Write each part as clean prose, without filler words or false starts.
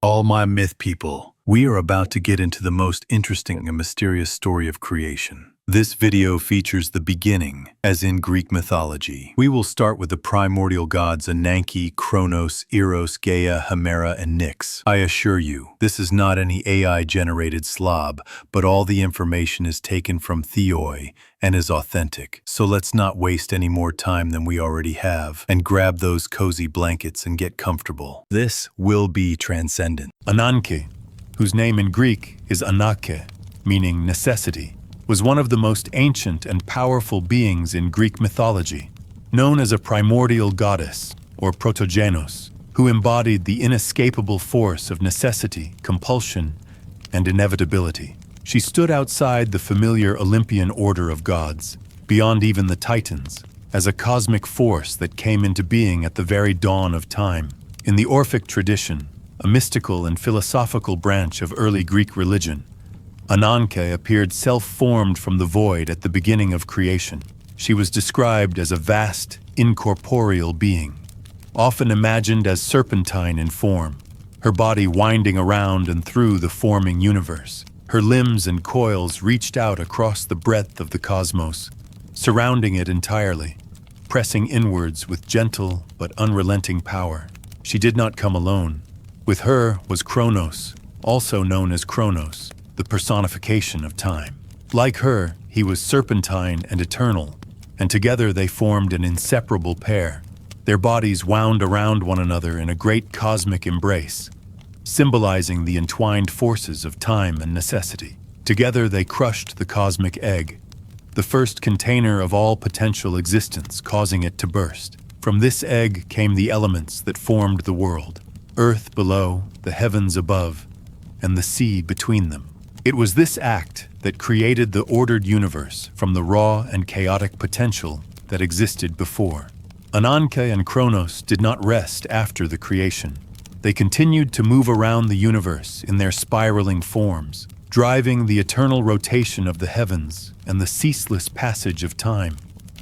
All my myth people, we are about to get into the most interesting and mysterious story of creation. This video features the beginning, as in Greek mythology. We will start with the primordial gods Ananke, Chronos, Eros, Gaia, Hemera, and Nyx. I assure you, this is not any AI-generated slob, but all the information is taken from Theoi and is authentic. So let's not waste any more time than we already have, and grab those cozy blankets and get comfortable. This will be transcendent. Ananke, whose name in Greek is Ananke, meaning necessity, was one of the most ancient and powerful beings in Greek mythology, known as a primordial goddess, or protogenos, who embodied the inescapable force of necessity, compulsion, and inevitability. She stood outside the familiar Olympian order of gods, beyond even the Titans, as a cosmic force that came into being at the very dawn of time. In the Orphic tradition, a mystical and philosophical branch of early Greek religion, Ananke appeared self-formed from the void at the beginning of creation. She was described as a vast, incorporeal being, often imagined as serpentine in form, her body winding around and through the forming universe. Her limbs and coils reached out across the breadth of the cosmos, surrounding it entirely, pressing inwards with gentle but unrelenting power. She did not come alone. With her was Chronos, also known as Chronos, the personification of time. Like her, he was serpentine and eternal, and together they formed an inseparable pair. Their bodies wound around one another in a great cosmic embrace, symbolizing the entwined forces of time and necessity. Together they crushed the cosmic egg, the first container of all potential existence, causing it to burst. From this egg came the elements that formed the world: earth below, the heavens above, and the sea between them. It was this act that created the ordered universe from the raw and chaotic potential that existed before. Ananke and Chronos did not rest after the creation. They continued to move around the universe in their spiraling forms, driving the eternal rotation of the heavens and the ceaseless passage of time,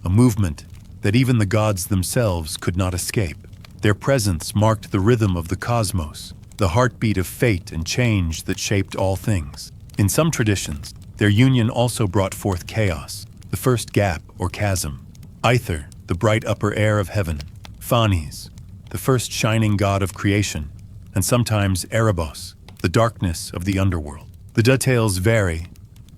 a movement that even the gods themselves could not escape. Their presence marked the rhythm of the cosmos, the heartbeat of fate and change that shaped all things. In some traditions, their union also brought forth chaos, the first gap or chasm; Aether, the bright upper air of heaven; Phanes, the first shining god of creation; and sometimes Erebos, the darkness of the underworld. The details vary,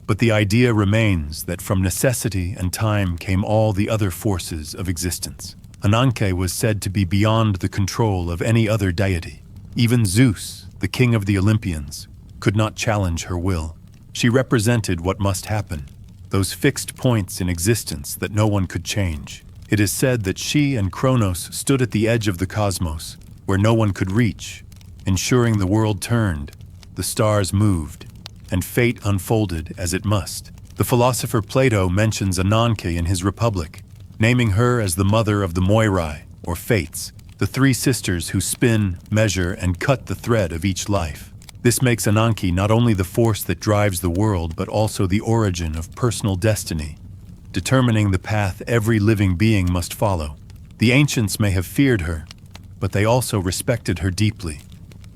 but the idea remains that from necessity and time came all the other forces of existence. Ananke was said to be beyond the control of any other deity. Even Zeus, the king of the Olympians, could not challenge her will. She represented what must happen, those fixed points in existence that no one could change. It is said that she and Chronos stood at the edge of the cosmos, where no one could reach, ensuring the world turned, the stars moved, and fate unfolded as it must. The philosopher Plato mentions Ananke in his Republic, naming her as the mother of the Moirai, or fates, the three sisters who spin, measure, and cut the thread of each life. This makes Ananke not only the force that drives the world, but also the origin of personal destiny, determining the path every living being must follow. The ancients may have feared her, but they also respected her deeply,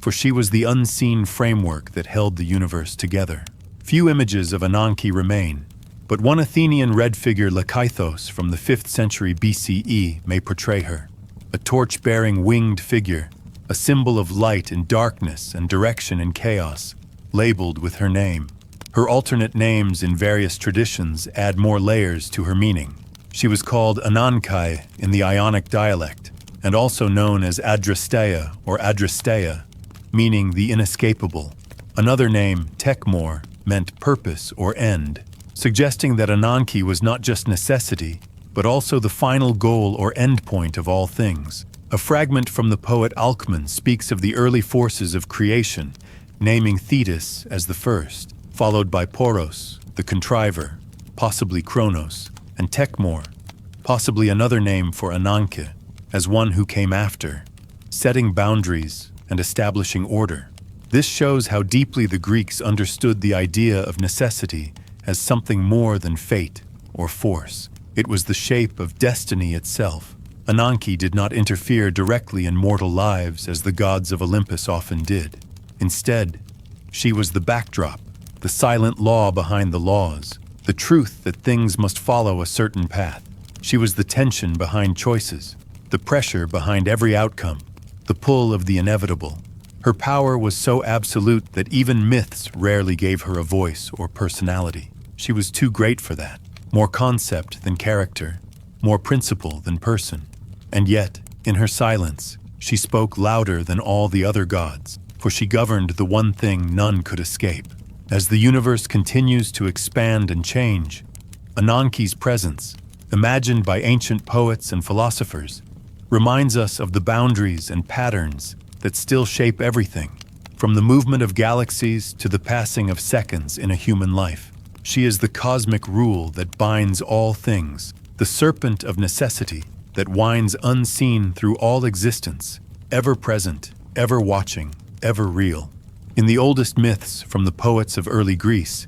for she was the unseen framework that held the universe together. Few images of Ananke remain, but one Athenian red figure, Lakythos, from the 5th century BCE, may portray her. A torch-bearing winged figure, a symbol of light in darkness and direction in chaos, labeled with her name. Her alternate names in various traditions add more layers to her meaning. She was called Ananke in the Ionic dialect, and also known as Adrasteia or Adrasteia, meaning the inescapable. Another name, Tekmor, meant purpose or end, suggesting that Ananke was not just necessity, but also the final goal or endpoint of all things. A fragment from the poet Alcman speaks of the early forces of creation, naming Thetis as the first, followed by Poros, the contriver, possibly Chronos, and Tekmor, possibly another name for Ananke, as one who came after, setting boundaries and establishing order. This shows how deeply the Greeks understood the idea of necessity as something more than fate or force. It was the shape of destiny itself. Ananke did not interfere directly in mortal lives as the gods of Olympus often did. Instead, she was the backdrop, the silent law behind the laws, the truth that things must follow a certain path. She was the tension behind choices, the pressure behind every outcome, the pull of the inevitable. Her power was so absolute that even myths rarely gave her a voice or personality. She was too great for that, more concept than character, more principle than person. And yet, in her silence, she spoke louder than all the other gods, for she governed the one thing none could escape. As the universe continues to expand and change, Ananke's presence, imagined by ancient poets and philosophers, reminds us of the boundaries and patterns that still shape everything, from the movement of galaxies to the passing of seconds in a human life. She is the cosmic rule that binds all things, the serpent of necessity that winds unseen through all existence, ever present, ever watching, ever real. In the oldest myths from the poets of early Greece,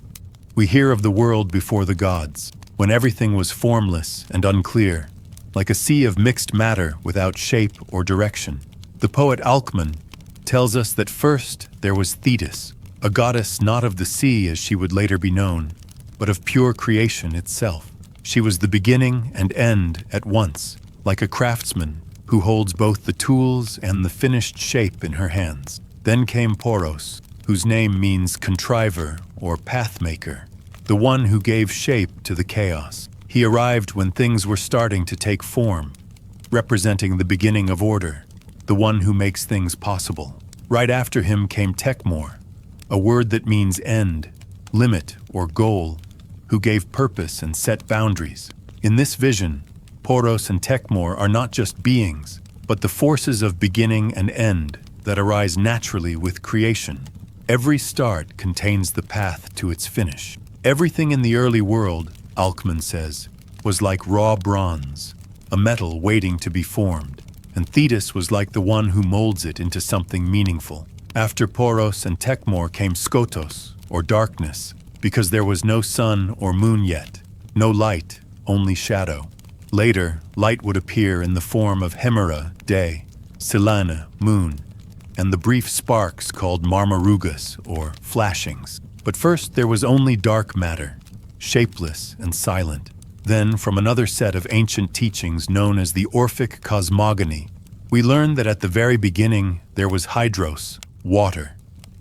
we hear of the world before the gods, when everything was formless and unclear, like a sea of mixed matter without shape or direction. The poet Alcman tells us that first there was Thetis, a goddess not of the sea as she would later be known, but of pure creation itself. She was the beginning and end at once, like a craftsman who holds both the tools and the finished shape in her hands. Then came Poros, whose name means contriver or pathmaker, the one who gave shape to the chaos. He arrived when things were starting to take form, representing the beginning of order, the one who makes things possible. Right after him came Tekmor, a word that means end, limit, or goal, who gave purpose and set boundaries. In this vision, Poros and Tekmor are not just beings, but the forces of beginning and end that arise naturally with creation. Every start contains the path to its finish. Everything in the early world, Alcman says, was like raw bronze, a metal waiting to be formed, and Thetis was like the one who molds it into something meaningful. After Poros and Tekmor came Skotos, or darkness, because there was no sun or moon yet, no light, only shadow. Later, light would appear in the form of Hemera, day, Selene, moon, and the brief sparks called marmarugas, or flashings. But first there was only dark matter, shapeless and silent. Then, from another set of ancient teachings known as the Orphic cosmogony, we learn that at the very beginning there was hydros, water,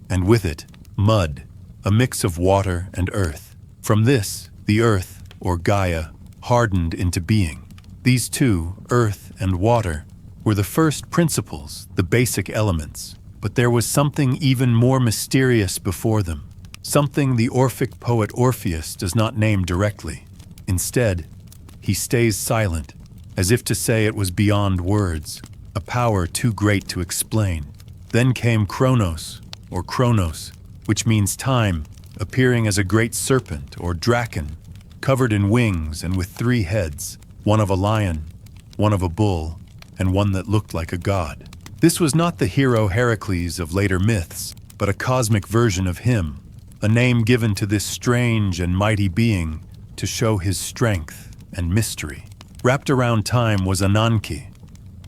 and with it, mud, a mix of water and earth. From this, the earth, or Gaia, hardened into being. These two, earth and water, were the first principles, the basic elements. But there was something even more mysterious before them, something the Orphic poet Orpheus does not name directly. Instead, he stays silent, as if to say it was beyond words, a power too great to explain. Then came Chronos, or Chronos, which means time, appearing as a great serpent or draken, covered in wings and with 3 heads, one of a lion, one of a bull, and one that looked like a god. This was not the hero Heracles of later myths, but a cosmic version of him, a name given to this strange and mighty being to show his strength and mystery. Wrapped around time was Ananke,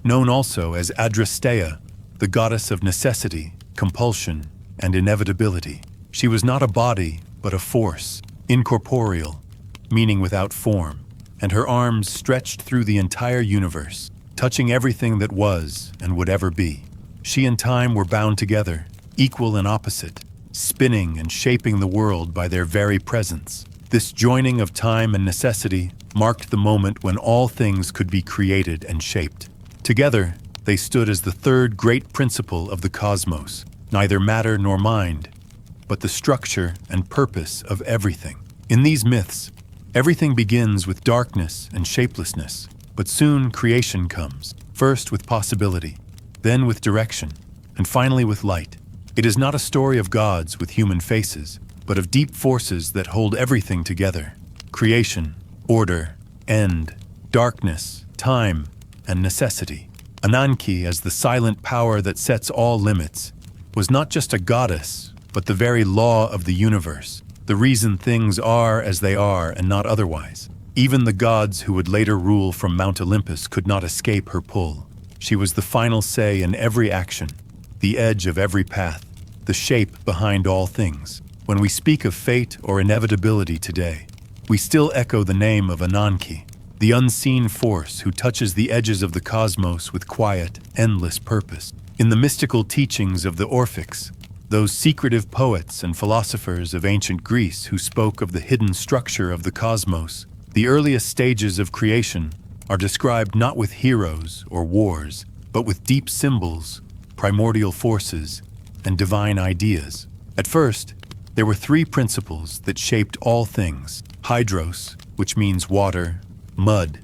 known also as Adrasteia, the goddess of necessity, compulsion, and inevitability. She was not a body, but a force, incorporeal, meaning without form, and her arms stretched through the entire universe, touching everything that was and would ever be. She and time were bound together, equal and opposite, spinning and shaping the world by their very presence. This joining of time and necessity marked the moment when all things could be created and shaped. Together, they stood as the third great principle of the cosmos, neither matter nor mind, but the structure and purpose of everything. In these myths, everything begins with darkness and shapelessness, but soon creation comes, first with possibility, then with direction, and finally with light. It is not a story of gods with human faces, but of deep forces that hold everything together. Creation, order, end, darkness, time, and necessity. Ananke, as the silent power that sets all limits, was not just a goddess, but the very law of the universe, the reason things are as they are and not otherwise. Even the gods who would later rule from Mount Olympus could not escape her pull. She was the final say in every action, the edge of every path, the shape behind all things. When we speak of fate or inevitability today, we still echo the name of Ananke, the unseen force who touches the edges of the cosmos with quiet, endless purpose. In the mystical teachings of the Orphics, those secretive poets and philosophers of ancient Greece who spoke of the hidden structure of the cosmos, the earliest stages of creation are described not with heroes or wars, but with deep symbols, primordial forces, and divine ideas. At first, there were three principles that shaped all things: hydros, which means water; mud,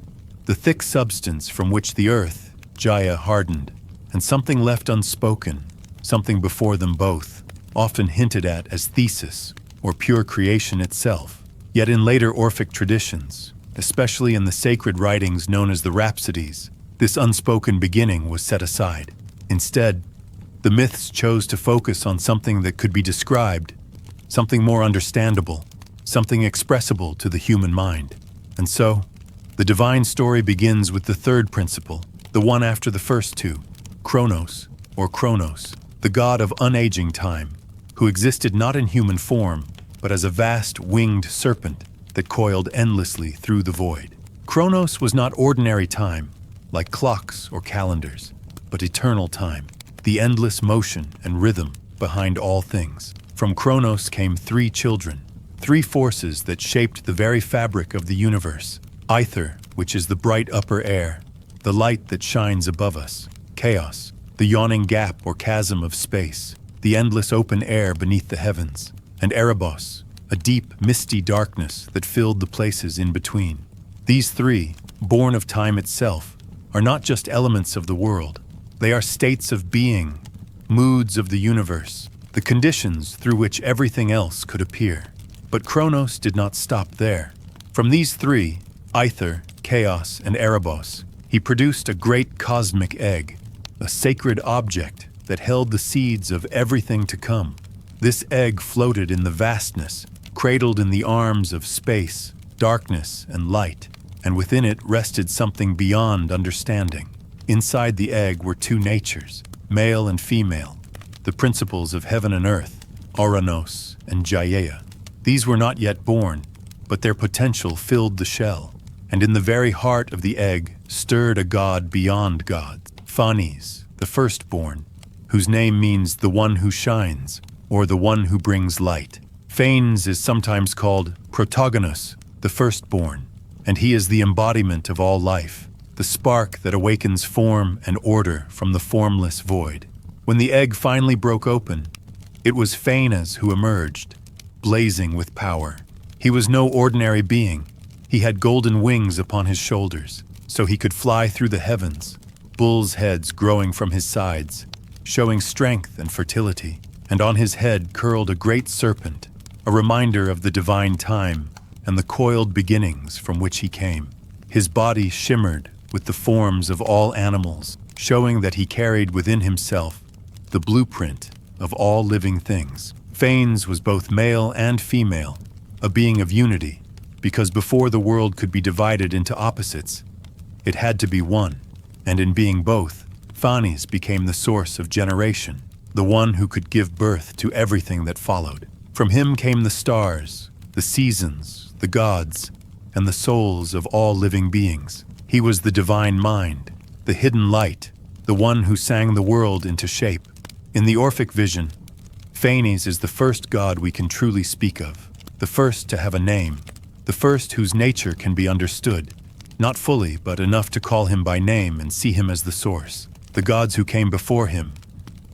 the thick substance from which the earth, Gaia, hardened; and something left unspoken, something before them both, often hinted at as thesis or pure creation itself. Yet in later Orphic traditions, especially in the sacred writings known as the Rhapsodies, this unspoken beginning was set aside. Instead, the myths chose to focus on something that could be described, something more understandable, something expressible to the human mind. And so, the divine story begins with the third principle, the one after the first two, Chronos, or Chronos, the god of unaging time, who existed not in human form, but as a vast winged serpent that coiled endlessly through the void. Chronos was not ordinary time, like clocks or calendars, but eternal time, the endless motion and rhythm behind all things. From Chronos came three children, three forces that shaped the very fabric of the universe: Aether, which is the bright upper air, the light that shines above us; Chaos, the yawning gap or chasm of space, the endless open air beneath the heavens; and Erebos, a deep, misty darkness that filled the places in between. These three, born of time itself, are not just elements of the world. They are states of being, moods of the universe, the conditions through which everything else could appear. But Chronos did not stop there. From these three, Aether, Chaos, and Erebos, he produced a great cosmic egg, a sacred object that held the seeds of everything to come. This egg floated in the vastness, cradled in the arms of space, darkness, and light, and within it rested something beyond understanding. Inside the egg were two natures, male and female, the principles of heaven and earth, Oranos and Gaia. These were not yet born, but their potential filled the shell, and in the very heart of the egg stirred a god beyond gods, Phanes, the firstborn, whose name means the one who shines, or the one who brings light. Phanes is sometimes called Protagonos, the firstborn, and he is the embodiment of all life, the spark that awakens form and order from the formless void. When the egg finally broke open, it was Phanes who emerged, blazing with power. He was no ordinary being. He had golden wings upon his shoulders, so he could fly through the heavens, bulls' heads growing from his sides, showing strength and fertility, and on his head curled a great serpent, a reminder of the divine time and the coiled beginnings from which he came. His body shimmered with the forms of all animals, showing that he carried within himself the blueprint of all living things. Phanes was both male and female, a being of unity, because before the world could be divided into opposites, it had to be one, and in being both, Phanes became the source of generation, the one who could give birth to everything that followed. From him came the stars, the seasons, the gods, and the souls of all living beings. He was the divine mind, the hidden light, the one who sang the world into shape. In the Orphic vision, Phanes is the first god we can truly speak of, the first to have a name, the first whose nature can be understood, not fully, but enough to call him by name and see him as the source. The gods who came before him,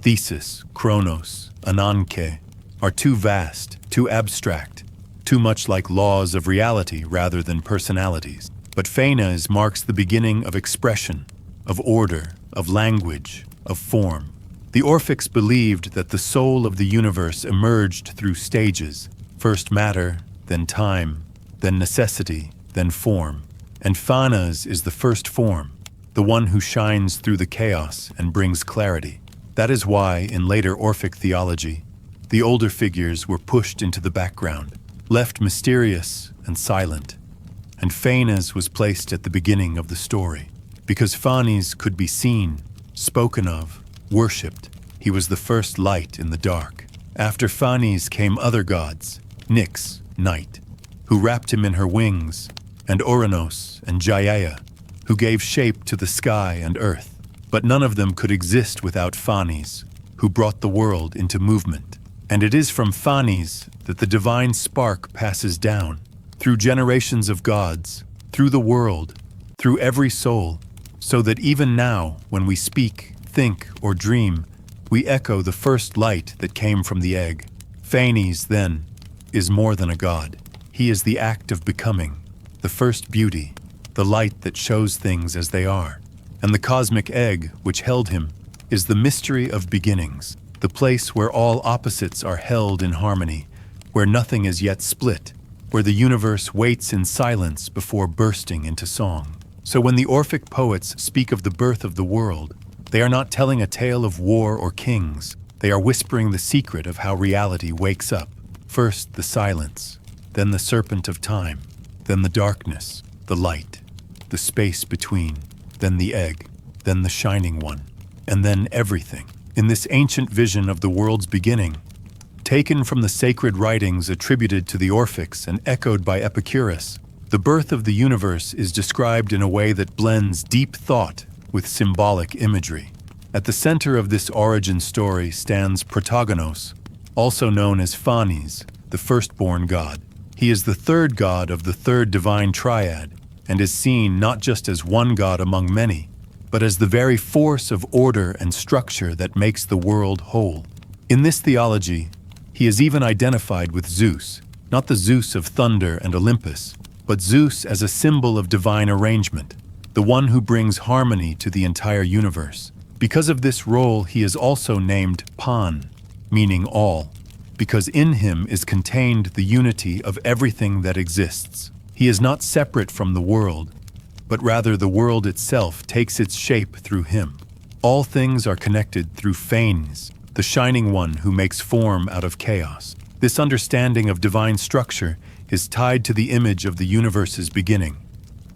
Thesis, Chronos, Ananke, are too vast, too abstract, too much like laws of reality rather than personalities. But Phanes marks the beginning of expression, of order, of language, of form. The Orphics believed that the soul of the universe emerged through stages, first matter, then time, then necessity, then form. And Phanes is the first form, the one who shines through the chaos and brings clarity. That is why, in later Orphic theology, the older figures were pushed into the background, left mysterious and silent, and Phanes was placed at the beginning of the story. Because Phanes could be seen, spoken of, worshipped, he was the first light in the dark. After Phanes came other gods, Nyx, night, who wrapped him in her wings, and Ouranos and Gaia, who gave shape to the sky and earth. But none of them could exist without Phanes, who brought the world into movement. And it is from Phanes that the divine spark passes down, through generations of gods, through the world, through every soul, so that even now, when we speak, think, or dream, we echo the first light that came from the egg. Phanes, then, is more than a god. He is the act of becoming, the first beauty, the light that shows things as they are. And the cosmic egg, which held him, is the mystery of beginnings, the place where all opposites are held in harmony, where nothing is yet split, where the universe waits in silence before bursting into song. So when the Orphic poets speak of the birth of the world, they are not telling a tale of war or kings. They are whispering the secret of how reality wakes up. First the silence, then the serpent of time, then the darkness, the light, the space between, then the egg, then the shining one, and then everything. In this ancient vision of the world's beginning, taken from the sacred writings attributed to the Orphics and echoed by Epicurus, the birth of the universe is described in a way that blends deep thought with symbolic imagery. At the center of this origin story stands Protagonos, also known as Phanes, the firstborn god. He is the third god of the third divine triad, and is seen not just as one god among many, but as the very force of order and structure that makes the world whole. In this theology, he is even identified with Zeus, not the Zeus of thunder and Olympus, but Zeus as a symbol of divine arrangement, the one who brings harmony to the entire universe. Because of this role, he is also named Pan, meaning all, because in him is contained the unity of everything that exists. He is not separate from the world, but rather the world itself takes its shape through him. All things are connected through Phanes, the shining one who makes form out of chaos. This understanding of divine structure is tied to the image of the universe's beginning,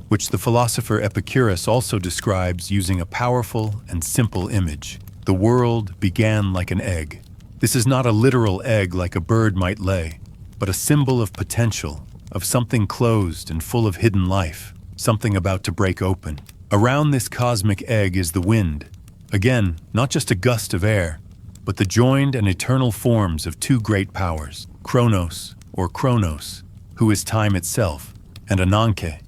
which the philosopher Epicurus also describes using a powerful and simple image. The world began like an egg. This is not a literal egg like a bird might lay, but a symbol of potential, of something closed and full of hidden life, something about to break open. Around this cosmic egg is the wind. Again, not just a gust of air, but the joined and eternal forms of two great powers, Chronos, or Chronos, who is time itself, and Ananke,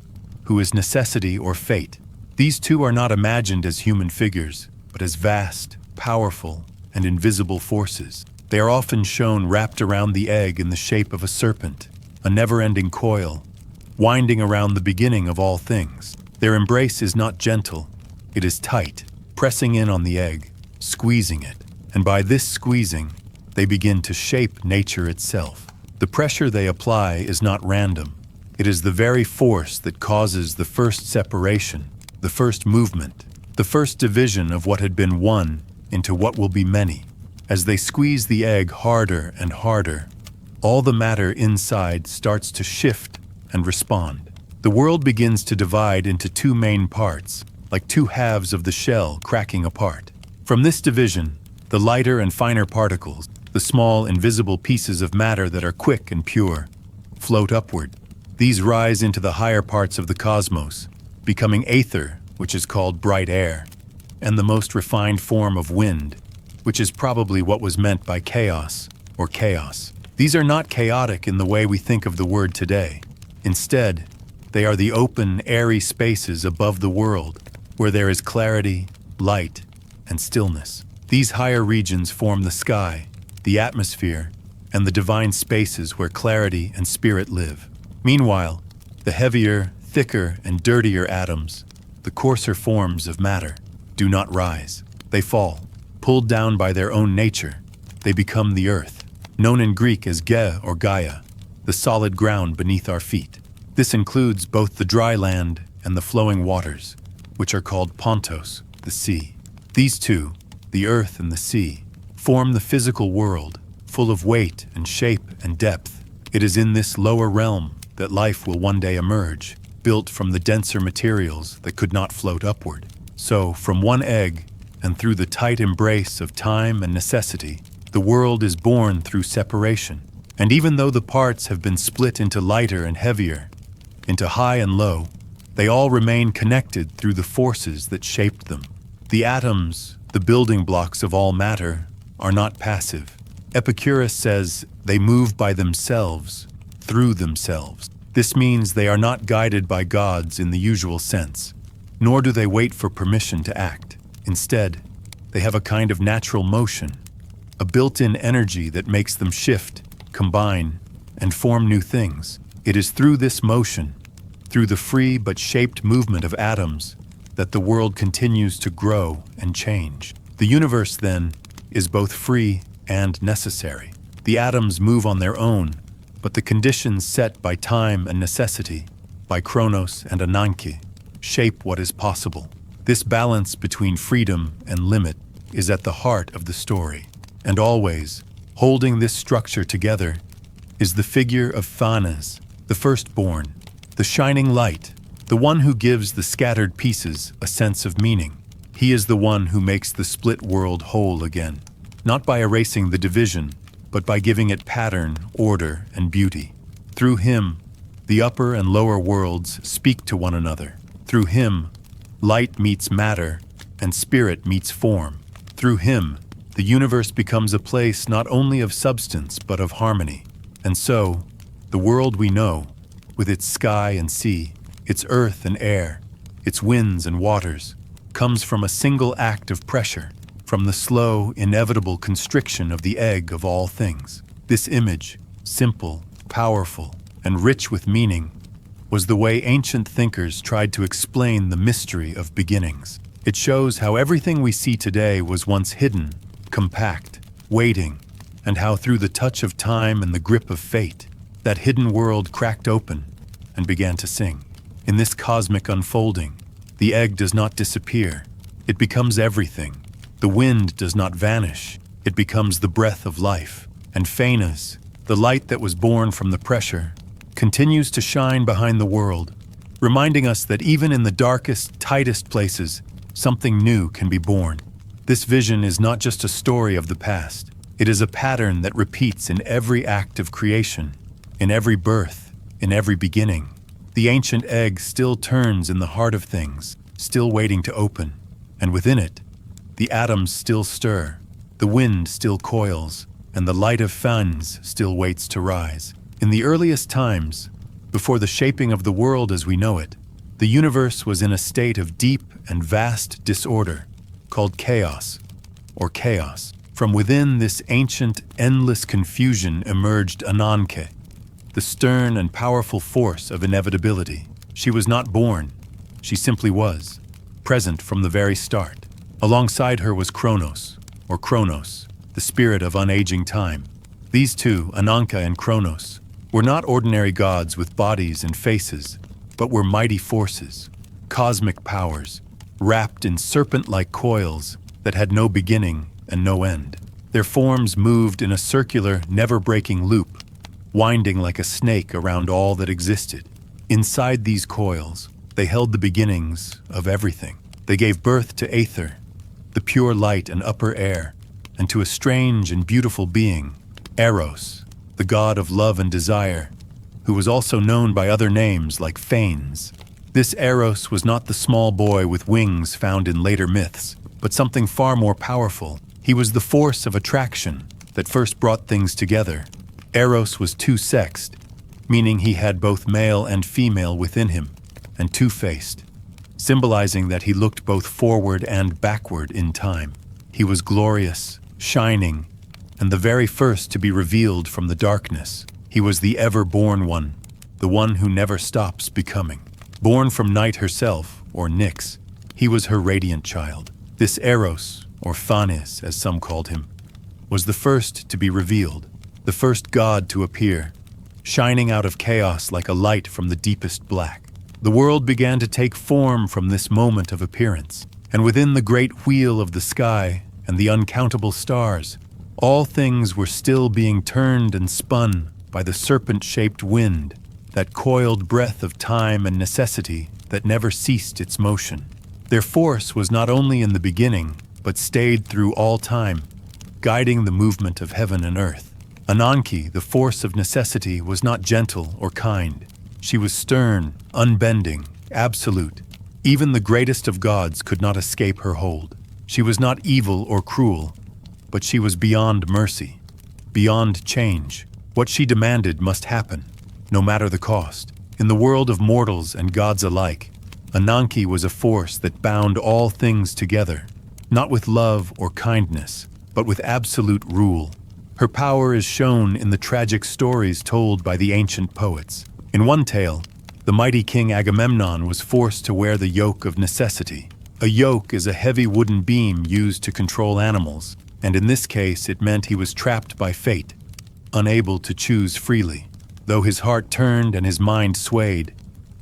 who is necessity or fate. These two are not imagined as human figures, but as vast, powerful, and invisible forces. They are often shown wrapped around the egg in the shape of a serpent, a never-ending coil, winding around the beginning of all things. Their embrace is not gentle, it is tight, pressing in on the egg, squeezing it, and by this squeezing, they begin to shape nature itself. The pressure they apply is not random. It is the very force that causes the first separation, the first movement, the first division of what had been one into what will be many. As they squeeze the egg harder and harder, all the matter inside starts to shift and respond. The world begins to divide into two main parts, like two halves of the shell cracking apart. From this division, the lighter and finer particles, the small invisible pieces of matter that are quick and pure, float upward. These rise into the higher parts of the cosmos, becoming aether, which is called bright air, and the most refined form of wind, which is probably what was meant by chaos or chaos. These are not chaotic in the way we think of the word today. Instead, they are the open, airy spaces above the world, where there is clarity, light, and stillness. These higher regions form the sky, the atmosphere, and the divine spaces where clarity and spirit live. Meanwhile, the heavier, thicker, and dirtier atoms, the coarser forms of matter, do not rise. They fall, pulled down by their own nature. They become the earth, known in Greek as Ge or Gaia, the solid ground beneath our feet. This includes both the dry land and the flowing waters, which are called pontos, the sea. These two, the earth and the sea, form the physical world, full of weight and shape and depth. It is in this lower realm that life will one day emerge, built from the denser materials that could not float upward. So, from one egg, and through the tight embrace of time and necessity, The world is born through separation. And even though the parts have been split into lighter and heavier, into high and low, they all remain connected through the forces that shaped them. The atoms, the building blocks of all matter, are not passive. Epicurus says they move by themselves, through themselves. This means they are not guided by gods in the usual sense, nor do they wait for permission to act. Instead, they have a kind of natural motion, a built-in energy that makes them shift, combine, and form new things. It is through this motion, through the free but shaped movement of atoms, that the world continues to grow and change. The universe, then, is both free and necessary. The atoms move on their own, but the conditions set by time and necessity, by Chronos and Ananke, shape what is possible. This balance between freedom and limit is at the heart of the story. And always, holding this structure together, is the figure of Phanes, the firstborn, the shining light, the one who gives the scattered pieces a sense of meaning. He is the one who makes the split world whole again, not by erasing the division, but by giving it pattern, order, and beauty. Through him, the upper and lower worlds speak to one another. Through him, light meets matter, and spirit meets form. Through him, the universe becomes a place not only of substance, but of harmony. And so, the world we know, with its sky and sea, its earth and air, its winds and waters, comes from a single act of pressure, from the slow, inevitable constriction of the egg of all things. This image, simple, powerful, and rich with meaning, was the way ancient thinkers tried to explain the mystery of beginnings. It shows how everything we see today was once hidden, compact, waiting, and how through the touch of time and the grip of fate, that hidden world cracked open and began to sing. In this cosmic unfolding, the egg does not disappear. It becomes everything. The wind does not vanish. It becomes the breath of life. And Phanes, the light that was born from the pressure, continues to shine behind the world, reminding us that even in the darkest, tightest places, something new can be born. This vision is not just a story of the past. It is a pattern that repeats in every act of creation, in every birth, in every beginning. The ancient egg still turns in the heart of things, still waiting to open, and within it, the atoms still stir, the wind still coils, and the light of Phanes still waits to rise. In the earliest times, before the shaping of the world as we know it, the universe was in a state of deep and vast disorder, called chaos, or chaos. From within this ancient, endless confusion emerged Ananke, the stern and powerful force of inevitability. She was not born, she simply was, present from the very start. Alongside her was Chronos, or Chronos, the spirit of unaging time. These two, Ananke and Chronos, were not ordinary gods with bodies and faces, but were mighty forces, cosmic powers, wrapped in serpent-like coils that had no beginning and no end. Their forms moved in a circular, never-breaking loop, winding like a snake around all that existed. Inside these coils, they held the beginnings of everything. They gave birth to Aether, the pure light and upper air, and to a strange and beautiful being, Eros, the god of love and desire, who was also known by other names like Phanes. This Eros was not the small boy with wings found in later myths, but something far more powerful. He was the force of attraction that first brought things together. Eros was two-sexed, meaning he had both male and female within him, and two-faced, symbolizing that he looked both forward and backward in time. He was glorious, shining, and the very first to be revealed from the darkness. He was the ever-born one, the one who never stops becoming. Born from Night herself, or Nyx, he was her radiant child. This Eros, or Phanes as some called him, was the first to be revealed, the first god to appear, shining out of chaos like a light from the deepest black. The world began to take form from this moment of appearance, and within the great wheel of the sky and the uncountable stars, all things were still being turned and spun by the serpent-shaped wind, that coiled breath of time and necessity that never ceased its motion. Their force was not only in the beginning, but stayed through all time, guiding the movement of heaven and earth. Ananke, the force of necessity, was not gentle or kind. She was stern, unbending, absolute. Even the greatest of gods could not escape her hold. She was not evil or cruel, but she was beyond mercy, beyond change. What she demanded must happen, no matter the cost. In the world of mortals and gods alike, Ananke was a force that bound all things together, not with love or kindness, but with absolute rule. Her power is shown in the tragic stories told by the ancient poets. In one tale, the mighty king Agamemnon was forced to wear the yoke of necessity. A yoke is a heavy wooden beam used to control animals, and in this case it meant he was trapped by fate, unable to choose freely. Though his heart turned and his mind swayed,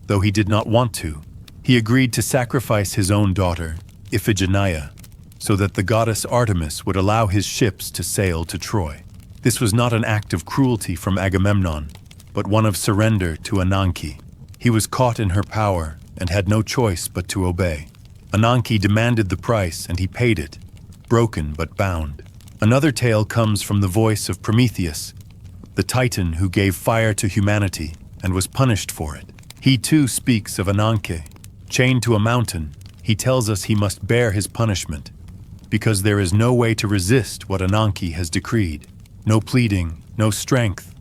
though he did not want to, he agreed to sacrifice his own daughter, Iphigenia, so that the goddess Artemis would allow his ships to sail to Troy. This was not an act of cruelty from Agamemnon, but one of surrender to Ananke. He was caught in her power and had no choice but to obey. Ananke demanded the price and he paid it, broken but bound. Another tale comes from the voice of Prometheus, the titan who gave fire to humanity and was punished for it. He too speaks of Ananke. Chained to a mountain, he tells us he must bear his punishment, because there is no way to resist what Ananke has decreed. No pleading, no strength,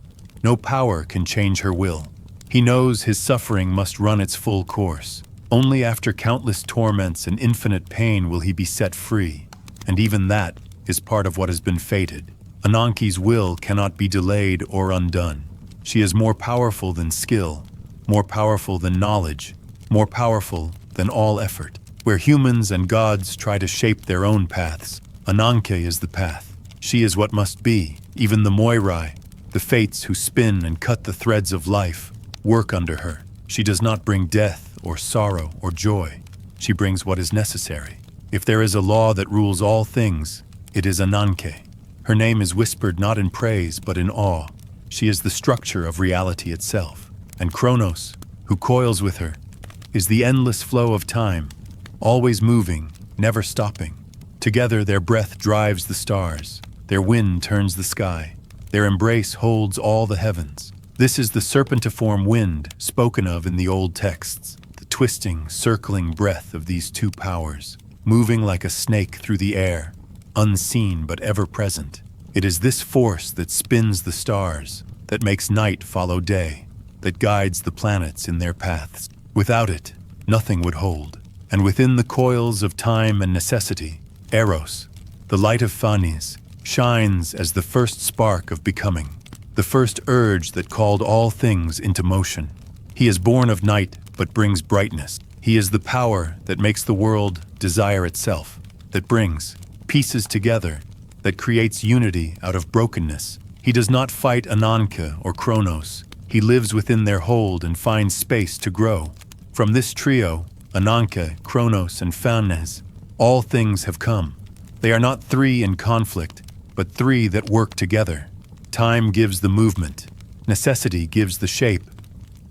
no power can change her will. He knows his suffering must run its full course. Only after countless torments and infinite pain will he be set free, and even that is part of what has been fated. Ananke's will cannot be delayed or undone. She is more powerful than skill, more powerful than knowledge, more powerful than all effort. Where humans and gods try to shape their own paths, Ananke is the path. She is what must be. Even the Moirai, the fates who spin and cut the threads of life, work under her. She does not bring death or sorrow or joy. She brings what is necessary. If there is a law that rules all things, it is Ananke. Her name is whispered not in praise but in awe. She is the structure of reality itself. And Chronos, who coils with her, is the endless flow of time, always moving, never stopping. Together their breath drives the stars, their wind turns the sky, their embrace holds all the heavens. This is the serpentiform wind spoken of in the old texts, the twisting, circling breath of these two powers, moving like a snake through the air, unseen but ever present. It is this force that spins the stars, that makes night follow day, that guides the planets in their paths. Without it, nothing would hold. And within the coils of time and necessity, Eros, the light of Phanes, shines as the first spark of becoming, the first urge that called all things into motion. He is born of night but brings brightness. He is the power that makes the world desire itself, that brings pieces together, that creates unity out of brokenness. He does not fight Ananke or Chronos. He lives within their hold and finds space to grow. From this trio, Ananke, Chronos, and Phanes, all things have come. They are not three in conflict, but three that work together. Time gives the movement, necessity gives the shape,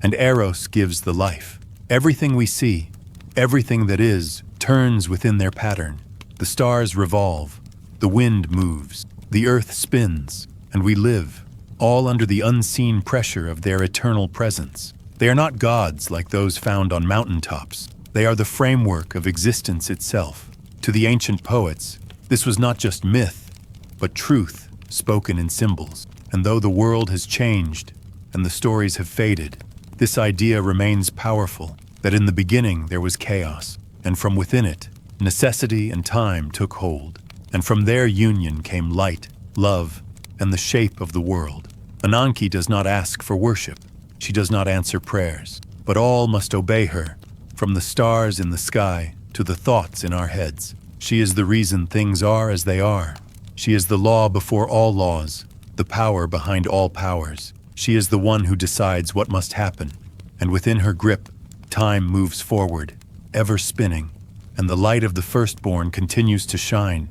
and Eros gives the life. Everything we see, everything that is, turns within their pattern. The stars revolve, the wind moves, the earth spins, and we live, all under the unseen pressure of their eternal presence. They are not gods like those found on mountaintops. They are the framework of existence itself. To the ancient poets, this was not just myth, but truth spoken in symbols. And though the world has changed and the stories have faded, this idea remains powerful, that in the beginning there was chaos, and from within it, necessity and time took hold. And from their union came light, love, and the shape of the world. Ananke does not ask for worship. She does not answer prayers, but all must obey her, from the stars in the sky to the thoughts in our heads. She is the reason things are as they are. She is the law before all laws, the power behind all powers. She is the one who decides what must happen, and within her grip, time moves forward, ever spinning, and the light of the firstborn continues to shine,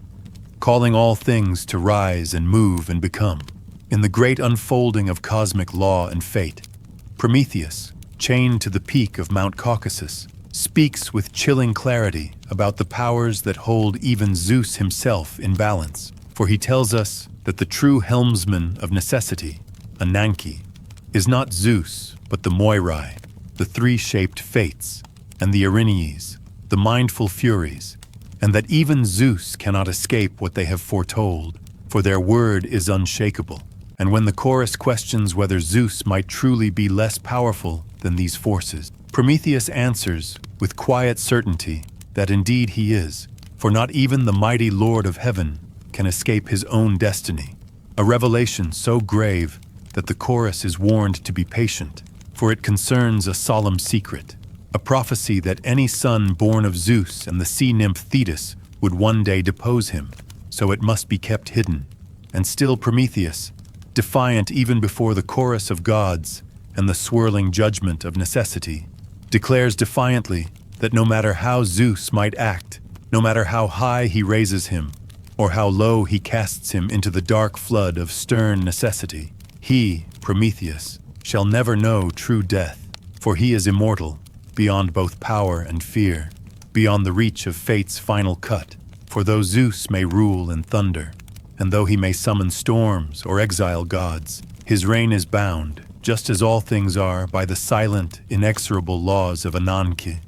calling all things to rise and move and become. In the great unfolding of cosmic law and fate, Prometheus, chained to the peak of Mount Caucasus, speaks with chilling clarity about the powers that hold even Zeus himself in balance. for he tells us that the true helmsman of necessity, Ananke, is not Zeus, but the Moirai, the three-shaped fates, and the Erinyes, the mindful furies, and that even Zeus cannot escape what they have foretold, for their word is unshakable. And when the chorus questions whether Zeus might truly be less powerful than these forces, Prometheus answers with quiet certainty that indeed he is, for not even the mighty Lord of Heaven can escape his own destiny, a revelation so grave that the chorus is warned to be patient, for it concerns a solemn secret, a prophecy that any son born of Zeus and the sea nymph Thetis would one day depose him, so it must be kept hidden. And still Prometheus, defiant even before the chorus of gods and the swirling judgment of necessity, declares defiantly that no matter how Zeus might act, no matter how high he raises him, or how low he casts him into the dark flood of stern necessity, he, Prometheus, shall never know true death, for he is immortal, beyond both power and fear, beyond the reach of fate's final cut. For though Zeus may rule in thunder, and though he may summon storms or exile gods, his reign is bound, just as all things are, by the silent, inexorable laws of Ananke,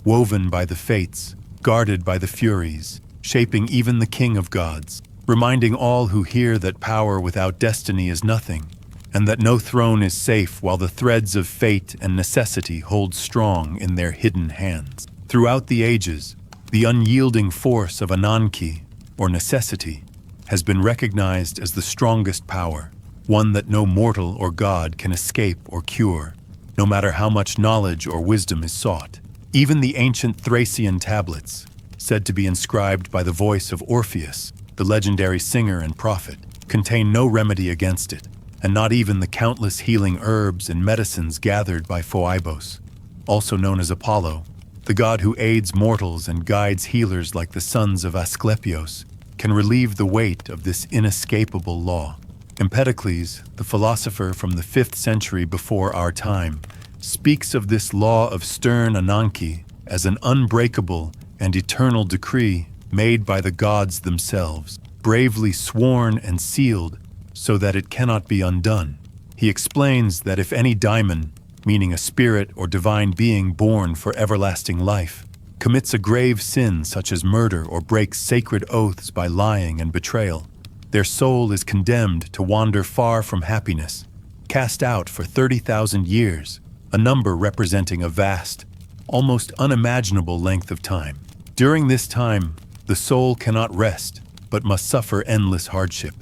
woven by the fates, guarded by the Furies, shaping even the king of gods, reminding all who hear that power without destiny is nothing, and that no throne is safe while the threads of fate and necessity hold strong in their hidden hands. Throughout the ages, the unyielding force of Ananke, or necessity, has been recognized as the strongest power, one that no mortal or god can escape or cure, no matter how much knowledge or wisdom is sought. Even the ancient Thracian tablets, said to be inscribed by the voice of Orpheus, the legendary singer and prophet, contain no remedy against it, and not even the countless healing herbs and medicines gathered by Phoebos, also known as Apollo, the god who aids mortals and guides healers like the sons of Asclepios, can relieve the weight of this inescapable law. Empedocles, the philosopher from the 5th century before our time, speaks of this law of stern Ananke as an unbreakable and eternal decree made by the gods themselves, bravely sworn and sealed so that it cannot be undone. He explains that if any daimon, meaning a spirit or divine being born for everlasting life, commits a grave sin such as murder or breaks sacred oaths by lying and betrayal, their soul is condemned to wander far from happiness, cast out for 30,000 years, a number representing a vast, almost unimaginable length of time. During this time, the soul cannot rest, but must suffer endless hardship,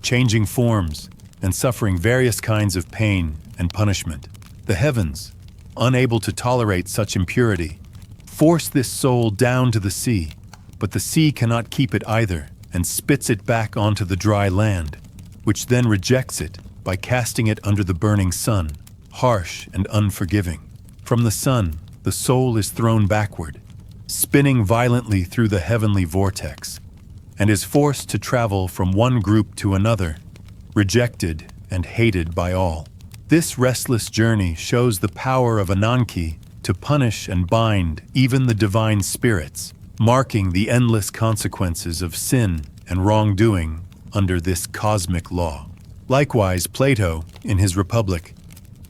changing forms and suffering various kinds of pain and punishment. The heavens, unable to tolerate such impurity, force this soul down to the sea, but the sea cannot keep it either and spits it back onto the dry land, which then rejects it by casting it under the burning sun, harsh and unforgiving. From the sun, the soul is thrown backward, spinning violently through the heavenly vortex, and is forced to travel from one group to another, rejected and hated by all. This restless journey shows the power of Ananke to punish and bind even the divine spirits, marking the endless consequences of sin and wrongdoing under this cosmic law. Likewise, Plato, in his Republic,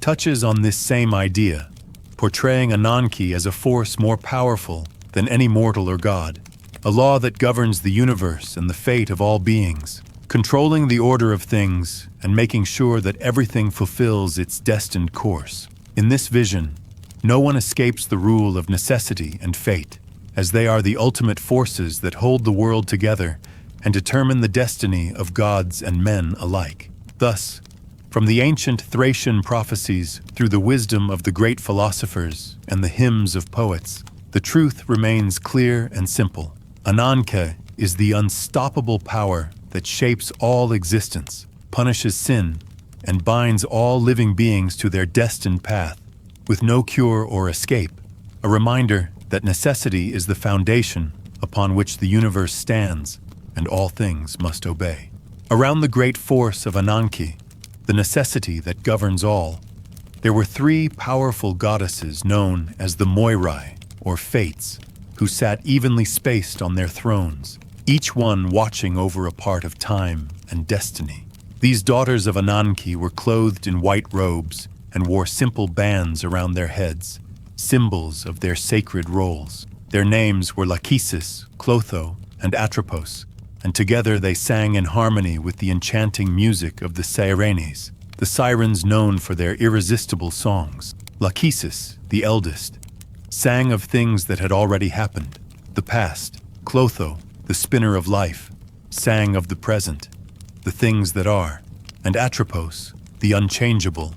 touches on this same idea, portraying Ananke as a force more powerful than any mortal or god, a law that governs the universe and the fate of all beings, controlling the order of things and making sure that everything fulfills its destined course. In this vision, no one escapes the rule of necessity and fate, as they are the ultimate forces that hold the world together and determine the destiny of gods and men alike. Thus, from the ancient Thracian prophecies through the wisdom of the great philosophers and the hymns of poets, the truth remains clear and simple. Ananke is the unstoppable power that shapes all existence, punishes sin, and binds all living beings to their destined path, with no cure or escape, a reminder that necessity is the foundation upon which the universe stands and all things must obey. Around the great force of Ananke, the necessity that governs all, there were 3 powerful goddesses known as the Moirai, or Fates, who sat evenly spaced on their thrones, each one watching over a part of time and destiny. These daughters of Ananke were clothed in white robes and wore simple bands around their heads, symbols of their sacred roles. Their names were Lachesis, Clotho, and Atropos, and together they sang in harmony with the enchanting music of the Sirens, the sirens known for their irresistible songs. Lachesis, the eldest, sang of things that had already happened, the past. Clotho, the spinner of life, sang of the present, the things that are. And Atropos, the unchangeable,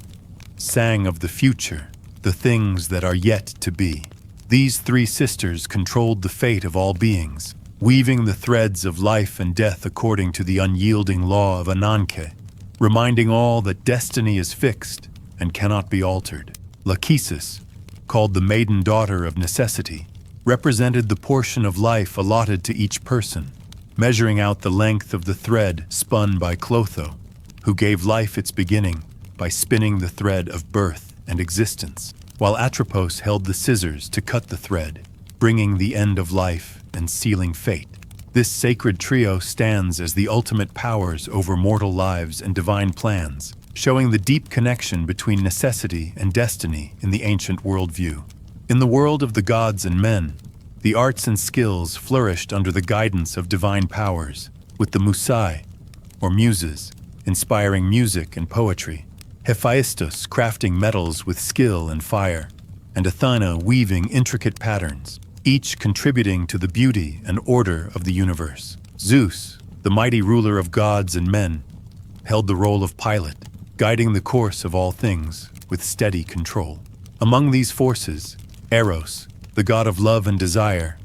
sang of the future, the things that are yet to be. These three sisters controlled the fate of all beings, weaving the threads of life and death according to the unyielding law of Ananke, reminding all that destiny is fixed and cannot be altered. Lachesis, called the maiden daughter of necessity, represented the portion of life allotted to each person, measuring out the length of the thread spun by Clotho, who gave life its beginning by spinning the thread of birth and existence, while Atropos held the scissors to cut the thread, bringing the end of life and sealing fate. This sacred trio stands as the ultimate powers over mortal lives and divine plans, showing the deep connection between necessity and destiny in the ancient worldview. In the world of the gods and men, the arts and skills flourished under the guidance of divine powers, with the Musai, or muses, inspiring music and poetry, Hephaestus crafting metals with skill and fire, and Athena weaving intricate patterns, each contributing to the beauty and order of the universe. Zeus, the mighty ruler of gods and men, held the role of pilot, guiding the course of all things with steady control. Among these forces, Eros, the god of love and desire,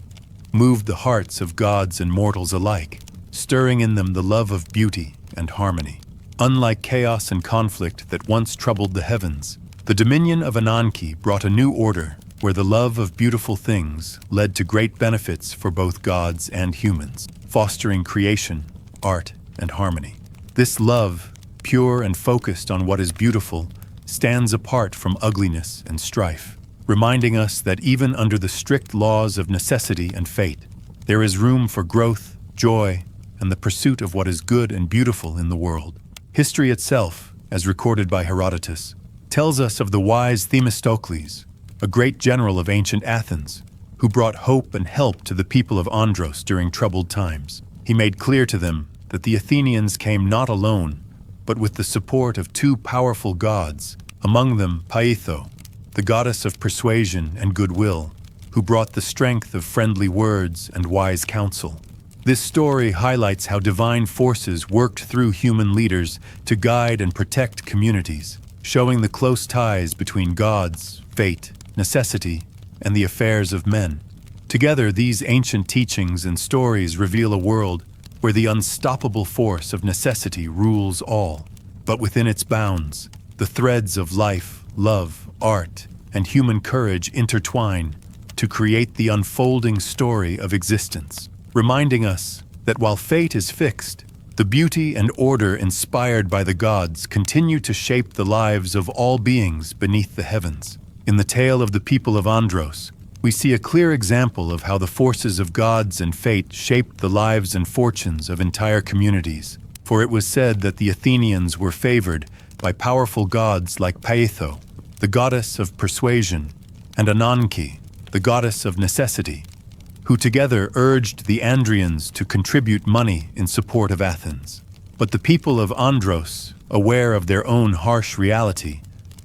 moved the hearts of gods and mortals alike, stirring in them the love of beauty and harmony. Unlike chaos and conflict that once troubled the heavens, the dominion of Ananke brought a new order where the love of beautiful things led to great benefits for both gods and humans, fostering creation, art, and harmony. This love, pure and focused on what is beautiful, stands apart from ugliness and strife, reminding us that even under the strict laws of necessity and fate, there is room for growth, joy, and the pursuit of what is good and beautiful in the world. History itself, as recorded by Herodotus, tells us of the wise Themistocles, a great general of ancient Athens, who brought hope and help to the people of Andros during troubled times. He made clear to them that the Athenians came not alone, but with the support of two powerful gods, among them Pytho, the goddess of persuasion and goodwill, who brought the strength of friendly words and wise counsel. This story highlights how divine forces worked through human leaders to guide and protect communities, showing the close ties between gods, fate, necessity, and the affairs of men. Together, these ancient teachings and stories reveal a world where the unstoppable force of necessity rules all. But within its bounds, the threads of life, love, art, and human courage intertwine to create the unfolding story of existence, reminding us that while fate is fixed, the beauty and order inspired by the gods continue to shape the lives of all beings beneath the heavens. In the tale of the people of Andros, we see a clear example of how the forces of gods and fate shaped the lives and fortunes of entire communities. For it was said that the Athenians were favored by powerful gods like Pytho, the goddess of persuasion, and Ananke, the goddess of necessity, who together urged the Andrians to contribute money in support of Athens. But the people of Andros, aware of their own harsh reality,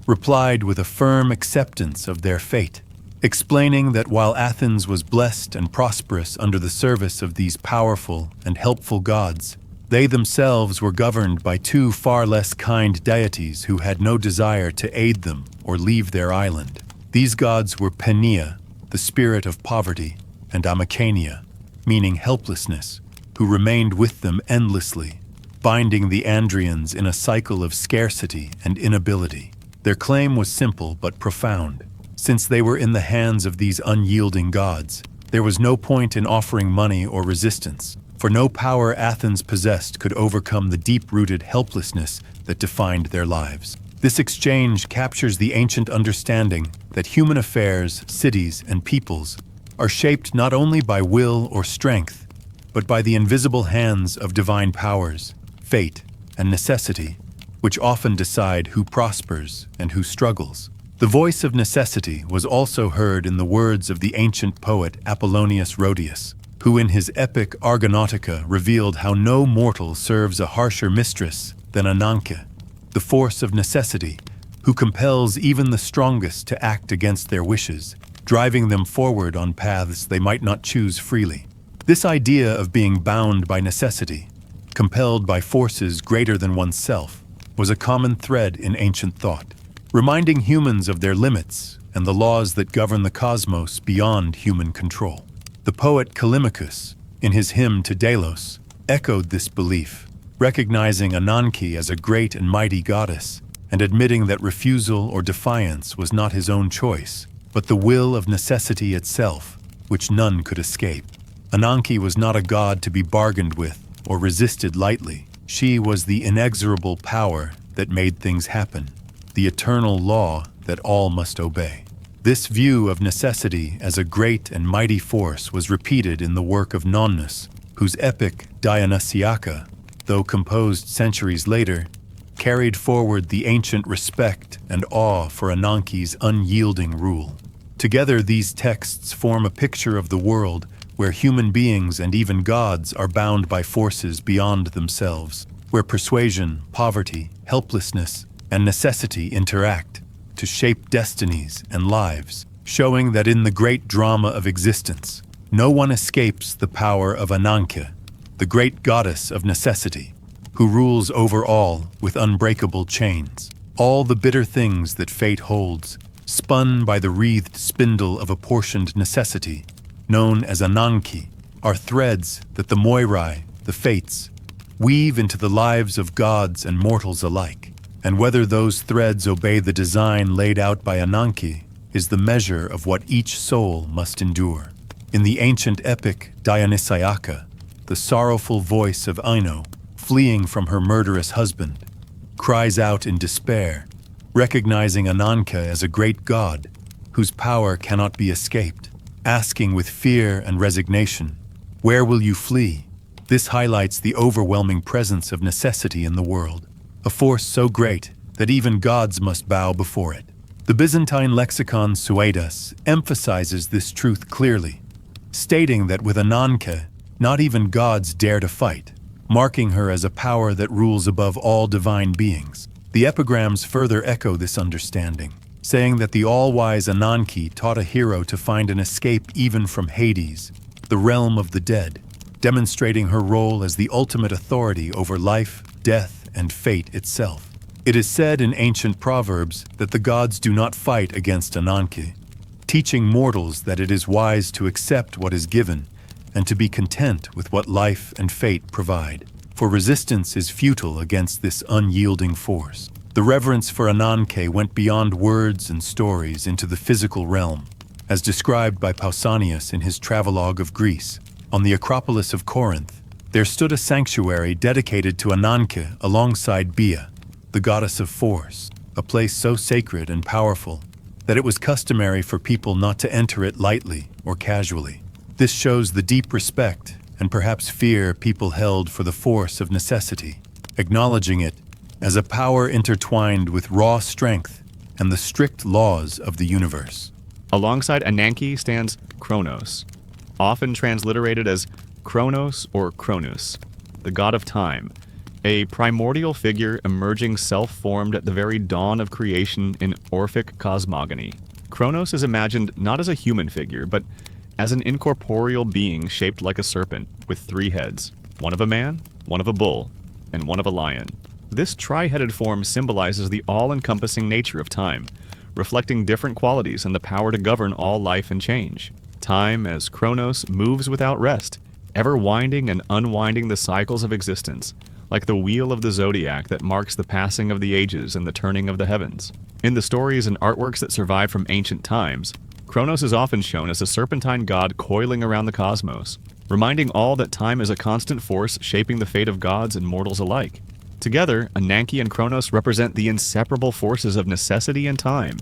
replied with a firm acceptance of their fate, explaining that while Athens was blessed and prosperous under the service of these powerful and helpful gods, they themselves were governed by two far less kind deities who had no desire to aid them or leave their island. These gods were Penia, the spirit of poverty, and Amacania, meaning helplessness, who remained with them endlessly, binding the Andrians in a cycle of scarcity and inability. Their claim was simple but profound. Since they were in the hands of these unyielding gods, there was no point in offering money or resistance, for no power Athens possessed could overcome the deep-rooted helplessness that defined their lives. This exchange captures the ancient understanding that human affairs, cities, and peoples are shaped not only by will or strength, but by the invisible hands of divine powers, fate, and necessity, which often decide who prospers and who struggles. The voice of necessity was also heard in the words of the ancient poet Apollonius Rhodius, who in his epic Argonautica revealed how no mortal serves a harsher mistress than Ananke, the force of necessity, who compels even the strongest to act against their wishes, driving them forward on paths they might not choose freely. This idea of being bound by necessity, compelled by forces greater than oneself, was a common thread in ancient thought, reminding humans of their limits and the laws that govern the cosmos beyond human control. The poet Callimachus, in his hymn to Delos, echoed this belief, recognizing Ananke as a great and mighty goddess, and admitting that refusal or defiance was not his own choice, but the will of necessity itself, which none could escape. Ananke was not a god to be bargained with or resisted lightly. She was the inexorable power that made things happen, the eternal law that all must obey. This view of necessity as a great and mighty force was repeated in the work of Nonnus, whose epic Dionysiaca, though composed centuries later, carried forward the ancient respect and awe for Ananke's unyielding rule. Together, these texts form a picture of the world where human beings and even gods are bound by forces beyond themselves, where persuasion, poverty, helplessness, and necessity interact to shape destinies and lives, showing that in the great drama of existence, no one escapes the power of Ananke, the great goddess of necessity, who rules over all with unbreakable chains. All the bitter things that fate holds, spun by the wreathed spindle of apportioned necessity, known as Ananke, are threads that the Moirai, the fates, weave into the lives of gods and mortals alike. And whether those threads obey the design laid out by Ananke is the measure of what each soul must endure. In the ancient epic Dionysiaca, the sorrowful voice of Ino, fleeing from her murderous husband, cries out in despair, recognizing Ananke as a great god whose power cannot be escaped, asking with fear and resignation, "Where will you flee?" This highlights the overwhelming presence of necessity in the world, a force so great that even gods must bow before it. The Byzantine lexicon Suedas emphasizes this truth clearly, stating that with Ananke, not even gods dare to fight, marking her as a power that rules above all divine beings. The epigrams further echo this understanding, saying that the all-wise Ananke taught a hero to find an escape even from Hades, the realm of the dead, demonstrating her role as the ultimate authority over life, death, and fate itself. It is said in ancient proverbs that the gods do not fight against Ananke, teaching mortals that it is wise to accept what is given and to be content with what life and fate provide, for resistance is futile against this unyielding force. The reverence for Ananke went beyond words and stories into the physical realm, as described by Pausanias in his travelogue of Greece. On the Acropolis of Corinth, there stood a sanctuary dedicated to Ananke alongside Gaia, the goddess of force, a place so sacred and powerful that it was customary for people not to enter it lightly or casually. This shows the deep respect and perhaps fear people held for the force of necessity, acknowledging it as a power intertwined with raw strength and the strict laws of the universe. Alongside Ananke stands Chronos, often transliterated as Chronos or Chronos, the god of time, a primordial figure emerging self-formed at the very dawn of creation in Orphic cosmogony. Chronos is imagined not as a human figure, but as an incorporeal being shaped like a serpent, with 3 heads, one of a man, one of a bull, and one of a lion. This tri-headed form symbolizes the all-encompassing nature of time, reflecting different qualities and the power to govern all life and change. Time, as Chronos, moves without rest, ever winding and unwinding the cycles of existence, like the wheel of the zodiac that marks the passing of the ages and the turning of the heavens. In the stories and artworks that survive from ancient times, Chronos is often shown as a serpentine god coiling around the cosmos, reminding all that time is a constant force shaping the fate of gods and mortals alike. Together, Ananke and Chronos represent the inseparable forces of necessity and time,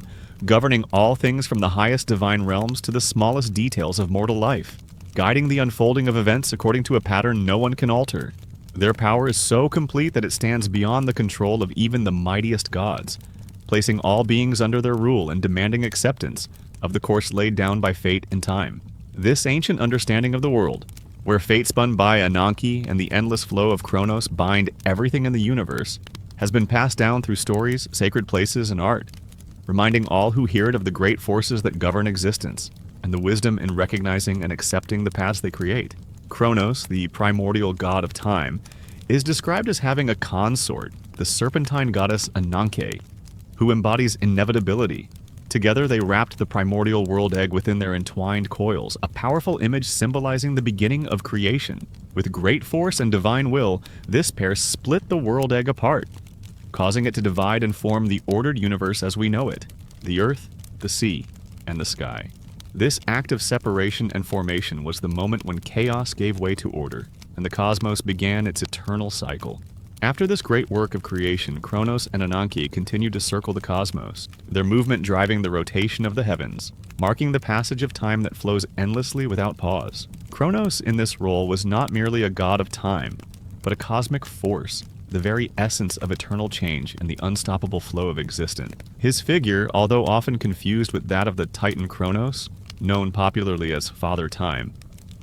governing all things from the highest divine realms to the smallest details of mortal life. guiding the unfolding of events according to a pattern no one can alter. Their power is so complete that it stands beyond the control of even the mightiest gods, placing all beings under their rule and demanding acceptance of the course laid down by fate and time. This ancient understanding of the world, where fate spun by Ananke and the endless flow of Chronos bind everything in the universe, has been passed down through stories, sacred places, and art, reminding all who hear it of the great forces that govern existence, and the wisdom in recognizing and accepting the paths they create. Chronos, the primordial god of time, is described as having a consort, the serpentine goddess Ananke, who embodies inevitability. Together they wrapped the primordial world egg within their entwined coils, a powerful image symbolizing the beginning of creation. With great force and divine will, this pair split the world egg apart, causing it to divide and form the ordered universe as we know it, the earth, the sea, and the sky. This act of separation and formation was the moment when chaos gave way to order, and the cosmos began its eternal cycle. After this great work of creation, Chronos and Ananke continued to circle the cosmos, their movement driving the rotation of the heavens, marking the passage of time that flows endlessly without pause. Chronos in this role was not merely a god of time, but a cosmic force, the very essence of eternal change and the unstoppable flow of existence. His figure, although often confused with that of the Titan Chronos, known popularly as Father Time,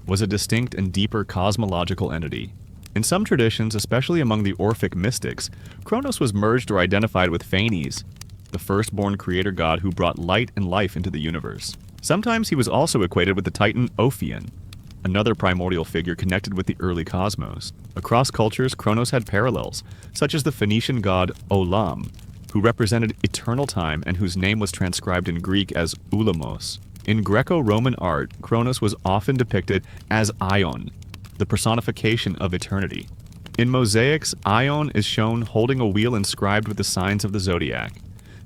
was a distinct and deeper cosmological entity. In some traditions, especially among the Orphic mystics, Chronos was merged or identified with Phanes, the firstborn creator god who brought light and life into the universe. Sometimes he was also equated with the Titan Ophion, another primordial figure connected with the early cosmos. Across cultures, Chronos had parallels, such as the Phoenician god Olam, who represented eternal time and whose name was transcribed in Greek as Oulamos. In Greco-Roman art, Chronos was often depicted as Ion, the personification of eternity. In mosaics, Ion is shown holding a wheel inscribed with the signs of the zodiac,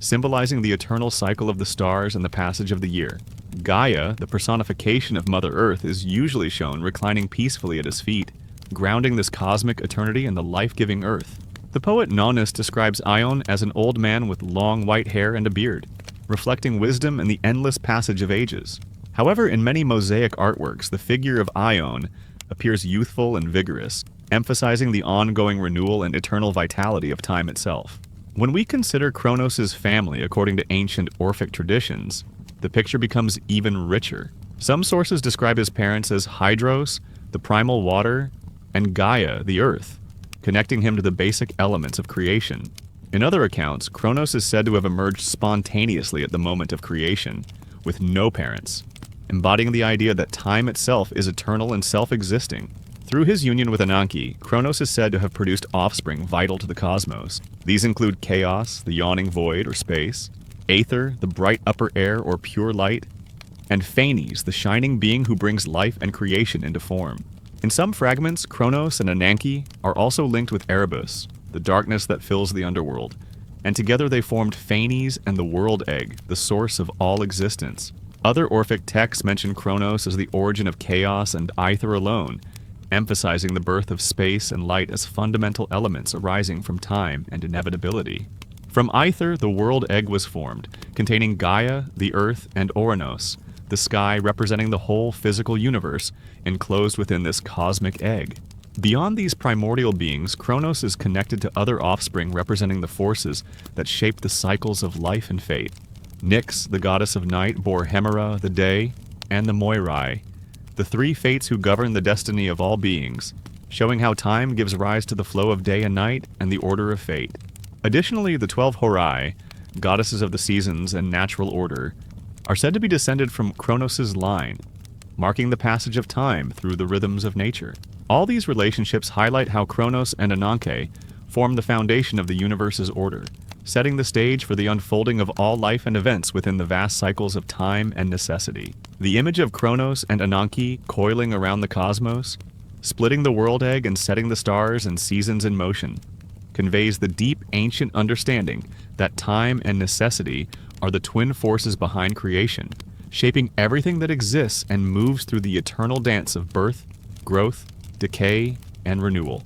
symbolizing the eternal cycle of the stars and the passage of the year. Gaia, the personification of Mother Earth, is usually shown reclining peacefully at his feet, grounding this cosmic eternity in the life-giving earth. The poet Nonnus describes Ion as an old man with long white hair and a beard, reflecting wisdom and the endless passage of ages. However, in many mosaic artworks, the figure of Ion appears youthful and vigorous, emphasizing the ongoing renewal and eternal vitality of time itself. When we consider Chronos' family according to ancient Orphic traditions, the picture becomes even richer. Some sources describe his parents as Hydros, the primal water, and Gaia, the earth, connecting him to the basic elements of creation. In other accounts, Chronos is said to have emerged spontaneously at the moment of creation, with no parents, embodying the idea that time itself is eternal and self-existing. Through his union with Ananke, Chronos is said to have produced offspring vital to the cosmos. These include chaos, the yawning void or space, aether, the bright upper air or pure light, and Phanes, the shining being who brings life and creation into form. In some fragments, Chronos and Ananke are also linked with Erebus, the darkness that fills the underworld, and together they formed Phanes and the world egg, the source of all existence. Other Orphic texts mention Chronos as the origin of chaos and aether alone, emphasizing the birth of space and light as fundamental elements arising from time and inevitability. From aether, the world egg was formed, containing Gaia, the earth, and Oranos, the sky representing the whole physical universe, enclosed within this cosmic egg. Beyond these primordial beings, Chronos is connected to other offspring representing the forces that shape the cycles of life and fate. Nyx, the goddess of night, bore Hemera, the day, and the Moirai, the three fates who govern the destiny of all beings, showing how time gives rise to the flow of day and night and the order of fate. Additionally, the 12 Horai, goddesses of the seasons and natural order, are said to be descended from Chronos' line, marking the passage of time through the rhythms of nature. All these relationships highlight how Chronos and Ananke form the foundation of the universe's order, setting the stage for the unfolding of all life and events within the vast cycles of time and necessity. The image of Chronos and Ananke coiling around the cosmos, splitting the world egg and setting the stars and seasons in motion, conveys the deep ancient understanding that time and necessity are the twin forces behind creation, shaping everything that exists and moves through the eternal dance of birth, growth, decay, and renewal.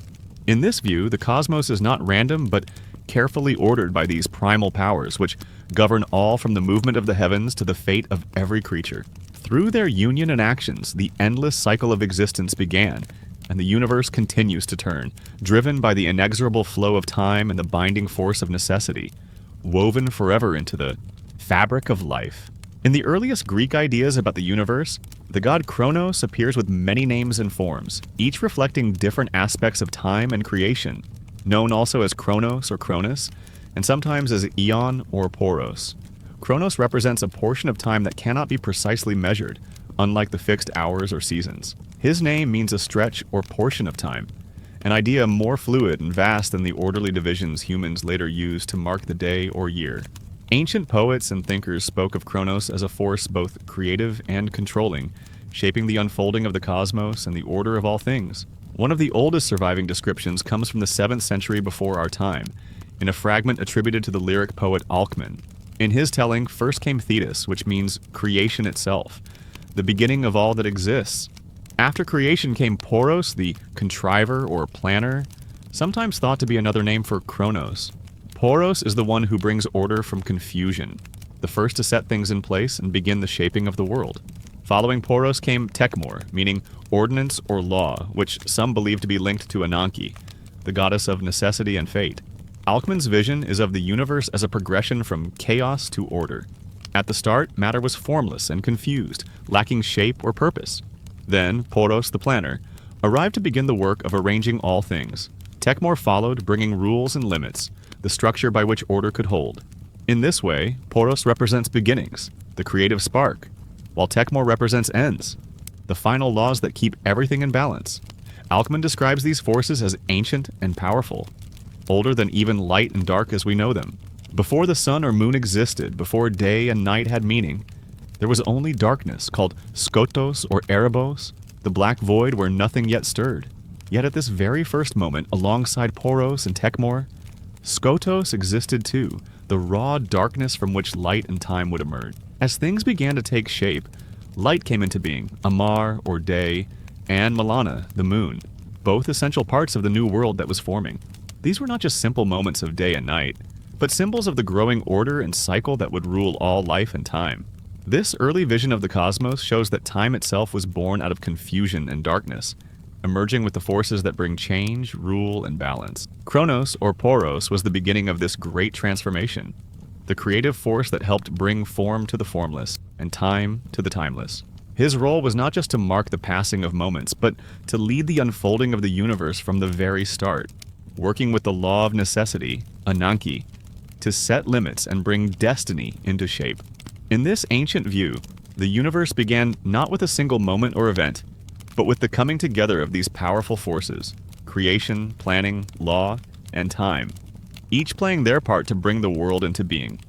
In this view, the cosmos is not random but carefully ordered by these primal powers, which govern all from the movement of the heavens to the fate of every creature. Through their union and actions, the endless cycle of existence began, and the universe continues to turn, driven by the inexorable flow of time and the binding force of necessity, woven forever into the fabric of life. In the earliest Greek ideas about the universe, the god Chronos appears with many names and forms, each reflecting different aspects of time and creation, known also as Chronos or Cronus, and sometimes as Eon or Poros. Chronos represents a portion of time that cannot be precisely measured, unlike the fixed hours or seasons. His name means a stretch or portion of time, an idea more fluid and vast than the orderly divisions humans later used to mark the day or year. Ancient poets and thinkers spoke of Chronos as a force both creative and controlling, shaping the unfolding of the cosmos and the order of all things. One of the oldest surviving descriptions comes from the 7th century before our time, in a fragment attributed to the lyric poet Alcman. In his telling, first came Thetis, which means creation itself, the beginning of all that exists. After creation came Poros, the contriver or planner, sometimes thought to be another name for Chronos. Poros is the one who brings order from confusion, the first to set things in place and begin the shaping of the world. Following Poros came Tekmor, meaning ordinance or law, which some believe to be linked to Ananke, the goddess of necessity and fate. Alcman's vision is of the universe as a progression from chaos to order. At the start, matter was formless and confused, lacking shape or purpose. Then, Poros the planner arrived to begin the work of arranging all things. Tekmor followed, bringing rules and limits, the structure by which order could hold. In this way, Poros represents beginnings, the creative spark, while Tekmor represents ends, the final laws that keep everything in balance. Alcman describes these forces as ancient and powerful, older than even light and dark as we know them. Before the sun or moon existed, before day and night had meaning, there was only darkness, called skotos or erebos, the black void where nothing yet stirred. Yet at this very first moment, alongside Poros and Tekmor, skotos existed too, the raw darkness from which light and time would emerge. As things began to take shape, light came into being, Amar or day, and Malana, the moon, both essential parts of the new world that was forming. These were not just simple moments of day and night, but symbols of the growing order and cycle that would rule all life and time. This early vision of the cosmos shows that time itself was born out of confusion and darkness, emerging with the forces that bring change, rule, and balance. Chronos, or Poros, was the beginning of this great transformation, the creative force that helped bring form to the formless, and time to the timeless. His role was not just to mark the passing of moments, but to lead the unfolding of the universe from the very start, working with the law of necessity, Ananke, to set limits and bring destiny into shape. In this ancient view, the universe began not with a single moment or event, but with the coming together of these powerful forces, creation, planning, law, and time, each playing their part to bring the world into being.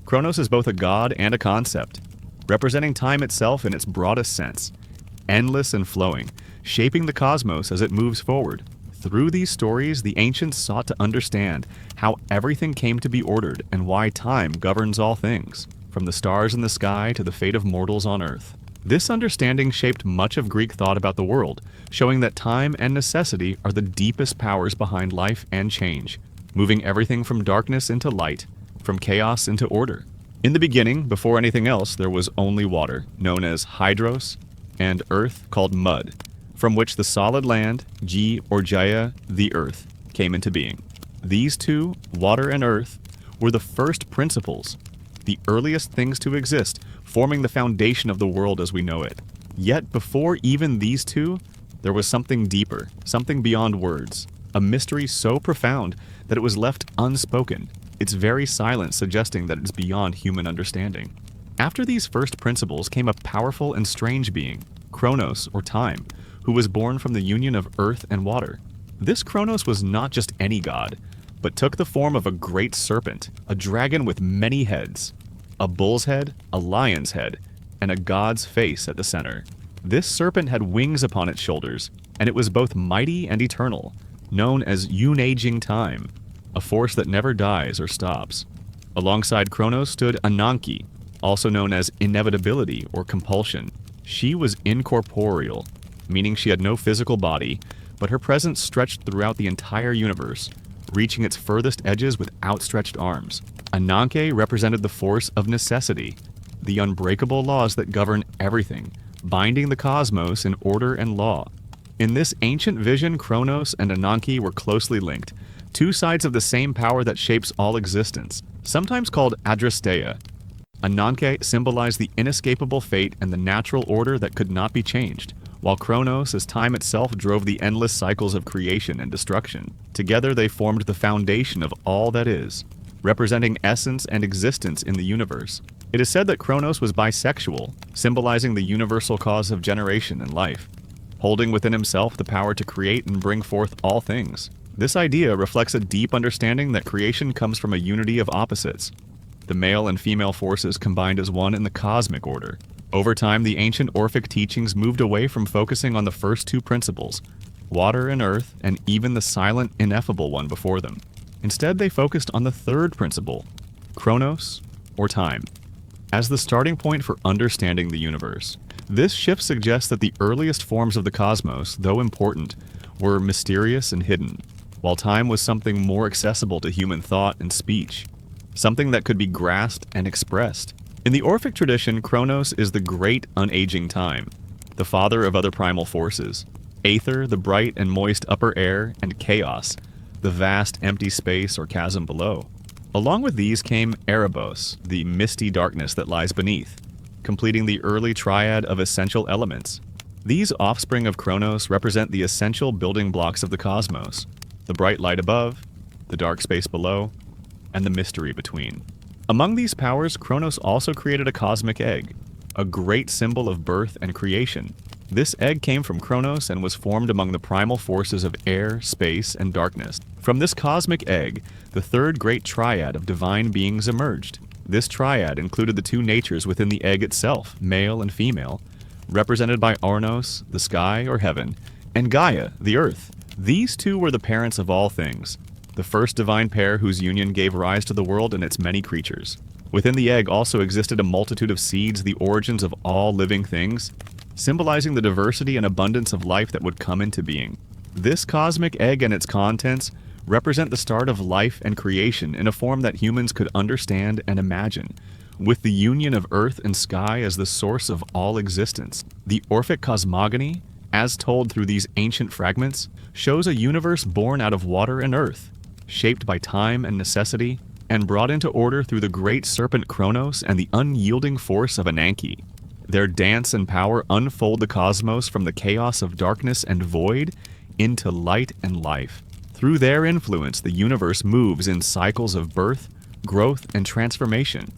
Chronos is both a god and a concept, representing time itself in its broadest sense, endless and flowing, shaping the cosmos as it moves forward. Through these stories, the ancients sought to understand how everything came to be ordered and why time governs all things, from the stars in the sky to the fate of mortals on earth. This understanding shaped much of Greek thought about the world, showing that time and necessity are the deepest powers behind life and change, moving everything from darkness into light, from chaos into order. In the beginning, before anything else, there was only water, known as hydros, and earth, called mud, from which the solid land, G or Gaia, the earth, came into being. These two, water and earth, were the first principles, the earliest things to exist, forming the foundation of the world as we know it. Yet before even these two, there was something deeper, something beyond words, a mystery so profound that it was left unspoken, its very silence suggesting that it is beyond human understanding. After these first principles came a powerful and strange being, Chronos, or time, who was born from the union of earth and water. This Chronos was not just any god, but took the form of a great serpent, a dragon with many heads, a bull's head, a lion's head, and a god's face at the center. This serpent had wings upon its shoulders, and it was both mighty and eternal, known as unaging time, a force that never dies or stops. Alongside Chronos stood Ananke, also known as inevitability or compulsion. She was incorporeal, meaning she had no physical body, but her presence stretched throughout the entire universe, reaching its furthest edges with outstretched arms. Ananke represented the force of necessity, the unbreakable laws that govern everything, binding the cosmos in order and law. In this ancient vision, Chronos and Ananke were closely linked, two sides of the same power that shapes all existence, sometimes called Adrasteia. Ananke symbolized the inescapable fate and the natural order that could not be changed, while Chronos, as time itself, drove the endless cycles of creation and destruction. Together they formed the foundation of all that is, representing essence and existence in the universe. It is said that Chronos was bisexual, symbolizing the universal cause of generation and life, holding within himself the power to create and bring forth all things. This idea reflects a deep understanding that creation comes from a unity of opposites, the male and female forces combined as one in the cosmic order. Over time, the ancient Orphic teachings moved away from focusing on the first two principles, water and earth, and even the silent, ineffable one before them. Instead, they focused on the third principle, Chronos, or time, as the starting point for understanding the universe. This shift suggests that the earliest forms of the cosmos, though important, were mysterious and hidden, while time was something more accessible to human thought and speech, something that could be grasped and expressed. In the Orphic tradition, Chronos is the great unaging time, the father of other primal forces, Aether, the bright and moist upper air, and Chaos, the vast empty space or chasm below. Along with these came Erebos, the misty darkness that lies beneath, completing the early triad of essential elements. These offspring of Chronos represent the essential building blocks of the cosmos, the bright light above, the dark space below, and the mystery between. Among these powers, Chronos also created a cosmic egg, a great symbol of birth and creation. This egg came from Chronos and was formed among the primal forces of air, space, and darkness. From this cosmic egg, the third great triad of divine beings emerged. This triad included the two natures within the egg itself, male and female, represented by Ornos, the sky or heaven, and Gaia, the earth. These two were the parents of all things, the first divine pair whose union gave rise to the world and its many creatures. Within the egg also existed a multitude of seeds, the origins of all living things, symbolizing the diversity and abundance of life that would come into being. This cosmic egg and its contents represent the start of life and creation in a form that humans could understand and imagine, with the union of earth and sky as the source of all existence. The Orphic cosmogony, as told through these ancient fragments, shows a universe born out of water and earth, shaped by time and necessity, and brought into order through the great serpent Chronos and the unyielding force of Ananke. Their dance and power unfold the cosmos from the chaos of darkness and void into light and life. Through their influence, the universe moves in cycles of birth, growth, and transformation,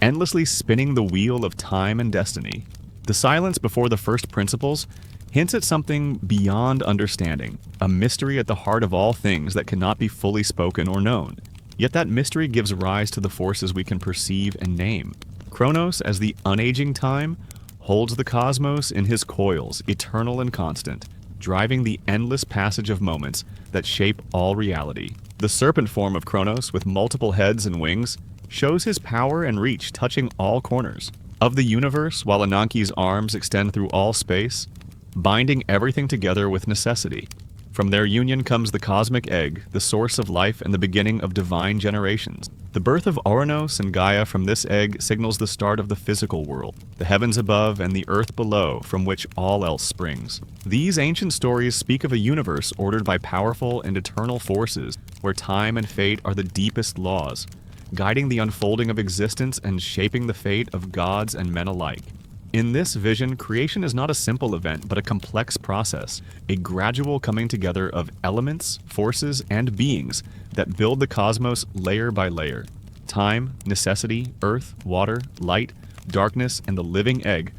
endlessly spinning the wheel of time and destiny. The silence before the first principles hints at something beyond understanding, a mystery at the heart of all things that cannot be fully spoken or known. Yet that mystery gives rise to the forces we can perceive and name. Chronos, as the unaging time, holds the cosmos in his coils, eternal and constant, driving the endless passage of moments that shape all reality. The serpent form of Chronos, with multiple heads and wings, shows his power and reach touching all corners of the universe, while Ananke's arms extend through all space, binding everything together with necessity. From their union comes the cosmic egg, the source of life and the beginning of divine generations. The birth of Ornos and Gaia from this egg signals the start of the physical world, the heavens above and the earth below, from which all else springs. These ancient stories speak of a universe ordered by powerful and eternal forces, where time and fate are the deepest laws, guiding the unfolding of existence and shaping the fate of gods and men alike. In this vision, creation is not a simple event, but a complex process, a gradual coming together of elements, forces, and beings that build the cosmos layer by layer. Time, necessity, earth, water, light, darkness, and the living egg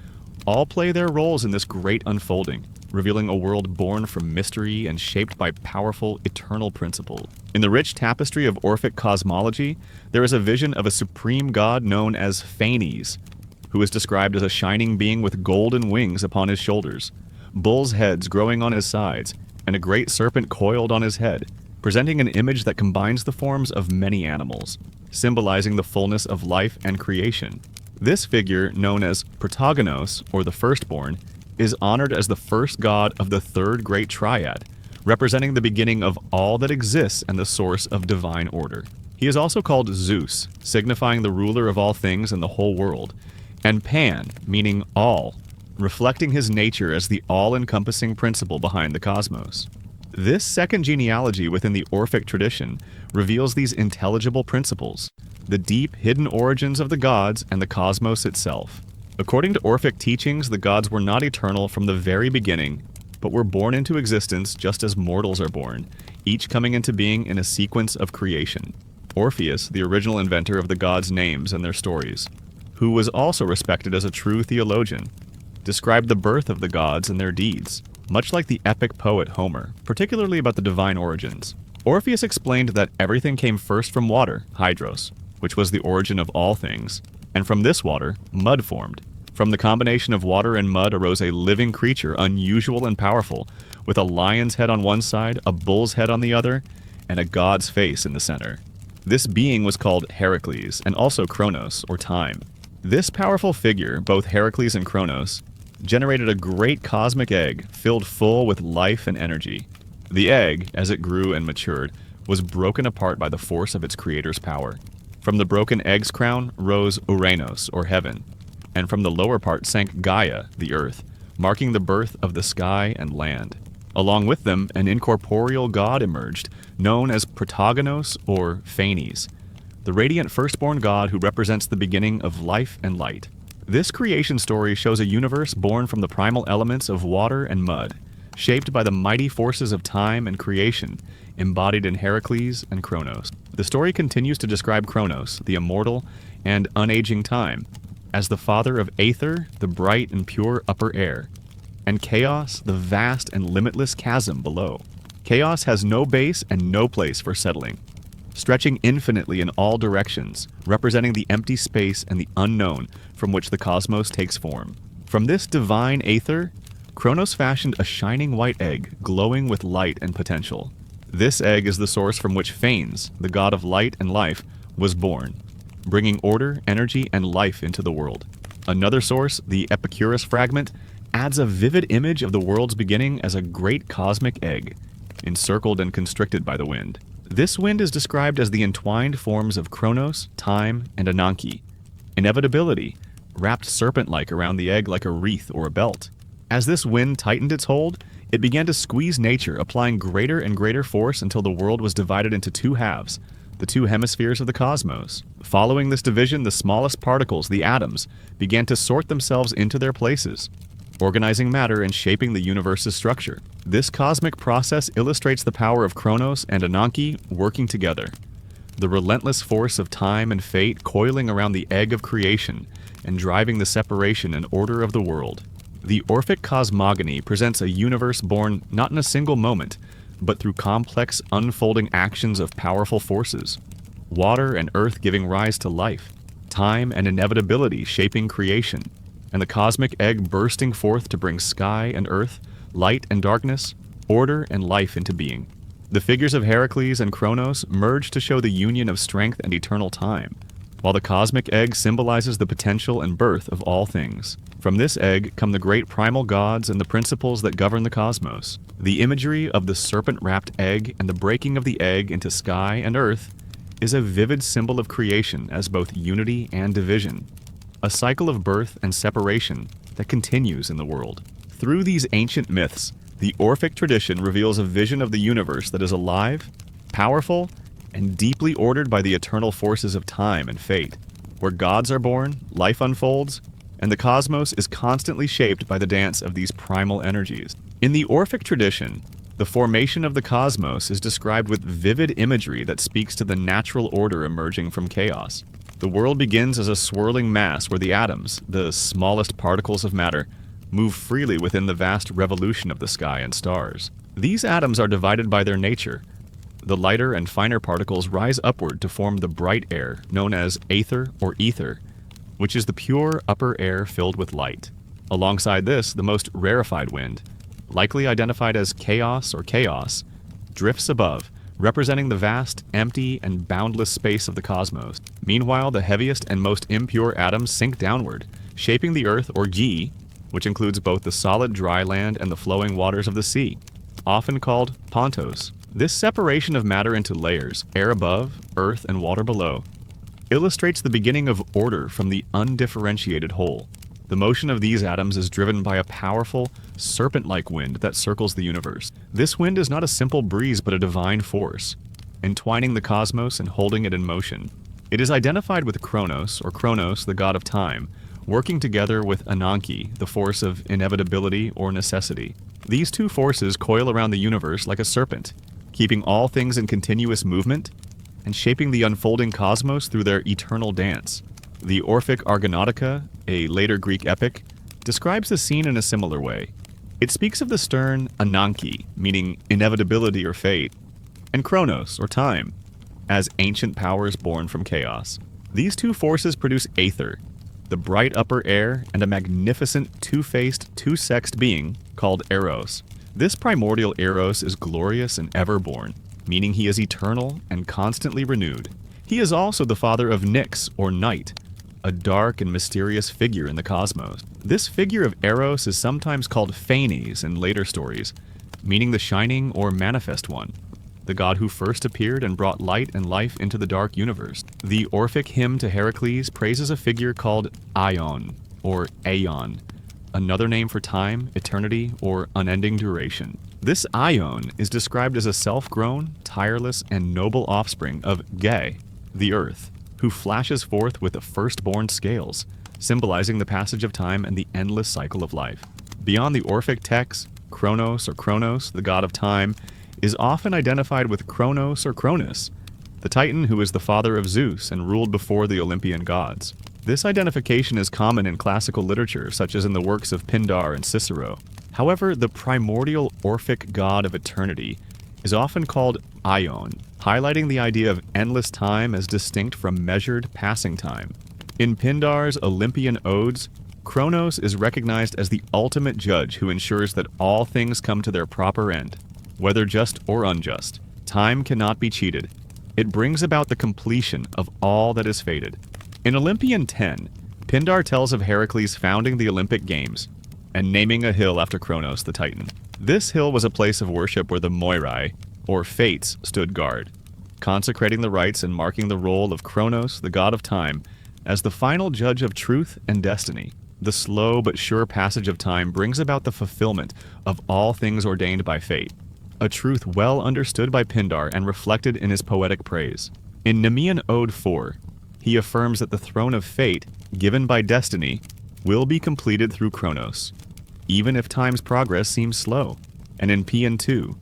all play their roles in this great unfolding, revealing a world born from mystery and shaped by powerful, eternal principles. In the rich tapestry of Orphic cosmology, there is a vision of a supreme god known as Phanes, who is described as a shining being with golden wings upon his shoulders, bulls' heads growing on his sides, and a great serpent coiled on his head, presenting an image that combines the forms of many animals, symbolizing the fullness of life and creation. This figure, known as Protagonos, or the firstborn, is honored as the first god of the third great triad, representing the beginning of all that exists and the source of divine order. He is also called Zeus, signifying the ruler of all things and the whole world. and Pan, meaning all, reflecting his nature as the all-encompassing principle behind the cosmos. This second genealogy within the Orphic tradition reveals these intelligible principles, the deep, hidden origins of the gods and the cosmos itself. According to Orphic teachings, the gods were not eternal from the very beginning, but were born into existence just as mortals are born, each coming into being in a sequence of creation. Orpheus, the original inventor of the gods' names and their stories, who was also respected as a true theologian, described the birth of the gods and their deeds, much like the epic poet Homer, particularly about the divine origins. Orpheus explained that everything came first from water, hydros, which was the origin of all things, and from this water, mud formed. From the combination of water and mud arose a living creature, unusual and powerful, with a lion's head on one side, a bull's head on the other, and a god's face in the center. This being was called Heracles, and also Chronos, or time. This powerful figure, both Heracles and Chronos, generated a great cosmic egg filled full with life and energy. The egg, as it grew and matured, was broken apart by the force of its creator's power. From the broken egg's crown rose Uranos, or heaven, and from the lower part sank Gaia, the earth, marking the birth of the sky and land. Along with them, an incorporeal god emerged, known as Protagonos or Phanes, the radiant firstborn god who represents the beginning of life and light. This creation story shows a universe born from the primal elements of water and mud, shaped by the mighty forces of time and creation, embodied in Heracles and Chronos. The story continues to describe Chronos, the immortal and unaging time, as the father of Aether, the bright and pure upper air, and Chaos, the vast and limitless chasm below. Chaos has no base and no place for settling, stretching infinitely in all directions, representing the empty space and the unknown from which the cosmos takes form. From this divine Aether, Chronos fashioned a shining white egg, glowing with light and potential. This egg is the source from which Phanes, the god of light and life, was born, bringing order, energy, and life into the world. Another source, the Epicurus fragment, adds a vivid image of the world's beginning as a great cosmic egg, encircled and constricted by the wind. This wind is described as the entwined forms of Chronos, time, and Ananke, inevitability, wrapped serpent-like around the egg like a wreath or a belt. As this wind tightened its hold, it began to squeeze nature, applying greater and greater force until the world was divided into two halves, the two hemispheres of the cosmos. Following this division, the smallest particles, the atoms, began to sort themselves into their places, organizing matter and shaping the universe's structure. This cosmic process illustrates the power of Chronos and Ananke working together, the relentless force of time and fate coiling around the egg of creation and driving the separation and order of the world. The Orphic cosmogony presents a universe born not in a single moment, but through complex, unfolding actions of powerful forces. Water and earth giving rise to life, time and inevitability shaping creation, and the cosmic egg bursting forth to bring sky and earth, light and darkness, order and life into being. The figures of Heracles and Chronos merge to show the union of strength and eternal time, while the cosmic egg symbolizes the potential and birth of all things. From this egg come the great primal gods and the principles that govern the cosmos. The imagery of the serpent-wrapped egg and the breaking of the egg into sky and earth is a vivid symbol of creation as both unity and division, a cycle of birth and separation that continues in the world. Through these ancient myths, the Orphic tradition reveals a vision of the universe that is alive, powerful, and deeply ordered by the eternal forces of time and fate, where gods are born, life unfolds, and the cosmos is constantly shaped by the dance of these primal energies. In the Orphic tradition, the formation of the cosmos is described with vivid imagery that speaks to the natural order emerging from chaos. The world begins as a swirling mass where the atoms, the smallest particles of matter, move freely within the vast revolution of the sky and stars. These atoms are divided by their nature. The lighter and finer particles rise upward to form the bright air, known as aether or ether, which is the pure upper air filled with light. Alongside this, the most rarefied wind, likely identified as chaos or chaos, drifts above, representing the vast, empty, and boundless space of the cosmos. Meanwhile, the heaviest and most impure atoms sink downward, shaping the earth or Gi, which includes both the solid dry land and the flowing waters of the sea, often called pontos. This separation of matter into layers, air above, earth, and water below, illustrates the beginning of order from the undifferentiated whole. The motion of these atoms is driven by a powerful, serpent-like wind that circles the universe. This wind is not a simple breeze but a divine force, entwining the cosmos and holding it in motion. It is identified with Chronos, or Chronos, the god of time, working together with Ananke, the force of inevitability or necessity. These two forces coil around the universe like a serpent, keeping all things in continuous movement and shaping the unfolding cosmos through their eternal dance. The Orphic Argonautica, a later Greek epic, describes the scene in a similar way. It speaks of the stern Ananke, meaning inevitability or fate, and Chronos, or time, as ancient powers born from chaos. These two forces produce Aether, the bright upper air, and a magnificent two-faced, two-sexed being called Eros. This primordial Eros is glorious and ever-born, meaning he is eternal and constantly renewed. He is also the father of Nyx, or night, a dark and mysterious figure in the cosmos. This figure of Eros is sometimes called Phanes in later stories, meaning the shining or manifest one, the god who first appeared and brought light and life into the dark universe. The Orphic hymn to Heracles praises a figure called Aion, or Aeon, another name for time, eternity, or unending duration. This Aion is described as a self-grown, tireless, and noble offspring of Gaia, the earth, who flashes forth with the firstborn scales, symbolizing the passage of time and the endless cycle of life. Beyond the Orphic texts, Chronos, or Chronos, the god of time, is often identified with Chronos or Cronus, the Titan who is the father of Zeus and ruled before the Olympian gods. This identification is common in classical literature, such as in the works of Pindar and Cicero. However, the primordial Orphic god of eternity is often called Aion, highlighting the idea of endless time as distinct from measured passing time. In Pindar's Olympian odes, Chronos is recognized as the ultimate judge who ensures that all things come to their proper end, whether just or unjust. Time cannot be cheated. It brings about the completion of all that is fated. In Olympian 10, Pindar tells of Heracles founding the Olympic Games and naming a hill after Chronos the Titan. This hill was a place of worship where the Moirai, or Fates, stood guard, consecrating the rites and marking the role of Chronos, the god of time, as the final judge of truth and destiny. The slow but sure passage of time brings about the fulfillment of all things ordained by fate, a truth well understood by Pindar and reflected in his poetic praise. In Nemean Ode 4, he affirms that the throne of fate, given by destiny, will be completed through Chronos, even if time's progress seems slow. And in Paean 2,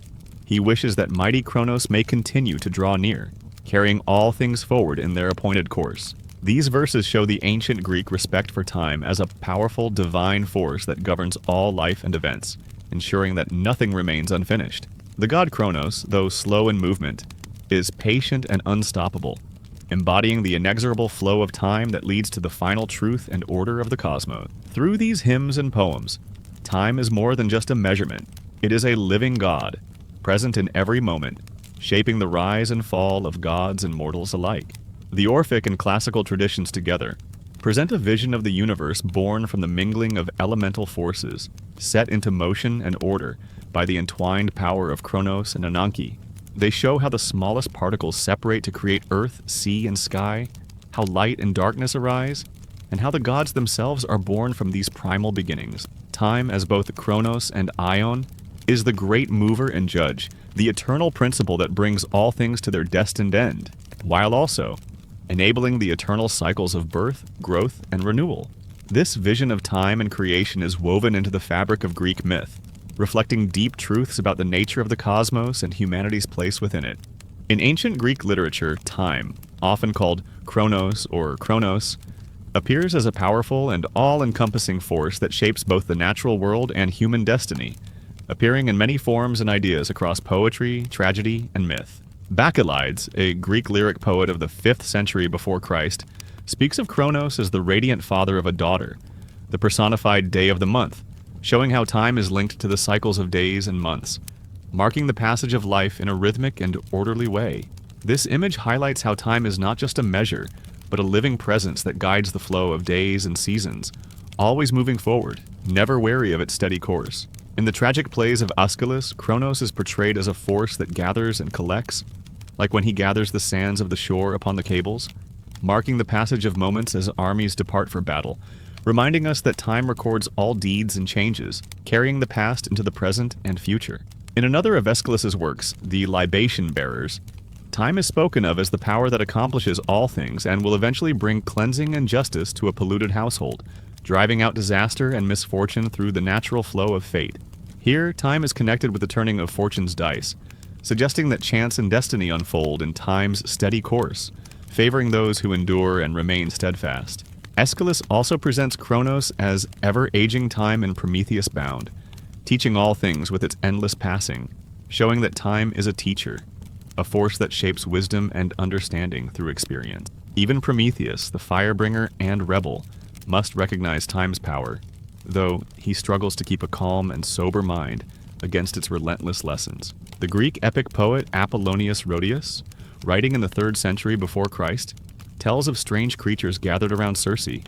he wishes that mighty Chronos may continue to draw near, carrying all things forward in their appointed course. These verses show the ancient Greek respect for time as a powerful divine force that governs all life and events, ensuring that nothing remains unfinished. The god Chronos, though slow in movement, is patient and unstoppable, embodying the inexorable flow of time that leads to the final truth and order of the cosmos. Through these hymns and poems, time is more than just a measurement. It is a living god, present in every moment, shaping the rise and fall of gods and mortals alike. The Orphic and classical traditions together present a vision of the universe born from the mingling of elemental forces, set into motion and order by the entwined power of Chronos and Ananke. They show how the smallest particles separate to create earth, sea, and sky, how light and darkness arise, and how the gods themselves are born from these primal beginnings. Time, as both Chronos and Aion, is the great mover and judge, the eternal principle that brings all things to their destined end, while also enabling the eternal cycles of birth, growth, and renewal. This vision of time and creation is woven into the fabric of Greek myth, reflecting deep truths about the nature of the cosmos and humanity's place within it. In ancient Greek literature, time, often called Chronos or Chronos, appears as a powerful and all-encompassing force that shapes both the natural world and human destiny, appearing in many forms and ideas across poetry, tragedy, and myth. Bacchylides, a Greek lyric poet of the 5th century before Christ, speaks of Chronos as the radiant father of a daughter, the personified day of the month, showing how time is linked to the cycles of days and months, marking the passage of life in a rhythmic and orderly way. This image highlights how time is not just a measure, but a living presence that guides the flow of days and seasons, always moving forward, never wary of its steady course. In the tragic plays of Aeschylus, Chronos is portrayed as a force that gathers and collects, like when he gathers the sands of the shore upon the cables. marking the passage of moments as armies depart for battle, reminding us that time records all deeds and changes, carrying the past into the present and future. In another of Aeschylus's works, The Libation Bearers, time is spoken of as the power that accomplishes all things and will eventually bring cleansing and justice to a polluted household, driving out disaster and misfortune through the natural flow of fate. Here, time is connected with the turning of fortune's dice, suggesting that chance and destiny unfold in time's steady course, favoring those who endure and remain steadfast. Aeschylus also presents Chronos as ever-aging time and Prometheus bound, teaching all things with its endless passing, showing that time is a teacher, a force that shapes wisdom and understanding through experience. Even Prometheus, the firebringer and rebel, must recognize time's power, though he struggles to keep a calm and sober mind against its relentless lessons. The Greek epic poet Apollonius Rhodius, writing in the 3rd century before Christ, tells of strange creatures gathered around Circe,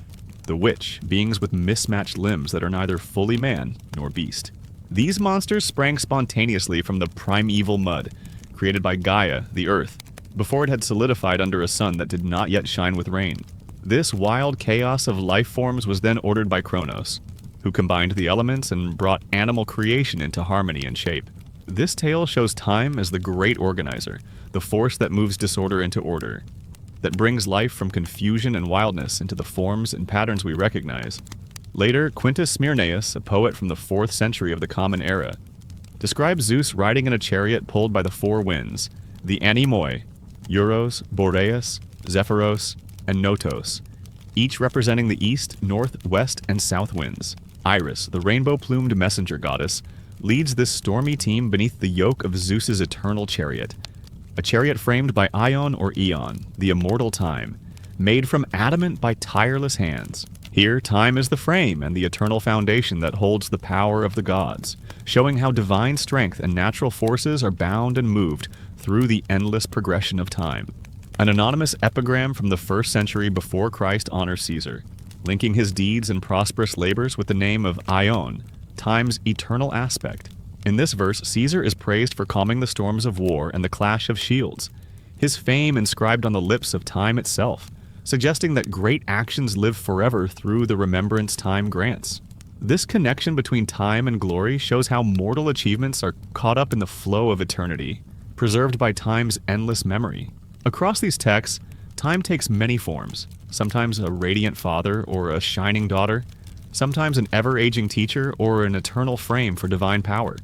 the witch, beings with mismatched limbs that are neither fully man nor beast. These monsters sprang spontaneously from the primeval mud, created by Gaia, the earth, before it had solidified under a sun that did not yet shine with rain. This wild chaos of life forms was then ordered by Chronos, who combined the elements and brought animal creation into harmony and shape. This tale shows time as the great organizer, the force that moves disorder into order, that brings life from confusion and wildness into the forms and patterns we recognize. Later, Quintus Smyrnaeus, a poet from the 4th century of the Common Era, describes Zeus riding in a chariot pulled by the 4 winds, the Anemoi, Euros, Boreas, Zephyros, and Notos, each representing the east, north, west, and south winds. Iris, the rainbow-plumed messenger goddess, leads this stormy team beneath the yoke of Zeus's eternal chariot, a chariot framed by Ion or Eon, the immortal time, made from adamant by tireless hands. Here, time is the frame and the eternal foundation that holds the power of the gods, showing how divine strength and natural forces are bound and moved through the endless progression of time. An anonymous epigram from the 1st century before Christ honors Caesar, linking his deeds and prosperous labors with the name of Ion, time's eternal aspect. In this verse, Caesar is praised for calming the storms of war and the clash of shields, his fame inscribed on the lips of time itself, suggesting that great actions live forever through the remembrance time grants. This connection between time and glory shows how mortal achievements are caught up in the flow of eternity, preserved by time's endless memory. Across these texts, time takes many forms, sometimes a radiant father or a shining daughter, sometimes an ever-aging teacher or an eternal frame for divine power.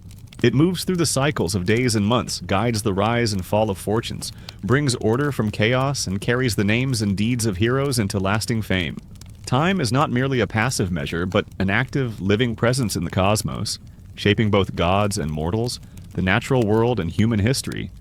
It moves through the cycles of days and months, guides the rise and fall of fortunes, brings order from chaos, and carries the names and deeds of heroes into lasting fame. Time is not merely a passive measure, but an active, living presence in the cosmos, shaping both gods and mortals, the natural world and human history,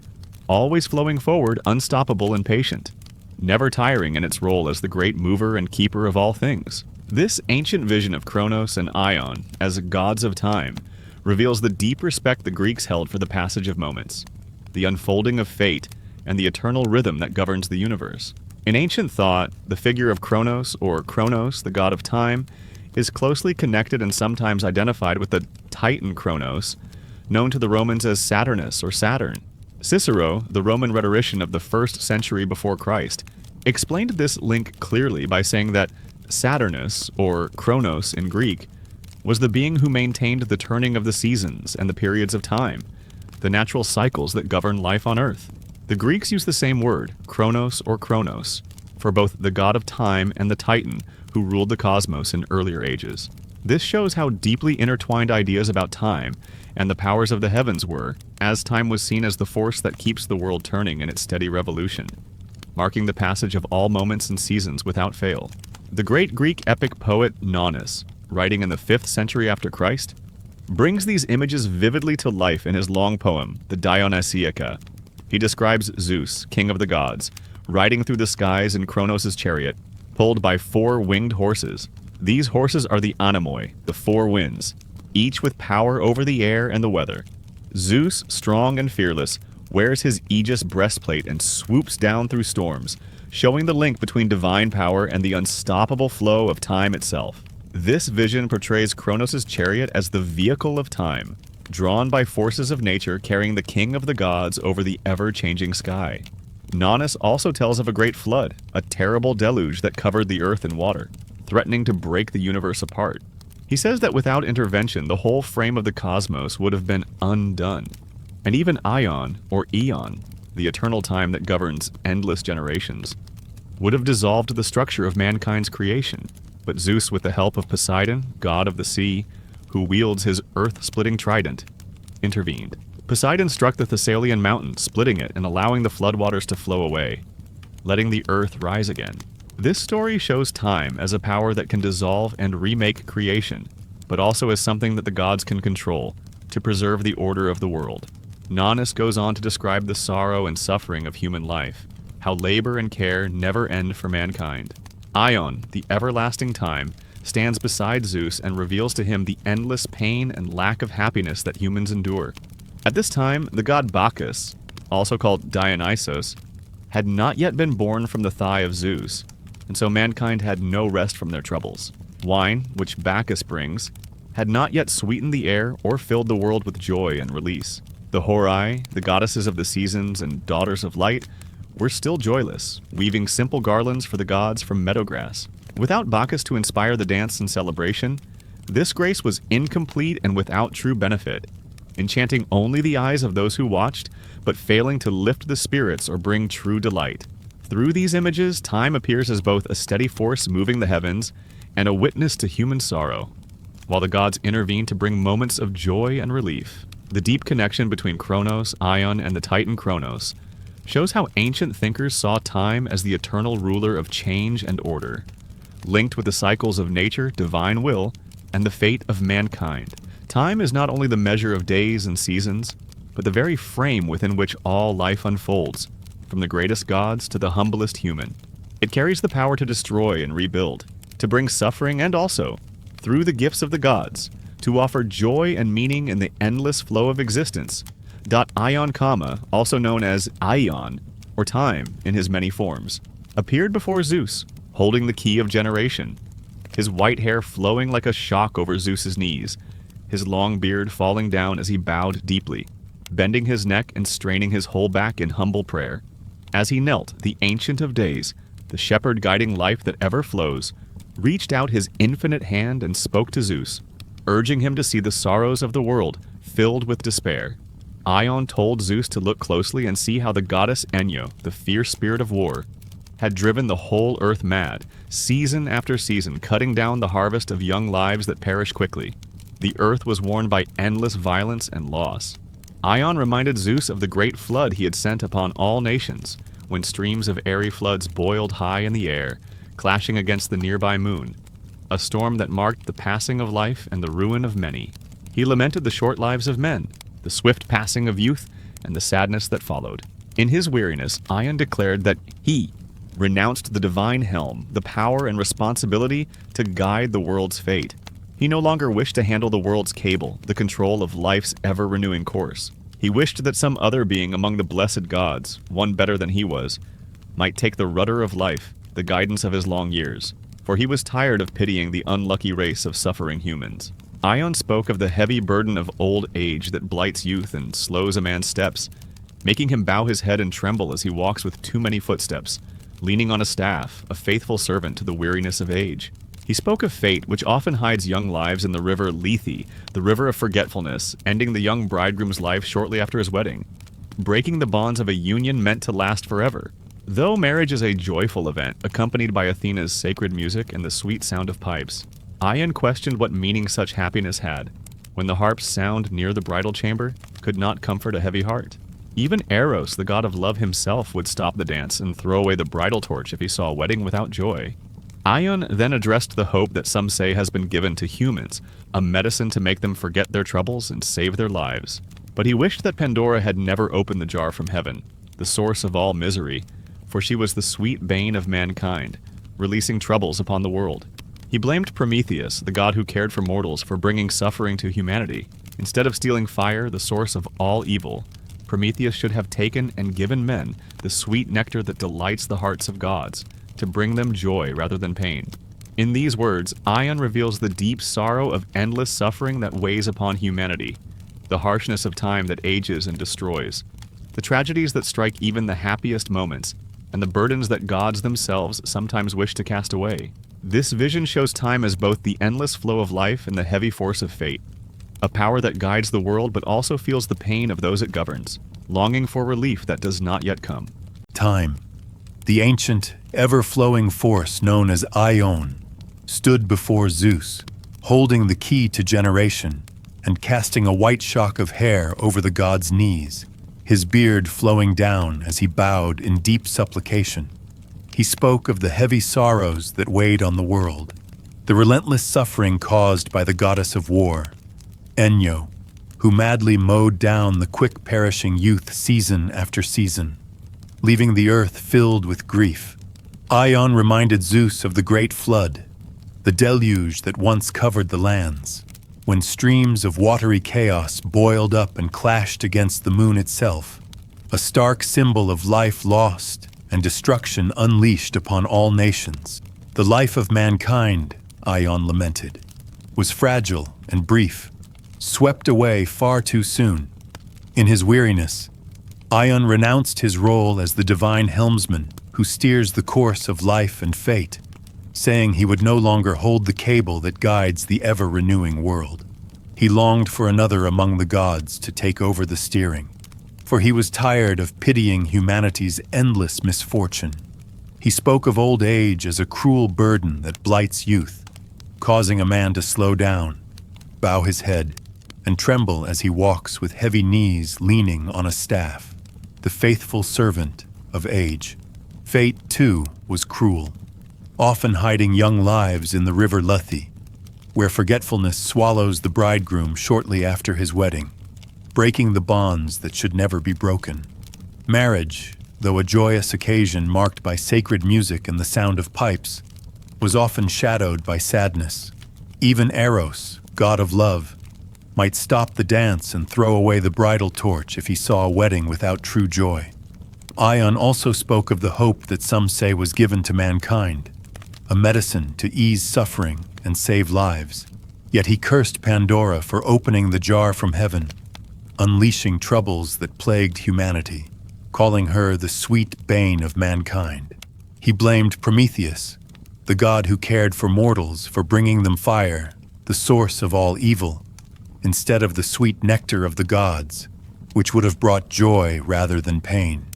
always flowing forward, unstoppable and patient, never tiring in its role as the great mover and keeper of all things. This ancient vision of Chronos and Ion as gods of time reveals the deep respect the Greeks held for the passage of moments, the unfolding of fate, and the eternal rhythm that governs the universe. In ancient thought, the figure of Chronos, or Chronos, the god of time, is closely connected and sometimes identified with the Titan Chronos, known to the Romans as Saturnus or Saturn. Cicero, the Roman rhetorician of the 1st century before Christ, explained this link clearly by saying that Saturnus, or Chronos in Greek, was the being who maintained the turning of the seasons and the periods of time, the natural cycles that govern life on Earth. The Greeks use the same word, Chronos or Chronos, for both the god of time and the Titan who ruled the cosmos in earlier ages. This shows how deeply intertwined ideas about time and the powers of the heavens were, as time was seen as the force that keeps the world turning in its steady revolution, marking the passage of all moments and seasons without fail. The great Greek epic poet Nonnus, writing in the 5th century after Christ, brings these images vividly to life in his long poem, the Dionysiaca. He describes Zeus, king of the gods, riding through the skies in Chronos' chariot, pulled by 4 winged horses. These horses are the Anemoi, the 4 winds, each with power over the air and the weather. Zeus, strong and fearless, wears his aegis breastplate and swoops down through storms, showing the link between divine power and the unstoppable flow of time itself. This vision portrays Chronos' chariot as the vehicle of time, drawn by forces of nature carrying the king of the gods over the ever-changing sky. Nonnus also tells of a great flood, a terrible deluge that covered the earth in water, threatening to break the universe apart. He says that without intervention, the whole frame of the cosmos would have been undone. And even Aion, or Eon, the eternal time that governs endless generations, would have dissolved the structure of mankind's creation. But Zeus, with the help of Poseidon, god of the sea, who wields his earth-splitting trident, intervened. Poseidon struck the Thessalian mountain, splitting it and allowing the floodwaters to flow away, letting the earth rise again. This story shows time as a power that can dissolve and remake creation, but also as something that the gods can control to preserve the order of the world. Nonnus goes on to describe the sorrow and suffering of human life, how labor and care never end for mankind. Aion, the everlasting time, stands beside Zeus and reveals to him the endless pain and lack of happiness that humans endure. At this time, the god Bacchus, also called Dionysos, had not yet been born from the thigh of Zeus, and so mankind had no rest from their troubles. Wine, which Bacchus brings, had not yet sweetened the air or filled the world with joy and release. The Horai, the goddesses of the seasons and daughters of light, were still joyless, weaving simple garlands for the gods from meadowgrass. Without Bacchus to inspire the dance and celebration, this grace was incomplete and without true benefit, enchanting only the eyes of those who watched, but failing to lift the spirits or bring true delight. Through these images, time appears as both a steady force moving the heavens and a witness to human sorrow, while the gods intervene to bring moments of joy and relief. The deep connection between Chronos, Aion, and the Titan Chronos shows how ancient thinkers saw time as the eternal ruler of change and order, linked with the cycles of nature, divine will, and the fate of mankind. Time is not only the measure of days and seasons, but the very frame within which all life unfolds, from the greatest gods to the humblest human. It carries the power to destroy and rebuild, to bring suffering and also, through the gifts of the gods, to offer joy and meaning in the endless flow of existence. Aion Kama, also known as Aion, or time in his many forms, appeared before Zeus, holding the key of generation, his white hair flowing like a shock over Zeus's knees, his long beard falling down as he bowed deeply, bending his neck and straining his whole back in humble prayer. As he knelt, the Ancient of Days, the shepherd guiding life that ever flows, reached out his infinite hand and spoke to Zeus, urging him to see the sorrows of the world filled with despair. Aion told Zeus to look closely and see how the goddess Enyo, the fierce spirit of war, had driven the whole earth mad, season after season, cutting down the harvest of young lives that perish quickly. The earth was worn by endless violence and loss. Aion reminded Zeus of the great flood he had sent upon all nations, when streams of airy floods boiled high in the air, clashing against the nearby moon, a storm that marked the passing of life and the ruin of many. He lamented the short lives of men, the swift passing of youth, and the sadness that followed. In his weariness, Aion declared that he renounced the divine helm, the power and responsibility to guide the world's fate. He no longer wished to handle the world's cable, the control of life's ever-renewing course. He wished that some other being among the blessed gods, one better than he was, might take the rudder of life, the guidance of his long years, for he was tired of pitying the unlucky race of suffering humans. Aion spoke of the heavy burden of old age that blights youth and slows a man's steps, making him bow his head and tremble as he walks with too many footsteps, leaning on a staff, a faithful servant to the weariness of age. He spoke of fate, which often hides young lives in the river Lethe, the river of forgetfulness, ending the young bridegroom's life shortly after his wedding, breaking the bonds of a union meant to last forever. Though marriage is a joyful event, accompanied by Athena's sacred music and the sweet sound of pipes, Aion questioned what meaning such happiness had, when the harp's sound near the bridal chamber could not comfort a heavy heart. Even Eros, the god of love himself, would stop the dance and throw away the bridal torch if he saw a wedding without joy. Aion then addressed the hope that some say has been given to humans, a medicine to make them forget their troubles and save their lives. But he wished that Pandora had never opened the jar from heaven, the source of all misery, for she was the sweet bane of mankind, releasing troubles upon the world. He blamed Prometheus, the god who cared for mortals, for bringing suffering to humanity. Instead of stealing fire, the source of all evil, Prometheus should have taken and given men the sweet nectar that delights the hearts of gods, to bring them joy rather than pain. In these words, Aion reveals the deep sorrow of endless suffering that weighs upon humanity, the harshness of time that ages and destroys, the tragedies that strike even the happiest moments, and the burdens that gods themselves sometimes wish to cast away. This vision shows time as both the endless flow of life and the heavy force of fate, a power that guides the world but also feels the pain of those it governs, longing for relief that does not yet come. Time, the ancient, ever-flowing force known as Ion, stood before Zeus, holding the key to generation and casting a white shock of hair over the god's knees, his beard flowing down as he bowed in deep supplication. He spoke of the heavy sorrows that weighed on the world, the relentless suffering caused by the goddess of war, Enyo, who madly mowed down the quick-perishing youth season after season, leaving the earth filled with grief. Ion reminded Zeus of the great flood, the deluge that once covered the lands, when streams of watery chaos boiled up and clashed against the moon itself, a stark symbol of life lost and destruction unleashed upon all nations. The life of mankind, Ion lamented, was fragile and brief, swept away far too soon. In his weariness, Ion renounced his role as the divine helmsman who steers the course of life and fate, saying he would no longer hold the cable that guides the ever-renewing world. He longed for another among the gods to take over the steering, for he was tired of pitying humanity's endless misfortune. He spoke of old age as a cruel burden that blights youth, causing a man to slow down, bow his head, and tremble as he walks with heavy knees leaning on a staff, the faithful servant of age. Fate, too, was cruel, often hiding young lives in the river Lethe, where forgetfulness swallows the bridegroom shortly after his wedding, breaking the bonds that should never be broken. Marriage, though a joyous occasion marked by sacred music and the sound of pipes, was often shadowed by sadness. Even Eros, god of love, might stop the dance and throw away the bridal torch if he saw a wedding without true joy. Ion also spoke of the hope that some say was given to mankind, a medicine to ease suffering and save lives. Yet he cursed Pandora for opening the jar from heaven, unleashing troubles that plagued humanity, calling her the sweet bane of mankind. He blamed Prometheus, the god who cared for mortals, for bringing them fire, the source of all evil, instead of the sweet nectar of the gods, which would have brought joy rather than pain.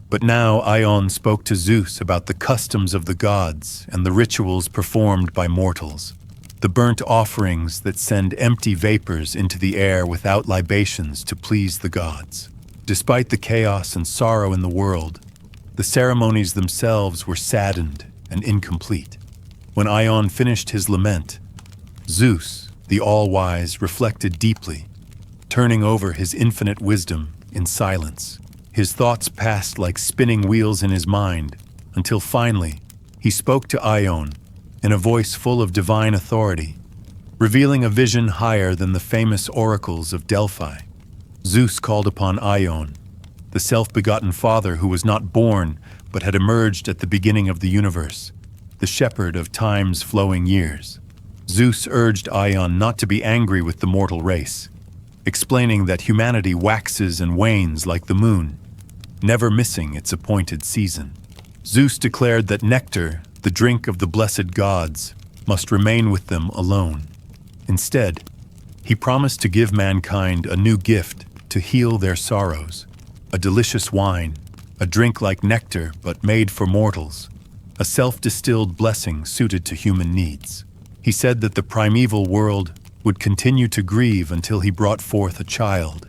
But now Ion spoke to Zeus about the customs of the gods and the rituals performed by mortals, the burnt offerings that send empty vapors into the air without libations to please the gods. Despite the chaos and sorrow in the world, the ceremonies themselves were saddened and incomplete. When Ion finished his lament, Zeus, the all-wise, reflected deeply, turning over his infinite wisdom in silence. His thoughts passed like spinning wheels in his mind, until finally he spoke to Ion in a voice full of divine authority, revealing a vision higher than the famous oracles of Delphi. Zeus called upon Ion, the self-begotten father who was not born but had emerged at the beginning of the universe, the shepherd of time's flowing years. Zeus urged Ion not to be angry with the mortal race, explaining that humanity waxes and wanes like the moon, never missing its appointed season. Zeus declared that nectar, the drink of the blessed gods, must remain with them alone. Instead, he promised to give mankind a new gift to heal their sorrows, a delicious wine, a drink like nectar but made for mortals, a self-distilled blessing suited to human needs. He said that the primeval world would continue to grieve until he brought forth a child,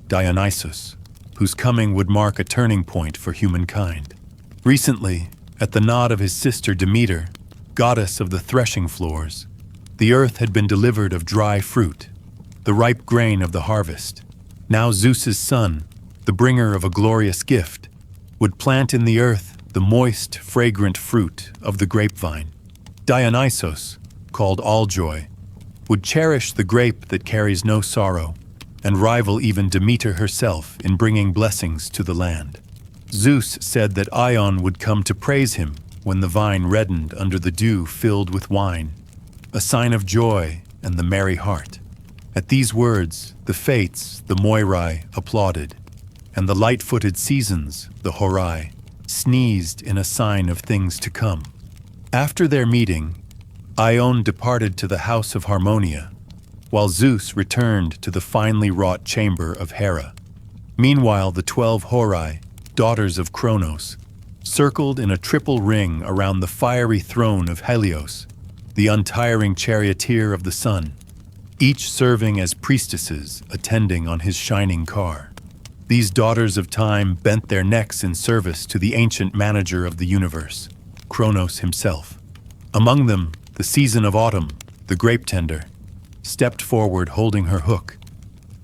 Dionysus, whose coming would mark a turning point for humankind. Recently, at the nod of his sister Demeter, goddess of the threshing floors, the earth had been delivered of dry fruit, the ripe grain of the harvest. Now Zeus's son, the bringer of a glorious gift, would plant in the earth the moist, fragrant fruit of the grapevine. Dionysos, called Alljoy, would cherish the grape that carries no sorrow, and rival even Demeter herself in bringing blessings to the land. Zeus said that Ion would come to praise him when the vine reddened under the dew filled with wine, a sign of joy and the merry heart. At these words, the Fates, the Moirai, applauded. and the light-footed seasons, the Horai, sneezed in a sign of things to come. After their meeting, Ion departed to the house of Harmonia, while Zeus returned to the finely wrought chamber of Hera. Meanwhile, the 12 Horai, daughters of Chronos, circled in a triple ring around the fiery throne of Helios, the untiring charioteer of the sun, each serving as priestesses attending on his shining car. These daughters of time bent their necks in service to the ancient manager of the universe, Chronos himself. Among them, the season of autumn, the grape tender, stepped forward holding her hook,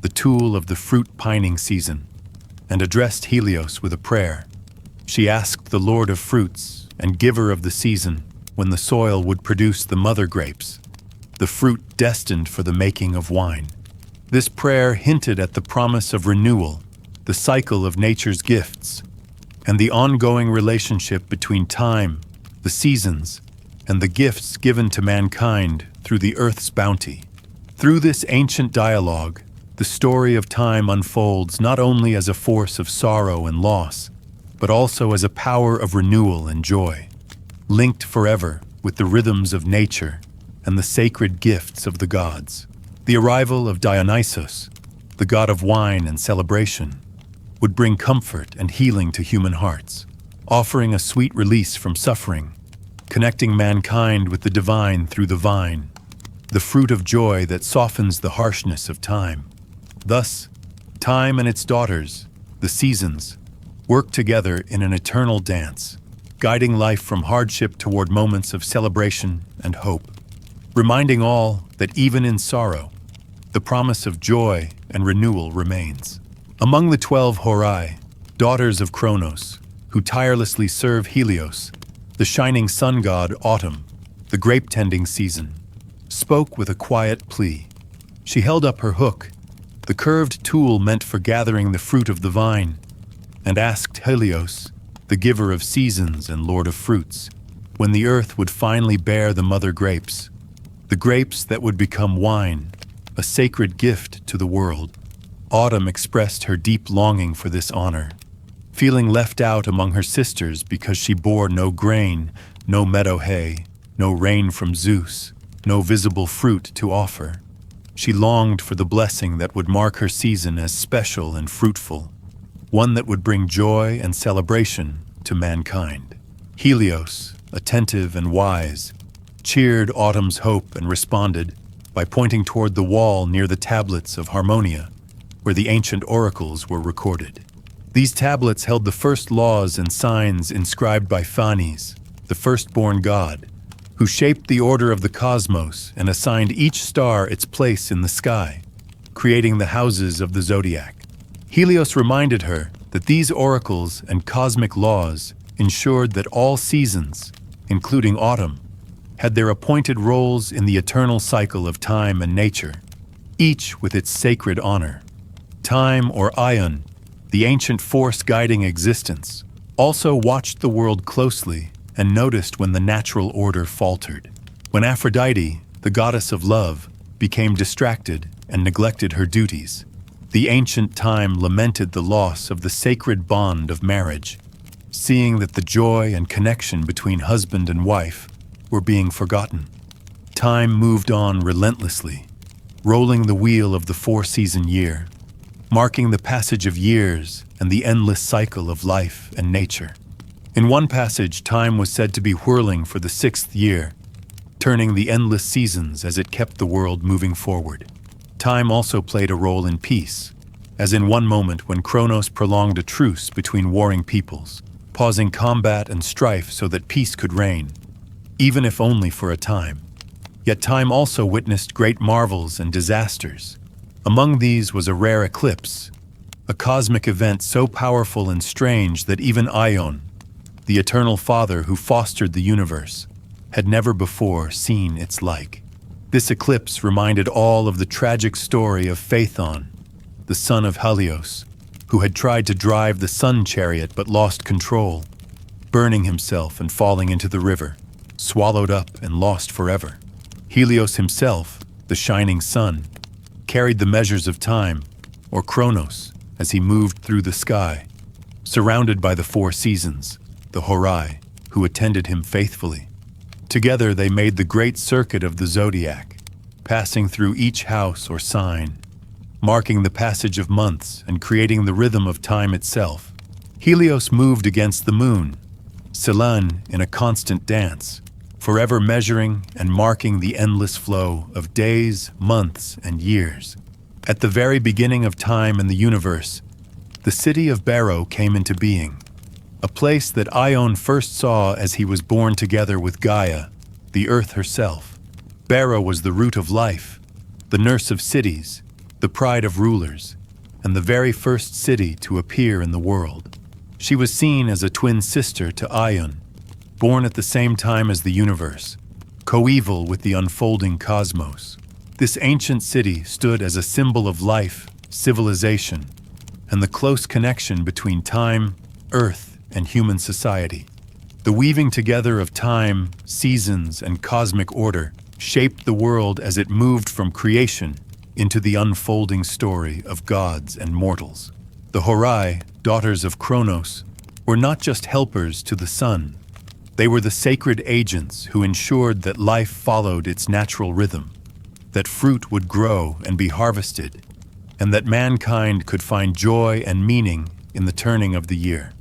the tool of the fruit-pining season, and addressed Helios with a prayer. She asked the Lord of fruits and giver of the season when the soil would produce the mother grapes, the fruit destined for the making of wine. This prayer hinted at the promise of renewal, the cycle of nature's gifts, and the ongoing relationship between time, the seasons, and the gifts given to mankind through the earth's bounty. Through this ancient dialogue, the story of time unfolds not only as a force of sorrow and loss, but also as a power of renewal and joy, linked forever with the rhythms of nature and the sacred gifts of the gods. The arrival of Dionysos, the god of wine and celebration, would bring comfort and healing to human hearts, offering a sweet release from suffering, connecting mankind with the divine through the vine, the fruit of joy that softens the harshness of time. Thus, time and its daughters, the seasons, work together in an eternal dance, guiding life from hardship toward moments of celebration and hope, reminding all that even in sorrow, the promise of joy and renewal remains. Among the 12 Horai, daughters of Chronos, who tirelessly serve Helios, the shining sun god Autumn, the grape-tending season, spoke with a quiet plea. She held up her hook, the curved tool meant for gathering the fruit of the vine, and asked Helios, the giver of seasons and lord of fruits, when the earth would finally bear the mother grapes, the grapes that would become wine, a sacred gift to the world. Autumn expressed her deep longing for this honor, feeling left out among her sisters because she bore no grain, no meadow hay, no rain from Zeus, no visible fruit to offer. She longed for the blessing that would mark her season as special and fruitful, one that would bring joy and celebration to mankind. Helios, attentive and wise, cheered Autumn's hope and responded by pointing toward the wall near the tablets of Harmonia, where the ancient oracles were recorded. These tablets held the first laws and signs inscribed by Phanes, the firstborn god, who shaped the order of the cosmos and assigned each star its place in the sky, creating the houses of the zodiac. Helios reminded her that these oracles and cosmic laws ensured that all seasons, including autumn, had their appointed roles in the eternal cycle of time and nature, each with its sacred honor. Time, or Ion, the ancient force guiding existence, also watched the world closely and noticed when the natural order faltered. When Aphrodite, the goddess of love, became distracted and neglected her duties, the ancient time lamented the loss of the sacred bond of marriage, seeing that the joy and connection between husband and wife were being forgotten. Time moved on relentlessly, rolling the wheel of the four-season year, marking the passage of years and the endless cycle of life and nature. In one passage, time was said to be whirling for the 6th year, turning the endless seasons as it kept the world moving forward. Time also played a role in peace, as in one moment when Chronos prolonged a truce between warring peoples, pausing combat and strife so that peace could reign, even if only for a time. Yet time also witnessed great marvels and disasters. Among these was a rare eclipse, a cosmic event so powerful and strange that even Ion, the eternal father who fostered the universe, had never before seen its like. This eclipse reminded all of the tragic story of Phaethon, the son of Helios, who had tried to drive the sun chariot but lost control, burning himself and falling into the river, swallowed up and lost forever. Helios himself, the shining sun, carried the measures of time, or Chronos, as he moved through the sky, surrounded by the four seasons, the Horai, who attended him faithfully. Together they made the great circuit of the zodiac, passing through each house or sign, marking the passage of months and creating the rhythm of time itself. Helios moved against the moon, Selene in a constant dance, forever measuring and marking the endless flow of days, months, and years. At the very beginning of time and the universe, the city of Baro came into being, a place that Ion first saw as he was born together with Gaia, the earth herself. Baro was the root of life, the nurse of cities, the pride of rulers, and the very first city to appear in the world. She was seen as a twin sister to Ion, born at the same time as the universe, coeval with the unfolding cosmos. This ancient city stood as a symbol of life, civilization, and the close connection between time, earth, and human society. The weaving together of time, seasons, and cosmic order shaped the world as it moved from creation into the unfolding story of gods and mortals. The Horai, daughters of Chronos, were not just helpers to the sun. They were the sacred agents who ensured that life followed its natural rhythm, that fruit would grow and be harvested, and that mankind could find joy and meaning in the turning of the year.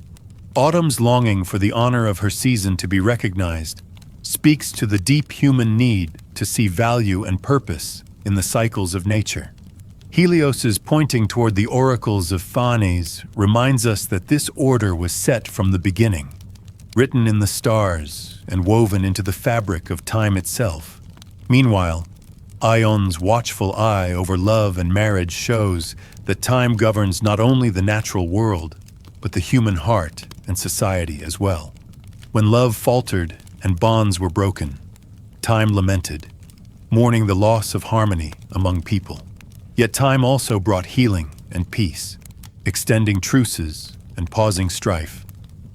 Autumn's longing for the honor of her season to be recognized speaks to the deep human need to see value and purpose in the cycles of nature. Helios's pointing toward the oracles of Phanes reminds us that this order was set from the beginning, written in the stars and woven into the fabric of time itself. Meanwhile, Ion's watchful eye over love and marriage shows that time governs not only the natural world, but the human heart and society as well. When love faltered and bonds were broken, time lamented, mourning the loss of harmony among people. Yet time also brought healing and peace, extending truces and pausing strife,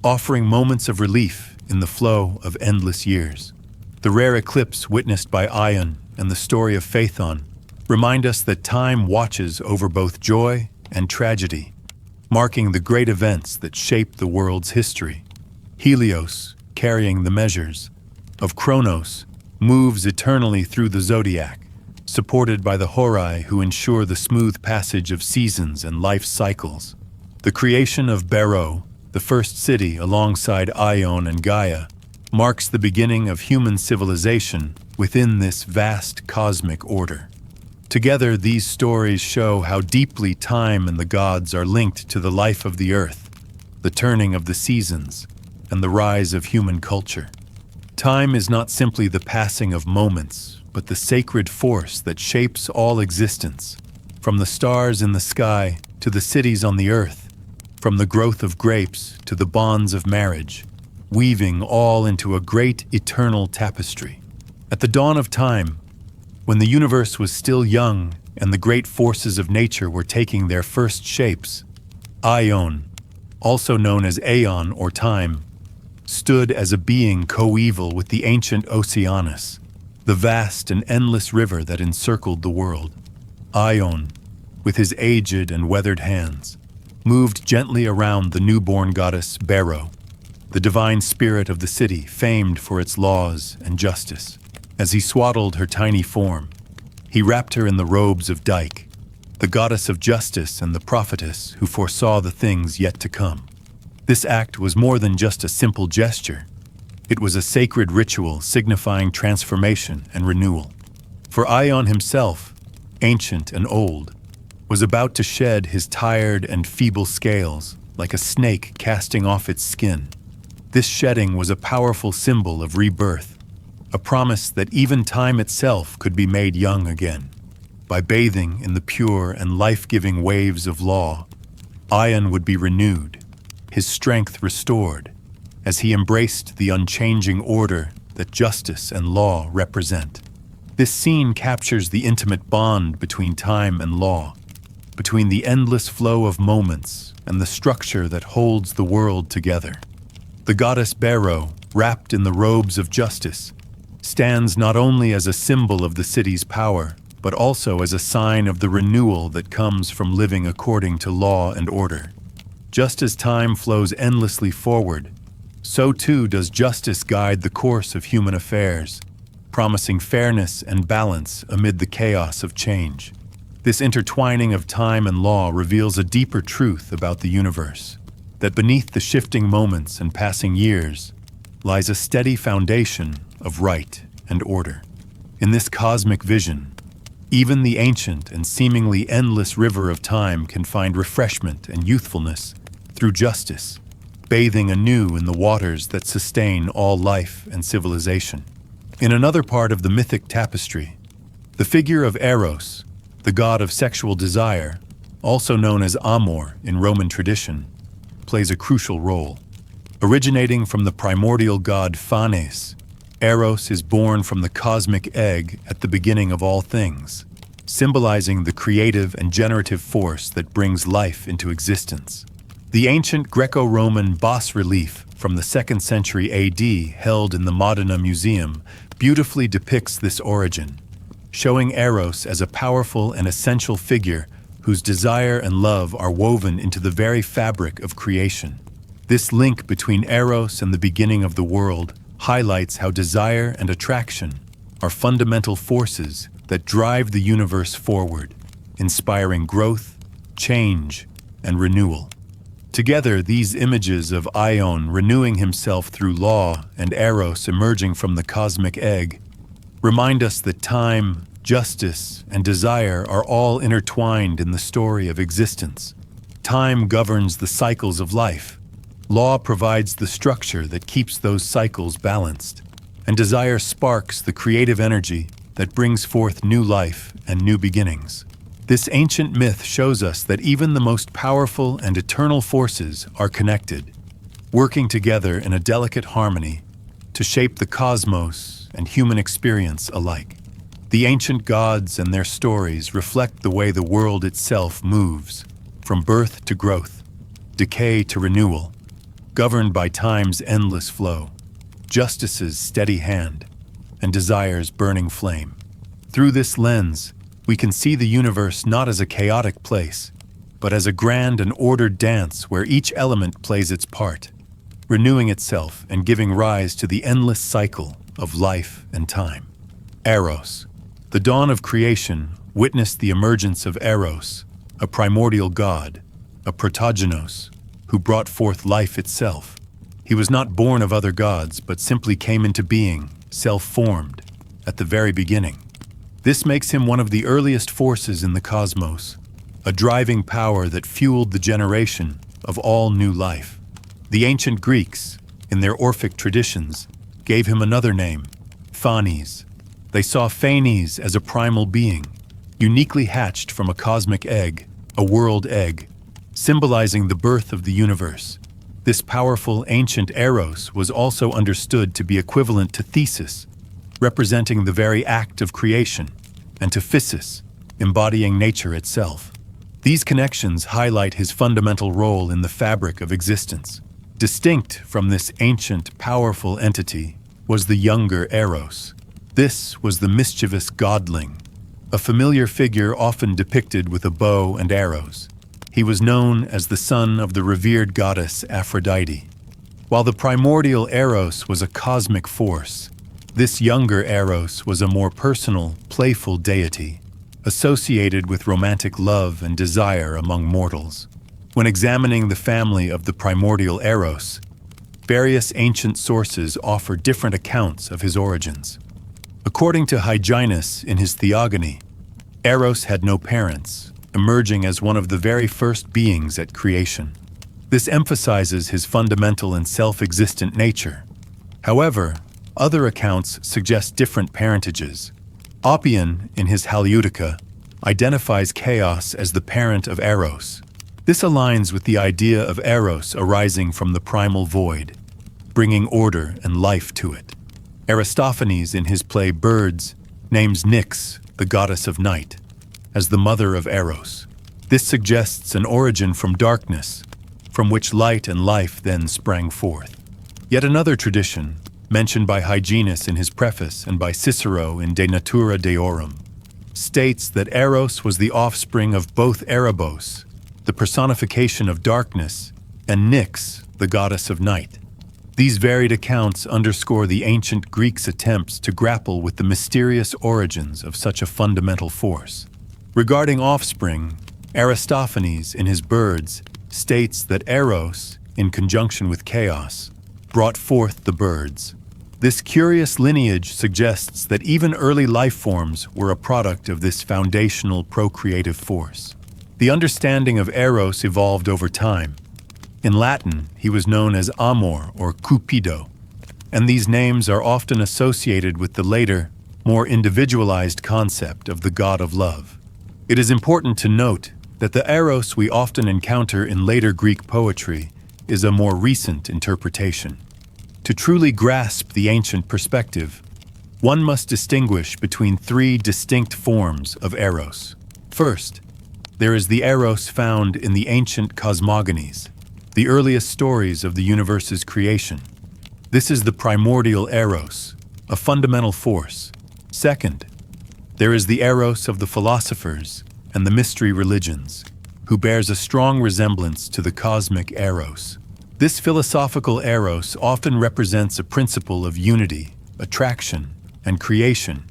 offering moments of relief in the flow of endless years. The rare eclipse witnessed by Ion and the story of Phaethon remind us that time watches over both joy and tragedy, marking the great events that shape the world's history. Helios, carrying the measures of Chronos, moves eternally through the zodiac, supported by the Horai who ensure the smooth passage of seasons and life cycles. The creation of Baro, the first city alongside Ion and Gaia, marks the beginning of human civilization within this vast cosmic order. Together, these stories show how deeply time and the gods are linked to the life of the earth, the turning of the seasons, and the rise of human culture. Time is not simply the passing of moments, but the sacred force that shapes all existence, from the stars in the sky to the cities on the earth, from the growth of grapes to the bonds of marriage, weaving all into a great eternal tapestry. At the dawn of time, when the universe was still young and the great forces of nature were taking their first shapes, Ion, also known as Aeon or time, stood as a being coeval with the ancient Oceanus, the vast and endless river that encircled the world. Ion, with his aged and weathered hands, moved gently around the newborn goddess Baro, the divine spirit of the city famed for its laws and justice. As he swaddled her tiny form, he wrapped her in the robes of Dike, the goddess of justice and the prophetess who foresaw the things yet to come. This act was more than just a simple gesture. It was a sacred ritual signifying transformation and renewal. For Ion himself, ancient and old, was about to shed his tired and feeble scales like a snake casting off its skin. This shedding was a powerful symbol of rebirth, a promise that even time itself could be made young again. By bathing in the pure and life-giving waves of law, Ion would be renewed, his strength restored, as he embraced the unchanging order that justice and law represent. This scene captures the intimate bond between time and law, between the endless flow of moments and the structure that holds the world together. The goddess Baro, wrapped in the robes of justice, stands not only as a symbol of the city's power, but also as a sign of the renewal that comes from living according to law and order. Just as time flows endlessly forward, so too does justice guide the course of human affairs, promising fairness and balance amid the chaos of change. This intertwining of time and law reveals a deeper truth about the universe, that beneath the shifting moments and passing years lies a steady foundation of right and order. In this cosmic vision, even the ancient and seemingly endless river of time can find refreshment and youthfulness through justice, bathing anew in the waters that sustain all life and civilization. In another part of the mythic tapestry, the figure of Eros, the god of sexual desire, also known as Amor in Roman tradition, plays a crucial role. Originating from the primordial god Phanes, Eros is born from the cosmic egg at the beginning of all things, symbolizing the creative and generative force that brings life into existence. The ancient Greco-Roman bas-relief from the 2nd century AD held in the Modena Museum beautifully depicts this origin, showing Eros as a powerful and essential figure whose desire and love are woven into the very fabric of creation. This link between Eros and the beginning of the world highlights how desire and attraction are fundamental forces that drive the universe forward, inspiring growth, change, and renewal. Together, these images of Ion renewing himself through law and Eros emerging from the cosmic egg remind us that time, justice, and desire are all intertwined in the story of existence. Time governs the cycles of life. Law provides the structure that keeps those cycles balanced, and desire sparks the creative energy that brings forth new life and new beginnings. This ancient myth shows us that even the most powerful and eternal forces are connected, working together in a delicate harmony to shape the cosmos and human experience alike. The ancient gods and their stories reflect the way the world itself moves, from birth to growth, decay to renewal, governed by time's endless flow, justice's steady hand, and desire's burning flame. Through this lens, we can see the universe not as a chaotic place, but as a grand and ordered dance where each element plays its part, renewing itself and giving rise to the endless cycle of life and time. Eros. The dawn of creation witnessed the emergence of Eros, a primordial god, a protogenos, who brought forth life itself. He was not born of other gods, but simply came into being, self-formed, at the very beginning. This makes him one of the earliest forces in the cosmos, a driving power that fueled the generation of all new life. The ancient Greeks, in their Orphic traditions, gave him another name, Phanes. They saw Phanes as a primal being, uniquely hatched from a cosmic egg, a world egg, symbolizing the birth of the universe. This powerful ancient Eros was also understood to be equivalent to Thesis, representing the very act of creation, and to Physis, embodying nature itself. These connections highlight his fundamental role in the fabric of existence. Distinct from this ancient, powerful entity was the younger Eros. This was the mischievous godling, a familiar figure often depicted with a bow and arrows. He was known as the son of the revered goddess Aphrodite. While the primordial Eros was a cosmic force, this younger Eros was a more personal, playful deity, associated with romantic love and desire among mortals. When examining the family of the primordial Eros, various ancient sources offer different accounts of his origins. According to Hyginus in his Theogony, Eros had no parents, emerging as one of the very first beings at creation. This emphasizes his fundamental and self-existent nature. However, other accounts suggest different parentages. Oppian, in his Halieutica, identifies Chaos as the parent of Eros. This aligns with the idea of Eros arising from the primal void, bringing order and life to it. Aristophanes, in his play Birds, names Nyx, the goddess of night, as the mother of Eros. This suggests an origin from darkness, from which light and life then sprang forth. Yet another tradition, mentioned by Hyginus in his preface and by Cicero in De Natura Deorum, states that Eros was the offspring of both Erebos, the personification of darkness, and Nyx, the goddess of night. These varied accounts underscore the ancient Greeks' attempts to grapple with the mysterious origins of such a fundamental force. Regarding offspring, Aristophanes, in his Birds, states that Eros, in conjunction with Chaos, brought forth the birds. This curious lineage suggests that even early life forms were a product of this foundational procreative force. The understanding of Eros evolved over time. In Latin, he was known as Amor or Cupido, and these names are often associated with the later, more individualized concept of the god of love. It is important to note that the Eros we often encounter in later Greek poetry is a more recent interpretation. To truly grasp the ancient perspective, one must distinguish between three distinct forms of Eros. First, there is the Eros found in the ancient cosmogonies, the earliest stories of the universe's creation. This is the primordial Eros, a fundamental force. Second, there is the Eros of the philosophers and the mystery religions, who bears a strong resemblance to the cosmic Eros. This philosophical Eros often represents a principle of unity, attraction, and creation,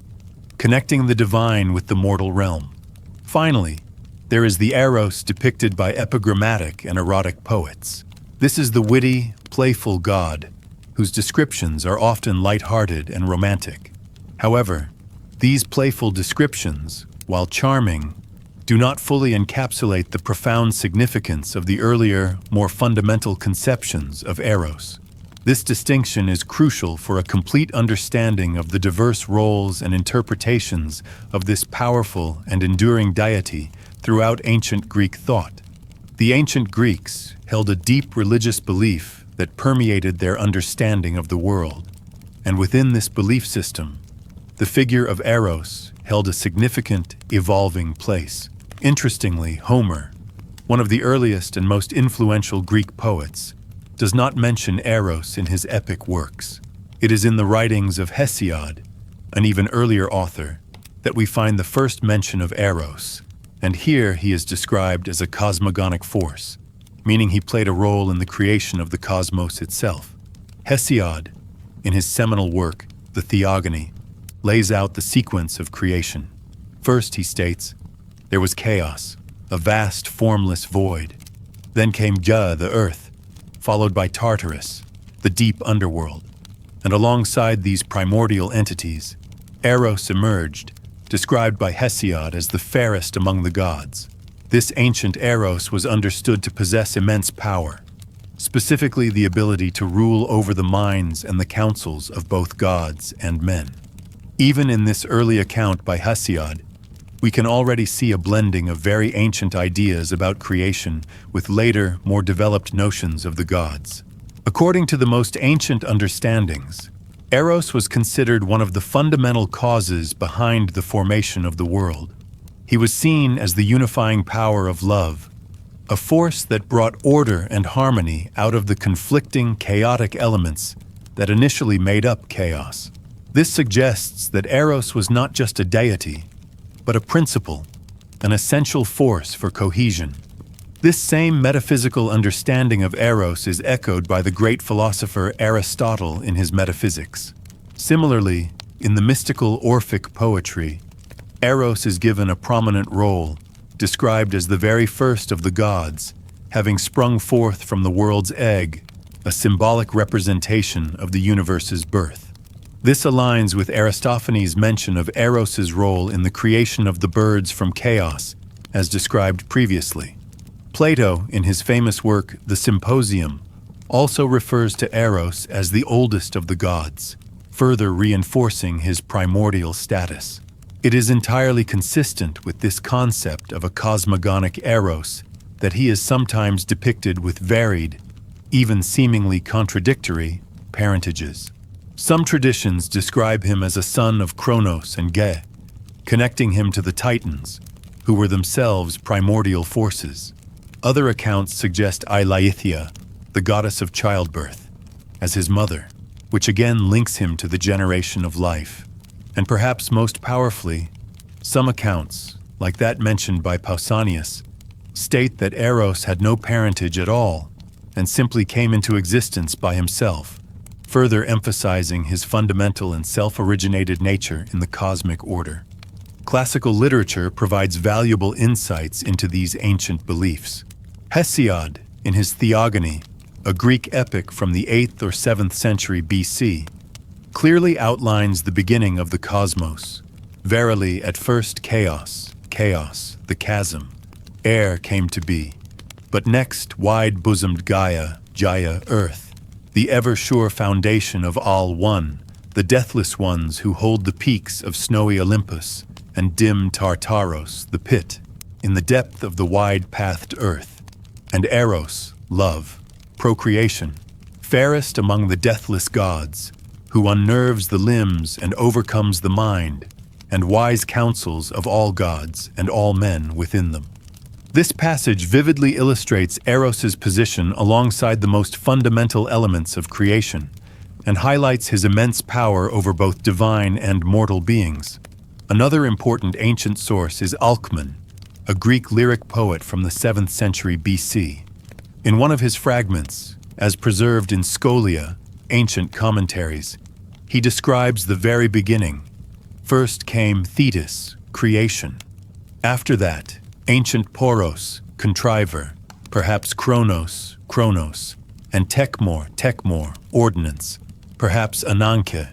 connecting the divine with the mortal realm. Finally, there is the Eros depicted by epigrammatic and erotic poets. This is the witty, playful god, whose descriptions are often light-hearted and romantic. However, these playful descriptions, while charming, do not fully encapsulate the profound significance of the earlier, more fundamental conceptions of Eros. This distinction is crucial for a complete understanding of the diverse roles and interpretations of this powerful and enduring deity throughout ancient Greek thought. The ancient Greeks held a deep religious belief that permeated their understanding of the world, and within this belief system, the figure of Eros held a significant, evolving place. Interestingly, Homer, one of the earliest and most influential Greek poets, does not mention Eros in his epic works. It is in the writings of Hesiod, an even earlier author, that we find the first mention of Eros, and here he is described as a cosmogonic force, meaning he played a role in the creation of the cosmos itself. Hesiod, in his seminal work, the Theogony, lays out the sequence of creation. First, he states, there was chaos, a vast formless void. Then came Gaia, the earth, followed by Tartarus, the deep underworld. And alongside these primordial entities, Eros emerged, described by Hesiod as the fairest among the gods. This ancient Eros was understood to possess immense power, specifically the ability to rule over the minds and the counsels of both gods and men. Even in this early account by Hesiod, we can already see a blending of very ancient ideas about creation with later, more developed notions of the gods. According to the most ancient understandings, Eros was considered one of the fundamental causes behind the formation of the world. He was seen as the unifying power of love, a force that brought order and harmony out of the conflicting, chaotic elements that initially made up chaos. This suggests that Eros was not just a deity, but a principle, an essential force for cohesion. This same metaphysical understanding of Eros is echoed by the great philosopher Aristotle in his Metaphysics. Similarly, in the mystical Orphic poetry, Eros is given a prominent role, described as the very first of the gods, having sprung forth from the world's egg, a symbolic representation of the universe's birth. This aligns with Aristophanes' mention of Eros's role in the creation of the birds from chaos, as described previously. Plato, in his famous work, The Symposium, also refers to Eros as the oldest of the gods, further reinforcing his primordial status. It is entirely consistent with this concept of a cosmogonic Eros that he is sometimes depicted with varied, even seemingly contradictory, parentages. Some traditions describe him as a son of Chronos and Gaia, connecting him to the Titans, who were themselves primordial forces. Other accounts suggest Eileithyia, the goddess of childbirth, as his mother, which again links him to the generation of life. And perhaps most powerfully, Some accounts, like that mentioned by Pausanias, state that Eros had no parentage at all and simply came into existence by himself, further emphasizing his fundamental and self-originated nature in the cosmic order. Classical literature provides valuable insights into these ancient beliefs. Hesiod, in his Theogony, a Greek epic from the 8th or 7th century BC, clearly outlines the beginning of the cosmos. Verily, at first chaos, the chasm, air came to be. But next, wide-bosomed Gaia, earth, the ever-sure foundation of all one, the deathless ones who hold the peaks of snowy Olympus, and dim Tartaros, the pit, in the depth of the wide-pathed earth. And Eros, love, procreation, fairest among the deathless gods, who unnerves the limbs and overcomes the mind, and wise counsels of all gods and all men within them. This passage vividly illustrates Eros's position alongside the most fundamental elements of creation, and highlights his immense power over both divine and mortal beings. Another important ancient source is Alcman, a Greek lyric poet from the 7th century BC. In one of his fragments, as preserved in Scholia, ancient commentaries, he describes the very beginning. First came Thetis, creation. After that, ancient Poros, contriver, perhaps Chronos, and Tekmor, ordinance, perhaps Ananke.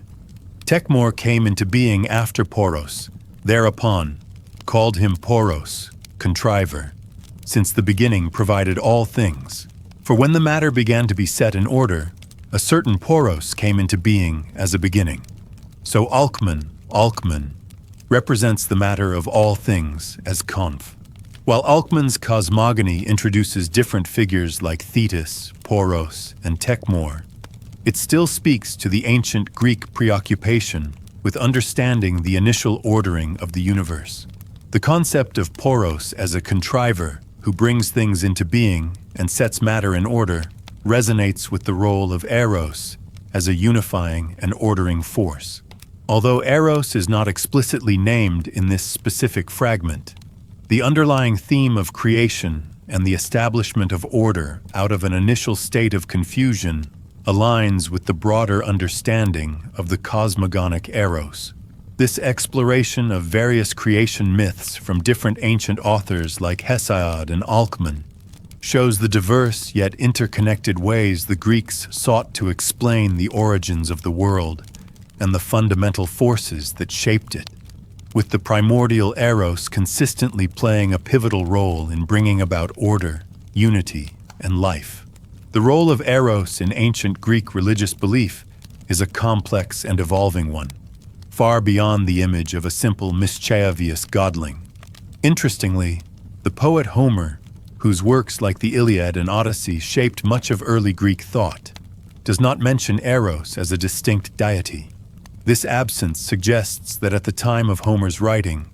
Tekmor came into being after Poros, thereupon, called him Poros, contriver, since the beginning provided all things. For when the matter began to be set in order, a certain Poros came into being as a beginning. So Alcman, represents the matter of all things as Conf. While Alcman's cosmogony introduces different figures like Thetis, Poros, and Tekmor, it still speaks to the ancient Greek preoccupation with understanding the initial ordering of the universe. The concept of Poros as a contriver who brings things into being and sets matter in order resonates with the role of Eros as a unifying and ordering force. Although Eros is not explicitly named in this specific fragment, the underlying theme of creation and the establishment of order out of an initial state of confusion aligns with the broader understanding of the cosmogonic Eros. This exploration of various creation myths from different ancient authors like Hesiod and Alcman shows the diverse yet interconnected ways the Greeks sought to explain the origins of the world and the fundamental forces that shaped it, with the primordial Eros consistently playing a pivotal role in bringing about order, unity, and life. The role of Eros in ancient Greek religious belief is a complex and evolving one, far beyond the image of a simple mischievous godling. Interestingly, the poet Homer, whose works like the Iliad and Odyssey shaped much of early Greek thought, does not mention Eros as a distinct deity. This absence suggests that at the time of Homer's writing,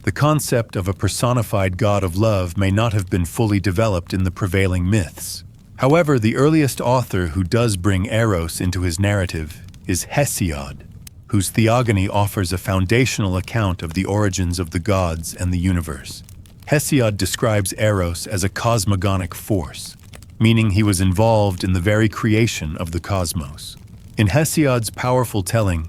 the concept of a personified god of love may not have been fully developed in the prevailing myths. However, the earliest author who does bring Eros into his narrative is Hesiod, whose Theogony offers a foundational account of the origins of the gods and the universe. Hesiod describes Eros as a cosmogonic force, meaning he was involved in the very creation of the cosmos. In Hesiod's powerful telling,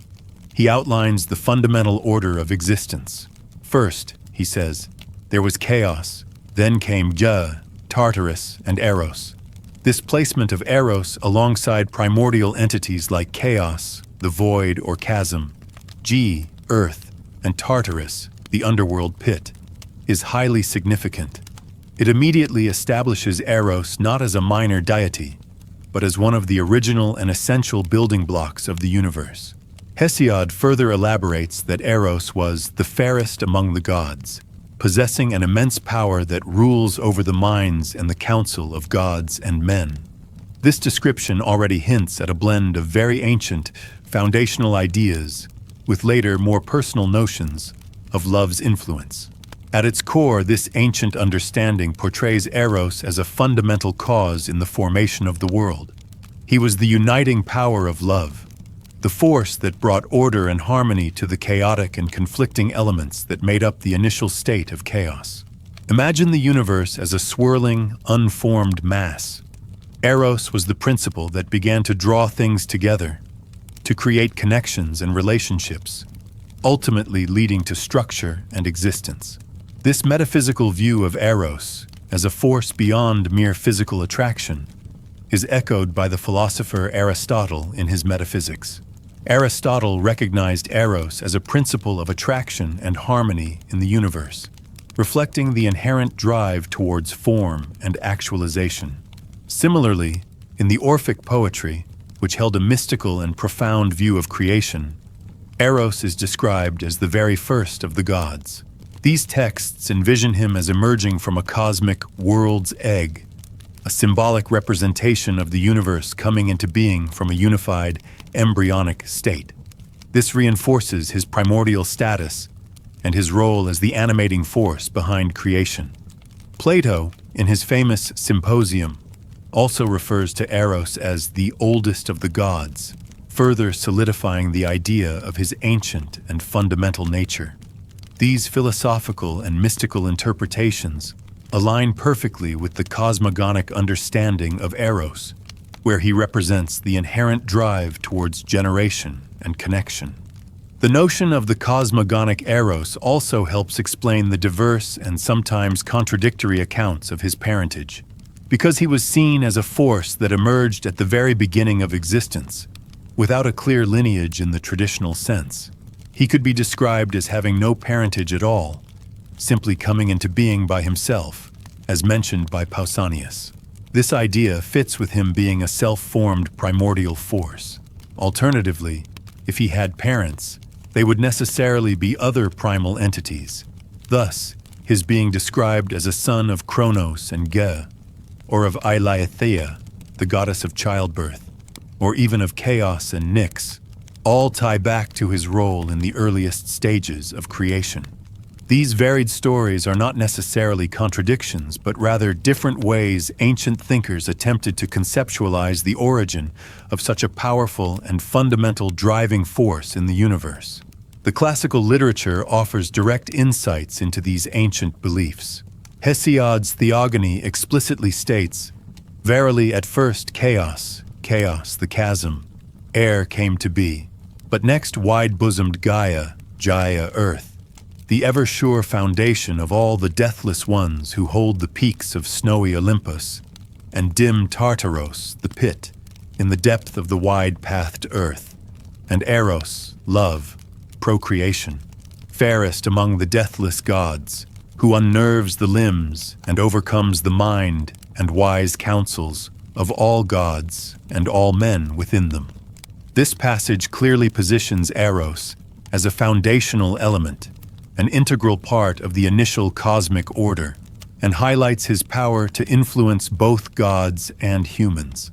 he outlines the fundamental order of existence. First, he says, there was chaos, then came Gaia, Tartarus, and Eros. This placement of Eros alongside primordial entities like chaos, the void or chasm, earth, and Tartarus, the underworld pit, is highly significant. It immediately establishes Eros not as a minor deity, but as one of the original and essential building blocks of the universe. Hesiod further elaborates that Eros was the fairest among the gods, possessing an immense power that rules over the minds and the counsel of gods and men. This description already hints at a blend of very ancient, foundational ideas with later, more personal notions of love's influence. At its core, this ancient understanding portrays Eros as a fundamental cause in the formation of the world. He was the uniting power of love, the force that brought order and harmony to the chaotic and conflicting elements that made up the initial state of chaos. Imagine the universe as a swirling, unformed mass. Eros was the principle that began to draw things together, to create connections and relationships, ultimately leading to structure and existence. This metaphysical view of Eros as a force beyond mere physical attraction is echoed by the philosopher Aristotle in his Metaphysics. Aristotle recognized Eros as a principle of attraction and harmony in the universe, reflecting the inherent drive towards form and actualization. Similarly, in the Orphic poetry, which held a mystical and profound view of creation, Eros is described as the very first of the gods. These texts envision him as emerging from a cosmic world's egg, a symbolic representation of the universe coming into being from a unified, embryonic state. This reinforces his primordial status and his role as the animating force behind creation. Plato, in his famous Symposium, also refers to Eros as the oldest of the gods, further solidifying the idea of his ancient and fundamental nature. These philosophical and mystical interpretations align perfectly with the cosmogonic understanding of Eros, where he represents the inherent drive towards generation and connection. The notion of the cosmogonic Eros also helps explain the diverse and sometimes contradictory accounts of his parentage. Because he was seen as a force that emerged at the very beginning of existence, without a clear lineage in the traditional sense, he could be described as having no parentage at all, simply coming into being by himself, as mentioned by Pausanias. This idea fits with him being a self-formed primordial force. Alternatively, if he had parents, they would necessarily be other primal entities. Thus, his being described as a son of Chronos and Gaia, or of Eileithyia, the goddess of childbirth, or even of chaos and Nyx, all tie back to his role in the earliest stages of creation. These varied stories are not necessarily contradictions, but rather different ways ancient thinkers attempted to conceptualize the origin of such a powerful and fundamental driving force in the universe. The classical literature offers direct insights into these ancient beliefs. Hesiod's Theogony explicitly states, "Verily at first chaos, the chasm, air came to be, but next wide-bosomed Gaia, earth, the ever-sure foundation of all the deathless ones who hold the peaks of snowy Olympus, and dim Tartaros, the pit, in the depth of the wide-pathed earth, and Eros, love, procreation, fairest among the deathless gods, who unnerves the limbs and overcomes the mind and wise counsels of all gods and all men within them." This passage clearly positions Eros as a foundational element, an integral part of the initial cosmic order, and highlights his power to influence both gods and humans.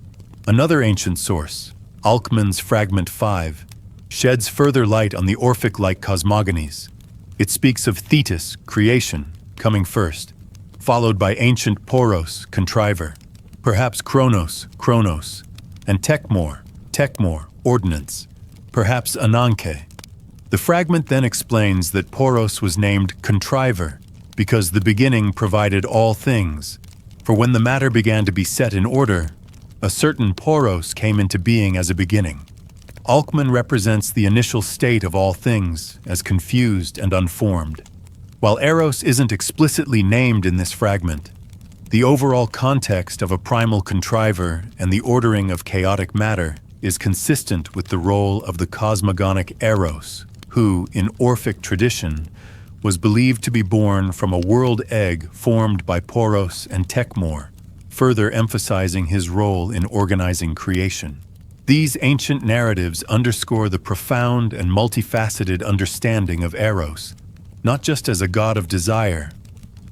Another ancient source, Alcman's Fragment 5, sheds further light on the Orphic-like cosmogonies. It speaks of Thetis, creation, coming first, followed by ancient Poros, contriver, perhaps Chronos, and Tekmor, ordinance, perhaps Ananke. The fragment then explains that Poros was named contriver because the beginning provided all things, for when the matter began to be set in order, a certain Poros came into being as a beginning. Alcman represents the initial state of all things as confused and unformed. While Eros isn't explicitly named in this fragment, the overall context of a primal contriver and the ordering of chaotic matter is consistent with the role of the cosmogonic Eros, who, in Orphic tradition, was believed to be born from a world egg formed by Poros and Tekmor, further emphasizing his role in organizing creation. These ancient narratives underscore the profound and multifaceted understanding of Eros, not just as a god of desire,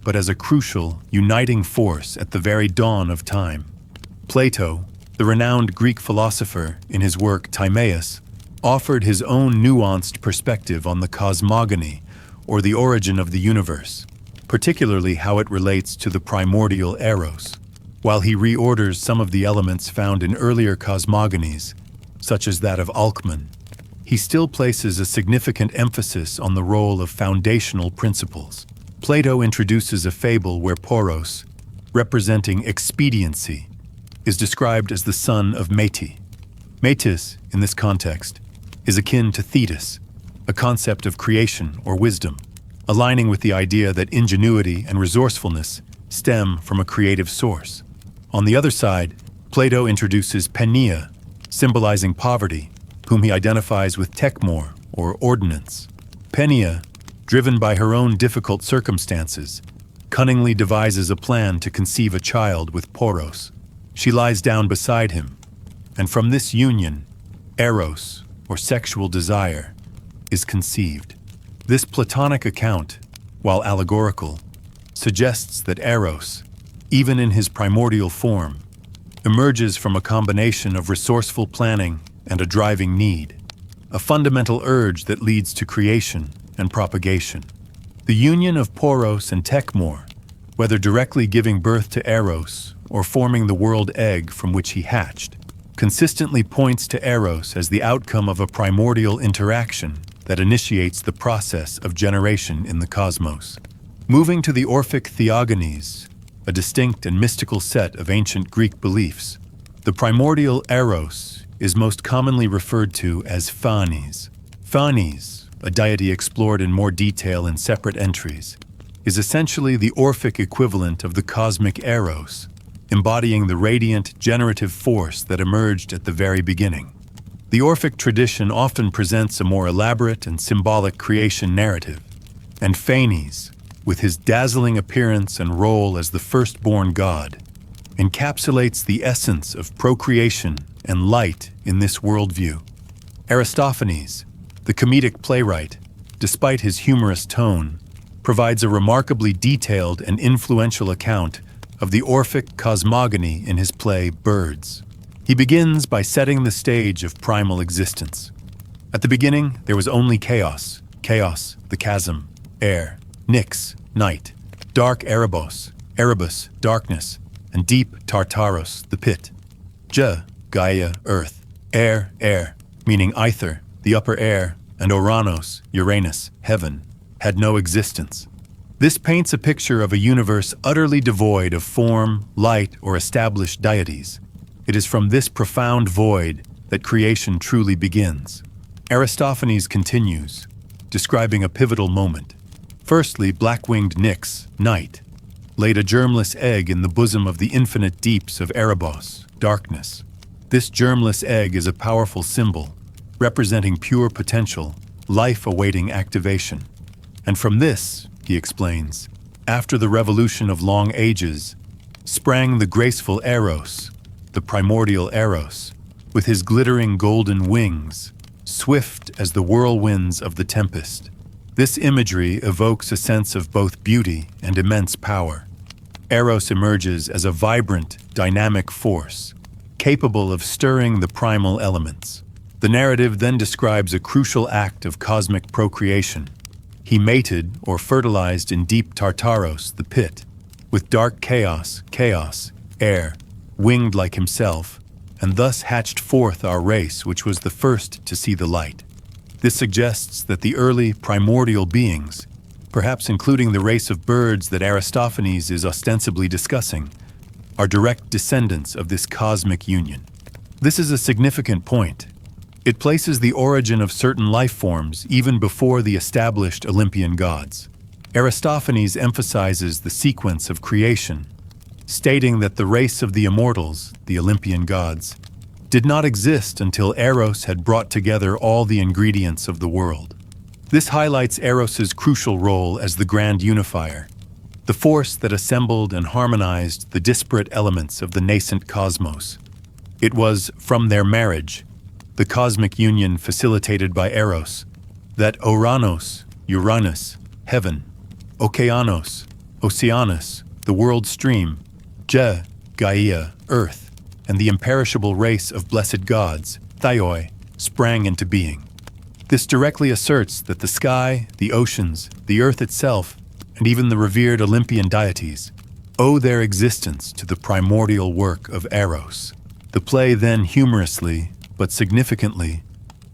but as a crucial, uniting force at the very dawn of time. Plato, the renowned Greek philosopher, in his work Timaeus, offered his own nuanced perspective on the cosmogony, or the origin of the universe, particularly how it relates to the primordial Eros, while he reorders some of the elements found in earlier cosmogonies, such as that of Alcman. he still places a significant emphasis on the role of foundational principles. Plato introduces a fable where Poros, representing expediency, is described as the son of Métis. Métis, in this context, is akin to Thetis, a concept of creation or wisdom, aligning with the idea that ingenuity and resourcefulness stem from a creative source. On the other side, Plato introduces Penia, symbolizing poverty, whom he identifies with Tekmor, or ordinance. Penia, driven by her own difficult circumstances, cunningly devises a plan to conceive a child with Poros. She lies down beside him, and from this union, Eros, or sexual desire, is conceived. This Platonic account, while allegorical, suggests that Eros, even in his primordial form, emerges from a combination of resourceful planning and a driving need, a fundamental urge that leads to creation and propagation. The union of Poros and Tekmor, whether directly giving birth to Eros or forming the world egg from which he hatched, consistently points to Eros as the outcome of a primordial interaction that initiates the process of generation in the cosmos. Moving to the Orphic theogonies, a distinct and mystical set of ancient Greek beliefs, the primordial Eros is most commonly referred to as Phanes. Phanes, a deity explored in more detail in separate entries, is essentially the Orphic equivalent of the cosmic Eros, embodying the radiant, generative force that emerged at the very beginning. The Orphic tradition often presents a more elaborate and symbolic creation narrative, and Phanes, with his dazzling appearance and role as the firstborn god, encapsulates the essence of procreation and light in this worldview. Aristophanes, the comedic playwright, despite his humorous tone, provides a remarkably detailed and influential account of the Orphic cosmogony in his play Birds. He begins by setting the stage of primal existence. At the beginning, there was only chaos, the chasm, air, Nyx, night, dark Erebus, darkness, and deep Tartaros, the pit. Gaia, earth, air, meaning ether, the upper air, and Oranos, Uranus, heaven, had no existence. This paints a picture of a universe utterly devoid of form, light, or established deities. It is from this profound void that creation truly begins. Aristophanes continues, describing a pivotal moment. Firstly, black-winged Nyx, night, laid a germless egg in the bosom of the infinite deeps of Erebos, darkness. This germless egg is a powerful symbol, representing pure potential, life awaiting activation. And from this, he explains, after the revolution of long ages, sprang the graceful Eros, the primordial Eros, with his glittering golden wings, swift as the whirlwinds of the tempest. This imagery evokes a sense of both beauty and immense power. Eros emerges as a vibrant, dynamic force, capable of stirring the primal elements. The narrative then describes a crucial act of cosmic procreation. He mated or fertilized in deep Tartaros, the pit, with dark chaos, air, winged like himself, and thus hatched forth our race, which was the first to see the light. This suggests that the early primordial beings, perhaps including the race of birds that Aristophanes is ostensibly discussing, are direct descendants of this cosmic union. This is a significant point. It places the origin of certain life forms even before the established Olympian gods. Aristophanes emphasizes the sequence of creation, stating that the race of the immortals, the Olympian gods, did not exist until Eros had brought together all the ingredients of the world. This highlights Eros's crucial role as the grand unifier, the force that assembled and harmonized the disparate elements of the nascent cosmos. It was from their marriage, the cosmic union facilitated by Eros, that Oranos, Uranus, heaven, Okeanos, Oceanus, the world stream, Gaia, earth, and the imperishable race of blessed gods, Thaioi, sprang into being. This directly asserts that the sky, the oceans, the earth itself, and even the revered Olympian deities owe their existence to the primordial work of Eros. The play then humorously, but significantly,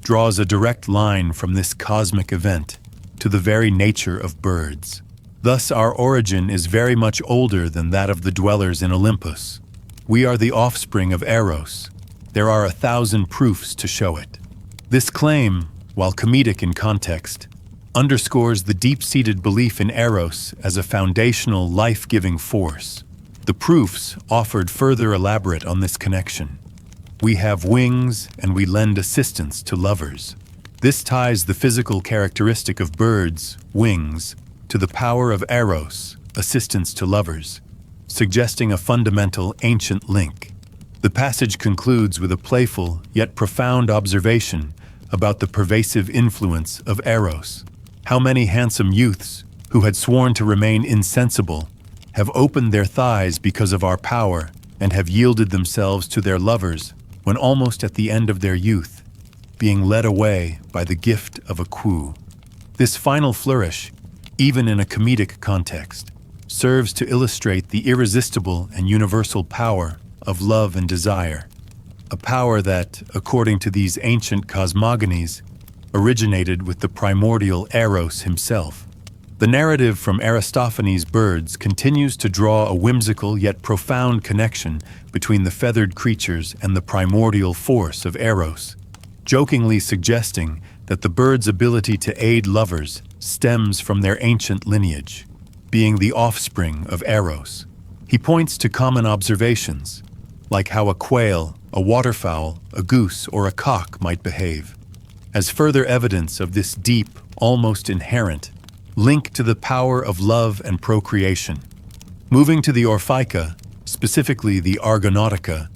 draws a direct line from this cosmic event to the very nature of birds. Thus, our origin is very much older than that of the dwellers in Olympus. We are the offspring of Eros. There are 1,000 proofs to show it. This claim, while comedic in context, underscores the deep-seated belief in Eros as a foundational, life-giving force. The proofs offered further elaborate on this connection. We have wings, and we lend assistance to lovers. This ties the physical characteristic of birds, wings, to the power of Eros, assistance to lovers, suggesting a fundamental ancient link. The passage concludes with a playful yet profound observation about the pervasive influence of Eros. How many handsome youths, who had sworn to remain insensible, have opened their thighs because of our power and have yielded themselves to their lovers when almost at the end of their youth, being led away by the gift of a queue. This final flourish, even in a comedic context, serves to illustrate the irresistible and universal power of love and desire, a power that, according to these ancient cosmogonies, originated with the primordial Eros himself. The narrative from Aristophanes' Birds continues to draw a whimsical yet profound connection between the feathered creatures and the primordial force of Eros, jokingly suggesting that the bird's ability to aid lovers stems from their ancient lineage, being the offspring of Eros. He points to common observations, like how a quail, a waterfowl, a goose, or a cock might behave, as further evidence of this deep, almost inherent, link to the power of love and procreation. Moving to the Orphica, specifically the Argonautica,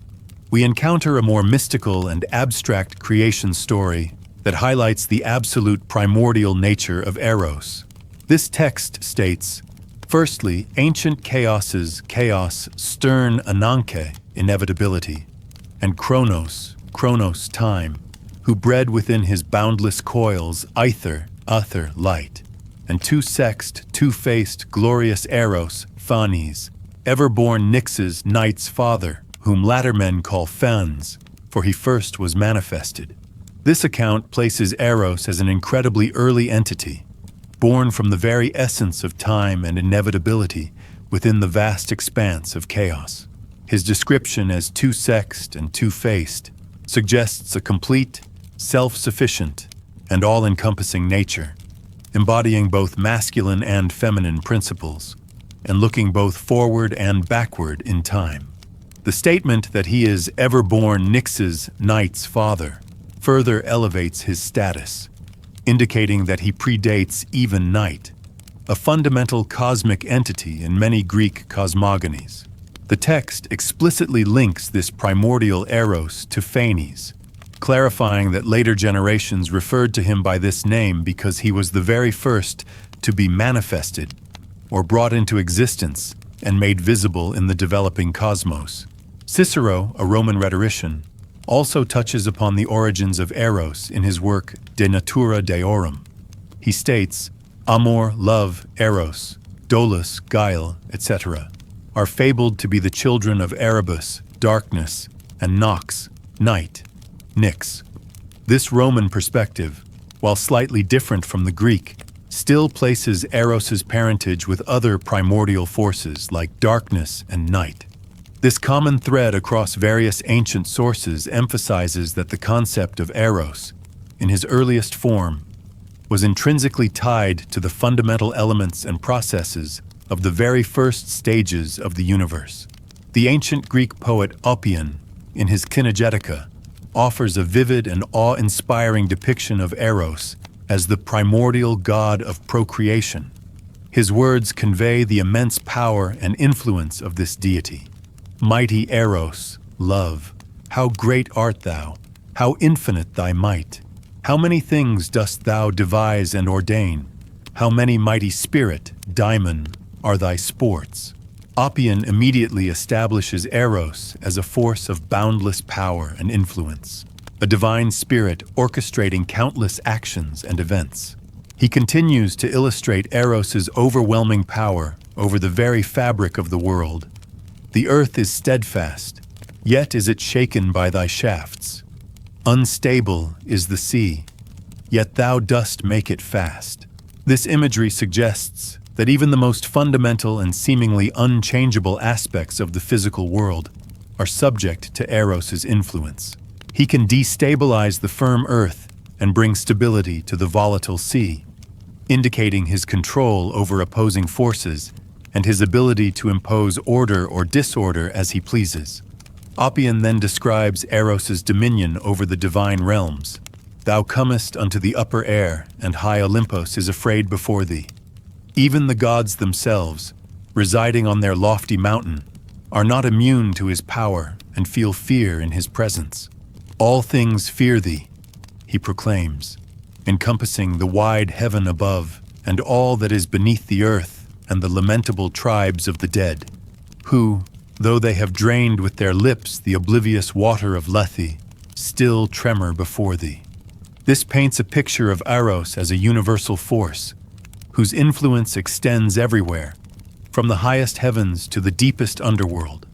we encounter a more mystical and abstract creation story that highlights the absolute primordial nature of Eros. This text states, firstly, ancient chaos's chaos, stern Ananke, inevitability, and Chronos, time, who bred within his boundless coils ether, light, and two-sexed, two-faced, glorious Eros, Phanes, ever-born Nyx's night's father, whom latter men call Phans, for he first was manifested. This account places Eros as an incredibly early entity, born from the very essence of time and inevitability within the vast expanse of chaos. His description as two-sexed and two-faced suggests a complete, self-sufficient, and all-encompassing nature, embodying both masculine and feminine principles, and looking both forward and backward in time. The statement that he is ever-born Nyx's night's father further elevates his status, indicating that he predates even night, a fundamental cosmic entity in many Greek cosmogonies. The text explicitly links this primordial Eros to Phanes, clarifying that later generations referred to him by this name because he was the very first to be manifested or brought into existence and made visible in the developing cosmos. Cicero, a Roman rhetorician, also touches upon the origins of Eros in his work De Natura Deorum. He states, amor, love, Eros, dolus, guile, etc., are fabled to be the children of Erebus, darkness, and Nox, night, Nyx. This Roman perspective, while slightly different from the Greek, still places Eros's parentage with other primordial forces like darkness and night. This common thread across various ancient sources emphasizes that the concept of Eros, in his earliest form, was intrinsically tied to the fundamental elements and processes of the very first stages of the universe. The ancient Greek poet Oppian, in his Kynegetica, offers a vivid and awe-inspiring depiction of Eros as the primordial god of procreation. His words convey the immense power and influence of this deity. Mighty Eros, love, how great art thou, how infinite thy might. How many things dost thou devise and ordain? How many mighty spirit, daimon, are thy sports? Oppian immediately establishes Eros as a force of boundless power and influence, a divine spirit orchestrating countless actions and events. He continues to illustrate Eros's overwhelming power over the very fabric of the world. The earth is steadfast, yet is it shaken by thy shafts. Unstable is the sea, yet thou dost make it fast. This imagery suggests that even the most fundamental and seemingly unchangeable aspects of the physical world are subject to Eros's influence. He can destabilize the firm earth and bring stability to the volatile sea, indicating his control over opposing forces and his ability to impose order or disorder as he pleases. Oppian then describes Eros's dominion over the divine realms. Thou comest unto the upper air, and high Olympus is afraid before thee. Even the gods themselves, residing on their lofty mountain, are not immune to his power and feel fear in his presence. All things fear thee, he proclaims, encompassing the wide heaven above and all that is beneath the earth and the lamentable tribes of the dead, who, though they have drained with their lips the oblivious water of Lethe, still tremor before thee. This paints a picture of Eros as a universal force, whose influence extends everywhere, from the highest heavens to the deepest underworld,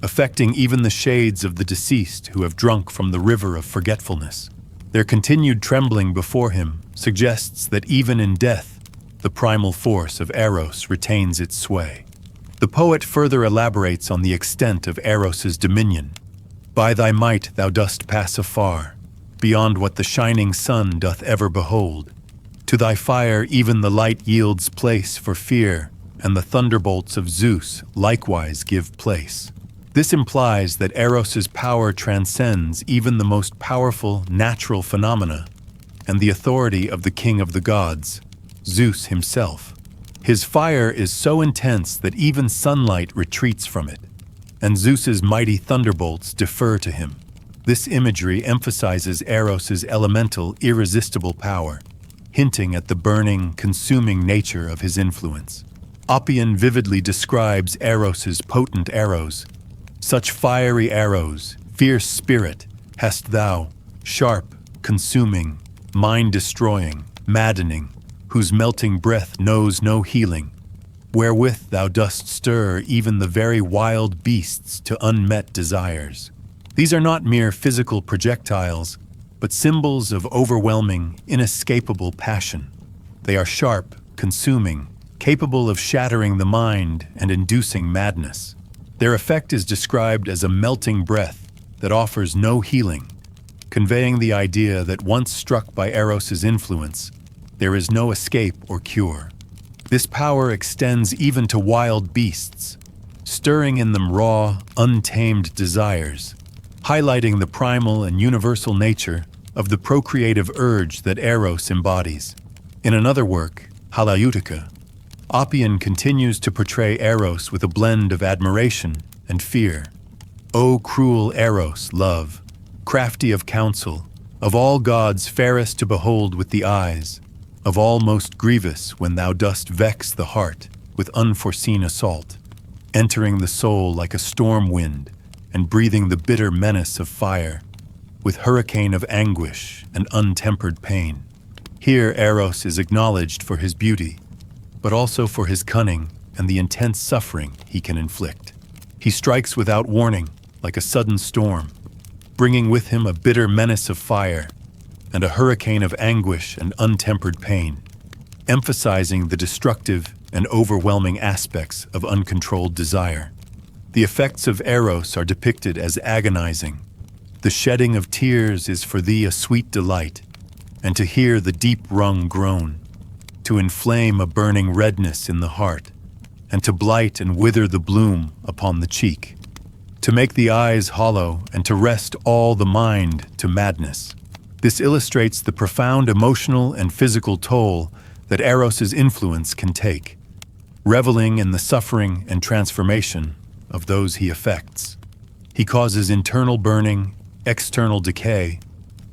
affecting even the shades of the deceased who have drunk from the river of forgetfulness. Their continued trembling before him suggests that even in death, the primal force of Eros retains its sway. The poet further elaborates on the extent of Eros's dominion. By thy might thou dost pass afar, beyond what the shining sun doth ever behold. To thy fire even the light yields place for fear, and the thunderbolts of Zeus likewise give place. This implies that Eros's power transcends even the most powerful natural phenomena and the authority of the king of the gods, Zeus himself. His fire is so intense that even sunlight retreats from it, and Zeus's mighty thunderbolts defer to him. This imagery emphasizes Eros's elemental, irresistible power, hinting at the burning, consuming nature of his influence. Oppian vividly describes Eros's potent arrows. Such fiery arrows, fierce spirit, hast thou, sharp, consuming, mind-destroying, maddening, whose melting breath knows no healing, wherewith thou dost stir even the very wild beasts to unmet desires. These are not mere physical projectiles, but symbols of overwhelming, inescapable passion. They are sharp, consuming, capable of shattering the mind and inducing madness. Their effect is described as a melting breath that offers no healing, conveying the idea that once struck by Eros's influence, there is no escape or cure. This power extends even to wild beasts, stirring in them raw, untamed desires, highlighting the primal and universal nature of the procreative urge that Eros embodies. In another work, Halayutica, Oppian continues to portray Eros with a blend of admiration and fear. O cruel Eros, love, crafty of counsel, of all gods fairest to behold with the eyes, of all most grievous when thou dost vex the heart with unforeseen assault, entering the soul like a storm wind and breathing the bitter menace of fire, with hurricane of anguish and untempered pain. Here Eros is acknowledged for his beauty, but also for his cunning and the intense suffering he can inflict. He strikes without warning, like a sudden storm, bringing with him a bitter menace of fire and a hurricane of anguish and untempered pain, emphasizing the destructive and overwhelming aspects of uncontrolled desire. The effects of Eros are depicted as agonizing. The shedding of tears is for thee a sweet delight, and to hear the deep-wrung groan, to inflame a burning redness in the heart, and to blight and wither the bloom upon the cheek, to make the eyes hollow and to rest all the mind to madness. This illustrates the profound emotional and physical toll that Eros's influence can take, reveling in the suffering and transformation of those he affects. He causes internal burning, external decay,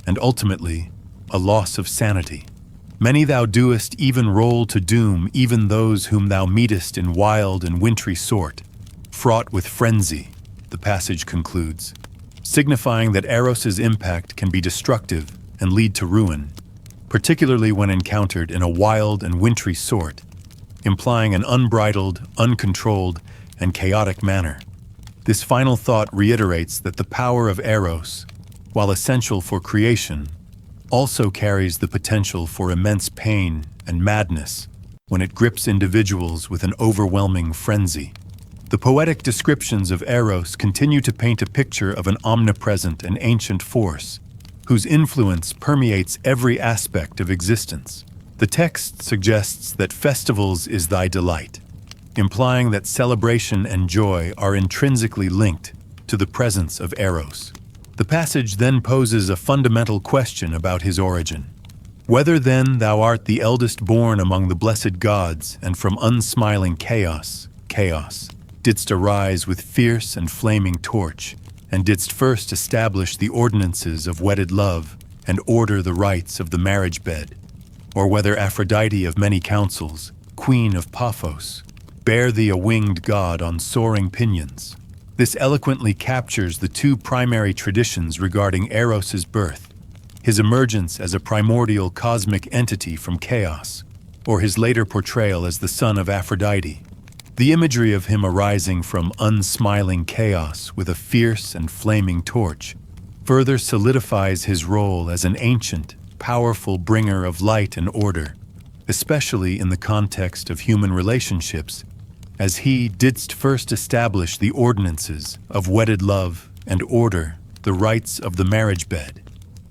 and ultimately, a loss of sanity. Many thou doest even roll to doom, even those whom thou meetest in wild and wintry sort, fraught with frenzy, the passage concludes, signifying that Eros's impact can be destructive and lead to ruin, particularly when encountered in a wild and wintry sort, implying an unbridled, uncontrolled, and chaotic manner. This final thought reiterates that the power of Eros, while essential for creation, also carries the potential for immense pain and madness when it grips individuals with an overwhelming frenzy. The poetic descriptions of Eros continue to paint a picture of an omnipresent and ancient force, whose influence permeates every aspect of existence. The text suggests that festivals is thy delight, implying that celebration and joy are intrinsically linked to the presence of Eros. The passage then poses a fundamental question about his origin. Whether then thou art the eldest born among the blessed gods, and from unsmiling chaos, didst arise with fierce and flaming torch, and didst first establish the ordinances of wedded love, and order the rites of the marriage bed, or whether Aphrodite of many counsels, queen of Paphos, bear thee a winged god on soaring pinions. This eloquently captures the two primary traditions regarding Eros's birth: his emergence as a primordial cosmic entity from chaos, or his later portrayal as the son of Aphrodite. The imagery of him arising from unsmiling chaos with a fierce and flaming torch further solidifies his role as an ancient, powerful bringer of light and order, especially in the context of human relationships, as he didst first establish the ordinances of wedded love and order the rites of the marriage bed.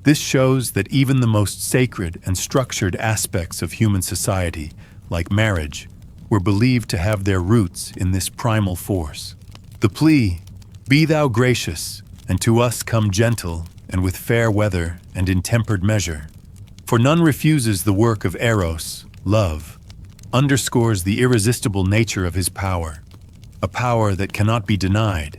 This shows that even the most sacred and structured aspects of human society, like marriage, were believed to have their roots in this primal force. The plea, "Be thou gracious, and to us come gentle, and with fair weather and in tempered measure," for none refuses the work of Eros, love, underscores the irresistible nature of his power, a power that cannot be denied,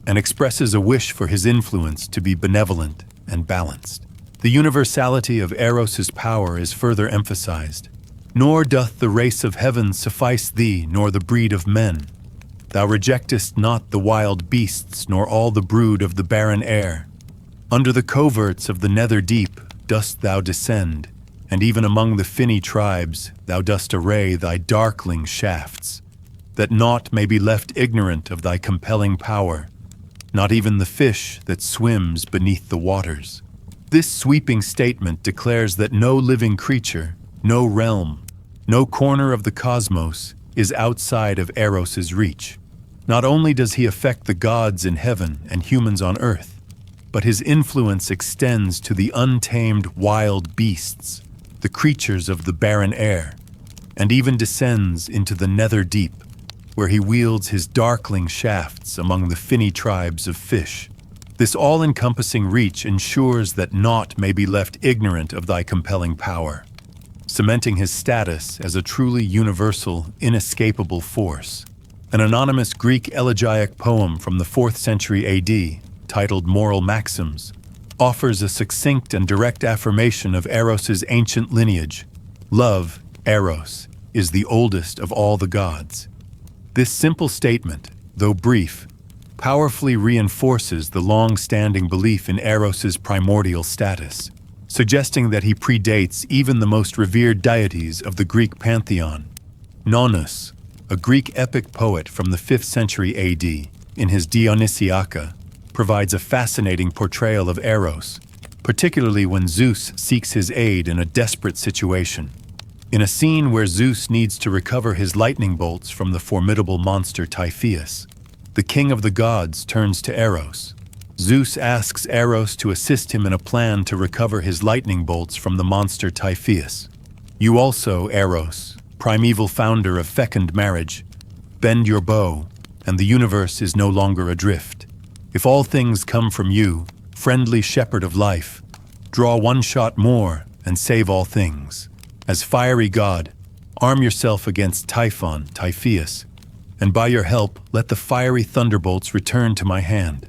and expresses a wish for his influence to be benevolent and balanced. The universality of Eros's power is further emphasized. "Nor doth the race of heaven suffice thee, nor the breed of men. Thou rejectest not the wild beasts, nor all the brood of the barren air. Under the coverts of the nether deep dost thou descend, and even among the finny tribes thou dost array thy darkling shafts, that naught may be left ignorant of thy compelling power, not even the fish that swims beneath the waters." This sweeping statement declares that no living creature, no realm, no corner of the cosmos is outside of Eros's reach. Not only does he affect the gods in heaven and humans on earth, but his influence extends to the untamed wild beasts, the creatures of the barren air, and even descends into the nether deep, where he wields his darkling shafts among the finny tribes of fish. This all-encompassing reach ensures that naught may be left ignorant of thy compelling power, cementing his status as a truly universal, inescapable force. An anonymous Greek elegiac poem from the 4th century AD, titled Moral Maxims, offers a succinct and direct affirmation of Eros's ancient lineage. Love, Eros, is the oldest of all the gods. This simple statement, though brief, powerfully reinforces the long-standing belief in Eros's primordial status, suggesting that he predates even the most revered deities of the Greek pantheon. Chronos, a Greek epic poet from the 5th century AD, in his Dionysiaca, provides a fascinating portrayal of Eros, particularly when Zeus seeks his aid in a desperate situation. In a scene where Zeus needs to recover his lightning bolts from the formidable monster Typhoeus, the king of the gods turns to Eros. Zeus asks Eros to assist him in a plan to recover his lightning bolts from the monster Typhoeus. "You also, Eros, primeval founder of fecund marriage, bend your bow, and the universe is no longer adrift. If all things come from you, friendly shepherd of life, draw one shot more and save all things. As fiery god, arm yourself against Typhoeus, and by your help let the fiery thunderbolts return to my hand.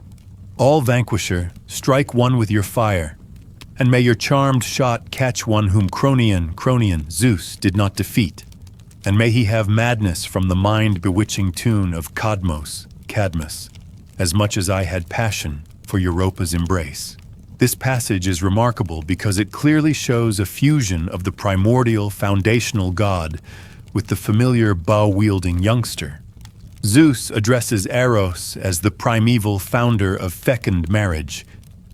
All vanquisher, strike one with your fire, and may your charmed shot catch one whom Cronian, Zeus did not defeat, and may he have madness from the mind-bewitching tune of Cadmus, as much as I had passion for Europa's embrace." This passage is remarkable because it clearly shows a fusion of the primordial foundational god with the familiar bow-wielding youngster. Zeus addresses Eros as the primeval founder of fecund marriage,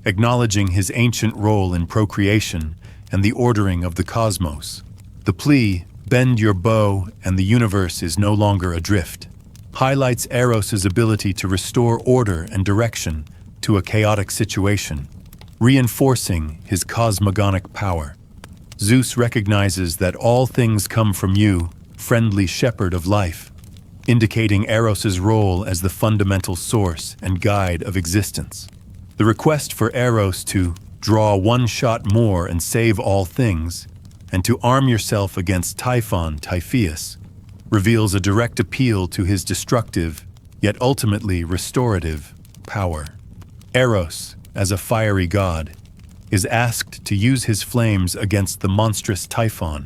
acknowledging his ancient role in procreation and the ordering of the cosmos. The plea, "Bend your bow and the universe is no longer adrift," highlights Eros' ability to restore order and direction to a chaotic situation, reinforcing his cosmogonic power. Zeus recognizes that all things come from you, friendly shepherd of life, indicating Eros' role as the fundamental source and guide of existence. The request for Eros to draw one shot more and save all things, and to arm yourself against Typheus, reveals a direct appeal to his destructive, yet ultimately restorative, power. Eros, as a fiery god, is asked to use his flames against the monstrous Typhon,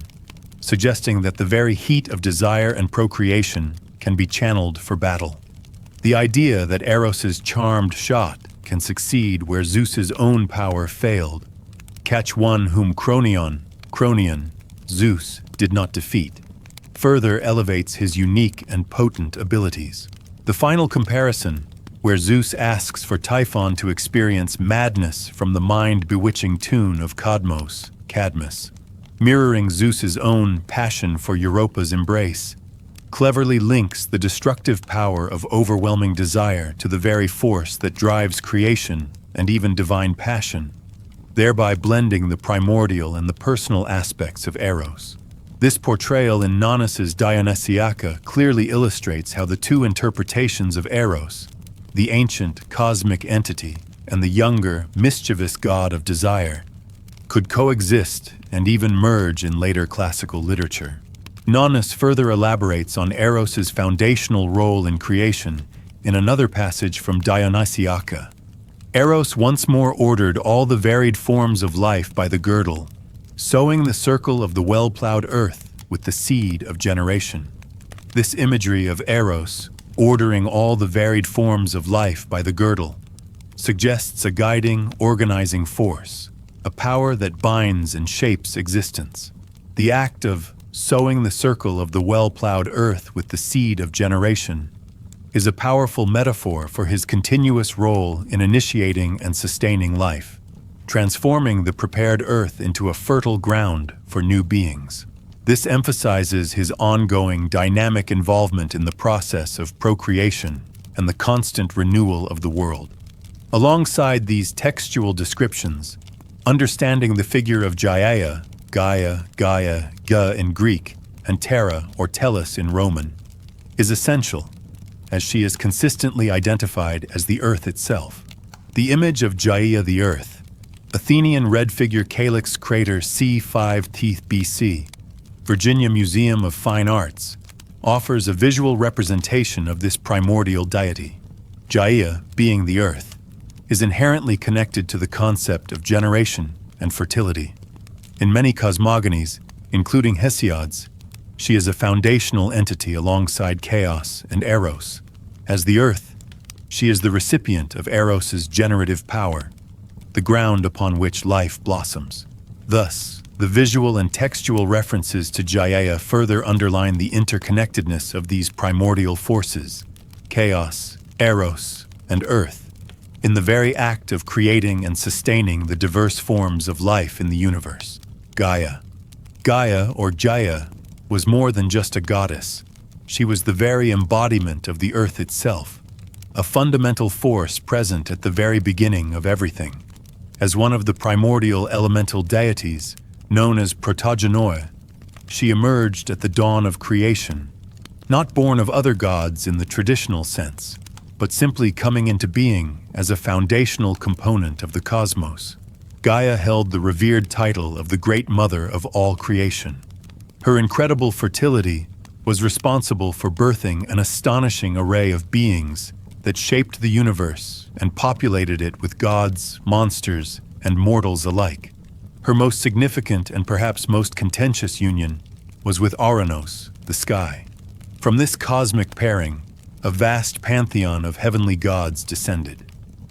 suggesting that the very heat of desire and procreation can be channeled for battle. The idea that Eros' charmed shot can succeed where Zeus's own power failed, catch one whom Cronion, Zeus, did not defeat, further elevates his unique and potent abilities. The final comparison, where Zeus asks for Typhon to experience madness from the mind-bewitching tune of Cadmus, mirroring Zeus's own passion for Europa's embrace, cleverly links the destructive power of overwhelming desire to the very force that drives creation and even divine passion, thereby blending the primordial and the personal aspects of Eros. This portrayal in Nonnus's Dionysiaca clearly illustrates how the two interpretations of Eros, the ancient cosmic entity and the younger, mischievous god of desire, could coexist and even merge in later classical literature. Nonnus further elaborates on Eros' foundational role in creation in another passage from Dionysiaca. Eros once more ordered all the varied forms of life by the girdle, sowing the circle of the well-plowed earth with the seed of generation. This imagery of Eros, ordering all the varied forms of life by the girdle, suggests a guiding, organizing force, a power that binds and shapes existence. The act of sowing the circle of the well-plowed earth with the seed of generation is a powerful metaphor for his continuous role in initiating and sustaining life, transforming the prepared earth into a fertile ground for new beings. This emphasizes his ongoing dynamic involvement in the process of procreation and the constant renewal of the world. Alongside these textual descriptions, understanding the figure of Gaia, Ga in Greek, and Terra or Tellus in Roman, is essential, as she is consistently identified as the Earth itself. The image of Gaia the Earth, Athenian red figure Calyx crater c. 5th BC, Virginia Museum of Fine Arts, offers a visual representation of this primordial deity. Gaia, being the Earth, is inherently connected to the concept of generation and fertility. In many cosmogonies, including Hesiod's, she is a foundational entity alongside Chaos and Eros. As the Earth, she is the recipient of Eros' generative power, the ground upon which life blossoms. Thus, the visual and textual references to Gaia further underline the interconnectedness of these primordial forces, Chaos, Eros, and Earth, in the very act of creating and sustaining the diverse forms of life in the universe. Gaia, or Gaia, was more than just a goddess. She was the very embodiment of the earth itself, a fundamental force present at the very beginning of everything. As one of the primordial elemental deities, known as protogenoi, she emerged at the dawn of creation, not born of other gods in the traditional sense, but simply coming into being as a foundational component of the cosmos. Gaia held the revered title of the Great Mother of all creation. Her incredible fertility was responsible for birthing an astonishing array of beings that shaped the universe and populated it with gods, monsters, and mortals alike. Her most significant and perhaps most contentious union was with Ouranos, the sky. From this cosmic pairing, a vast pantheon of heavenly gods descended.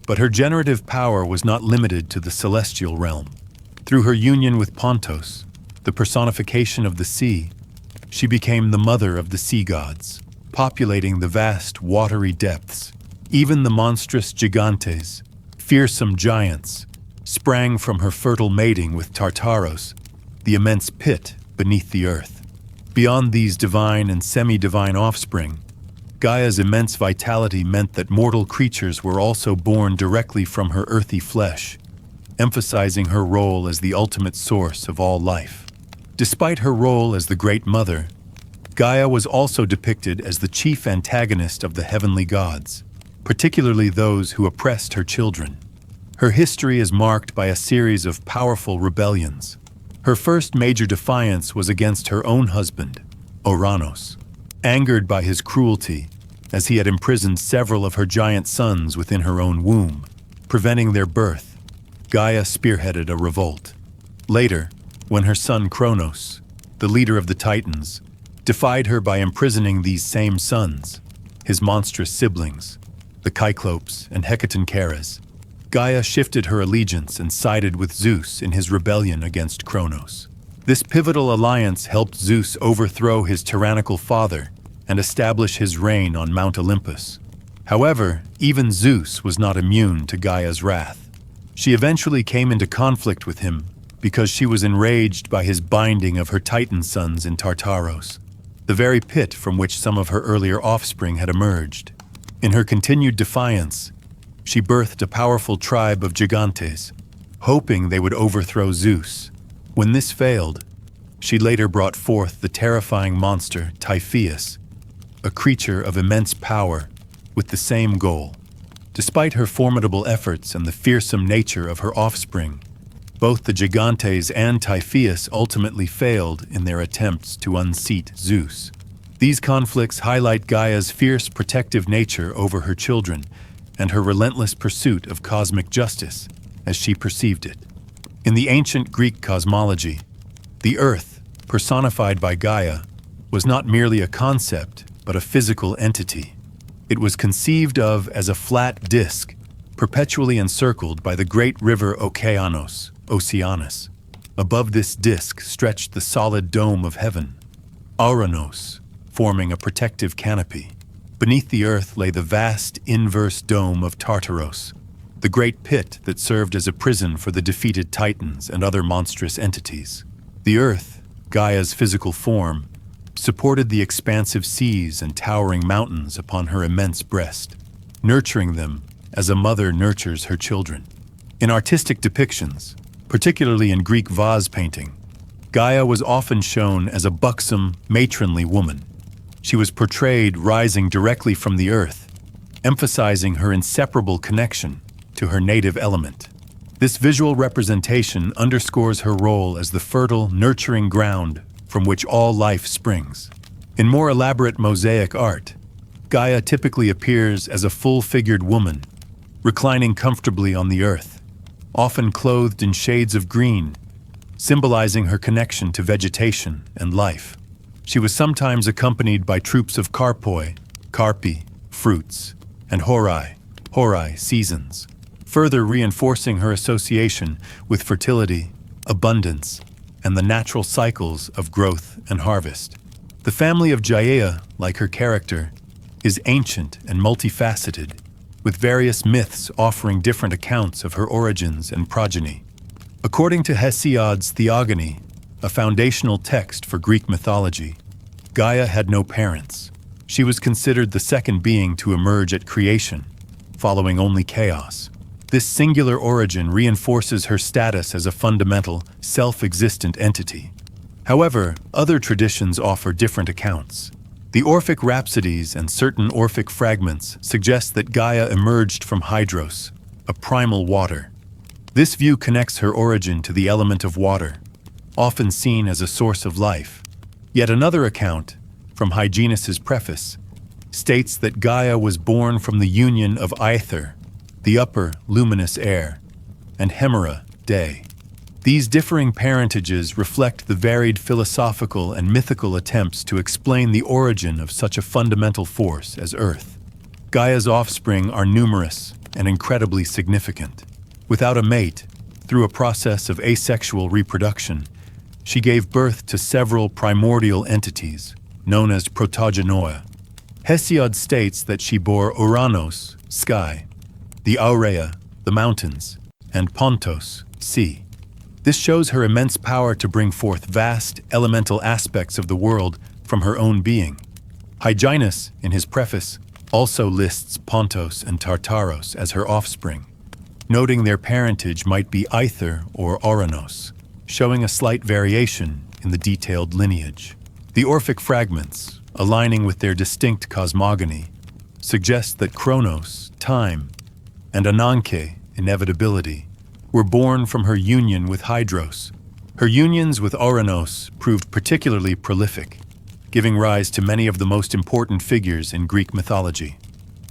But her generative power was not limited to the celestial realm. Through her union with Pontos, the personification of the sea, she became the mother of the sea gods, populating the vast watery depths. Even the monstrous gigantes, fearsome giants, sprang from her fertile mating with Tartaros, the immense pit beneath the earth. Beyond these divine and semi-divine offspring, Gaia's immense vitality meant that mortal creatures were also born directly from her earthy flesh, emphasizing her role as the ultimate source of all life. Despite her role as the Great Mother, Gaia was also depicted as the chief antagonist of the heavenly gods, particularly those who oppressed her children. Her history is marked by a series of powerful rebellions. Her first major defiance was against her own husband, Chronos. Angered by his cruelty, as he had imprisoned several of her giant sons within her own womb, preventing their birth, Gaia spearheaded a revolt. Later, when her son Chronos, the leader of the Titans, defied her by imprisoning these same sons, his monstrous siblings, the Cyclopes and Hecatoncheires, Gaia shifted her allegiance and sided with Zeus in his rebellion against Chronos. This pivotal alliance helped Zeus overthrow his tyrannical father and establish his reign on Mount Olympus. However, even Zeus was not immune to Gaia's wrath. She eventually came into conflict with him because she was enraged by his binding of her Titan sons in Tartaros, the very pit from which some of her earlier offspring had emerged. In her continued defiance, she birthed a powerful tribe of Gigantes, hoping they would overthrow Zeus. When this failed, she later brought forth the terrifying monster Typhoeus, a creature of immense power with the same goal. Despite her formidable efforts and the fearsome nature of her offspring, both the Gigantes and Typhoeus ultimately failed in their attempts to unseat Zeus. These conflicts highlight Gaia's fierce protective nature over her children and her relentless pursuit of cosmic justice as she perceived it. In the ancient Greek cosmology, the Earth, personified by Gaia, was not merely a concept but a physical entity. It was conceived of as a flat disk, perpetually encircled by the great river Oceanus. Above this disk stretched the solid dome of heaven, Ouranos, forming a protective canopy. Beneath the earth lay the vast inverse dome of Tartaros, the great pit that served as a prison for the defeated Titans and other monstrous entities. The earth, Gaia's physical form, supported the expansive seas and towering mountains upon her immense breast, nurturing them as a mother nurtures her children. In artistic depictions, particularly in Greek vase painting, Gaia was often shown as a buxom, matronly woman. She was portrayed rising directly from the earth, emphasizing her inseparable connection to her native element. This visual representation underscores her role as the fertile, nurturing ground from which all life springs. In more elaborate mosaic art, Gaia typically appears as a full-figured woman, reclining comfortably on the earth, often clothed in shades of green, symbolizing her connection to vegetation and life. She was sometimes accompanied by troops of carpoi, carpi, fruits, and horai, seasons, further reinforcing her association with fertility, abundance, and the natural cycles of growth and harvest. The family of Gaia, like her character, is ancient and multifaceted, with various myths offering different accounts of her origins and progeny. According to Hesiod's Theogony, a foundational text for Greek mythology, Gaia had no parents. She was considered the second being to emerge at creation, following only chaos. This singular origin reinforces her status as a fundamental, self-existent entity. However, other traditions offer different accounts. The Orphic rhapsodies and certain Orphic fragments suggest that Gaia emerged from Hydros, a primal water. This view connects her origin to the element of water, often seen as a source of life. Yet another account, from Hyginus's preface, states that Gaia was born from the union of Aether, the upper, luminous air, and Hemera, day. These differing parentages reflect the varied philosophical and mythical attempts to explain the origin of such a fundamental force as Earth. Gaia's offspring are numerous and incredibly significant. Without a mate, through a process of asexual reproduction, she gave birth to several primordial entities, known as protogenoia. Hesiod states that she bore Uranos, sky, the Aurea, the mountains, and Pontos, sea. This shows her immense power to bring forth vast, elemental aspects of the world from her own being. Hyginus, in his preface, also lists Pontos and Tartaros as her offspring, noting their parentage might be Aether or Oranos, showing a slight variation in the detailed lineage. The Orphic fragments, aligning with their distinct cosmogony, suggest that Chronos, time, and Ananke, inevitability, were born from her union with Hydros. Her unions with Oranos proved particularly prolific, giving rise to many of the most important figures in Greek mythology.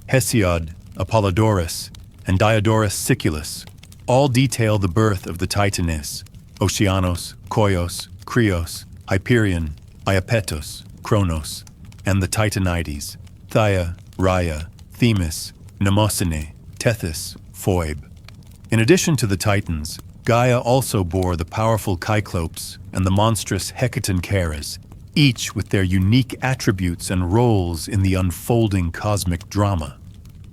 Hesiod, Apollodorus, and Diodorus Siculus all detail the birth of the Titanes, Oceanos, Koios, Krios, Hyperion, Iapetos, Chronos, and the Titanides, Thea, Rhea, Themis, Mnemosyne, Tethys, Phoebe. In addition to the Titans, Gaia also bore the powerful Cyclopes and the monstrous Hecatoncheires, each with their unique attributes and roles in the unfolding cosmic drama.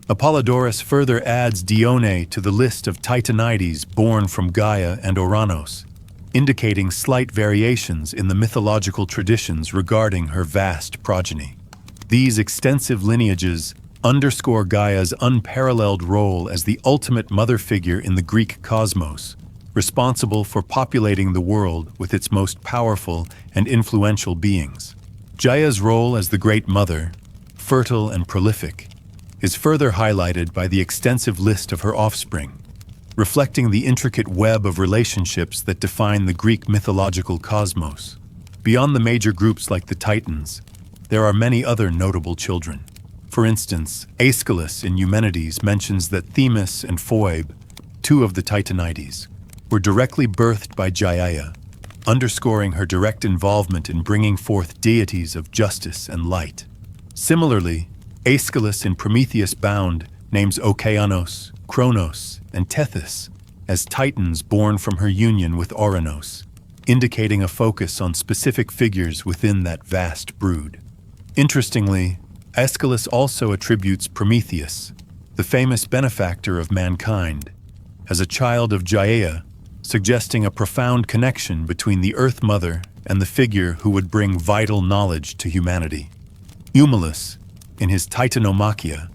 Apollodorus further adds Dione to the list of Titanides born from Gaia and Oranos, indicating slight variations in the mythological traditions regarding her vast progeny. These extensive lineages underscore Gaia's unparalleled role as the ultimate mother figure in the Greek cosmos, responsible for populating the world with its most powerful and influential beings. Gaia's role as the Great Mother, fertile and prolific, is further highlighted by the extensive list of her offspring, reflecting the intricate web of relationships that define the Greek mythological cosmos. Beyond the major groups like the Titans, there are many other notable children. For instance, Aeschylus in Eumenides mentions that Themis and Phoebe, two of the Titanides, were directly birthed by Gaia, underscoring her direct involvement in bringing forth deities of justice and light. Similarly, Aeschylus in Prometheus Bound names Okeanos, Chronos, and Tethys as Titans born from her union with Oranos, indicating a focus on specific figures within that vast brood. Interestingly, Aeschylus also attributes Prometheus, the famous benefactor of mankind, as a child of Gaia, suggesting a profound connection between the Earth Mother and the figure who would bring vital knowledge to humanity. Eumelus, in his Titanomachia,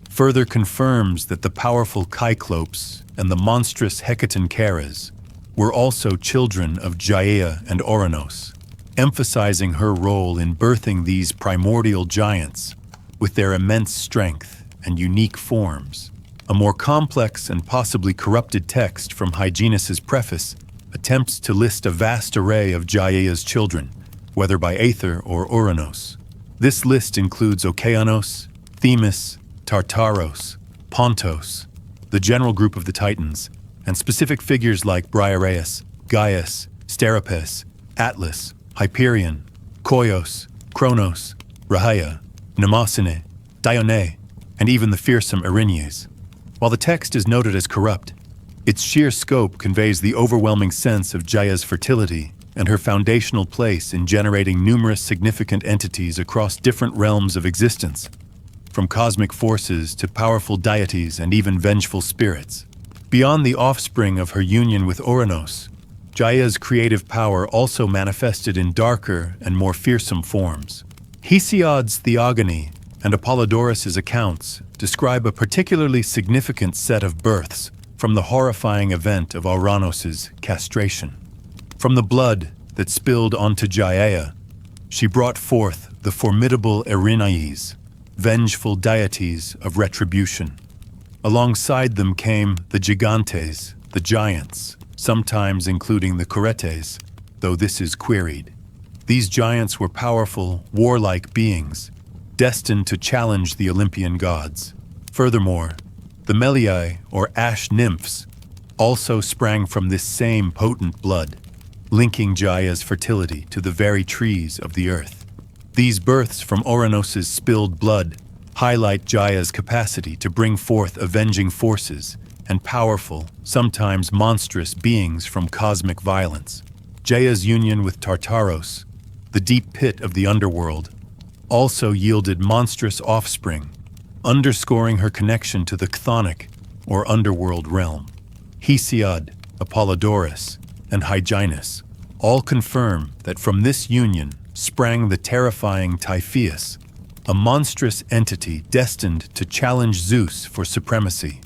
further confirms that the powerful Cyclopes and the monstrous Hecatoncheires were also children of Gaia and Oranos, emphasizing her role in birthing these primordial giants with their immense strength and unique forms. A more complex and possibly corrupted text from Hyginus's preface attempts to list a vast array of Gaia's children, whether by Aether or Oranos. This list includes Okeanos, Themis, Tartaros, Pontos, the general group of the Titans, and specific figures like Briareus, Gaius, Sterapes, Atlas, Hyperion, Koios, Chronos, Rhea, Mnemosyne, Dione, and even the fearsome Erinyes. While the text is noted as corrupt, its sheer scope conveys the overwhelming sense of Gaia's fertility and her foundational place in generating numerous significant entities across different realms of existence, from cosmic forces to powerful deities and even vengeful spirits. Beyond the offspring of her union with Oranos, Gaia's creative power also manifested in darker and more fearsome forms. Hesiod's Theogony and Apollodorus's accounts describe a particularly significant set of births from the horrifying event of Oranos's castration. From the blood that spilled onto Gaia, she brought forth the formidable Erinyes, vengeful deities of retribution. Alongside them came the Gigantes, the giants, sometimes including the Curetes, though this is queried. These giants were powerful, warlike beings, destined to challenge the Olympian gods. Furthermore, the Meliae, or ash nymphs, also sprang from this same potent blood, linking Gaia's fertility to the very trees of the earth. These births from Oranos's spilled blood highlight Gaia's capacity to bring forth avenging forces and powerful, sometimes monstrous beings from cosmic violence. Gaia's union with Tartaros, the deep pit of the underworld, also yielded monstrous offspring, underscoring her connection to the chthonic, or underworld realm. Hesiod, Apollodorus, and Hyginus all confirm that from this union sprang the terrifying Typhoeus, a monstrous entity destined to challenge Zeus for supremacy.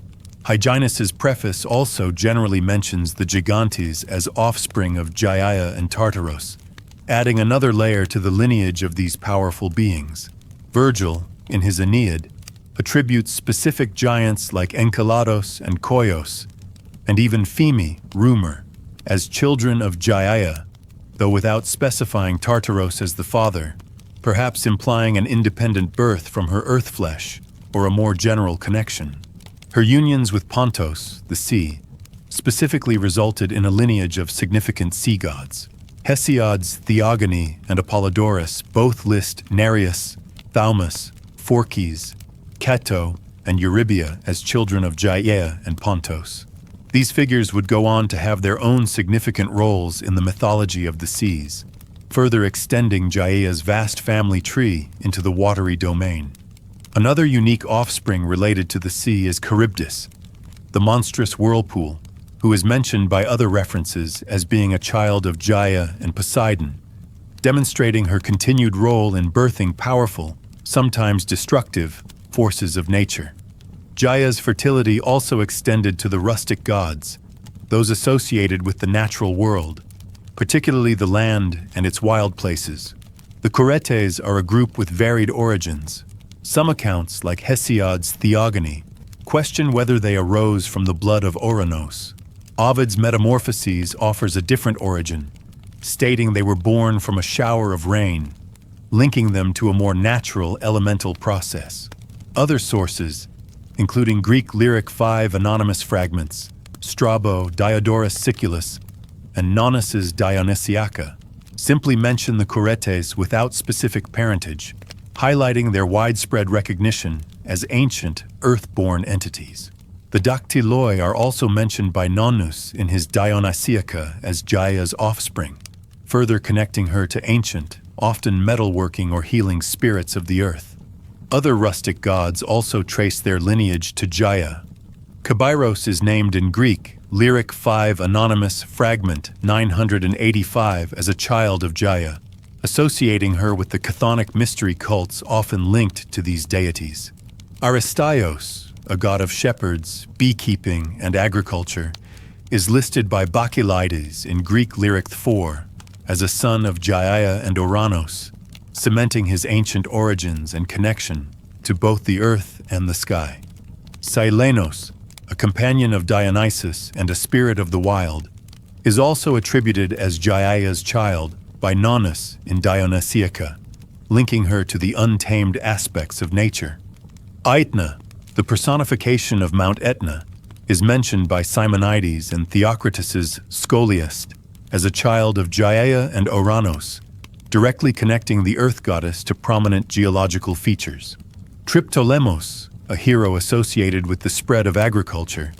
Hyginus's preface also generally mentions the Gigantes as offspring of Gaia and Tartaros, adding another layer to the lineage of these powerful beings. Virgil, in his Aeneid, attributes specific giants like Enceladus and Koios, and even Pheme, Rumor, as children of Gaia, though without specifying Tartaros as the father, perhaps implying an independent birth from her earth flesh, or a more general connection. Her unions with Pontos, the sea, specifically resulted in a lineage of significant sea gods. Hesiod's Theogony and Apollodorus both list Nereus, Thaumas, Phorcys, Cato, and Eurybia as children of Gaia and Pontos. These figures would go on to have their own significant roles in the mythology of the seas, further extending Gaia's vast family tree into the watery domain. Another unique offspring related to the sea is Charybdis, the monstrous whirlpool, who is mentioned by other references as being a child of Gaia and Poseidon, demonstrating her continued role in birthing powerful, sometimes destructive, forces of nature. Gaia's fertility also extended to the rustic gods, those associated with the natural world, particularly the land and its wild places. The Curetes are a group with varied origins. Some accounts, like Hesiod's Theogony, question whether they arose from the blood of Ouranos. Ovid's Metamorphoses offers a different origin, stating they were born from a shower of rain, linking them to a more natural elemental process. Other sources, including Greek lyric 5 anonymous fragments, Strabo, Diodorus Siculus, and Nonnus's Dionysiaca, simply mention the Curetes without specific parentage, highlighting their widespread recognition as ancient, earth-born entities. The Dactyloi are also mentioned by Nonnus in his Dionysiaca as Gaia's offspring, further connecting her to ancient, often metalworking or healing spirits of the earth. Other rustic gods also trace their lineage to Gaia. Kybairos is named in Greek, lyric 5 anonymous fragment 985 as a child of Gaia, associating her with the chthonic mystery cults often linked to these deities. Aristaios, a god of shepherds, beekeeping, and agriculture, is listed by Bacchylides in Greek lyric 4 as a son of Gaia and Ouranos, cementing his ancient origins and connection to both the earth and the sky. Silenos, a companion of Dionysus and a spirit of the wild, is also attributed as Gaia's child by Nonnus in Dionysiaca, linking her to the untamed aspects of nature. Aetna, the personification of Mount Etna, is mentioned by Simonides and Theocritus's Scholiast as a child of Gaia and Ouranos, directly connecting the earth goddess to prominent geological features. Triptolemos, a hero associated with the spread of agriculture,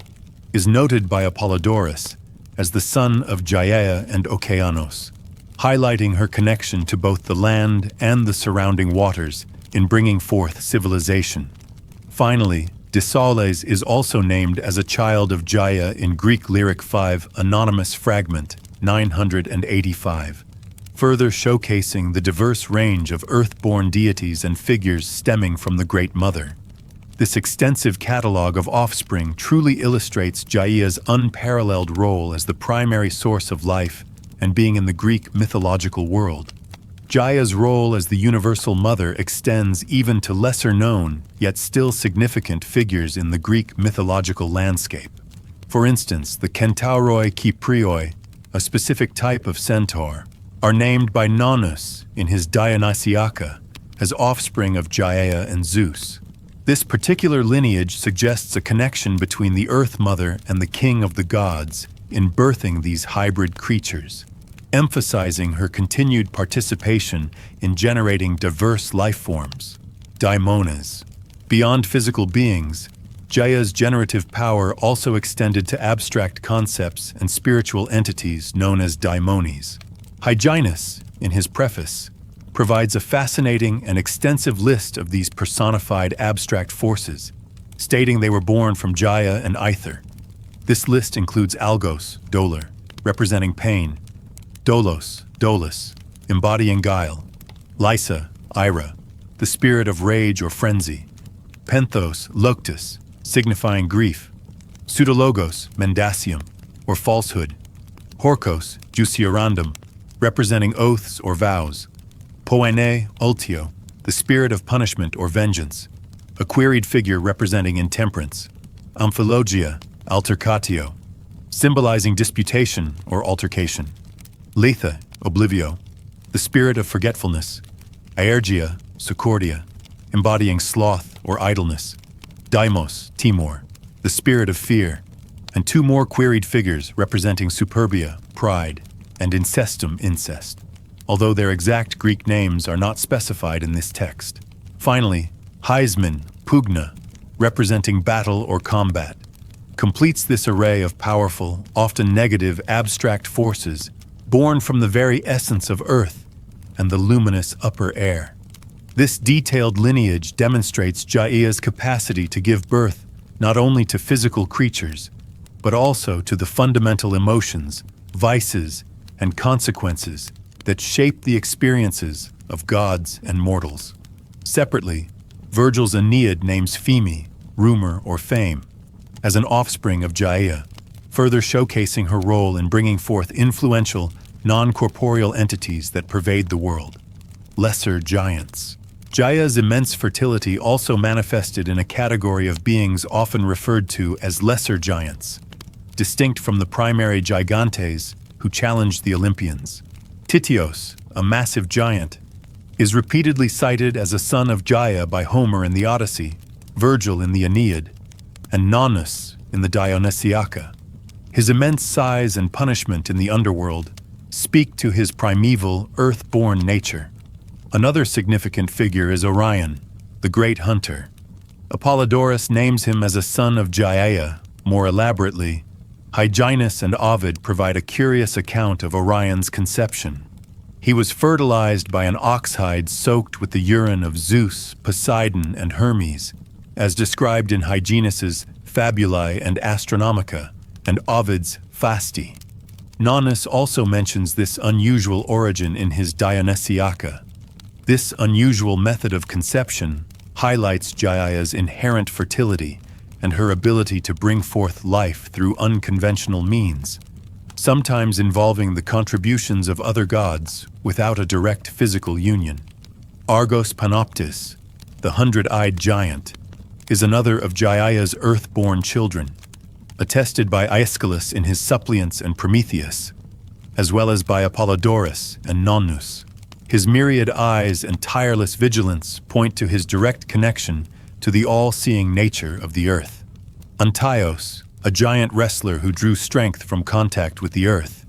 is noted by Apollodorus as the son of Gaia and Okeanos, highlighting her connection to both the land and the surrounding waters in bringing forth civilization. Finally, Disales is also named as a child of Gaia in Greek lyric 5 anonymous fragment 985, further showcasing the diverse range of earth-born deities and figures stemming from the Great Mother. This extensive catalog of offspring truly illustrates Gaia's unparalleled role as the primary source of life and being in the Greek mythological world. Gaia's role as the universal mother extends even to lesser-known, yet still significant figures in the Greek mythological landscape. For instance, the Kentauroi Kyprioi, a specific type of centaur, are named by Nonnus in his Dionysiaca as offspring of Gaia and Zeus. This particular lineage suggests a connection between the Earth Mother and the King of the Gods in birthing these hybrid creatures, emphasizing her continued participation in generating diverse life forms. Daimones. Beyond physical beings, Gaia's generative power also extended to abstract concepts and spiritual entities known as daimones. Hyginus, in his preface, provides a fascinating and extensive list of these personified abstract forces, stating they were born from Gaia and Aether. This list includes Algos, Dolor, representing pain, Dolos, Dolus, embodying guile, Lysa, Ira, the spirit of rage or frenzy, Penthos, Loctus, signifying grief, Pseudologos, Mendacium, or falsehood, Horkos, Jusiorandum, representing oaths or vows, Poene, Ultio, the spirit of punishment or vengeance, a queried figure representing intemperance, Amphilogia, Altercatio, symbolizing disputation or altercation, Letha, Oblivio, the spirit of forgetfulness, Aergia, Sucordia, embodying sloth or idleness, Deimos, Timor, the spirit of fear, and two more queried figures representing Superbia, pride, and Incestum, incest, although their exact Greek names are not specified in this text. Finally, Heisman, Pugna, representing battle or combat, completes this array of powerful, often negative, abstract forces born from the very essence of Earth and the luminous upper air. This detailed lineage demonstrates Gaia's capacity to give birth not only to physical creatures, but also to the fundamental emotions, vices, and consequences that shape the experiences of gods and mortals. Separately, Virgil's Aeneid names Pheme, rumor or fame, as an offspring of Gaia, further showcasing her role in bringing forth influential, non-corporeal entities that pervade the world. Lesser giants. Gaia's immense fertility also manifested in a category of beings often referred to as lesser giants, distinct from the primary gigantes who challenged the Olympians. Tityos, a massive giant, is repeatedly cited as a son of Gaia by Homer in the Odyssey, Virgil in the Aeneid, and Nonnus in the Dionysiaca. His immense size and punishment in the underworld speak to his primeval, earth-born nature. Another significant figure is Orion, the great hunter. Apollodorus names him as a son of Gaia. More elaborately, Hyginus and Ovid provide a curious account of Orion's conception. He was fertilized by an ox hide soaked with the urine of Zeus, Poseidon, and Hermes, as described in Hyginus's Fabulae and Astronomica, and Ovid's Fasti. Nonnus also mentions this unusual origin in his Dionysiaca. This unusual method of conception highlights Gaia's inherent fertility and her ability to bring forth life through unconventional means, sometimes involving the contributions of other gods without a direct physical union. Argos Panoptis, the hundred-eyed giant, is another of Gaia's earth-born children, attested by Aeschylus in his Suppliants and Prometheus, as well as by Apollodorus and Nonnus. His myriad eyes and tireless vigilance point to his direct connection to the all-seeing nature of the earth. Antaios, a giant wrestler who drew strength from contact with the earth,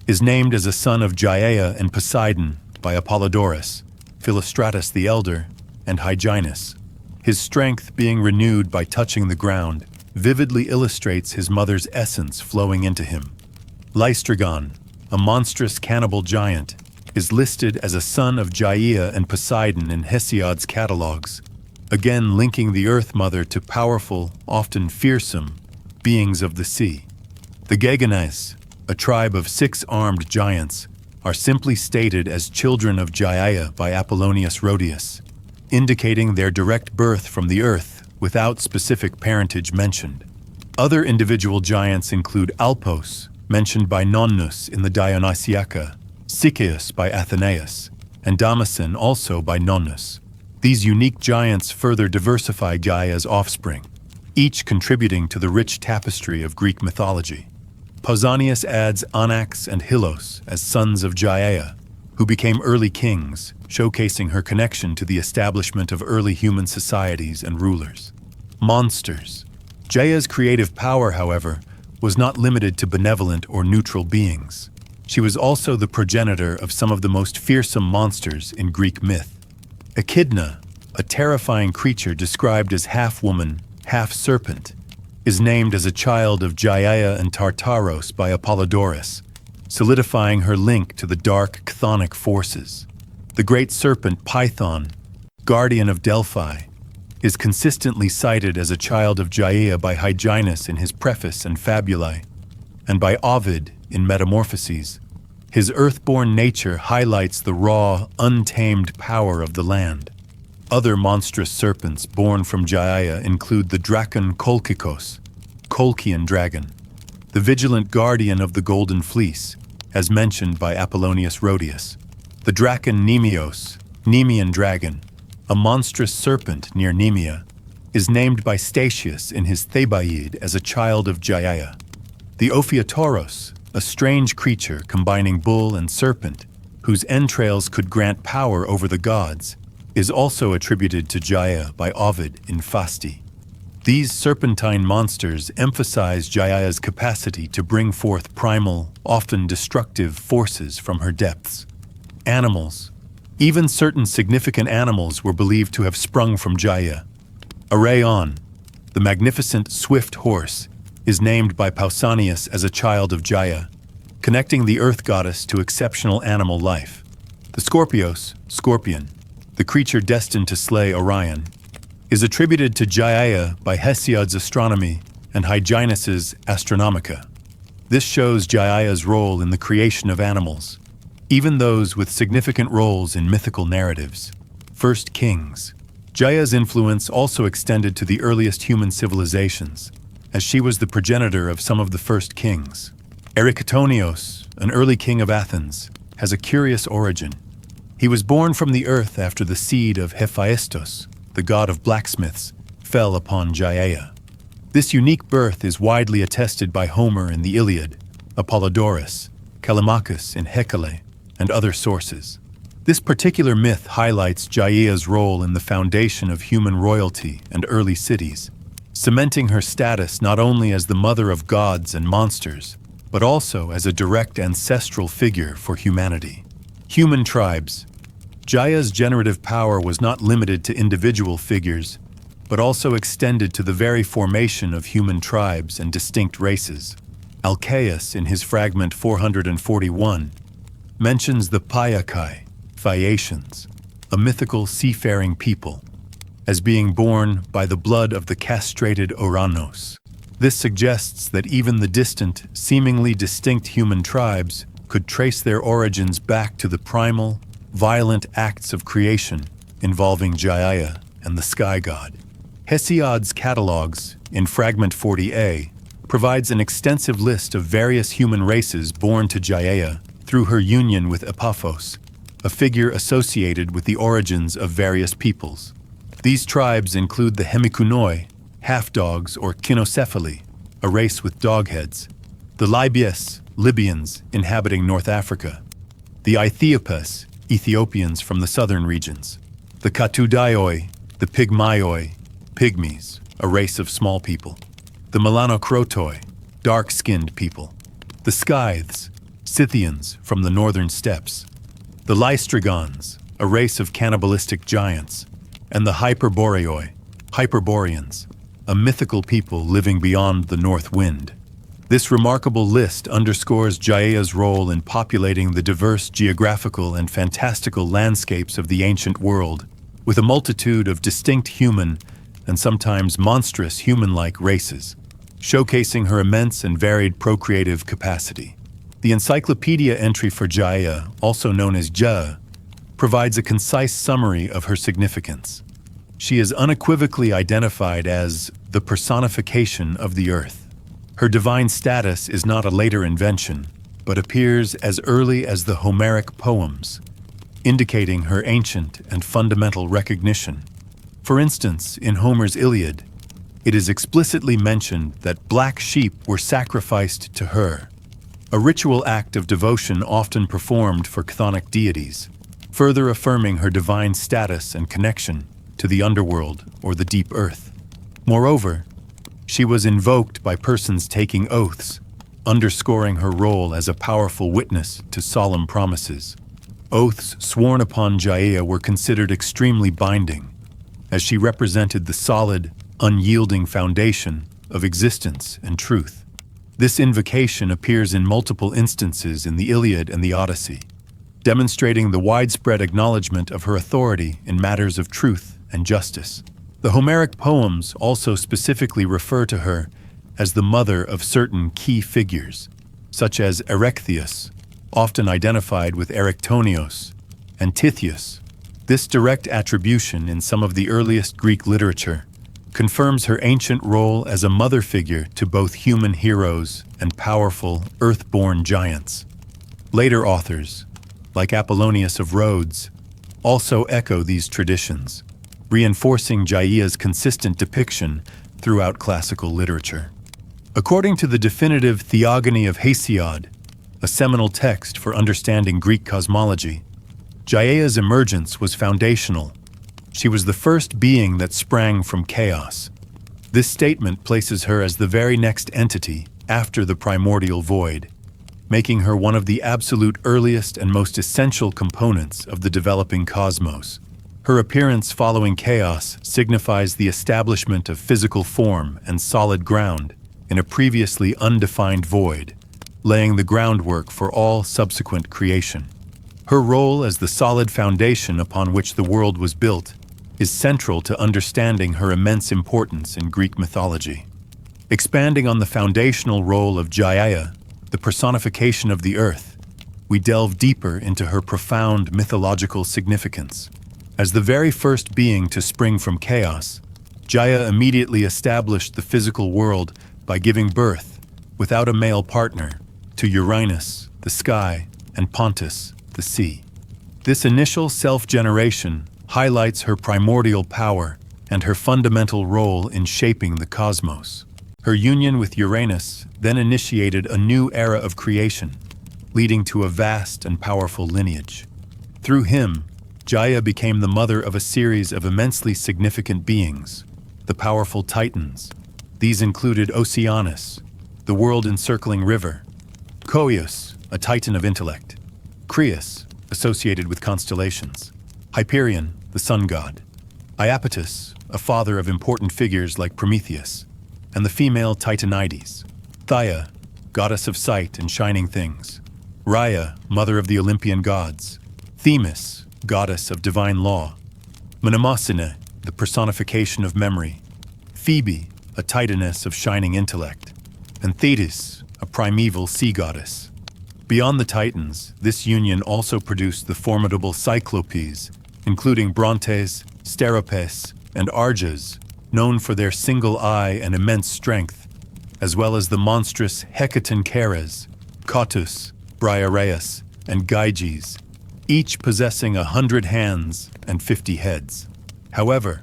is named as a son of Gaia and Poseidon by Apollodorus, Philostratus the Elder, and Hyginus. His strength being renewed by touching the ground vividly illustrates his mother's essence flowing into him. Lystragon, a monstrous cannibal giant, is listed as a son of Gaia and Poseidon in Hesiod's catalogues, again linking the Earth Mother to powerful, often fearsome, beings of the sea. The Gegones, a tribe of 6 armed giants, are simply stated as children of Gaia by Apollonius Rhodius, indicating their direct birth from the earth without specific parentage mentioned. Other individual giants include Alpos, mentioned by Nonnus in the Dionysiaca, Sichaeus by Athenaeus, and Damascen also by Nonnus. These unique giants further diversify Gaia's offspring, each contributing to the rich tapestry of Greek mythology. Pausanias adds Anax and Hylos as sons of Gaia, who became early kings, showcasing her connection to the establishment of early human societies and rulers. Monsters. Gaia's creative power, however, was not limited to benevolent or neutral beings. She was also the progenitor of some of the most fearsome monsters in Greek myth. Echidna, a terrifying creature described as half-woman, half-serpent, is named as a child of Gaia and Tartaros by Apollodorus, solidifying her link to the dark chthonic forces. The great serpent Python, guardian of Delphi, is consistently cited as a child of Gaia by Hyginus in his preface and Fabulae, and by Ovid in Metamorphoses. His earthborn nature highlights the raw, untamed power of the land. Other monstrous serpents born from Gaia include the Dracon Kolkikos, Kolkian dragon, the vigilant guardian of the Golden Fleece, as mentioned by Apollonius Rhodius, the Dracon Nemeos, Nemean dragon, a monstrous serpent near Nemea, is named by Statius in his Thebaid as a child of Gaia. The Ophiotauros, a strange creature combining bull and serpent, whose entrails could grant power over the gods, is also attributed to Gaia by Ovid in Fasti. These serpentine monsters emphasize Gaia's capacity to bring forth primal, often destructive forces from her depths. Animals. Even certain significant animals were believed to have sprung from Gaia. Araeon, the magnificent swift horse, is named by Pausanias as a child of Gaia, connecting the earth goddess to exceptional animal life. The Scorpios, scorpion, the creature destined to slay Orion, is attributed to Gaia by Hesiod's astronomy and Hyginus's Astronomica. This shows Gaia's role in the creation of animals, even those with significant roles in mythical narratives. First Kings. Gaia's influence also extended to the earliest human civilizations, as she was the progenitor of some of the first kings. Erikatonios, an early king of Athens, has a curious origin. He was born from the earth after the seed of Hephaestus, the god of blacksmiths, fell upon Gaia. This unique birth is widely attested by Homer in the Iliad, Apollodorus, Callimachus in Hecale, and other sources. This particular myth highlights Gaia's role in the foundation of human royalty and early cities, cementing her status not only as the mother of gods and monsters, but also as a direct ancestral figure for humanity. Human tribes. Gaia's generative power was not limited to individual figures, but also extended to the very formation of human tribes and distinct races. Alcaeus, in his fragment 441, mentions the Paiakai, Phaeacians, a mythical seafaring people, as being born by the blood of the castrated Oranos. This suggests that even the distant, seemingly distinct human tribes could trace their origins back to the primal, violent acts of creation involving Gaia and the sky god. Hesiod's catalogues, in Fragment 40a, provides an extensive list of various human races born to Gaia through her union with Epaphos, a figure associated with the origins of various peoples. These tribes include the Hemikunoi, half-dogs or Kinocephali, a race with dog heads, the Libyes, Libyans inhabiting North Africa, the Aethiopes, Ethiopians from the southern regions, the Katudaioi, the Pygmaioi, Pygmies, a race of small people, the Melanocrotoi, dark-skinned people, the Scythes, Scythians from the northern steppes, the Lystrigons, a race of cannibalistic giants, and the Hyperboreoi, Hyperboreans, a mythical people living beyond the north wind. This remarkable list underscores Gaia's role in populating the diverse geographical and fantastical landscapes of the ancient world, with a multitude of distinct human and sometimes monstrous human-like races, showcasing her immense and varied procreative capacity. The encyclopedia entry for Gaia, also known as Ja, provides a concise summary of her significance. She is unequivocally identified as the personification of the earth. Her divine status is not a later invention, but appears as early as the Homeric poems, indicating her ancient and fundamental recognition. For instance, in Homer's Iliad, it is explicitly mentioned that black sheep were sacrificed to her, a ritual act of devotion often performed for chthonic deities, further affirming her divine status and connection to the underworld or the deep earth. Moreover, she was invoked by persons taking oaths, underscoring her role as a powerful witness to solemn promises. Oaths sworn upon Gaia were considered extremely binding, as she represented the solid, unyielding foundation of existence and truth. This invocation appears in multiple instances in the Iliad and the Odyssey, demonstrating the widespread acknowledgement of her authority in matters of truth and justice. The Homeric poems also specifically refer to her as the mother of certain key figures, such as Erechtheus, often identified with Erectonios, and Tithias. This direct attribution in some of the earliest Greek literature confirms her ancient role as a mother figure to both human heroes and powerful, earth-born giants. Later authors, like Apollonius of Rhodes, also echo these traditions, reinforcing Gaia's consistent depiction throughout classical literature. According to the definitive Theogony of Hesiod, a seminal text for understanding Greek cosmology, Gaia's emergence was foundational. She was the first being that sprang from chaos. This statement places her as the very next entity after the primordial void, making her one of the absolute earliest and most essential components of the developing cosmos. Her appearance following chaos signifies the establishment of physical form and solid ground in a previously undefined void, laying the groundwork for all subsequent creation. Her role as the solid foundation upon which the world was built is central to understanding her immense importance in Greek mythology. Expanding on the foundational role of Gaia, the personification of the earth, we delve deeper into her profound mythological significance. As the very first being to spring from chaos, Gaia immediately established the physical world by giving birth, without a male partner, to Uranus, the sky, and Pontus, the sea. This initial self-generation highlights her primordial power and her fundamental role in shaping the cosmos. Her union with Uranus then initiated a new era of creation, leading to a vast and powerful lineage. Through him, Gaia became the mother of a series of immensely significant beings, the powerful Titans. These included Oceanus, the world-encircling river; Coeus, a titan of intellect; Creus, associated with constellations; Hyperion, the sun god; Iapetus, a father of important figures like Prometheus; and the female Titanides; Theia, goddess of sight and shining things; Rhea, mother of the Olympian gods; Themis, goddess of divine law; Mnemosyne, the personification of memory; Phoebe, a titaness of shining intellect; and Thetis, a primeval sea goddess. Beyond the Titans, this union also produced the formidable Cyclopes, including Brontes, Steropes, and Arges, known for their single eye and immense strength, as well as the monstrous Hecatoncheires, Cottus, Briareus, and Gyges, each possessing 100 hands and 50 heads. However,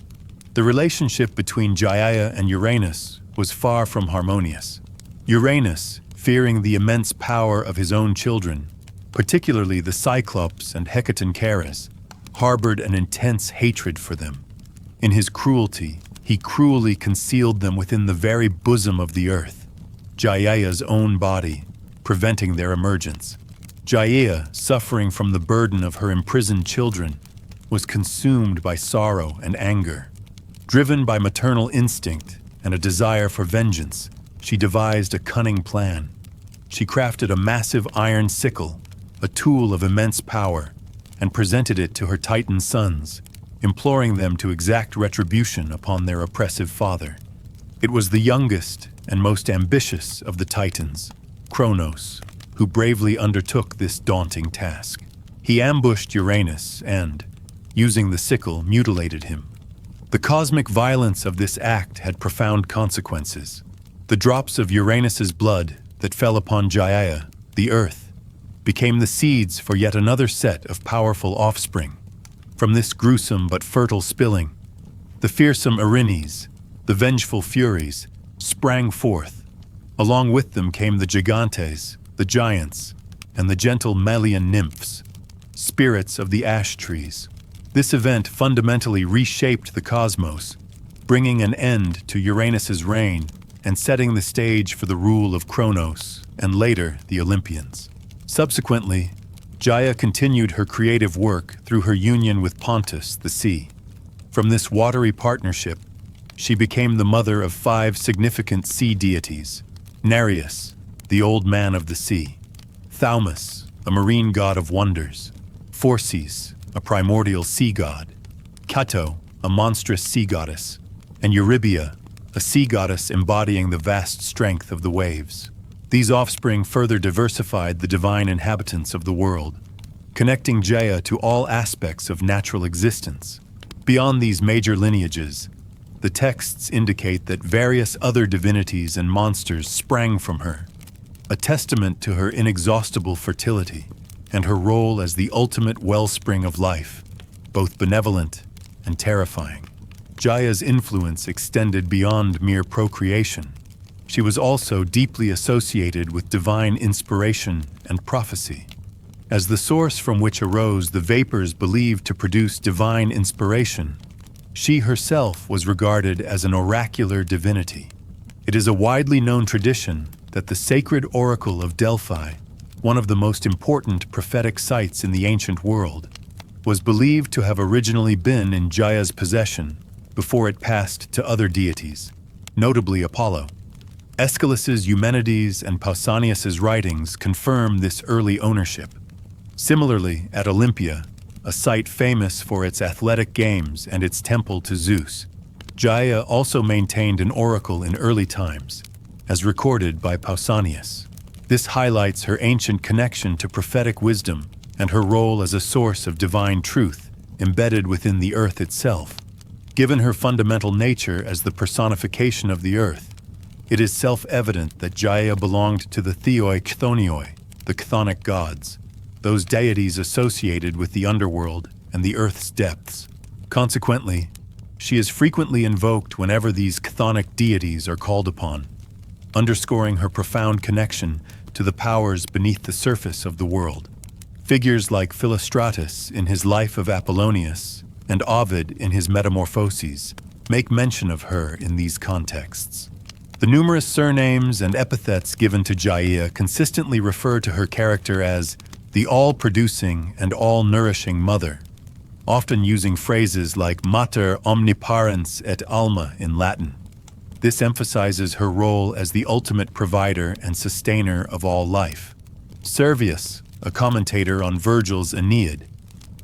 the relationship between Gaia and Uranus was far from harmonious. Uranus, fearing the immense power of his own children, particularly the Cyclops and Hecatoncheires, harbored an intense hatred for them. In his cruelty, he cruelly concealed them within the very bosom of the earth, Gaia's own body, preventing their emergence. Gaia, suffering from the burden of her imprisoned children, was consumed by sorrow and anger. Driven by maternal instinct and a desire for vengeance, she devised a cunning plan. She crafted a massive iron sickle, a tool of immense power, and presented it to her Titan sons, imploring them to exact retribution upon their oppressive father. It was the youngest and most ambitious of the Titans, Chronos, who bravely undertook this daunting task. He ambushed Uranus and, using the sickle, mutilated him. The cosmic violence of this act had profound consequences. The drops of Uranus's blood that fell upon Gaia, the earth, became the seeds for yet another set of powerful offspring. From this gruesome but fertile spilling, the fearsome Erinyes, the vengeful Furies, sprang forth. Along with them came the Gigantes, the giants, and the gentle Melian nymphs, spirits of the ash trees. This event fundamentally reshaped the cosmos, bringing an end to Uranus's reign and setting the stage for the rule of Chronos and later the Olympians. Subsequently, Gaia continued her creative work through her union with Pontus, the sea. From this watery partnership, she became the mother of 5 significant sea deities: Nereus, the old man of the sea; Thaumas, a marine god of wonders; Phorcys, a primordial sea god; Cato, a monstrous sea goddess; and Eurybia, a sea goddess embodying the vast strength of the waves. These offspring further diversified the divine inhabitants of the world, connecting Gaia to all aspects of natural existence. Beyond these major lineages, the texts indicate that various other divinities and monsters sprang from her, a testament to her inexhaustible fertility and her role as the ultimate wellspring of life, both benevolent and terrifying. Gaia's influence extended beyond mere procreation. She was also deeply associated with divine inspiration and prophecy. As the source from which arose the vapors believed to produce divine inspiration, she herself was regarded as an oracular divinity. It is a widely known tradition that the sacred oracle of Delphi, one of the most important prophetic sites in the ancient world, was believed to have originally been in Gaia's possession before it passed to other deities, notably Apollo. Aeschylus's Eumenides and Pausanias's writings confirm this early ownership. Similarly, at Olympia, a site famous for its athletic games and its temple to Zeus, Gaia also maintained an oracle in early times, as recorded by Pausanias. This highlights her ancient connection to prophetic wisdom and her role as a source of divine truth embedded within the earth itself. Given her fundamental nature as the personification of the earth, it is self-evident that Gaia belonged to the theoi chthonioi, the chthonic gods, those deities associated with the underworld and the earth's depths. Consequently, she is frequently invoked whenever these chthonic deities are called upon, underscoring her profound connection to the powers beneath the surface of the world. Figures like Philostratus in his Life of Apollonius and Ovid in his Metamorphoses make mention of her in these contexts. The numerous surnames and epithets given to Gaia consistently refer to her character as the all-producing and all-nourishing mother, often using phrases like mater omniparens et alma in Latin. This emphasizes her role as the ultimate provider and sustainer of all life. Servius, a commentator on Virgil's Aeneid,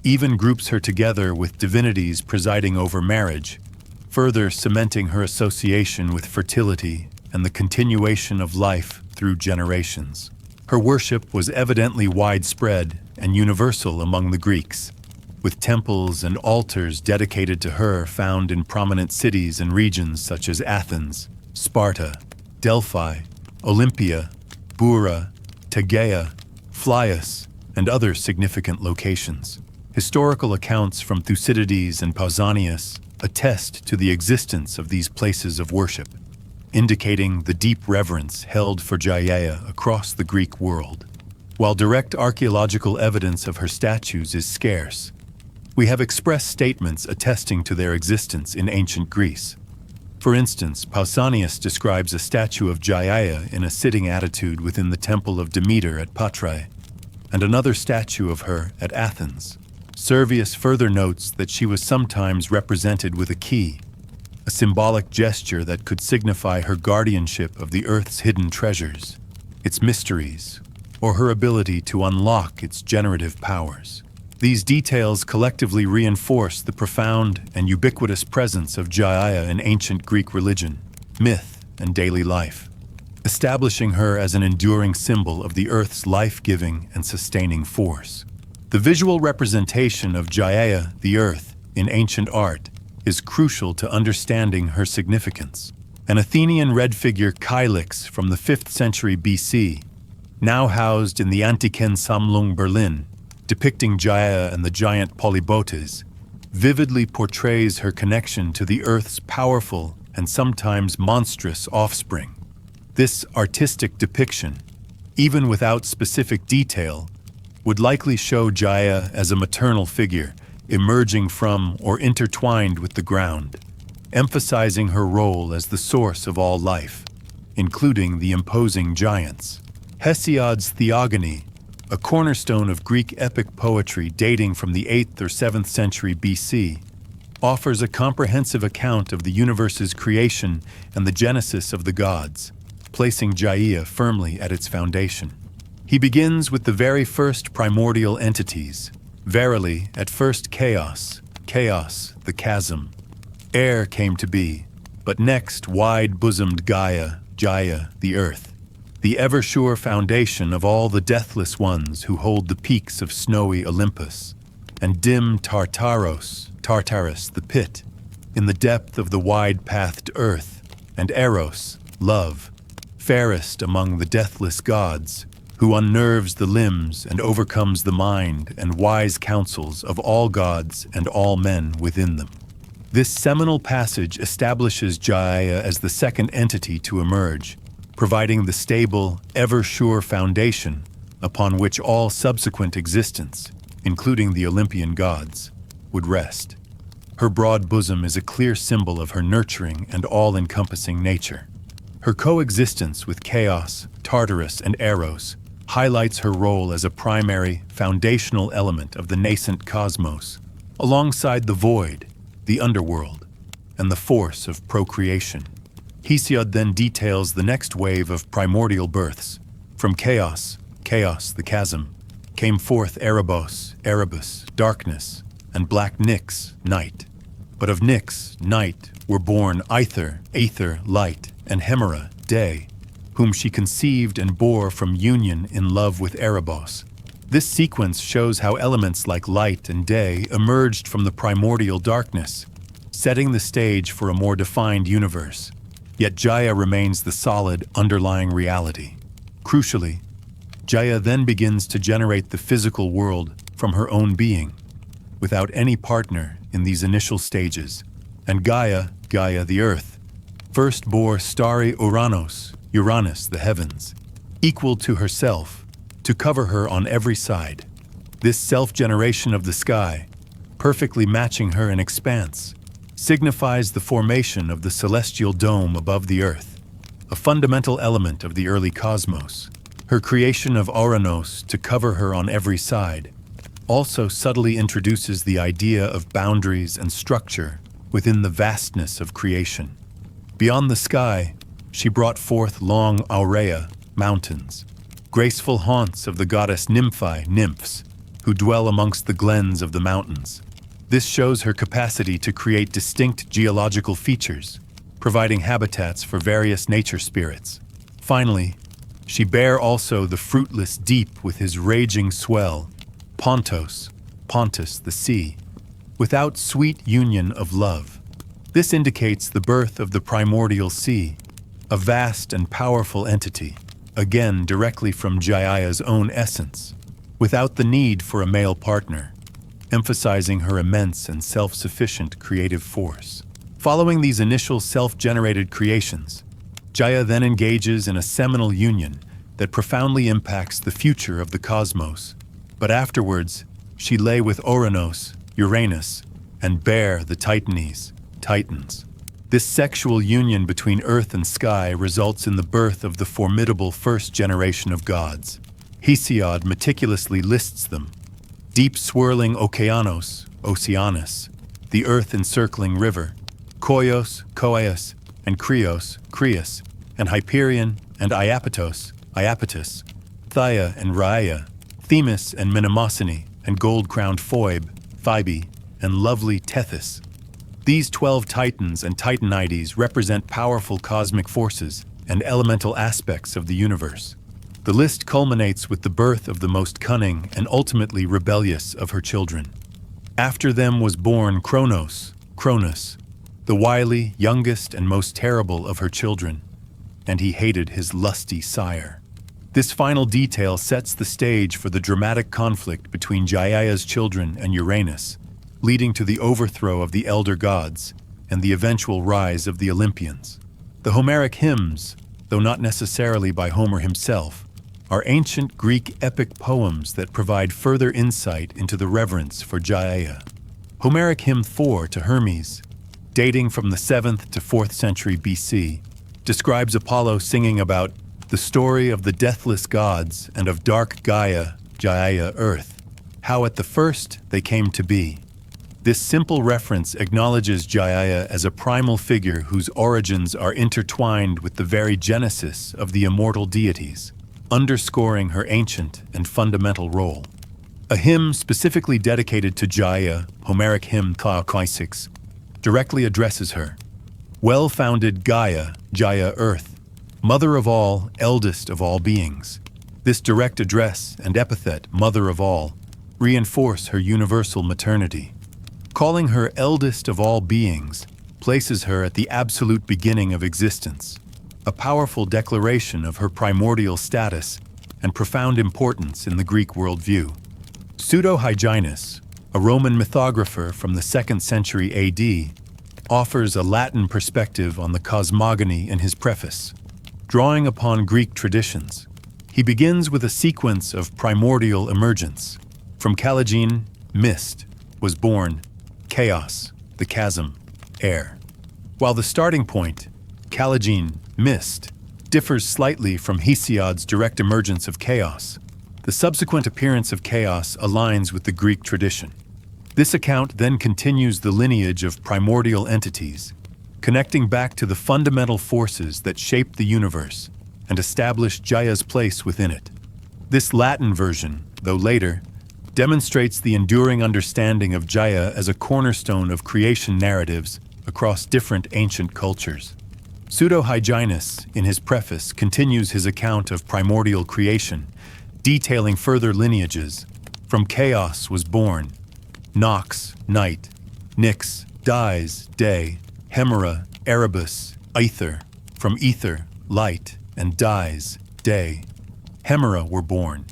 even groups her together with divinities presiding over marriage, further cementing her association with fertility and the continuation of life through generations. Her worship was evidently widespread and universal among the Greeks, with temples and altars dedicated to her found in prominent cities and regions such as Athens, Sparta, Delphi, Olympia, Bura, Tegea, Phlius, and other significant locations. Historical accounts from Thucydides and Pausanias attest to the existence of these places of worship, indicating the deep reverence held for Gaia across the Greek world. While direct archaeological evidence of her statues is scarce, we have express statements attesting to their existence in ancient Greece. For instance, Pausanias describes a statue of Gaia in a sitting attitude within the temple of Demeter at Patrae, and another statue of her at Athens. Servius further notes that she was sometimes represented with a key, a symbolic gesture that could signify her guardianship of the earth's hidden treasures, its mysteries, or her ability to unlock its generative powers. These details collectively reinforce the profound and ubiquitous presence of Gaia in ancient Greek religion, myth, and daily life, establishing her as an enduring symbol of the earth's life-giving and sustaining force. The visual representation of Gaia, the earth, in ancient art is crucial to understanding her significance. An Athenian red figure Kylix from the 5th century BC, now housed in the Antiken Sammlung Berlin, depicting Gaia and the giant Polybotes, vividly portrays her connection to the earth's powerful and sometimes monstrous offspring. This artistic depiction, even without specific detail, would likely show Gaia as a maternal figure emerging from or intertwined with the ground, emphasizing her role as the source of all life, including the imposing giants. Hesiod's Theogony, a cornerstone of Greek epic poetry dating from the 8th or 7th century BC, offers a comprehensive account of the universe's creation and the genesis of the gods, placing Gaia firmly at its foundation. He begins with the very first primordial entities. Verily, at first chaos, the chasm. Air came to be, But next, wide-bosomed Gaia, Gaia, the earth, the ever-sure foundation of all the deathless ones who hold the peaks of snowy Olympus, and dim Tartaros, Tartarus, the pit, in the depth of the wide-pathed earth, and Eros, love, fairest among the deathless gods, who unnerves the limbs and overcomes the mind and wise counsels of all gods and all men within them. This seminal passage establishes Gaia as the second entity to emerge, providing the stable, ever-sure foundation upon which all subsequent existence, including the Olympian gods, would rest. Her broad bosom is a clear symbol of her nurturing and all-encompassing nature. Her coexistence with Chaos, Tartarus, and Eros highlights her role as a primary, foundational element of the nascent cosmos, alongside the void, the underworld, and the force of procreation. Hesiod then details the next wave of primordial births. From chaos, the chasm, came forth Erebos, Erebus, darkness, and black Nyx, night. But of Nyx, night, were born Aether, light, and Hemera, day, whom she conceived and bore from union in love with Erebos. This sequence shows how elements like light and day emerged from the primordial darkness, setting the stage for a more defined universe. Yet Gaia remains the solid, underlying reality. Crucially, Gaia then begins to generate the physical world from her own being, without any partner in these initial stages. And Gaia, the earth, first bore starry Uranus, the heavens, equal to herself, to cover her on every side. This self-generation of the sky, perfectly matching her in expanse, signifies the formation of the celestial dome above the earth, a fundamental element of the early cosmos. Her creation of Ouranos to cover her on every side also subtly introduces the idea of boundaries and structure within the vastness of creation. Beyond the sky, she brought forth long aurea, mountains, graceful haunts of the goddess nymphs, who dwell amongst the glens of the mountains. This shows her capacity to create distinct geological features, providing habitats for various nature spirits. Finally, she bare also the fruitless deep with his raging swell, Pontus, the sea, without sweet union of love. This indicates the birth of the primordial sea, a vast and powerful entity, again directly from Gaia's own essence, without the need for a male partner, emphasizing her immense and self-sufficient creative force. Following these initial self-generated creations, Gaia then engages in a seminal union that profoundly impacts the future of the cosmos. But afterwards, she lay with Uranus, and bare the Titans. This sexual union between earth and sky results in the birth of the formidable first generation of gods. Hesiod meticulously lists them: deep swirling Oceanus, the earth-encircling river, Koios, and Krios, and Hyperion and Iapetus, Thia and Rhaia, Themis and Mnemosyne, and gold-crowned Phoebe, and lovely Tethys. These 12 Titans and Titanides represent powerful cosmic forces and elemental aspects of the universe. The list culminates with the birth of the most cunning and ultimately rebellious of her children. After them was born Chronos, the wily, youngest, and most terrible of her children, and he hated his lusty sire. This final detail sets the stage for the dramatic conflict between Gaia's children and Uranus, leading to the overthrow of the elder gods and the eventual rise of the Olympians. The Homeric hymns, though not necessarily by Homer himself, are ancient Greek epic poems that provide further insight into the reverence for Gaia. Homeric Hymn 4 to Hermes, dating from the 7th to 4th century BC, describes Apollo singing about the story of the deathless gods and of dark Gaia, earth, how at the first they came to be. This simple reference acknowledges Gaia as a primal figure whose origins are intertwined with the very genesis of the immortal deities, underscoring her ancient and fundamental role. A hymn specifically dedicated to Gaia, Homeric Hymn 6, directly addresses her. Well-founded Gaia, Jaya Earth, mother of all, eldest of all beings. This direct address and epithet, mother of all, reinforce her universal maternity. Calling her eldest of all beings places her at the absolute beginning of existence, a powerful declaration of her primordial status and profound importance in the Greek worldview. Pseudo-Hyginus, a Roman mythographer from the 2nd century AD, offers a Latin perspective on the cosmogony in his preface. Drawing upon Greek traditions, he begins with a sequence of primordial emergence. From Kalagene, mist, was born chaos, the chasm, air. While the starting point, Kalagene, mist, differs slightly from Hesiod's direct emergence of chaos, the subsequent appearance of chaos aligns with the Greek tradition. This account then continues the lineage of primordial entities, connecting back to the fundamental forces that shaped the universe and established Jaia's place within it. This Latin version, though later, demonstrates the enduring understanding of Gaia as a cornerstone of creation narratives across different ancient cultures. Pseudo-Hyginus, in his preface, continues his account of primordial creation, detailing further lineages. From chaos was born Nox, night, Nyx, dies, day, Hemera, Erebus, ether, from ether, light, and dies, day. Hemera were born.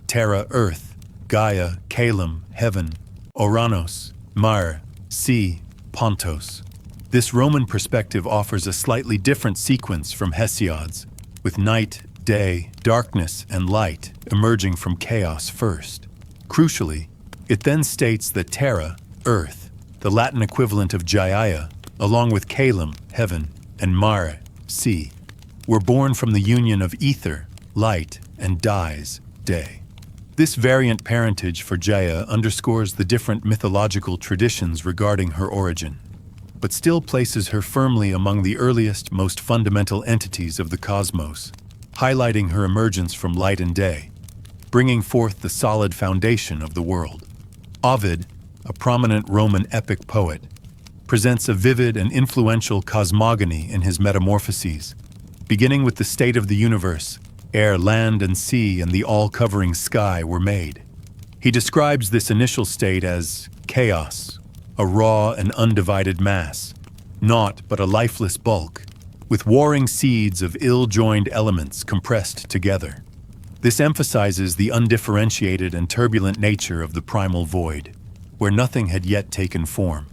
Terra, earth, Gaia, Caelum, heaven, Oranos, mare, sea, Pontos. This Roman perspective offers a slightly different sequence from Hesiod's, with night, day, darkness, and light emerging from chaos first. Crucially, it then states that Terra, earth, the Latin equivalent of Gaia, along with Caelum, heaven, and mare, sea, were born from the union of ether, light, and dies, day. This variant parentage for Gaia underscores the different mythological traditions regarding her origin, but still places her firmly among the earliest, most fundamental entities of the cosmos, highlighting her emergence from light and day, bringing forth the solid foundation of the world. Ovid, a prominent Roman epic poet, presents a vivid and influential cosmogony in his Metamorphoses, beginning with the state of the universe, ere land and sea and the all-covering sky were made. He describes this initial state as chaos, a raw and undivided mass, naught but a lifeless bulk, with warring seeds of ill-joined elements compressed together. This emphasizes the undifferentiated and turbulent nature of the primal void, where nothing had yet taken form.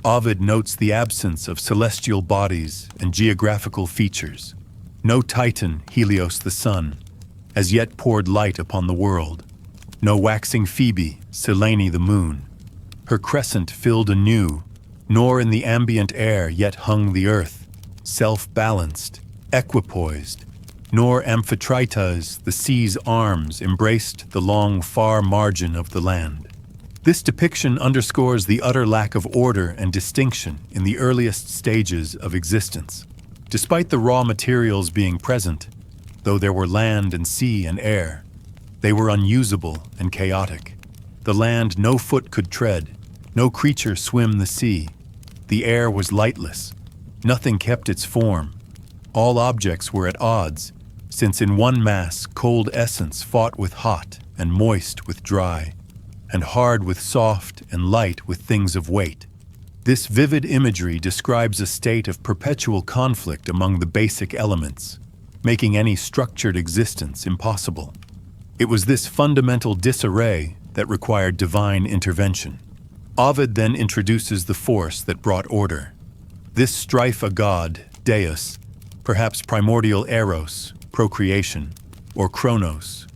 Ovid notes the absence of celestial bodies and geographical features. No Titan, Helios the sun, as yet poured light upon the world. No waxing Phoebe, Selene the moon. Her crescent filled anew, nor in the ambient air yet hung the earth, self-balanced, equipoised, nor Amphitrite's, the sea's arms, embraced the long, far margin of the land. This depiction underscores the utter lack of order and distinction in the earliest stages of existence. Despite the raw materials being present, though there were land and sea and air, they were unusable and chaotic. The land no foot could tread, no creature swim the sea. The air was lightless. Nothing kept its form. All objects were at odds, since in one mass cold essence fought with hot, and moist with dry, and hard with soft, and light with things of weight. This vivid imagery describes a state of perpetual conflict among the basic elements, making any structured existence impossible. It was this fundamental disarray that required divine intervention. Ovid then introduces the force that brought order. This strife a god, Deus, perhaps primordial Eros, procreation, or Chronos,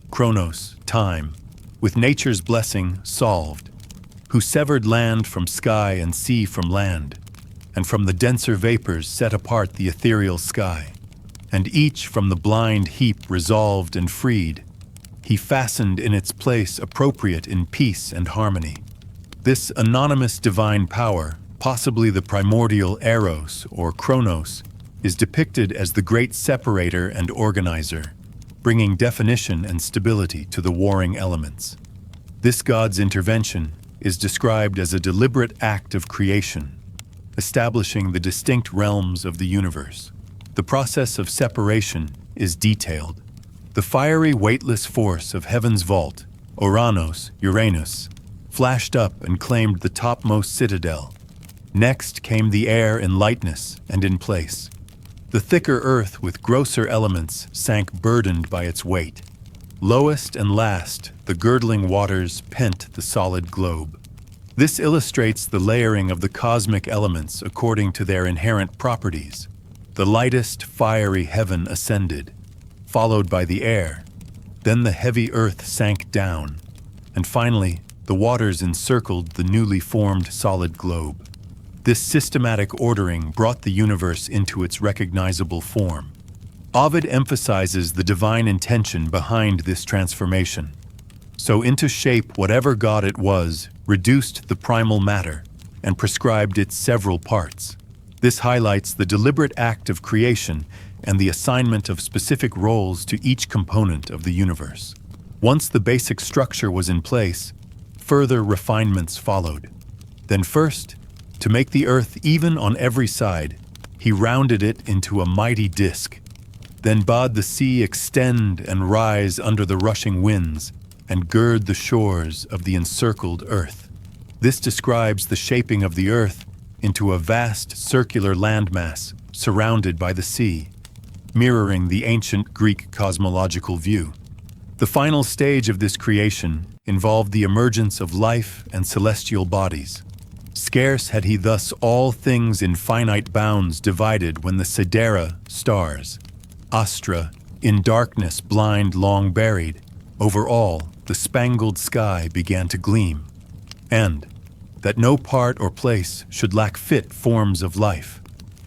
time, with nature's blessing solved, who severed land from sky and sea from land, and from the denser vapors set apart the ethereal sky, and each from the blind heap resolved and freed, he fastened in its place appropriate in peace and harmony. This anonymous divine power, possibly the primordial Eros or Chronos, is depicted as the great separator and organizer, bringing definition and stability to the warring elements. This god's intervention is described as a deliberate act of creation, establishing the distinct realms of the universe. The process of separation is detailed. The fiery, weightless force of heaven's vault, Uranus, flashed up and claimed the topmost citadel. Next came the air in lightness and in place. The thicker earth with grosser elements sank burdened by its weight. Lowest and last, the girdling waters pent the solid globe. This illustrates the layering of the cosmic elements according to their inherent properties. The lightest, fiery heaven ascended, followed by the air. Then the heavy earth sank down, and finally, the waters encircled the newly formed solid globe. This systematic ordering brought the universe into its recognizable form. Ovid emphasizes the divine intention behind this transformation. So into shape whatever god it was reduced the primal matter and prescribed its several parts. This highlights the deliberate act of creation and the assignment of specific roles to each component of the universe. Once the basic structure was in place, further refinements followed. Then first, to make the earth even on every side, he rounded it into a mighty disk, then bade the sea extend and rise under the rushing winds and gird the shores of the encircled earth. This describes the shaping of the earth into a vast circular landmass surrounded by the sea, mirroring the ancient Greek cosmological view. The final stage of this creation involved the emergence of life and celestial bodies. Scarce had he thus all things in finite bounds divided when the Sidera stars, Astra, in darkness blind long buried, over all the spangled sky began to gleam, and that no part or place should lack fit forms of life.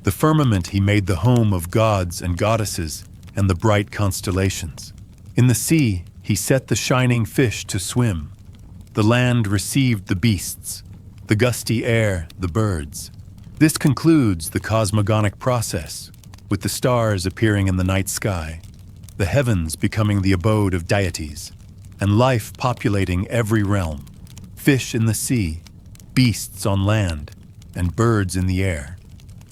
The firmament he made the home of gods and goddesses and the bright constellations. In the sea he set the shining fish to swim. The land received the beasts, the gusty air the birds. This concludes the cosmogonic process, with the stars appearing in the night sky, the heavens becoming the abode of deities, and life populating every realm, fish in the sea, beasts on land, and birds in the air.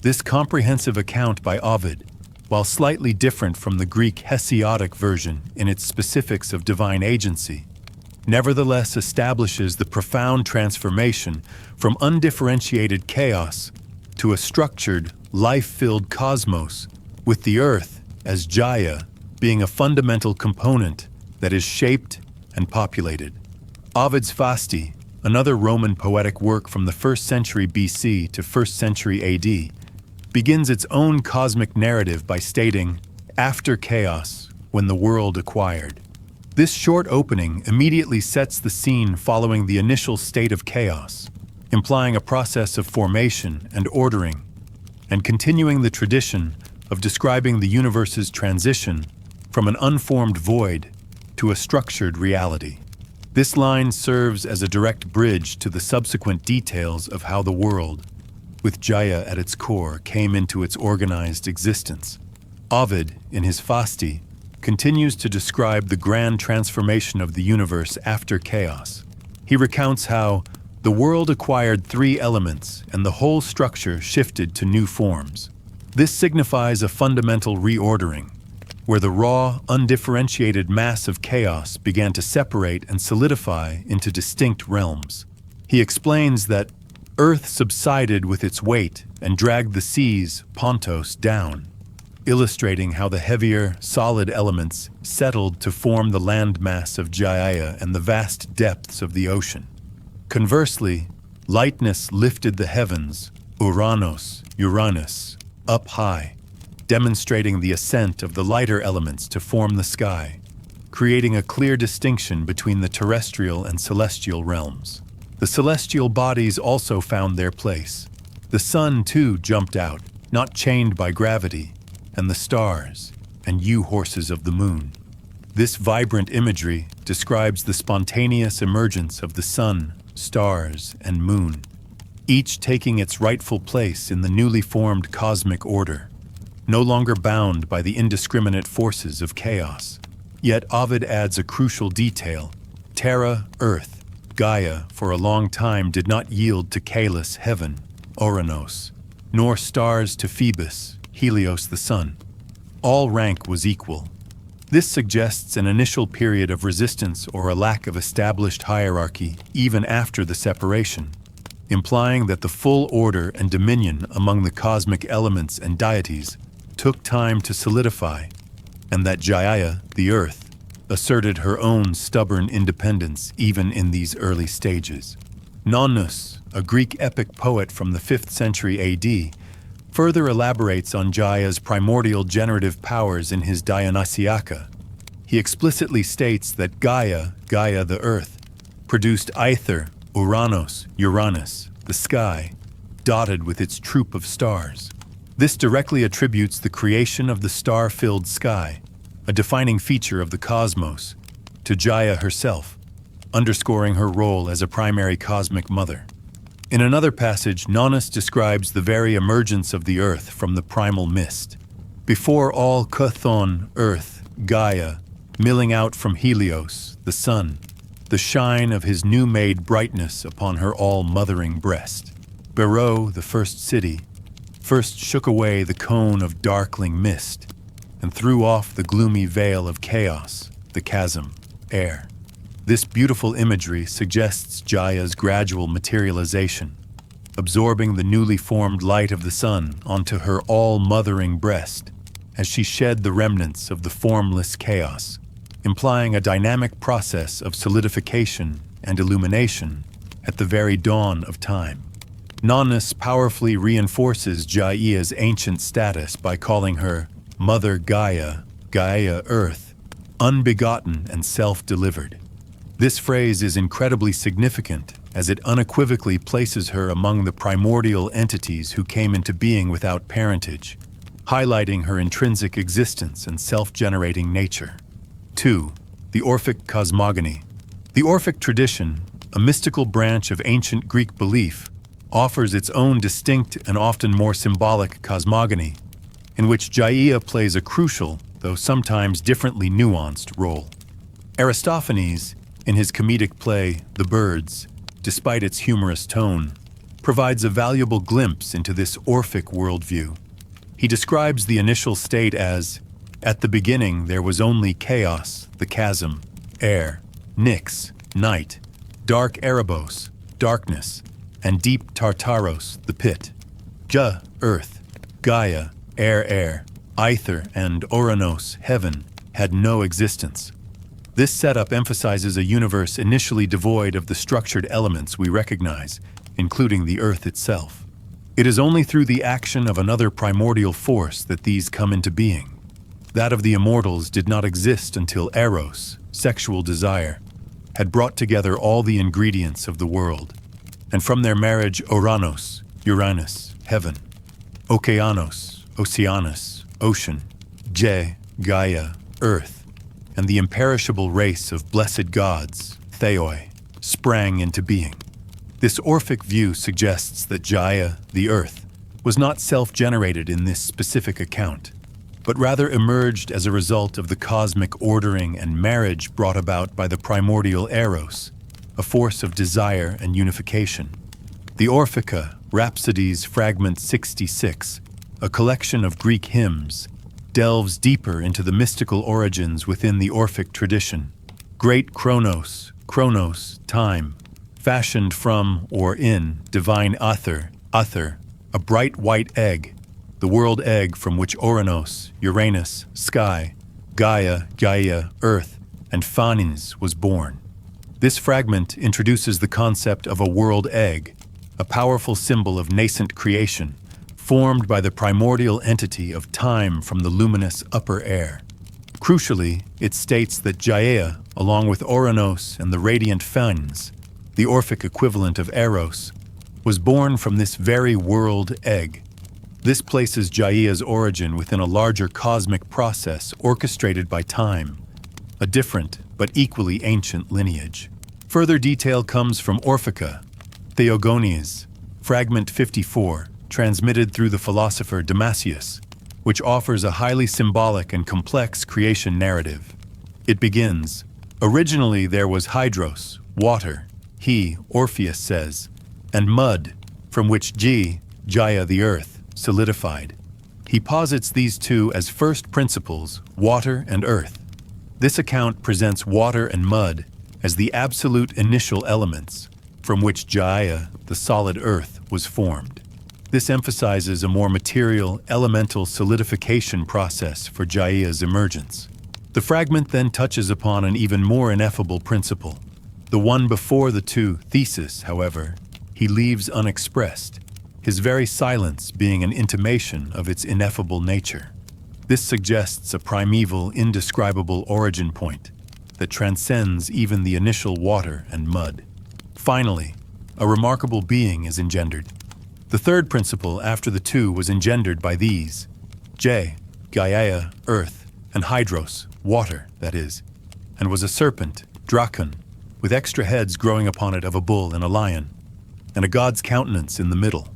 This comprehensive account by Ovid, while slightly different from the Greek Hesiodic version in its specifics of divine agency, nevertheless establishes the profound transformation from undifferentiated chaos to a structured, life-filled cosmos, with the earth as Gaia being a fundamental component that is shaped and populated. Ovid's Fasti, another Roman poetic work from the 1st century BC to 1st century AD, begins its own cosmic narrative by stating, "After chaos, when the world acquired." This short opening immediately sets the scene following the initial state of chaos, implying a process of formation and ordering, and continuing the tradition of describing the universe's transition from an unformed void to a structured reality. This line serves as a direct bridge to the subsequent details of how the world, with Gaia at its core, came into its organized existence. Ovid, in his Fasti, continues to describe the grand transformation of the universe after chaos. He recounts how the world acquired 3 elements and the whole structure shifted to new forms. This signifies a fundamental reordering, where the raw, undifferentiated mass of chaos began to separate and solidify into distinct realms. He explains that Earth subsided with its weight and dragged the seas, Pontos, down, illustrating how the heavier, solid elements settled to form the landmass of Gaia and the vast depths of the ocean. Conversely, lightness lifted the heavens, Uranus, up high, demonstrating the ascent of the lighter elements to form the sky, creating a clear distinction between the terrestrial and celestial realms. The celestial bodies also found their place. The sun, too, jumped out, not chained by gravity, and the stars, and horses of the moon. This vibrant imagery describes the spontaneous emergence of the sun, stars, and moon, each taking its rightful place in the newly formed cosmic order, no longer bound by the indiscriminate forces of chaos. Yet Ovid adds a crucial detail. Terra, earth, Gaia, for a long time did not yield to Caelus, heaven, Ouranos, nor stars to Phoebus, Helios the sun. All rank was equal. This suggests an initial period of resistance or a lack of established hierarchy even after the separation, implying that the full order and dominion among the cosmic elements and deities took time to solidify, and that Gaia, the earth, asserted her own stubborn independence even in these early stages. Nonnus, a Greek epic poet from the 5th century AD, further elaborates on Gaia's primordial generative powers in his Dionysiaca. He explicitly states that Gaia, Gaia the earth, produced Aether, Uranos, Uranus, the sky, dotted with its troop of stars. This directly attributes the creation of the star-filled sky, a defining feature of the cosmos, to Gaia herself, underscoring her role as a primary cosmic mother. In another passage, Nonnus describes the very emergence of the earth from the primal mist. Before all Chthon, earth, Gaia, milling out from Helios, the sun, the shine of his new-made brightness upon her all-mothering breast. Beroe, the first city, first shook away the cone of darkling mist and threw off the gloomy veil of chaos, the chasm, air. This beautiful imagery suggests Gaia's gradual materialization, absorbing the newly formed light of the sun onto her all-mothering breast as she shed the remnants of the formless chaos, implying a dynamic process of solidification and illumination at the very dawn of time. Nonnus powerfully reinforces Gaia's ancient status by calling her Mother Gaia, Gaia Earth, unbegotten and self-delivered. This phrase is incredibly significant as it unequivocally places her among the primordial entities who came into being without parentage, highlighting her intrinsic existence and self-generating nature. 2. The Orphic cosmogony. The Orphic tradition, a mystical branch of ancient Greek belief, offers its own distinct and often more symbolic cosmogony, in which Gaia plays a crucial, though sometimes differently nuanced, role. Aristophanes, in his comedic play, The Birds, despite its humorous tone, provides a valuable glimpse into this Orphic worldview. He describes the initial state as, "At the beginning there was only chaos, the chasm, air, Nyx, night, dark Erebos, darkness, and deep Tartaros, the pit. Ga, earth, Gaia, air, Aether, and Oranos, heaven, had no existence." This setup emphasizes a universe initially devoid of the structured elements we recognize, including the Earth itself. It is only through the action of another primordial force that these come into being. That of the immortals did not exist until Eros, sexual desire, had brought together all the ingredients of the world, and from their marriage Oranos, Uranus, heaven, Okeanos, Oceanus, ocean, Je, Gaia, earth, and the imperishable race of blessed gods, Theoi, sprang into being. This Orphic view suggests that Gaia, the earth, was not self-generated in this specific account, but rather emerged as a result of the cosmic ordering and marriage brought about by the primordial Eros, a force of desire and unification. The Orphica, Rhapsodies Fragment 66, a collection of Greek hymns, delves deeper into the mystical origins within the Orphic tradition. Great Chronos, time, fashioned from or in divine Aether, a bright white egg, the world egg from which Oranos, Uranus, sky, Gaia, earth, and Phanes was born. This fragment introduces the concept of a world egg, a powerful symbol of nascent creation, formed by the primordial entity of time from the luminous upper air. Crucially, it states that Gaia, along with Oranos and the radiant Phanes, the Orphic equivalent of Eros, was born from this very world egg. This places Gaia's origin within a larger cosmic process orchestrated by time, a different but equally ancient lineage. Further detail comes from Orphica, Theogonies, Fragment 54, transmitted through the philosopher Damascius, which offers a highly symbolic and complex creation narrative. It begins, "Originally there was hydros, water, he, Orpheus says, and mud, from which Gaia the earth, solidified. He posits these two as first principles, water and earth. This account presents water and mud as the absolute initial elements from which Gaia, the solid earth, was formed. This emphasizes a more material, elemental solidification process for Gaia's emergence. The fragment then touches upon an even more ineffable principle. The one before the two, thesis, however, he leaves unexpressed, his very silence being an intimation of its ineffable nature. This suggests a primeval, indescribable origin point that transcends even the initial water and mud. Finally, a remarkable being is engendered. The third principle after the two was engendered by these: Gaia, earth, and Hydros, water, that is, and was a serpent, Drakon, with extra heads growing upon it of a bull and a lion, and a god's countenance in the middle.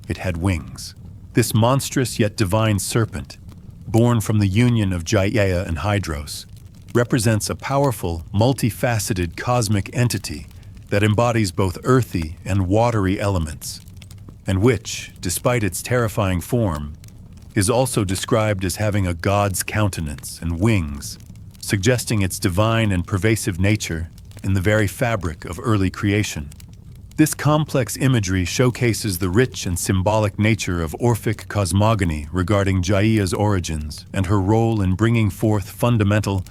It had wings. This monstrous yet divine serpent, born from the union of Gaia and Hydros, represents a powerful, multifaceted cosmic entity that embodies both earthy and watery elements, and which, despite its terrifying form, is also described as having a god's countenance and wings, suggesting its divine and pervasive nature in the very fabric of early creation. This complex imagery showcases the rich and symbolic nature of Orphic cosmogony regarding Gaia's origins and her role in bringing forth fundamental,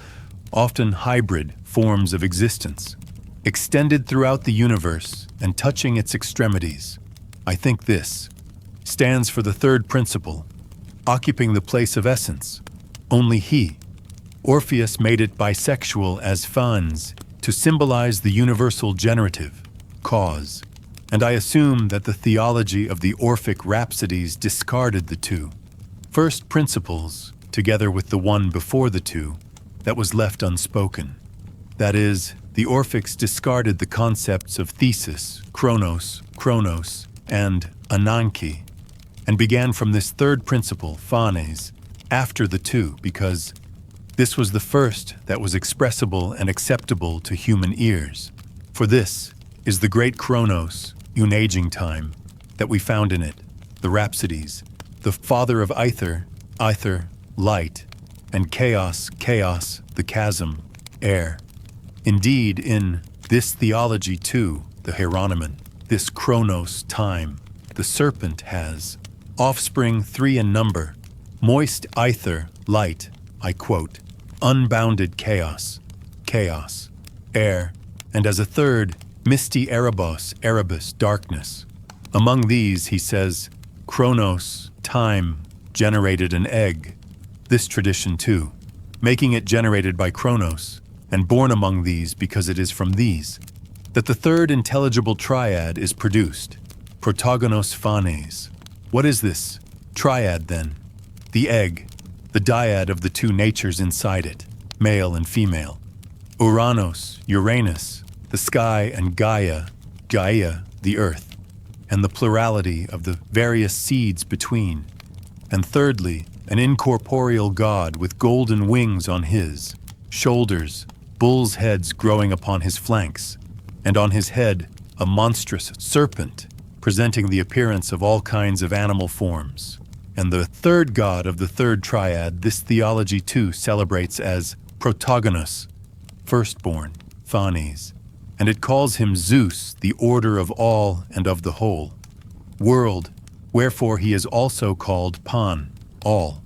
often hybrid, forms of existence, extended throughout the universe and touching its extremities. I think this stands for the third principle, occupying the place of essence. Only he, Orpheus, made it bisexual as fans to symbolize the universal generative, cause, and I assume that the theology of the Orphic rhapsodies discarded the two first principles together with the one before the two that was left unspoken. That is, the Orphics discarded the concepts of thesis, Chronos, and Ananke, and began from this third principle, phanes, after the two, because this was the first that was expressible and acceptable to human ears. For this is the great Chronos, unaging time, that we found in it, the Rhapsodies, the father of Aether, light, and chaos, the chasm, air. Indeed, in this theology too, the Hieronomon, this Chronos, time, the serpent has offspring 3 in number, moist Aether, light, I quote, unbounded chaos, air, and as a third, misty Erebus, darkness. Among these, he says, Chronos, time, generated an egg. This tradition too, making it generated by Chronos, and born among these because it is from these that the third intelligible triad is produced, protogonos phanes. What is this triad then? The egg, the dyad of the two natures inside it, male and female. Uranus, the sky, and Gaia, the earth, and the plurality of the various seeds between. And thirdly, an incorporeal god with golden wings on his shoulders, bull's heads growing upon his flanks, and on his head a monstrous serpent, presenting the appearance of all kinds of animal forms. And the third god of the third triad, this theology too celebrates as protogonos, firstborn, phanes, and it calls him Zeus, the order of all and of the whole, world, wherefore he is also called Pan, all.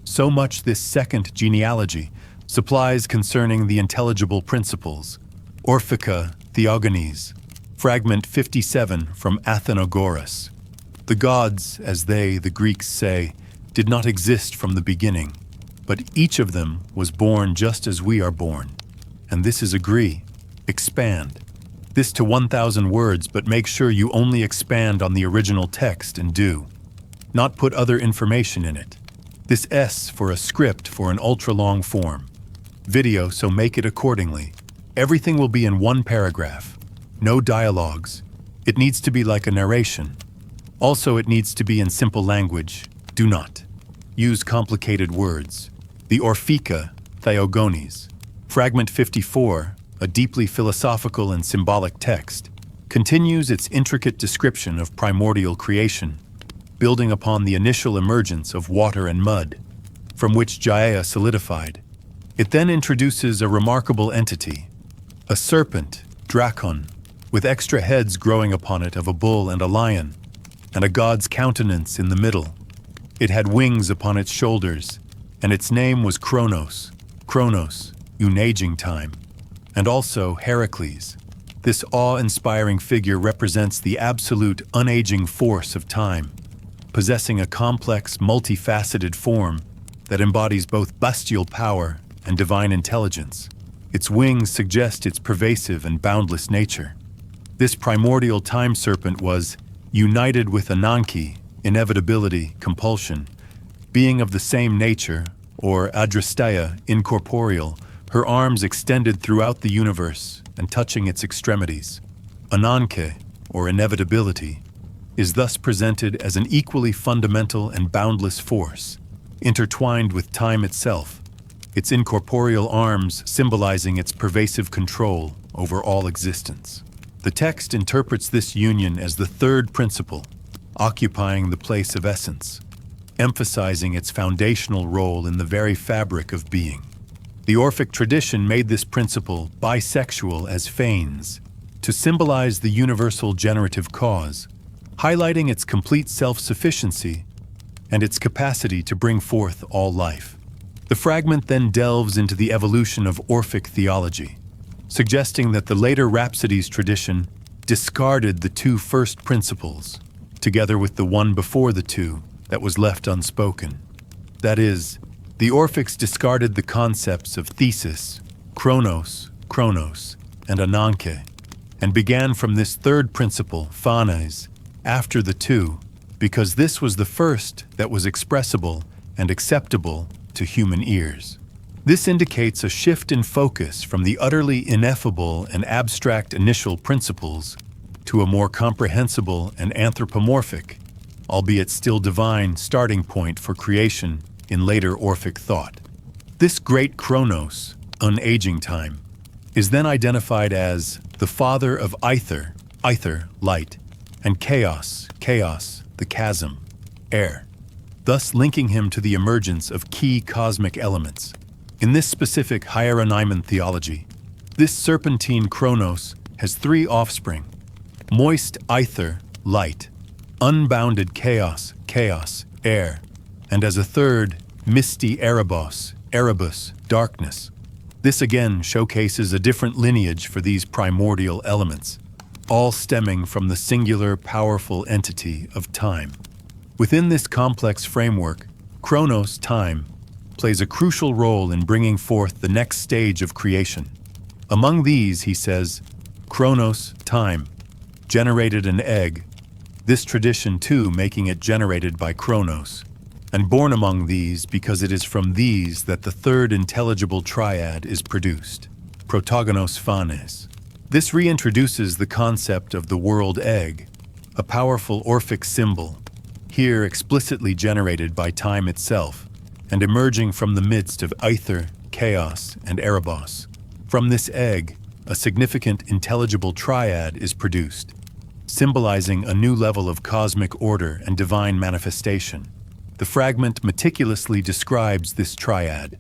So much this second genealogy supplies concerning the intelligible principles. Orphica, Theogonies, fragment 57 from Athenagoras. The gods, as they, the Greeks, say, did not exist from the beginning, but each of them was born just as we are born. And this is agree, expand. This to 1,000 words, but make sure you only expand on the original text and do not put other information in it. This S for a script for an ultra-long form. Video, so make it accordingly. Everything will be in one paragraph. No dialogues. It needs to be like a narration. Also, it needs to be in simple language. Do not use complicated words. The Orphica, Theogonies. Fragment 54, a deeply philosophical and symbolic text, continues its intricate description of primordial creation. building upon the initial emergence of water and mud, from which Gaia solidified. It then introduces a remarkable entity, a serpent, Dracon, with extra heads growing upon it of a bull and a lion, and a god's countenance in the middle. It had wings upon its shoulders, and its name was Chronos, unaging time, and also Heracles. This awe-inspiring figure represents the absolute unaging force of time, possessing a complex, multifaceted form that embodies both bestial power and divine intelligence. Its wings suggest its pervasive and boundless nature. This primordial time serpent was united with Ananke, inevitability, compulsion, being of the same nature, or adrasteia, incorporeal, her arms extended throughout the universe and touching its extremities. Ananke, or inevitability, is thus presented as an equally fundamental and boundless force, intertwined with time itself, its incorporeal arms symbolizing its pervasive control over all existence. The text interprets this union as the third principle, occupying the place of essence, emphasizing its foundational role in the very fabric of being. The Orphic tradition made this principle bisexual as phanes, to symbolize the universal generative cause, highlighting its complete self-sufficiency and its capacity to bring forth all life. The fragment then delves into the evolution of Orphic theology, suggesting that the later Rhapsodies tradition discarded the two first principles, together with the one before the two that was left unspoken. That is, the Orphics discarded the concepts of thesis, Chronos, and Ananke, and began from this third principle, phanes, after the two, because this was the first that was expressible and acceptable to human ears. This indicates a shift in focus from the utterly ineffable and abstract initial principles to a more comprehensible and anthropomorphic, albeit still divine, starting point for creation in later Orphic thought. This great Chronos, unaging time, is then identified as the father of ether, light, and chaos, the chasm, air, thus linking him to the emergence of key cosmic elements. In this specific Hieronyman theology, this serpentine Chronos has three offspring: moist ether, light; unbounded chaos, air; and as a third, misty Erebus, darkness. This again showcases a different lineage for these primordial elements, all stemming from the singular, powerful entity of time. Within this complex framework, Chronos, time, plays a crucial role in bringing forth the next stage of creation. Among these, he says, Chronos, time, generated an egg, this tradition too making it generated by Chronos, and born among these because it is from these that the third intelligible triad is produced, protogonos phanes. This reintroduces the concept of the world egg, a powerful Orphic symbol, here explicitly generated by time itself, and emerging from the midst of ether, chaos, and Erebos. From this egg, a significant intelligible triad is produced, symbolizing a new level of cosmic order and divine manifestation. The fragment meticulously describes this triad.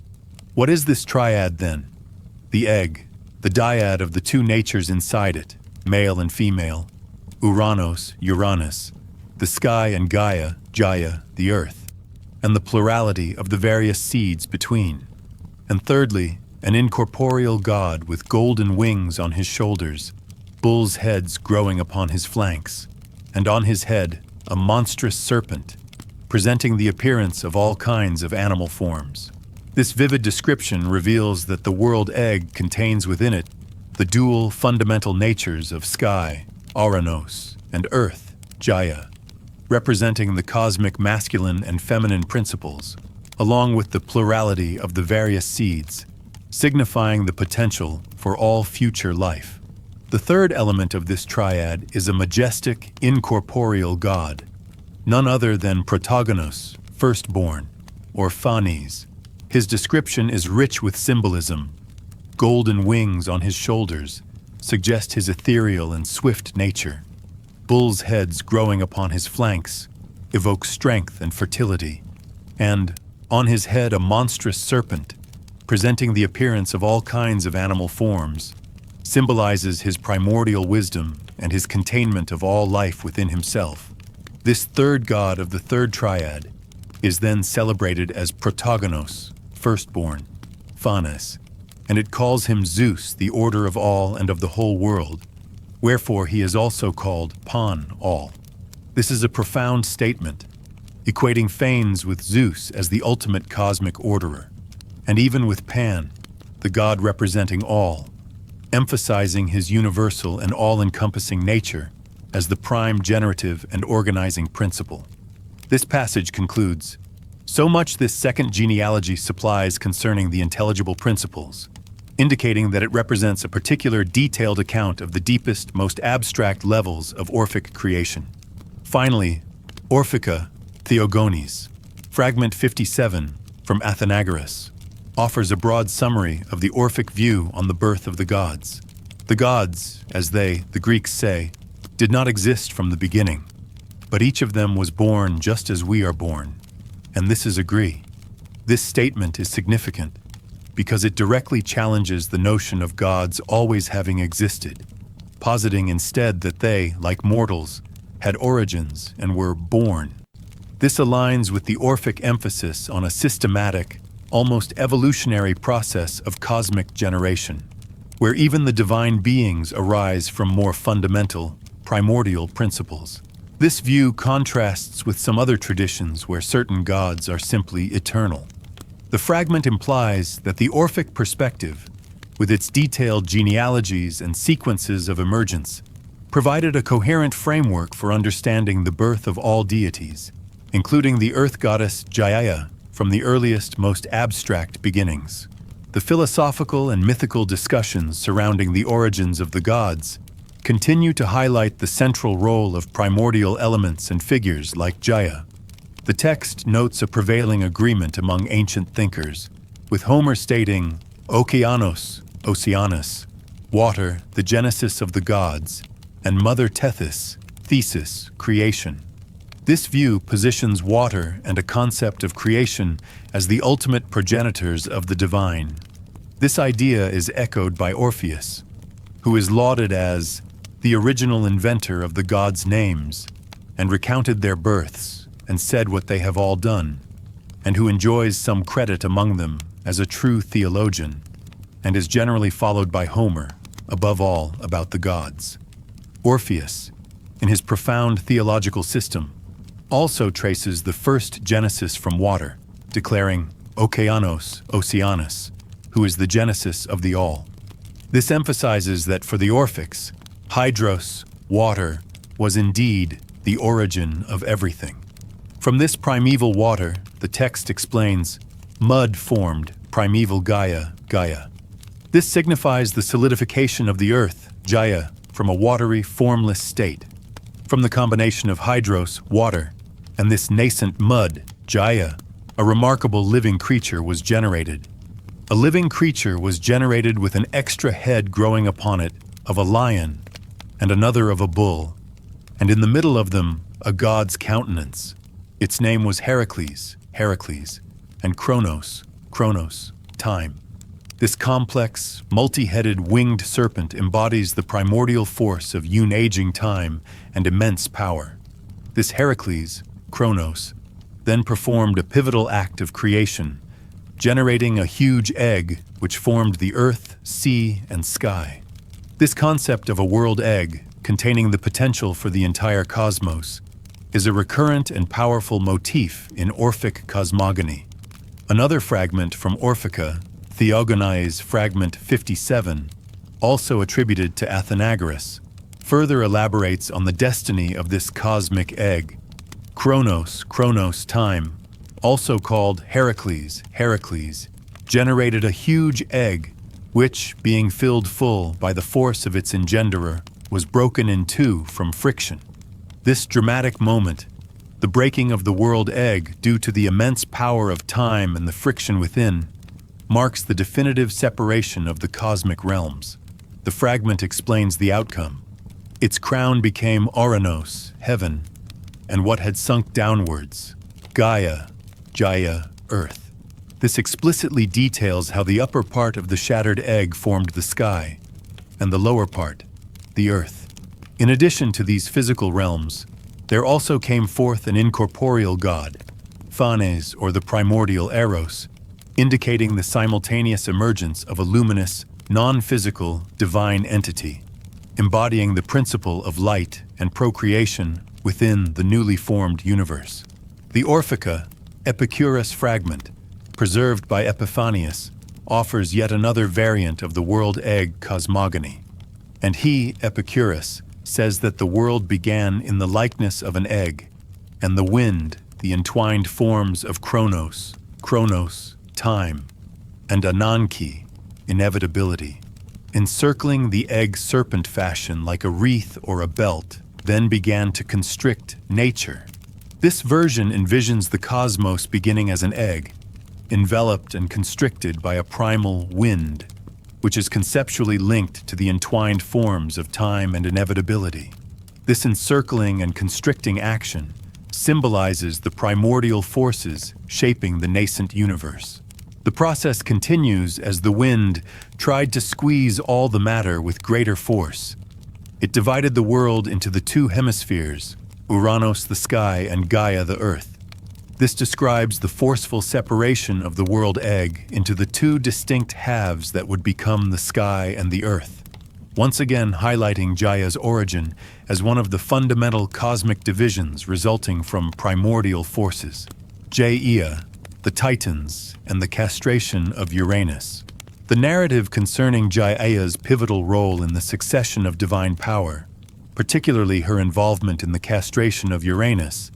What is this triad then? The egg, the dyad of the two natures inside it, male and female, Uranus, the sky and Gaia, the earth, and the plurality of the various seeds between. And thirdly, an incorporeal god with golden wings on his shoulders, bull's heads growing upon his flanks, and on his head a monstrous serpent, presenting the appearance of all kinds of animal forms. This vivid description reveals that the world egg contains within it the dual fundamental natures of sky, Oranos, and earth, Gaia, representing the cosmic masculine and feminine principles, along with the plurality of the various seeds, signifying the potential for all future life. The third element of this triad is a majestic, incorporeal god, none other than Protogonos, firstborn, or Phanes. His description is rich with symbolism. Golden wings on his shoulders suggest his ethereal and swift nature. Bull's heads growing upon his flanks evokes strength and fertility, and, on his head, a monstrous serpent, presenting the appearance of all kinds of animal forms, symbolizes his primordial wisdom and his containment of all life within himself. This third god of the third triad is then celebrated as Protagonos, firstborn, Phanes, and it calls him Zeus, the order of all and of the whole world, wherefore he is also called Pan, all. This is a profound statement, equating Phanes with Zeus as the ultimate cosmic orderer, and even with Pan, the god representing all, emphasizing his universal and all-encompassing nature as the prime generative and organizing principle. This passage concludes, "So much this second genealogy supplies concerning the intelligible principles, indicating that it represents a particular detailed account of the deepest, most abstract levels of Orphic creation." Finally, Orphica, Theogonis, fragment 57 from Athenagoras, offers a broad summary of the Orphic view on the birth of the gods. The gods, as they, the Greeks, say, did not exist from the beginning, but each of them was born just as we are born, and this is agree. This statement is significant because it directly challenges the notion of gods always having existed, positing instead that they, like mortals, had origins and were born. This aligns with the Orphic emphasis on a systematic, almost evolutionary process of cosmic generation, where even the divine beings arise from more fundamental, primordial principles. This view contrasts with some other traditions where certain gods are simply eternal. The fragment implies that the Orphic perspective, with its detailed genealogies and sequences of emergence, provided a coherent framework for understanding the birth of all deities, including the earth goddess Gaia, from the earliest, most abstract beginnings. The philosophical and mythical discussions surrounding the origins of the gods continue to highlight the central role of primordial elements and figures like Gaia. The text notes a prevailing agreement among ancient thinkers, with Homer stating, Okeanos, Oceanus, water, the genesis of the gods, and Mother Tethys, thesis, creation. This view positions water and a concept of creation as the ultimate progenitors of the divine. This idea is echoed by Orpheus, who is lauded as the original inventor of the gods' names, and recounted their births, and said what they have all done, and who enjoys some credit among them as a true theologian, and is generally followed by Homer, above all about the gods. Orpheus, in his profound theological system, also traces the first genesis from water, declaring Okeanos, Oceanus, who is the genesis of the all. This emphasizes that for the Orphics, hydros, water, was indeed the origin of everything. From this primeval water, the text explains, mud formed primeval Gaia, Gaia. This signifies the solidification of the earth, Gaia, from a watery, formless state. From the combination of hydros, water, and this nascent mud, Gaia, a remarkable living creature was generated. A living creature was generated with an extra head growing upon it of a lion and another of a bull, and in the middle of them a god's countenance. Its name was Heracles, Heracles, and Chronos, Chronos, time. This complex, multi-headed winged serpent embodies the primordial force of unaging time and immense power. This Heracles, Chronos, then performed a pivotal act of creation, generating a huge egg which formed the earth, sea, and sky. This concept of a world egg, containing the potential for the entire cosmos, is a recurrent and powerful motif in Orphic cosmogony. Another fragment from Orphica, Theogonis fragment 57, also attributed to Athenagoras, further elaborates on the destiny of this cosmic egg. Chronos, Chronos, time, also called Heracles, Heracles, generated a huge egg, which, being filled full by the force of its engenderer, was broken in two from friction. This dramatic moment, the breaking of the world egg due to the immense power of time and the friction within, marks the definitive separation of the cosmic realms. The fragment explains the outcome. Its crown became Ouranos, heaven, and what had sunk downwards, Gaia, Jaya, Earth. This explicitly details how the upper part of the shattered egg formed the sky, and the lower part, the earth. In addition to these physical realms, there also came forth an incorporeal god, Phanes, or the primordial Eros, indicating the simultaneous emergence of a luminous, non-physical, divine entity, embodying the principle of light and procreation within the newly formed universe. The Orphica, Epicurus fragment, preserved by Epiphanius, offers yet another variant of the world egg cosmogony. And he, Epicurus, says that the world began in the likeness of an egg, and the wind, the entwined forms of Chronos, time, and Ananke, inevitability, encircling the egg serpent fashion like a wreath or a belt, then began to constrict nature. This version envisions the cosmos beginning as an egg, enveloped and constricted by a primal wind, which is conceptually linked to the entwined forms of time and inevitability. This encircling and constricting action symbolizes the primordial forces shaping the nascent universe. The process continues as the wind tried to squeeze all the matter with greater force. It divided the world into the two hemispheres, Uranos the sky and Gaia the earth. This describes the forceful separation of the world egg into the two distinct halves that would become the sky and the earth, once again highlighting Gaia's origin as one of the fundamental cosmic divisions resulting from primordial forces. Gaia, the Titans, and the castration of Uranus. The narrative concerning Gaia's pivotal role in the succession of divine power, particularly her involvement in the castration of Uranus,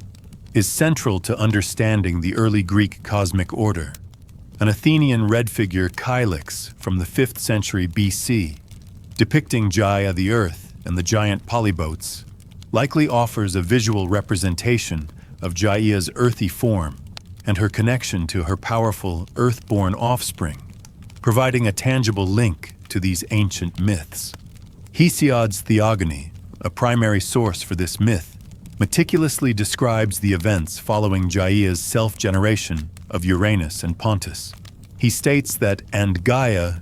is central to understanding the early Greek cosmic order. An Athenian red figure Kylix from the 5th century BC, depicting Gaia the earth and the giant polybotes, likely offers a visual representation of Gaia's earthy form and her connection to her powerful earth-born offspring, providing a tangible link to these ancient myths. Hesiod's Theogony, a primary source for this myth, meticulously describes the events following Gaia's self-generation of Uranus and Pontus. He states that, and Gaia,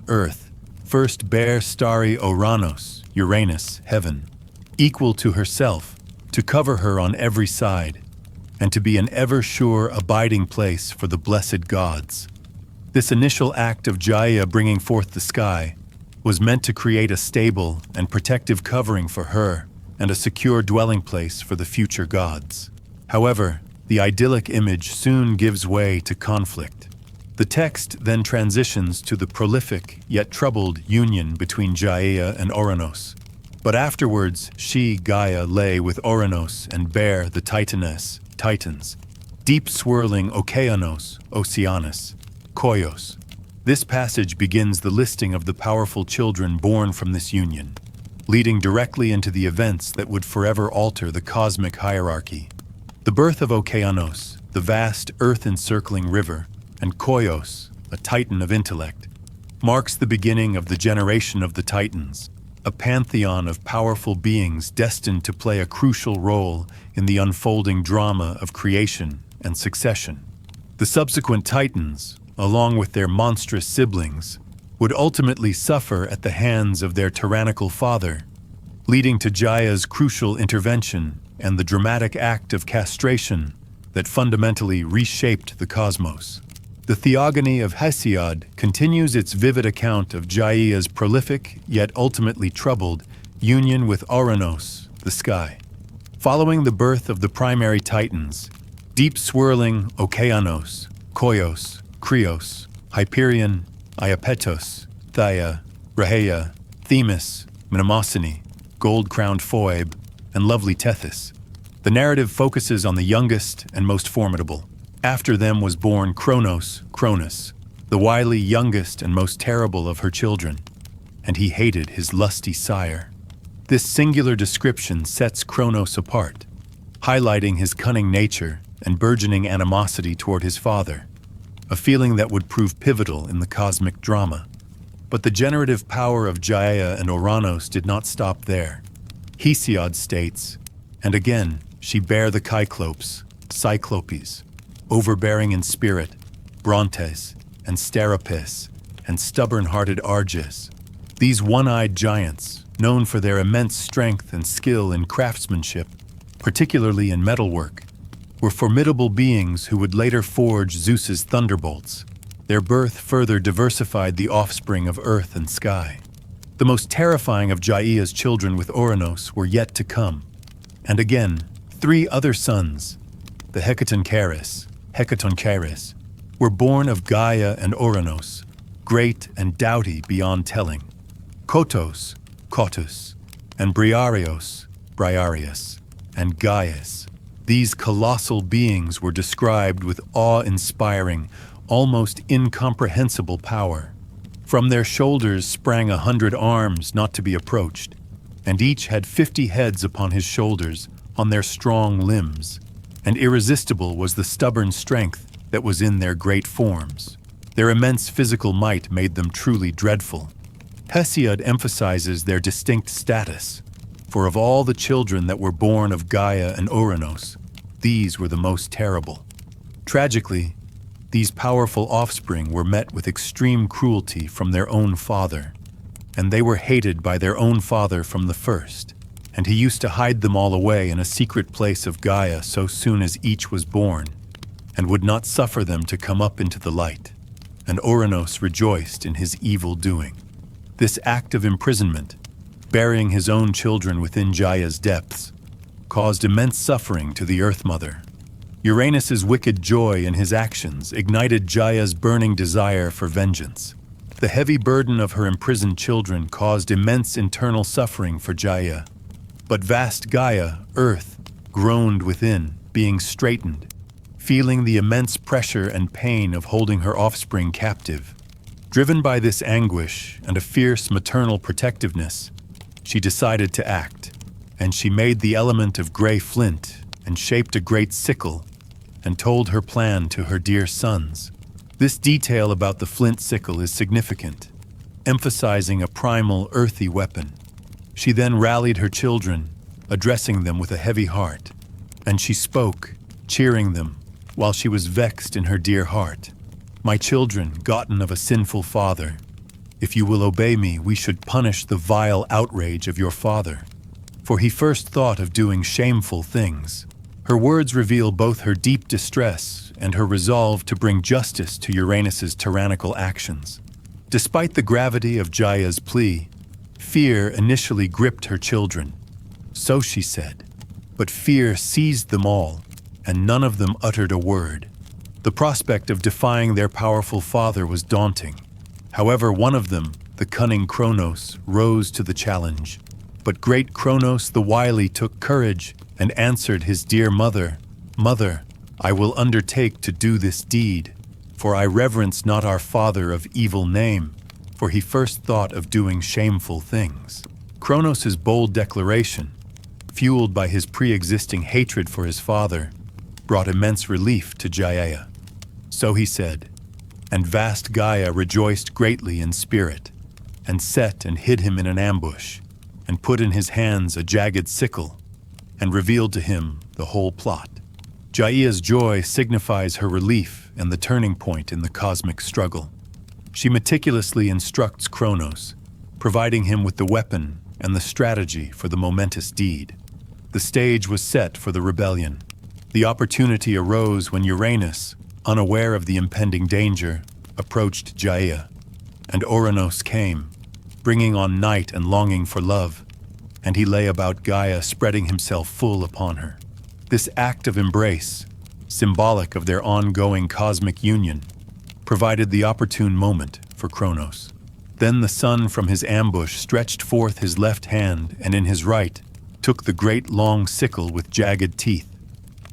earth, first bare starry Oranos, Uranus, heaven, equal to herself, to cover her on every side, and to be an ever-sure abiding place for the blessed gods. This initial act of Gaia bringing forth the sky was meant to create a stable and protective covering for her and a secure dwelling place for the future gods. However, the idyllic image soon gives way to conflict. The text then transitions to the prolific yet troubled union between Gaia and Ouranos. But afterwards, she, Gaia, lay with Ouranos and bare the Titans, deep swirling Okeanos, Oceanus, Koios. This passage begins the listing of the powerful children born from this union, leading directly into the events that would forever alter the cosmic hierarchy. The birth of Okeanos, the vast earth-encircling river, and Koios, a titan of intellect, marks the beginning of the generation of the Titans, a pantheon of powerful beings destined to play a crucial role in the unfolding drama of creation and succession. The subsequent Titans, along with their monstrous siblings, would ultimately suffer at the hands of their tyrannical father, leading to Gaia's crucial intervention and the dramatic act of castration that fundamentally reshaped the cosmos. The Theogony of Hesiod continues its vivid account of Gaia's prolific, yet ultimately troubled, union with Ouranos, the sky. Following the birth of the primary Titans, deep swirling Okeanos, Koios, Krios, Hyperion, Iapetos, Thaia, Rhaea, Themis, Mnemosyne, gold-crowned Phoebe, and lovely Tethys. The narrative focuses on the youngest and most formidable. After them was born Chronos, the wily youngest and most terrible of her children, and he hated his lusty sire. This singular description sets Chronos apart, highlighting his cunning nature and burgeoning animosity toward his father, a feeling that would prove pivotal in the cosmic drama. But the generative power of Gaia and Ouranos did not stop there. Hesiod states, and again, she bare the Cyclopes, overbearing in spirit, Brontes, and Sterapis, and stubborn-hearted Arges. These one-eyed giants, known for their immense strength and skill in craftsmanship, particularly in metalwork, were formidable beings who would later forge Zeus's thunderbolts. Their birth further diversified the offspring of earth and sky. The most terrifying of Gaia's children with Ouranos were yet to come. And again, 3 other sons, the Hecatoncheires, were born of Gaia and Ouranos, great and doughty beyond telling. Kotos, and Briareos, and Gaius. These colossal beings were described with awe-inspiring, almost incomprehensible power. From their shoulders sprang 100 arms not to be approached, and each had 50 heads upon his shoulders, on their strong limbs, and irresistible was the stubborn strength that was in their great forms. Their immense physical might made them truly dreadful. Hesiod emphasizes their distinct status, for of all the children that were born of Gaia and Ouranos, these were the most terrible. Tragically, these powerful offspring were met with extreme cruelty from their own father, and they were hated by their own father from the first, and he used to hide them all away in a secret place of Gaia so soon as each was born, and would not suffer them to come up into the light. And Ouranos rejoiced in his evil doing. This act of imprisonment, burying his own children within Gaia's depths, caused immense suffering to the Earth Mother. Uranus's wicked joy in his actions ignited Gaia's burning desire for vengeance. The heavy burden of her imprisoned children caused immense internal suffering for Gaia. But vast Gaia, Earth, groaned within, being straitened, feeling the immense pressure and pain of holding her offspring captive. Driven by this anguish and a fierce maternal protectiveness, she decided to act, and she made the element of gray flint and shaped a great sickle and told her plan to her dear sons. This detail about the flint sickle is significant, emphasizing a primal, earthy weapon. She then rallied her children, addressing them with a heavy heart, and she spoke, cheering them, while she was vexed in her dear heart. "My children, gotten of a sinful father, if you will obey me, we should punish the vile outrage of your father, for he first thought of doing shameful things." Her words reveal both her deep distress and her resolve to bring justice to Uranus's tyrannical actions. Despite the gravity of Gaia's plea, fear initially gripped her children. So she said, but fear seized them all, and none of them uttered a word. The prospect of defying their powerful father was daunting. However, one of them, the cunning Chronos, rose to the challenge. But great Chronos the wily took courage and answered his dear mother, "Mother, I will undertake to do this deed, for I reverence not our father of evil name, for he first thought of doing shameful things." Chronos' bold declaration, fueled by his pre-existing hatred for his father, brought immense relief to Gaia. So he said, and vast Gaia rejoiced greatly in spirit, and set and hid him in an ambush, and put in his hands a jagged sickle, and revealed to him the whole plot. Gaia's joy signifies her relief and the turning point in the cosmic struggle. She meticulously instructs Chronos, providing him with the weapon and the strategy for the momentous deed. The stage was set for the rebellion. The opportunity arose when Uranus, unaware of the impending danger, approached Gaia, and Ouranos came, bringing on night and longing for love, and he lay about Gaia, spreading himself full upon her. This act of embrace, symbolic of their ongoing cosmic union, provided the opportune moment for Chronos. Then the sun from his ambush stretched forth his left hand, and in his right took the great long sickle with jagged teeth,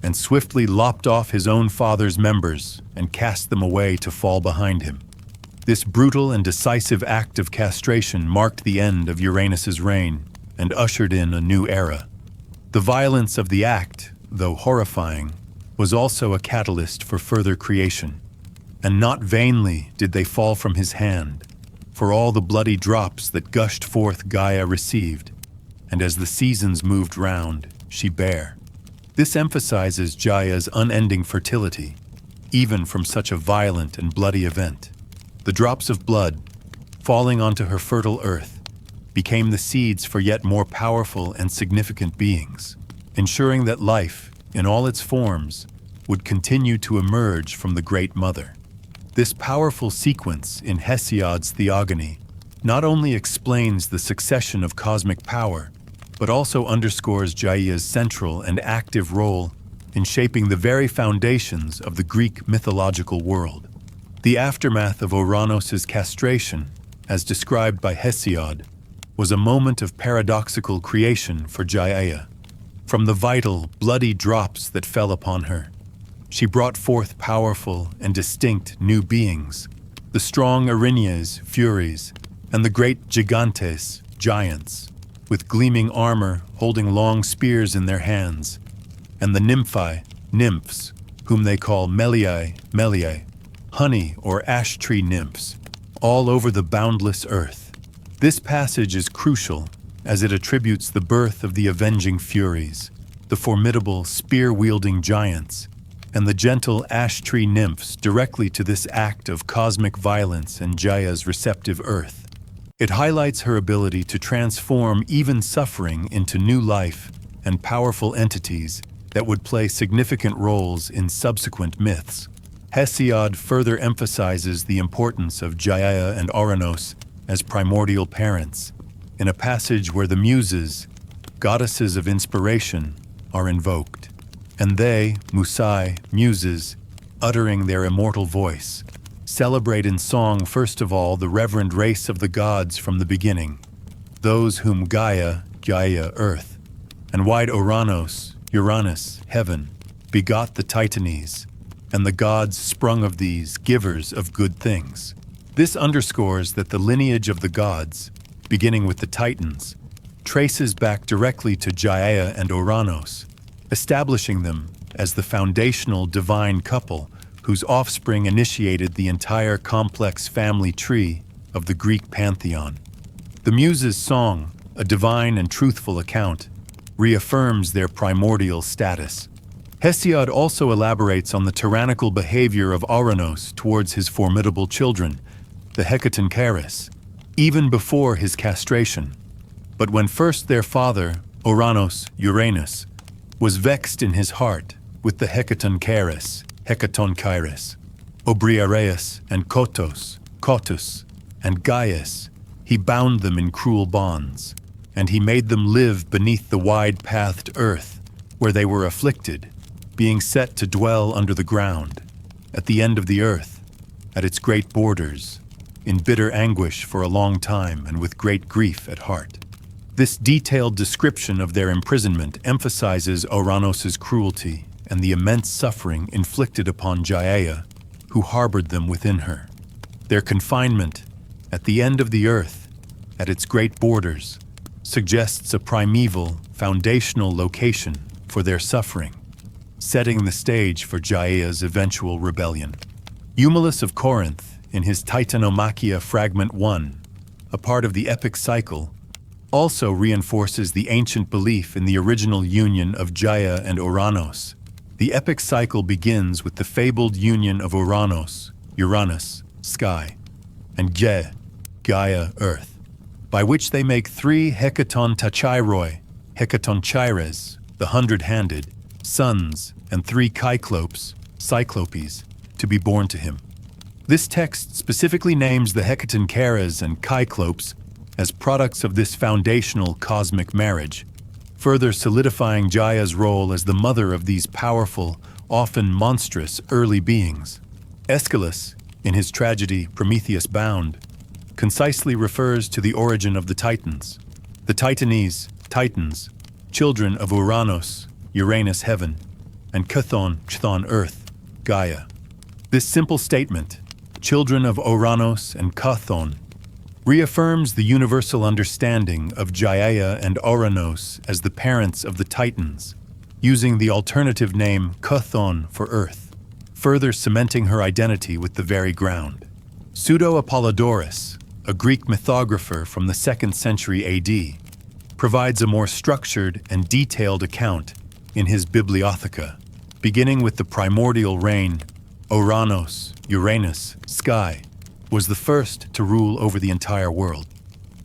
and swiftly lopped off his own father's members and cast them away to fall behind him. This brutal and decisive act of castration marked the end of Uranus's reign and ushered in a new era. The violence of the act, though horrifying, was also a catalyst for further creation. And not vainly did they fall from his hand, for all the bloody drops that gushed forth Gaia received, and as the seasons moved round, she bare. This emphasizes Gaia's unending fertility, even from such a violent and bloody event. The drops of blood, falling onto her fertile earth, became the seeds for yet more powerful and significant beings, ensuring that life, in all its forms, would continue to emerge from the Great Mother. This powerful sequence in Hesiod's theogony not only explains the succession of cosmic power, but also underscores Gaia's central and active role in shaping the very foundations of the Greek mythological world. The aftermath of Ouranos' castration, as described by Hesiod, was a moment of paradoxical creation for Gaia. From the vital, bloody drops that fell upon her, she brought forth powerful and distinct new beings, the strong Erinyes, Furies, and the great Gigantes, giants, with gleaming armor holding long spears in their hands, and the Nymphae, nymphs, whom they call Meliae, honey or ash tree nymphs, all over the boundless earth. This passage is crucial as it attributes the birth of the avenging Furies, the formidable spear-wielding giants, and the gentle ash tree nymphs directly to this act of cosmic violence and Gaia's receptive earth. It highlights her ability to transform even suffering into new life and powerful entities that would play significant roles in subsequent myths. Hesiod further emphasizes the importance of Gaia and Ouranos as primordial parents, in a passage where the Muses, goddesses of inspiration, are invoked, and they, Musai, Muses, uttering their immortal voice, celebrate in song first of all the reverend race of the gods from the beginning, those whom Gaia, earth, and wide Ouranos, Uranus, heaven, begot the Titanes, and the gods sprung of these, givers of good things. This underscores that the lineage of the gods, beginning with the Titans, traces back directly to Gaia and Ouranos, establishing them as the foundational divine couple whose offspring initiated the entire complex family tree of the Greek pantheon. The Muses' song, a divine and truthful account, reaffirms their primordial status. Hesiod also elaborates on the tyrannical behavior of Ouranos towards his formidable children, the Hecatoncheires, even before his castration. But when first their father, Ouranos, Uranus, was vexed in his heart with the Hecatoncheires, Obriareus and Cotus, and Gaius, he bound them in cruel bonds, and he made them live beneath the wide-pathed earth, where they were afflicted, being set to dwell under the ground, at the end of the earth, at its great borders, in bitter anguish for a long time and with great grief at heart. This detailed description of their imprisonment emphasizes Ouranos' cruelty and the immense suffering inflicted upon Gaia, who harbored them within her. Their confinement, at the end of the earth, at its great borders, suggests a primeval, foundational location for their suffering, setting the stage for Gaia's eventual rebellion. Eumelus of Corinth, in his Titanomachia Fragment 1, a part of the epic cycle, also reinforces the ancient belief in the original union of Gaia and Ouranos. The epic cycle begins with the fabled union of Ouranos, Uranus, sky, and Gaia, earth, by which they make 3 Hecatoncheiroi, Hecatoncheires, the 100-handed, sons, and 3 Cyclopes, to be born to him. This text specifically names the Hecatoncheires and Cyclopes as products of this foundational cosmic marriage, further solidifying Gaia's role as the mother of these powerful, often monstrous early beings. Aeschylus, in his tragedy Prometheus Bound, concisely refers to the origin of the Titans. The Titanes, Titans, children of Ouranos, Uranus heaven, and Chthon earth, Gaia. This simple statement, children of Ouranos and Chthon, reaffirms the universal understanding of Gaia and Ouranos as the parents of the Titans, using the alternative name Chthon for earth, further cementing her identity with the very ground. Pseudo-Apollodorus, a Greek mythographer from the 2nd century AD, provides a more structured and detailed account in his Bibliotheca. Beginning with the primordial reign, Ouranos, Uranus, sky, was the first to rule over the entire world.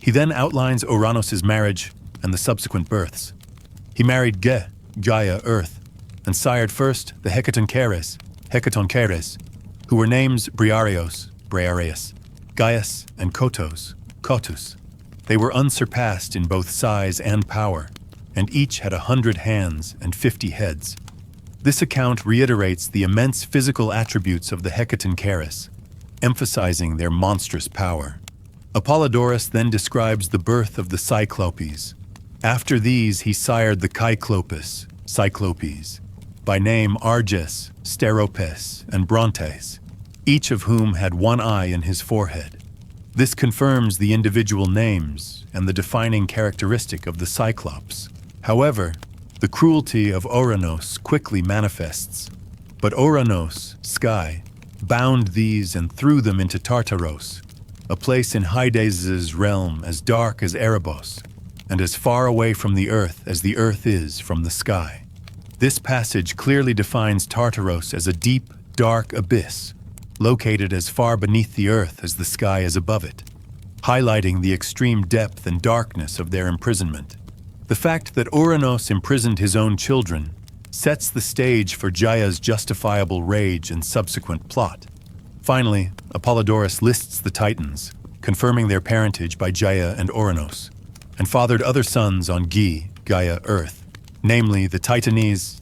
He then outlines Ouranos' marriage and the subsequent births. He married Gaia, earth, and sired first the Hecatoncheires, who were names Briareos, Gaius, and Cotus. They were unsurpassed in both size and power, and each had 100 hands and 50 heads. This account reiterates the immense physical attributes of the Hecatoncheires, emphasizing their monstrous power. Apollodorus then describes the birth of the Cyclopes. After these he sired the Cyclopes, by name Arges, Steropes, and Brontes, each of whom had one eye in his forehead. This confirms the individual names and the defining characteristic of the Cyclops. However, the cruelty of Ouranos quickly manifests, but Ouranos, sky, bound these and threw them into Tartaros, a place in Hades' realm as dark as Erebos, and as far away from the earth as the earth is from the sky. This passage clearly defines Tartaros as a deep, dark abyss, located as far beneath the earth as the sky is above it, highlighting the extreme depth and darkness of their imprisonment. The fact that Ouranos imprisoned his own children sets the stage for Gaia's justifiable rage and subsequent plot. Finally, Apollodorus lists the Titans, confirming their parentage by Gaia and Ouranos, and fathered other sons on Gaia, earth, namely the Titans,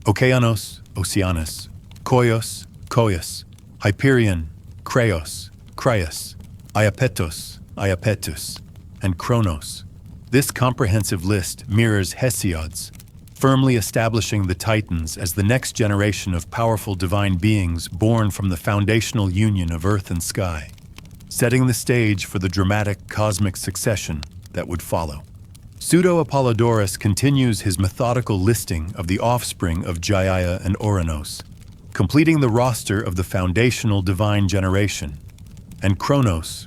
Okeanos, Oceanus, Koios, Hyperion, Kreos, Iapetus, and Chronos. This comprehensive list mirrors Hesiod's, firmly establishing the Titans as the next generation of powerful divine beings born from the foundational union of earth and sky, setting the stage for the dramatic cosmic succession that would follow. Pseudo-Apollodorus continues his methodical listing of the offspring of Gaia and Ouranos, completing the roster of the foundational divine generation, and Chronos,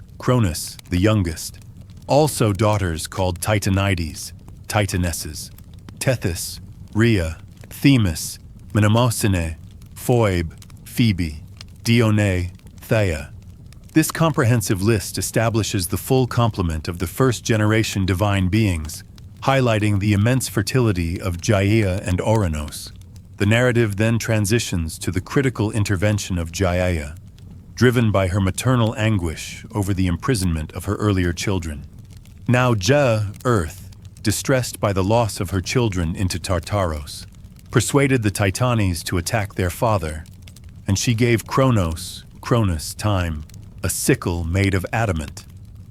the youngest, also daughters called Titanides, Titanesses, Tethys, Rhea, Themis, Mnemosyne, Phoebe, Phoebe, Dione, Theia. This comprehensive list establishes the full complement of the first-generation divine beings, highlighting the immense fertility of Gaia and Ouranos. The narrative then transitions to the critical intervention of Gaia, driven by her maternal anguish over the imprisonment of her earlier children. Now Earth, distressed by the loss of her children into Tartaros, persuaded the Titanes to attack their father, and she gave Chronos, time, a sickle made of adamant.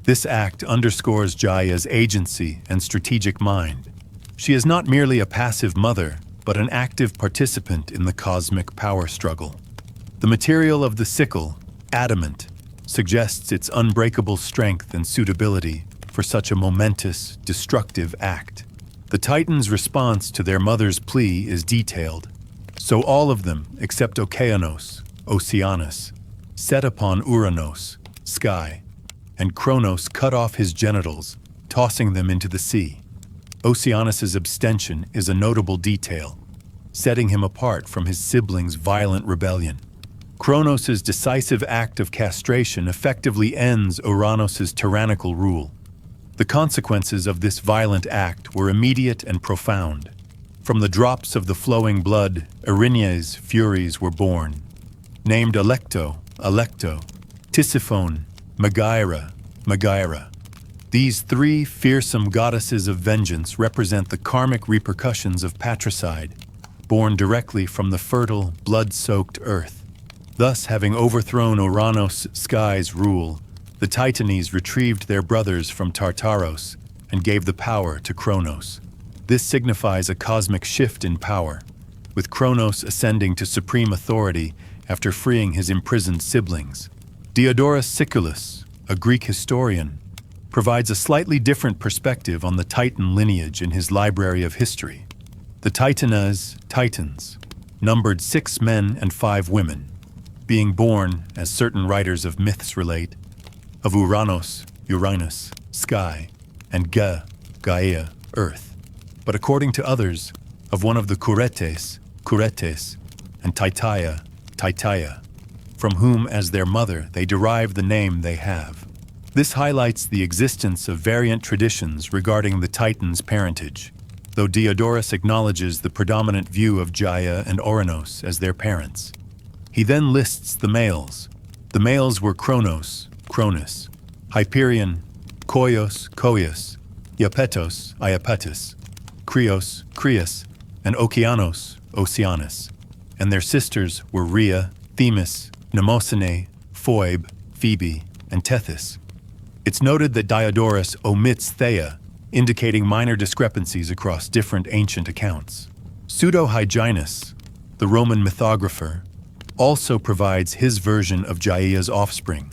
This act underscores Gaia's agency and strategic mind. She is not merely a passive mother, but an active participant in the cosmic power struggle. The material of the sickle, adamant, suggests its unbreakable strength and suitability for such a momentous, destructive act. The Titans' response to their mother's plea is detailed, so all of them, except Oceanus, set upon Ouranos, sky, and Chronos cut off his genitals, tossing them into the sea. Oceanus' abstention is a notable detail, setting him apart from his siblings' violent rebellion. Chronos' decisive act of castration effectively ends Ouranos' tyrannical rule. The consequences of this violent act were immediate and profound. From the drops of the flowing blood, Erinyes furies were born, named Alecto, Tisiphone, Megaira. These three fearsome goddesses of vengeance represent the karmic repercussions of patricide, born directly from the fertile, blood-soaked earth. Thus, having overthrown Ouranos' sky's rule, the Titanes retrieved their brothers from Tartaros and gave the power to Chronos. This signifies a cosmic shift in power, with Chronos ascending to supreme authority after freeing his imprisoned siblings. Diodorus Siculus, a Greek historian, provides a slightly different perspective on the Titan lineage in his Library of History. The Titans, numbered 6 men and 5 women, being born, as certain writers of myths relate, of Uranus, sky, and Gaia, earth. But according to others, of one of the Curetes, and Taitaya, from whom as their mother they derive the name they have. This highlights the existence of variant traditions regarding the Titan's parentage, though Diodorus acknowledges the predominant view of Gaia and Ouranos as their parents. He then lists the males. The males were Chronos, Hyperion, Koios, Iapetos, Krios, and Oceanus, and their sisters were Rhea, Themis, Mnemosyne, Phoebe, Phoebe, and Tethys. It's noted that Diodorus omits Theia, indicating minor discrepancies across different ancient accounts. Pseudo-Hyginus, the Roman mythographer, also provides his version of Gaia's offspring,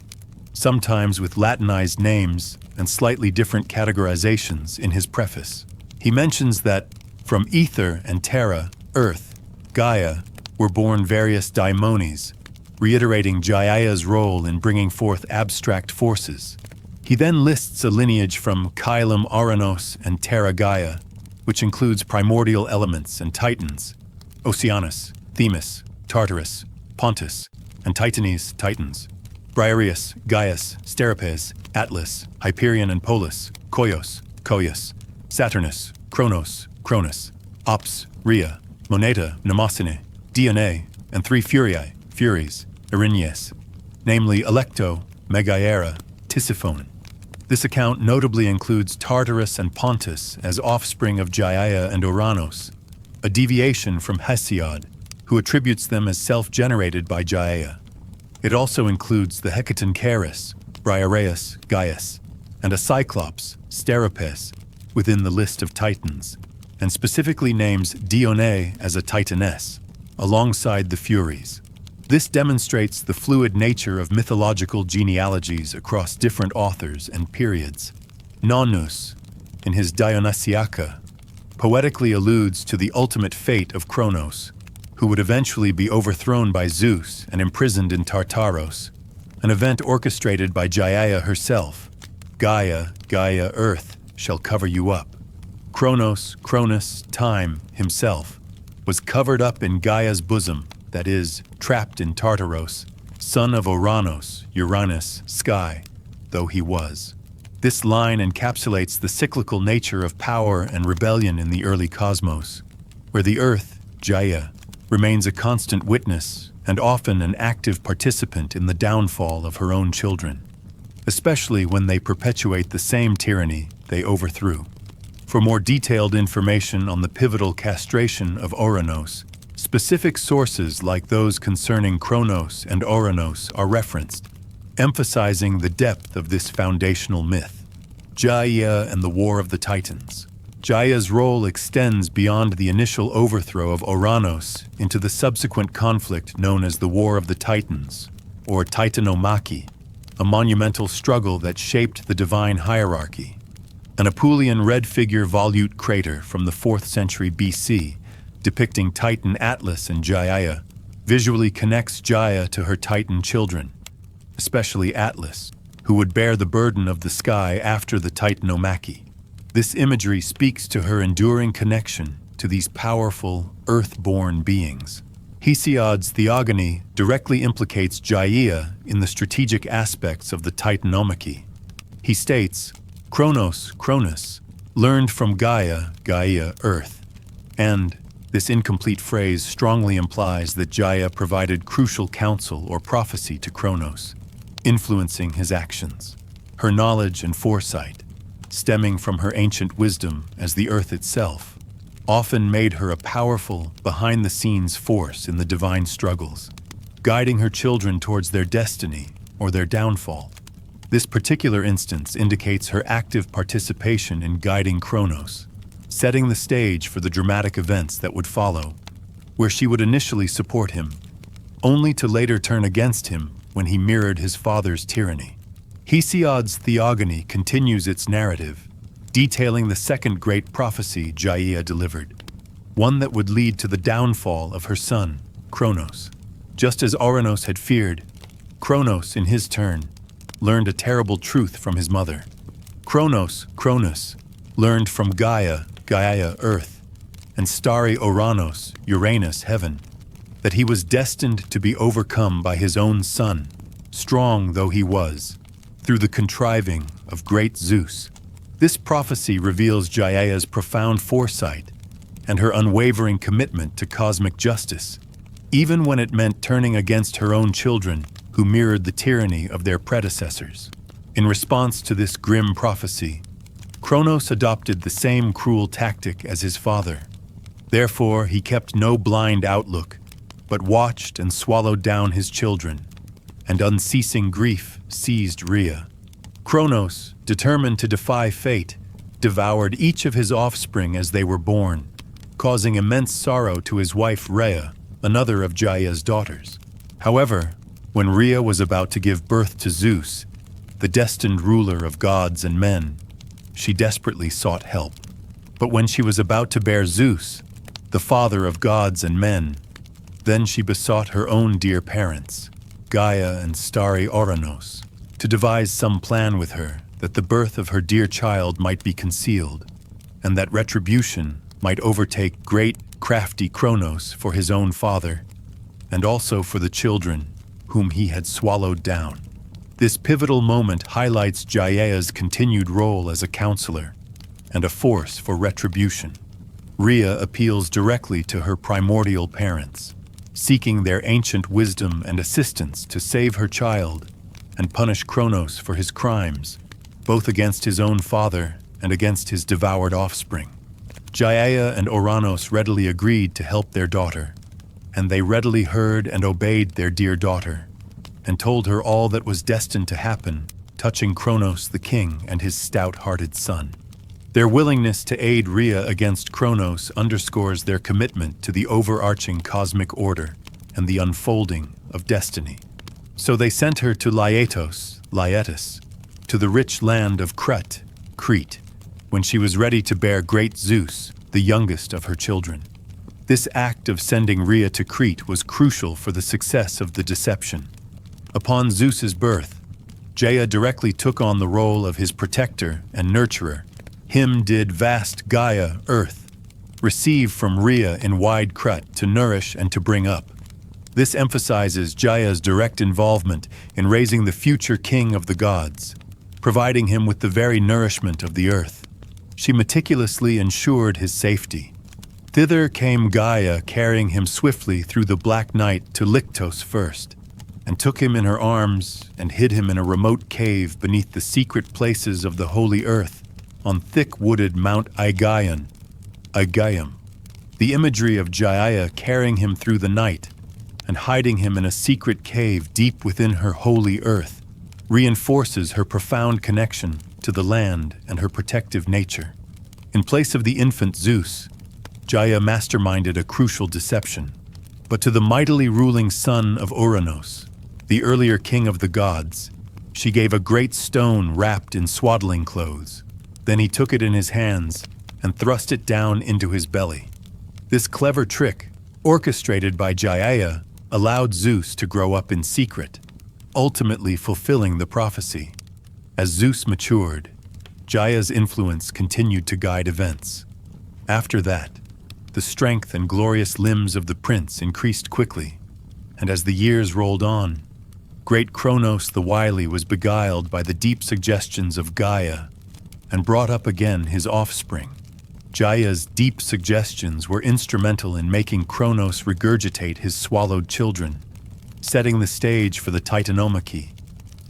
sometimes with Latinized names and slightly different categorizations in his preface. He mentions that from ether and terra, earth, Gaia, were born various daimones, reiterating Gaia's role in bringing forth abstract forces. He then lists a lineage from Caelum Ouranos and Terra Gaia, which includes primordial elements and titans, Oceanus, Themis, Tartarus, Pontus, and Titanes, Titans, Briareus, Gaius, Steripes, Atlas, Hyperion and Polus, Koios, Saturnus, Chronos, Ops, Rhea, Moneta, Mnemosyne, Dione, and three Furies, Erinyes, namely Alecto, Megaera, Tisiphone. This account notably includes Tartarus and Pontus as offspring of Gaia and Ouranos, a deviation from Hesiod, who attributes them as self-generated by Gaia. It also includes the Hecaton Charis, Briareus, Gaius, and a Cyclops, Steripes, within the list of Titans, and specifically names Dione as a Titaness, alongside the Furies. This demonstrates the fluid nature of mythological genealogies across different authors and periods. Nonnus, in his Dionysiaca, poetically alludes to the ultimate fate of Chronos, who would eventually be overthrown by Zeus and imprisoned in Tartaros, an event orchestrated by Gaia herself. Gaia, Earth, shall cover you up. Chronos, Time, himself, was covered up in Gaia's bosom, that is, trapped in Tartaros, son of Ouranos, Uranus, sky, though he was. This line encapsulates the cyclical nature of power and rebellion in the early cosmos, where the Earth, Gaia, remains a constant witness and often an active participant in the downfall of her own children, especially when they perpetuate the same tyranny they overthrew. For more detailed information on the pivotal castration of Ouranos, specific sources like those concerning Chronos and Ouranos are referenced, emphasizing the depth of this foundational myth. Gaia and the War of the Titans. Gaia's role extends beyond the initial overthrow of Ouranos into the subsequent conflict known as the War of the Titans, or Titanomachy, a monumental struggle that shaped the divine hierarchy. An Apulian red figure volute crater from the 4th century BC, depicting Titan Atlas and Gaia, visually connects Gaia to her Titan children, especially Atlas, who would bear the burden of the sky after the Titanomachy. This imagery speaks to her enduring connection to these powerful, earth-born beings. Hesiod's Theogony directly implicates Gaia in the strategic aspects of the Titanomachy. He states, Chronos, learned from Gaia, Earth, and this incomplete phrase strongly implies that Gaia provided crucial counsel or prophecy to Chronos, influencing his actions. Her knowledge and foresight, stemming from her ancient wisdom as the earth itself, often made her a powerful, behind-the-scenes force in the divine struggles, guiding her children towards their destiny or their downfall. This particular instance indicates her active participation in guiding Chronos, setting the stage for the dramatic events that would follow, where she would initially support him, only to later turn against him when he mirrored his father's tyranny. Hesiod's Theogony continues its narrative, detailing the second great prophecy Gaia delivered, one that would lead to the downfall of her son, Chronos. Just as Ouranos had feared, Chronos, in his turn, learned a terrible truth from his mother. Chronos, learned from Gaia, Earth, and starry Uranus, Uranus, heaven, that he was destined to be overcome by his own son, strong though he was, through the contriving of great Zeus. This prophecy reveals Gaia's profound foresight and her unwavering commitment to cosmic justice, even when it meant turning against her own children who mirrored the tyranny of their predecessors. In response to this grim prophecy, Chronos adopted the same cruel tactic as his father. Therefore, he kept no blind outlook, but watched and swallowed down his children, and unceasing grief seized Rhea. Chronos, determined to defy fate, devoured each of his offspring as they were born, causing immense sorrow to his wife Rhea, another of Gaia's daughters. However, when Rhea was about to give birth to Zeus, the destined ruler of gods and men, she desperately sought help. But when she was about to bear Zeus, the father of gods and men, then she besought her own dear parents, Gaia and starry Ouranos, to devise some plan with her that the birth of her dear child might be concealed, and that retribution might overtake great, crafty Chronos for his own father, and also for the children whom he had swallowed down. This pivotal moment highlights Gaia's continued role as a counselor and a force for retribution. Rhea appeals directly to her primordial parents, seeking their ancient wisdom and assistance to save her child and punish Chronos for his crimes, both against his own father and against his devoured offspring. Gaia and Ouranos readily agreed to help their daughter, and they readily heard and obeyed their dear daughter, and told her all that was destined to happen, touching Chronos the king and his stout-hearted son. Their willingness to aid Rhea against Chronos underscores their commitment to the overarching cosmic order and the unfolding of destiny. So they sent her to Laetus, to the rich land of Crete, when she was ready to bear great Zeus, the youngest of her children. This act of sending Rhea to Crete was crucial for the success of the deception. Upon Zeus's birth, Gaia directly took on the role of his protector and nurturer. Him did vast Gaia, earth, receive from Rhea in wide Crete to nourish and to bring up. This emphasizes Gaia's direct involvement in raising the future king of the gods, providing him with the very nourishment of the earth. She meticulously ensured his safety. Thither came Gaia, carrying him swiftly through the black night to Lyctos first, and took him in her arms and hid him in a remote cave beneath the secret places of the holy earth on thick-wooded Mount Aigaion. The imagery of Gaia carrying him through the night and hiding him in a secret cave deep within her holy earth reinforces her profound connection to the land and her protective nature. In place of the infant Zeus, Gaia masterminded a crucial deception. But to the mightily ruling son of Ouranos, the earlier king of the gods, she gave a great stone wrapped in swaddling clothes. Then he took it in his hands and thrust it down into his belly. This clever trick, orchestrated by Gaia, allowed Zeus to grow up in secret, ultimately fulfilling the prophecy. As Zeus matured, Gaia's influence continued to guide events. After that, the strength and glorious limbs of the prince increased quickly, and as the years rolled on, great Chronos the wily was beguiled by the deep suggestions of Gaia and brought up again his offspring. Gaia's deep suggestions were instrumental in making Chronos regurgitate his swallowed children, setting the stage for the Titanomachy,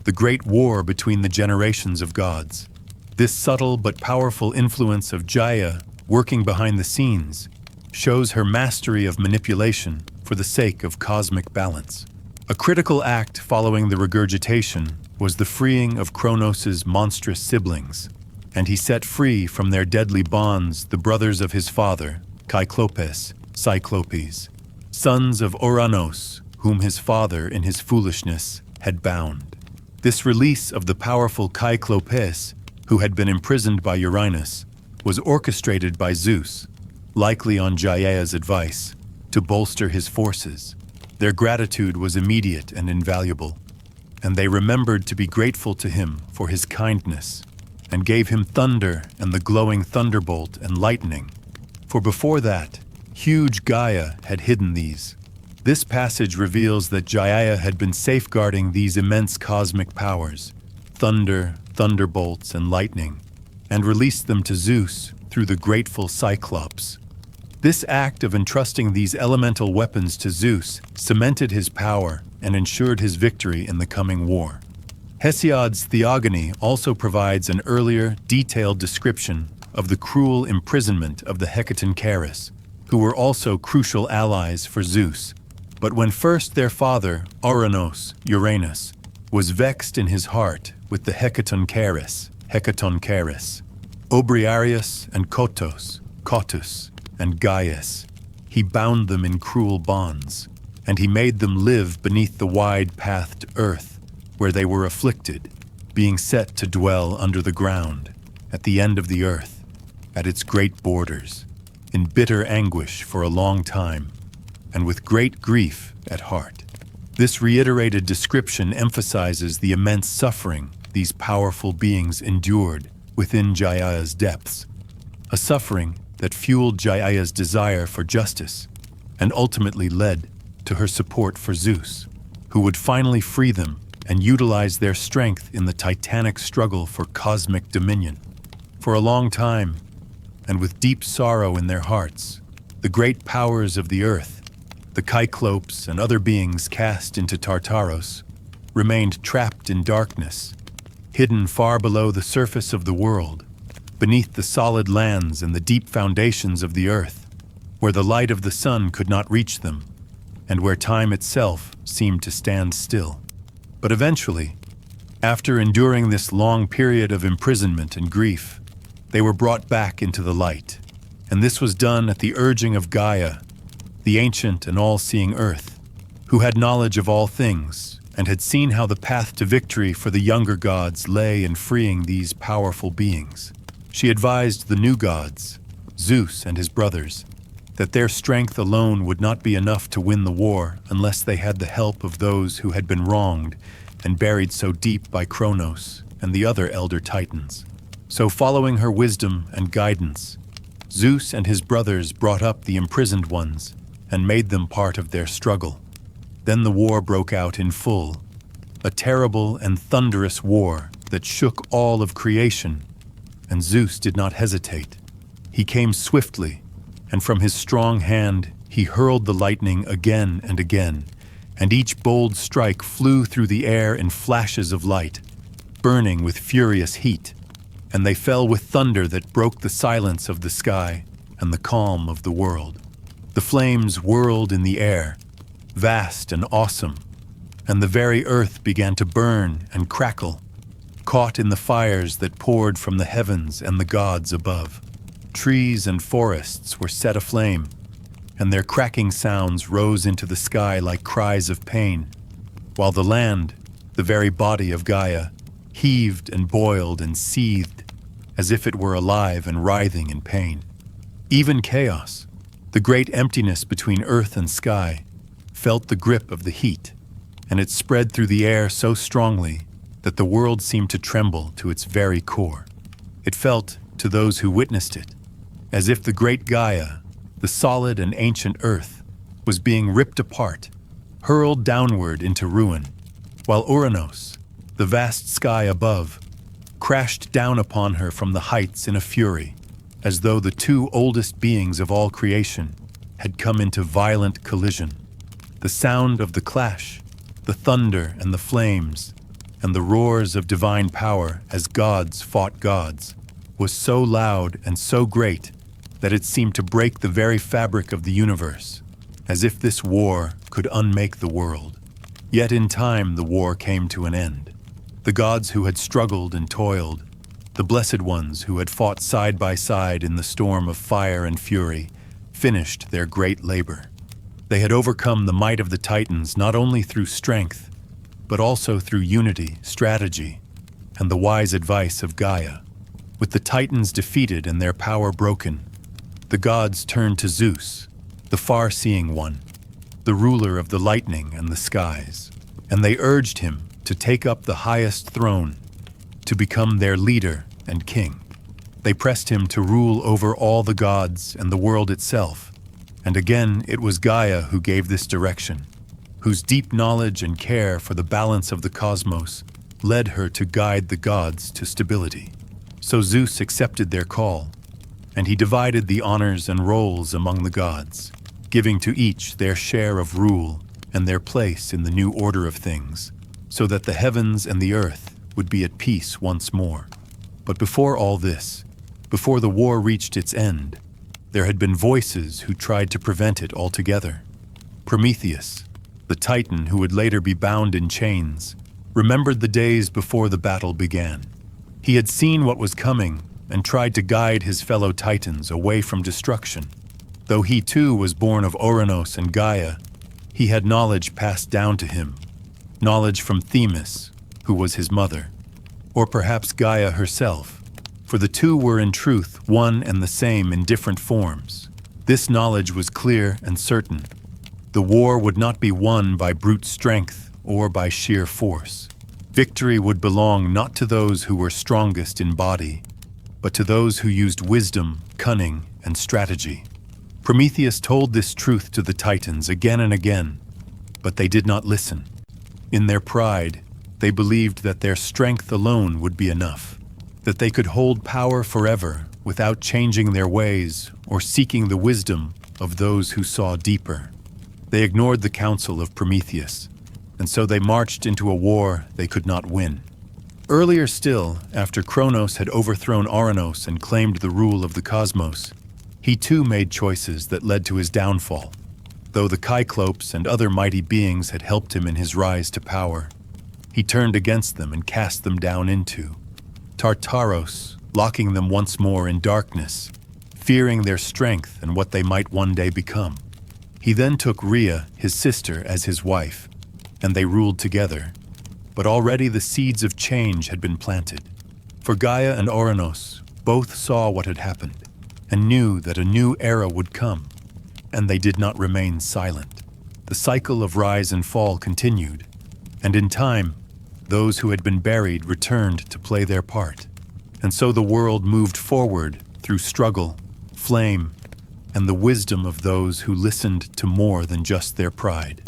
the great war between the generations of gods. This subtle but powerful influence of Gaia, working behind the scenes, shows her mastery of manipulation for the sake of cosmic balance. A critical act following the regurgitation was the freeing of Chronos's monstrous siblings, and he set free from their deadly bonds the brothers of his father, Cyclopes, sons of Ouranos, whom his father in his foolishness had bound. This release of the powerful Cyclopes, who had been imprisoned by Uranus, was orchestrated by Zeus, likely on Gaia's advice, to bolster his forces. Their gratitude was immediate and invaluable, and they remembered to be grateful to him for his kindness, and gave him thunder and the glowing thunderbolt and lightning For before that, huge Gaia had hidden these. This passage reveals that Gaia had been safeguarding these immense cosmic powers, thunder, thunderbolts, and lightning, and released them to Zeus through the grateful Cyclops. This act of entrusting these elemental weapons to Zeus cemented his power and ensured his victory in the coming war. Hesiod's Theogony also provides an earlier, detailed description of the cruel imprisonment of the Hecatoncheires, who were also crucial allies for Zeus. But when first their father, Uranus, was vexed in his heart with the Hecatoncheires, Obriarius and Cottus, and Gaius, he bound them in cruel bonds, and he made them live beneath the wide-pathed earth, where they were afflicted, being set to dwell under the ground, at the end of the earth, at its great borders, in bitter anguish for a long time, and with great grief at heart. This reiterated description emphasizes the immense suffering these powerful beings endured within Gaia's depths, a suffering that fueled Gaia's desire for justice and ultimately led to her support for Zeus, who would finally free them and utilize their strength in the titanic struggle for cosmic dominion. For a long time, and with deep sorrow in their hearts, the great powers of the earth, the Cyclopes and other beings cast into Tartaros, remained trapped in darkness, hidden far below the surface of the world, beneath the solid lands and the deep foundations of the earth, where the light of the sun could not reach them, and where time itself seemed to stand still. But eventually, after enduring this long period of imprisonment and grief, they were brought back into the light, and this was done at the urging of Gaia, the ancient and all-seeing earth, who had knowledge of all things and had seen how the path to victory for the younger gods lay in freeing these powerful beings. She advised the new gods, Zeus and his brothers, that their strength alone would not be enough to win the war unless they had the help of those who had been wronged and buried so deep by Chronos and the other elder titans. So following her wisdom and guidance, Zeus and his brothers brought up the imprisoned ones and made them part of their struggle. Then the war broke out in full, a terrible and thunderous war that shook all of creation, and Zeus did not hesitate. He came swiftly, and from his strong hand he hurled the lightning again and again, and each bold strike flew through the air in flashes of light, burning with furious heat, and they fell with thunder that broke the silence of the sky and the calm of the world. The flames whirled in the air, vast and awesome, and the very earth began to burn and crackle, caught in the fires that poured from the heavens and the gods above. Trees and forests were set aflame, and their cracking sounds rose into the sky like cries of pain, while the land, the very body of Gaia, heaved and boiled and seethed as if it were alive and writhing in pain. Even chaos, the great emptiness between earth and sky, felt the grip of the heat, and it spread through the air so strongly that the world seemed to tremble to its very core. It felt, to those who witnessed it, as if the great Gaia, the solid and ancient earth, was being ripped apart, hurled downward into ruin, while Uranus, the vast sky above, crashed down upon her from the heights in a fury, as though the two oldest beings of all creation had come into violent collision. The sound of the clash, the thunder and the flames, and the roars of divine power as gods fought gods, was so loud and so great that it seemed to break the very fabric of the universe, as if this war could unmake the world. Yet in time the war came to an end. The gods who had struggled and toiled, the blessed ones who had fought side by side in the storm of fire and fury, finished their great labor. They had overcome the might of the Titans not only through strength, but also through unity, strategy, and the wise advice of Gaia. With the Titans defeated and their power broken, the gods turned to Zeus, the far-seeing one, the ruler of the lightning and the skies, and they urged him to take up the highest throne, to become their leader and king. They pressed him to rule over all the gods and the world itself. And again, it was Gaia who gave this direction, whose deep knowledge and care for the balance of the cosmos led her to guide the gods to stability. So Zeus accepted their call, and he divided the honors and roles among the gods, giving to each their share of rule and their place in the new order of things, so that the heavens and the earth would be at peace once more. But before all this, before the war reached its end, there had been voices who tried to prevent it altogether. Prometheus, the Titan who would later be bound in chains, remembered the days before the battle began. He had seen what was coming and tried to guide his fellow Titans away from destruction. Though he too was born of Chronos and Gaia, he had knowledge passed down to him, knowledge from Themis, who was his mother, or perhaps Gaia herself, for the two were in truth one and the same in different forms. This knowledge was clear and certain. The war would not be won by brute strength or by sheer force. Victory would belong not to those who were strongest in body, but to those who used wisdom, cunning, and strategy. Prometheus told this truth to the Titans again and again, but they did not listen. In their pride, they believed that their strength alone would be enough, that they could hold power forever without changing their ways or seeking the wisdom of those who saw deeper. They ignored the counsel of Prometheus, and so they marched into a war they could not win. Earlier still, after Chronos had overthrown Olympus and claimed the rule of the cosmos, he too made choices that led to his downfall, though the Cyclopes and other mighty beings had helped him in his rise to power. He turned against them and cast them down into Tartaros, locking them once more in darkness, fearing their strength and what they might one day become. He then took Rhea, his sister, as his wife, and they ruled together. But already the seeds of change had been planted. For Gaia and Olympus both saw what had happened and knew that a new era would come, and they did not remain silent. The cycle of rise and fall continued, and in time, those who had been buried returned to play their part. And so the world moved forward through struggle, flame, and the wisdom of those who listened to more than just their pride.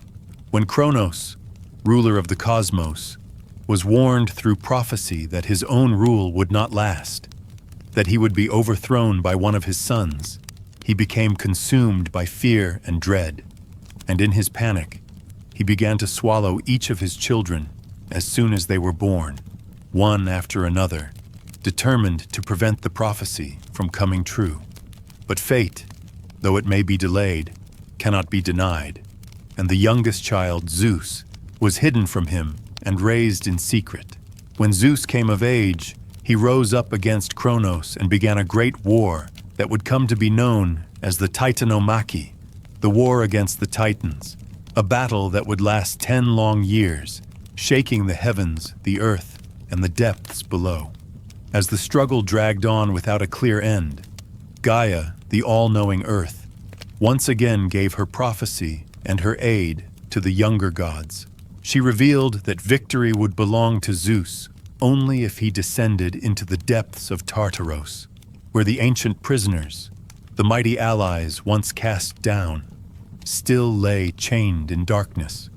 When Chronos, ruler of the cosmos, was warned through prophecy that his own rule would not last, that he would be overthrown by one of his sons, he became consumed by fear and dread, and in his panic, he began to swallow each of his children as soon as they were born, one after another, determined to prevent the prophecy from coming true. But fate, though it may be delayed, cannot be denied, and the youngest child, Zeus, was hidden from him and raised in secret. When Zeus came of age, he rose up against Chronos and began a great war that would come to be known as the Titanomachy, the war against the Titans, a battle that would last 10 long years, shaking the heavens, the earth, and the depths below. As the struggle dragged on without a clear end, Gaia, the all-knowing earth, once again gave her prophecy and her aid to the younger gods. She revealed that victory would belong to Zeus only if he descended into the depths of Tartaros, where the ancient prisoners, the mighty allies once cast down, still lay chained in darkness.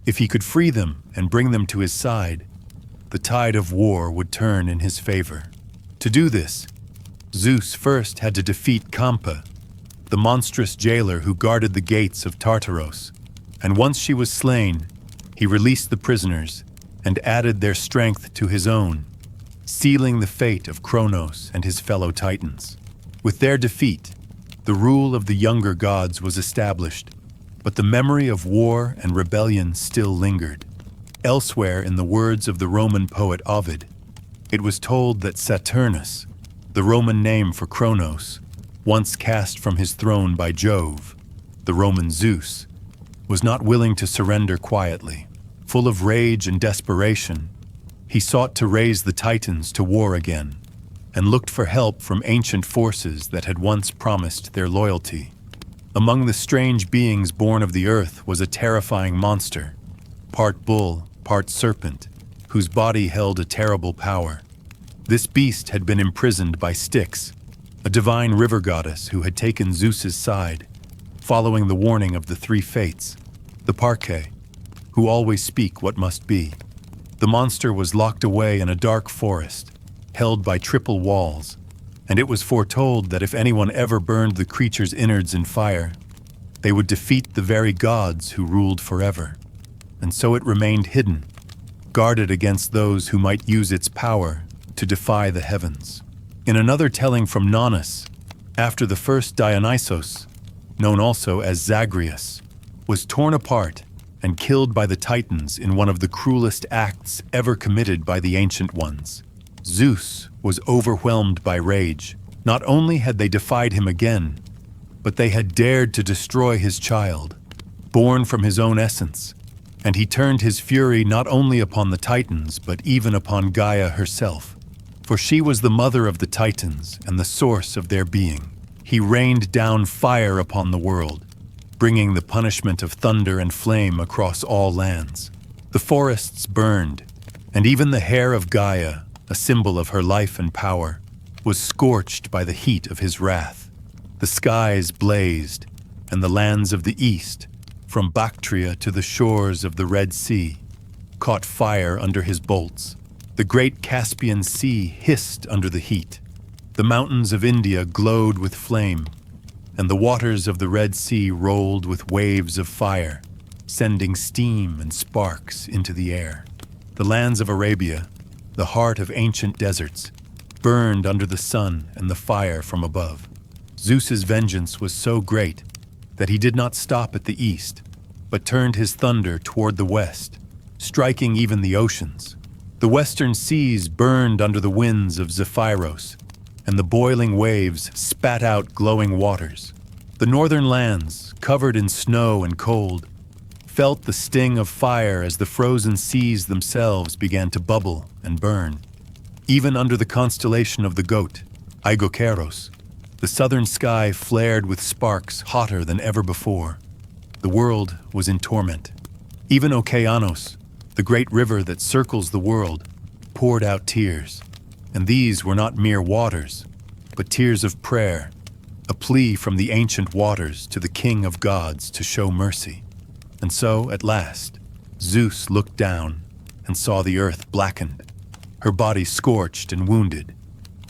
If he could free them and bring them to his side, the tide of war would turn in his favor. To do this, Zeus first had to defeat Campa, the monstrous jailer who guarded the gates of Tartaros, and once she was slain, he released the prisoners and added their strength to his own, sealing the fate of Chronos and his fellow Titans. With their defeat, the rule of the younger gods was established, but the memory of war and rebellion still lingered. Elsewhere in the words of the Roman poet Ovid, it was told that Saturnus, the Roman name for Chronos, once cast from his throne by Jove, the Roman Zeus, was not willing to surrender quietly. Full of rage and desperation, he sought to raise the Titans to war again, and looked for help from ancient forces that had once promised their loyalty. Among the strange beings born of the earth was a terrifying monster, part bull, part serpent, whose body held a terrible power. This beast had been imprisoned by Styx, a divine river goddess who had taken Zeus's side, following the warning of the three fates, the Parcae, who always speak what must be. The monster was locked away in a dark forest, held by triple walls, and it was foretold that if anyone ever burned the creature's innards in fire, they would defeat the very gods who ruled forever. And so it remained hidden, guarded against those who might use its power to defy the heavens. In another telling from Nonnus, after the first Dionysos, known also as Zagreus, was torn apart and killed by the Titans in one of the cruelest acts ever committed by the Ancient Ones, Zeus was overwhelmed by rage. Not only had they defied him again, but they had dared to destroy his child, born from his own essence, and he turned his fury not only upon the Titans, but even upon Gaia herself. For she was the mother of the Titans and the source of their being. He rained down fire upon the world, bringing the punishment of thunder and flame across all lands. The forests burned, and even the hair of Gaia, a symbol of her life and power, was scorched by the heat of his wrath. The skies blazed, and the lands of the east, from Bactria to the shores of the Red Sea, caught fire under his bolts. The great Caspian Sea hissed under the heat. The mountains of India glowed with flame, and the waters of the Red Sea rolled with waves of fire, sending steam and sparks into the air. The lands of Arabia, the heart of ancient deserts, burned under the sun and the fire from above. Zeus's vengeance was so great that he did not stop at the east, but turned his thunder toward the west, striking even the oceans. The western seas burned under the winds of Zephyros, and the boiling waves spat out glowing waters. The northern lands, covered in snow and cold, felt the sting of fire as the frozen seas themselves began to bubble and burn. Even under the constellation of the Goat, Aigokeros, the southern sky flared with sparks hotter than ever before. The world was in torment. Even Okeanos, the great river that circles the world, poured out tears. And these were not mere waters, but tears of prayer, a plea from the ancient waters to the King of Gods to show mercy. And so, at last, Zeus looked down and saw the earth blackened, her body scorched and wounded,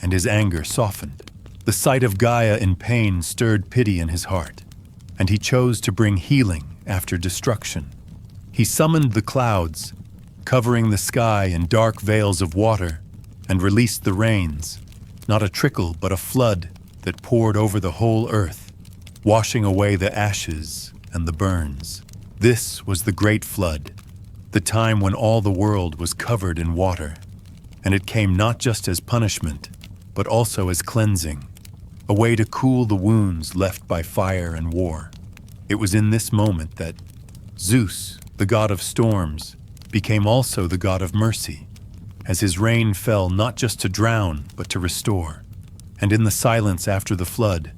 and his anger softened. The sight of Gaia in pain stirred pity in his heart, and he chose to bring healing after destruction. He summoned the clouds, covering the sky in dark veils of water, and released the rains, not a trickle but a flood that poured over the whole earth, washing away the ashes and the burns. This was the Great Flood, the time when all the world was covered in water, and it came not just as punishment, but also as cleansing, a way to cool the wounds left by fire and war. It was in this moment that Zeus, the god of storms, became also the god of mercy, as his rain fell not just to drown, but to restore. And in the silence after the flood,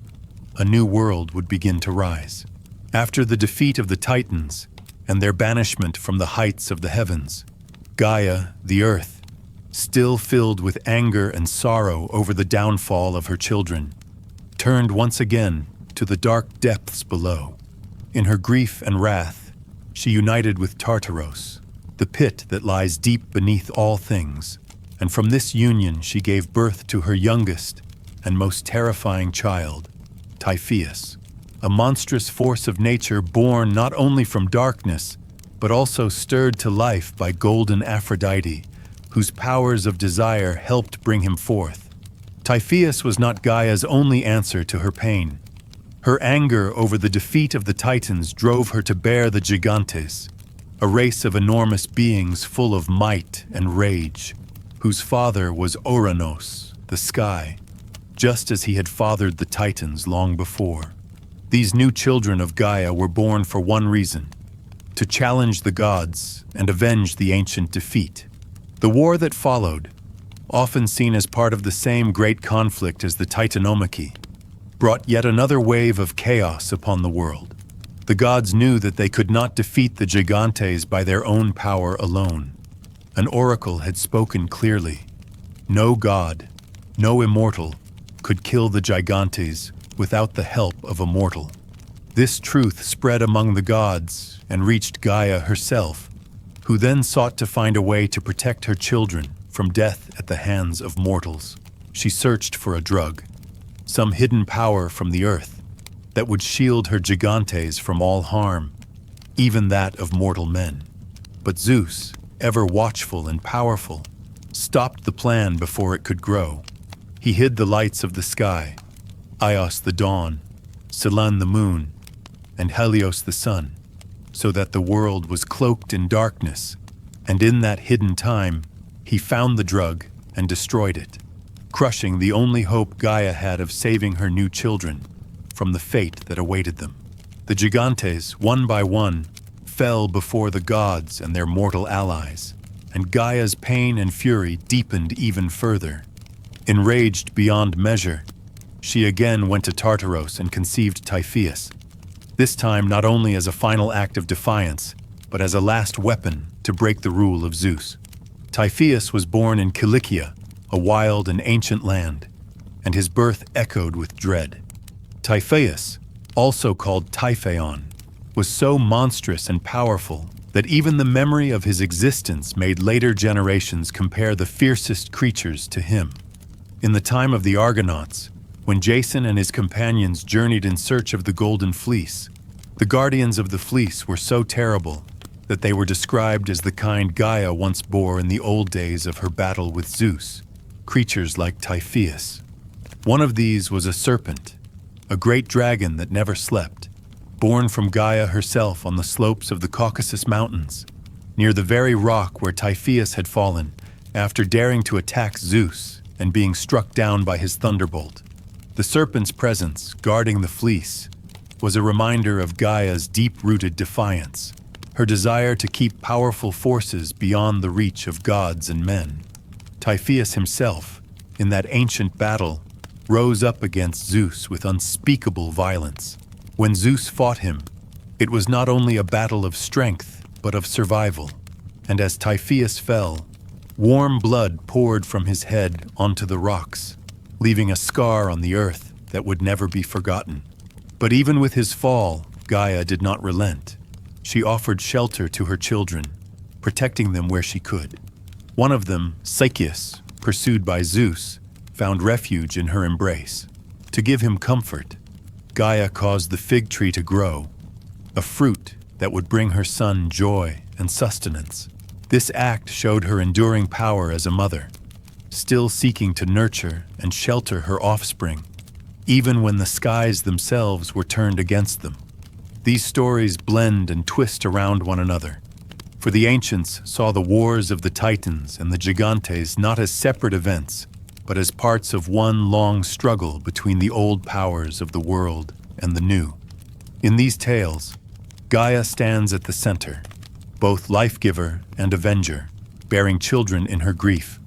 a new world would begin to rise. After the defeat of the Titans and their banishment from the heights of the heavens, Gaia, the earth, still filled with anger and sorrow over the downfall of her children, turned once again to the dark depths below. In her grief and wrath, she united with Tartaros, the pit that lies deep beneath all things, and from this union she gave birth to her youngest and most terrifying child, Typhoeus, a monstrous force of nature born not only from darkness, but also stirred to life by golden Aphrodite, whose powers of desire helped bring him forth. Typhoeus was not Gaia's only answer to her pain. Her anger over the defeat of the Titans drove her to bear the Gigantes, a race of enormous beings full of might and rage, whose father was Ouranos, the sky, just as he had fathered the Titans long before. These new children of Gaia were born for one reason: to challenge the gods and avenge the ancient defeat. The war that followed, often seen as part of the same great conflict as the Titanomachy, brought yet another wave of chaos upon the world. The gods knew that they could not defeat the Gigantes by their own power alone. An oracle had spoken clearly. No god, no immortal, could kill the gigantes without the help of a mortal. This truth spread among the gods and reached Gaia herself, who then sought to find a way to protect her children from death at the hands of mortals. She searched for a drug, some hidden power from the earth, that would shield her gigantes from all harm, even that of mortal men. But Zeus, ever watchful and powerful, stopped the plan before it could grow. He hid the lights of the sky, Ios the dawn, Selene the moon, and Helios the sun, so that the world was cloaked in darkness, and in that hidden time, he found the drug and destroyed it, crushing the only hope Gaia had of saving her new children from the fate that awaited them. The gigantes, one by one, fell before the gods and their mortal allies, and Gaia's pain and fury deepened even further. Enraged beyond measure, she again went to Tartaros and conceived Typhoeus, this time not only as a final act of defiance, but as a last weapon to break the rule of Zeus. Typhoeus was born in Cilicia, a wild and ancient land, and his birth echoed with dread. Typhoeus, also called Typhaon, was so monstrous and powerful that even the memory of his existence made later generations compare the fiercest creatures to him. In the time of the Argonauts, when Jason and his companions journeyed in search of the Golden Fleece, the guardians of the fleece were so terrible that they were described as the kind Gaia once bore in the old days of her battle with Zeus, creatures like Typhoeus. One of these was a serpent, a great dragon that never slept, born from Gaia herself on the slopes of the Caucasus Mountains, near the very rock where Typhoeus had fallen after daring to attack Zeus and being struck down by his thunderbolt. The serpent's presence, guarding the fleece, was a reminder of Gaia's deep-rooted defiance, her desire to keep powerful forces beyond the reach of gods and men. Typhoeus himself, in that ancient battle, rose up against Zeus with unspeakable violence. When Zeus fought him, it was not only a battle of strength, but of survival. And as Typhoeus fell, warm blood poured from his head onto the rocks, leaving a scar on the earth that would never be forgotten. But even with his fall, Gaia did not relent. She offered shelter to her children, protecting them where she could. One of them, Sychaeus, pursued by Zeus, found refuge in her embrace. To give him comfort, Gaia caused the fig tree to grow, a fruit that would bring her son joy and sustenance. This act showed her enduring power as a mother, still seeking to nurture and shelter her offspring, even when the skies themselves were turned against them. These stories blend and twist around one another, for the ancients saw the wars of the Titans and the Gigantes not as separate events, but as parts of one long struggle between the old powers of the world and the new. In these tales, Gaia stands at the center, both life-giver and avenger, bearing children in her grief,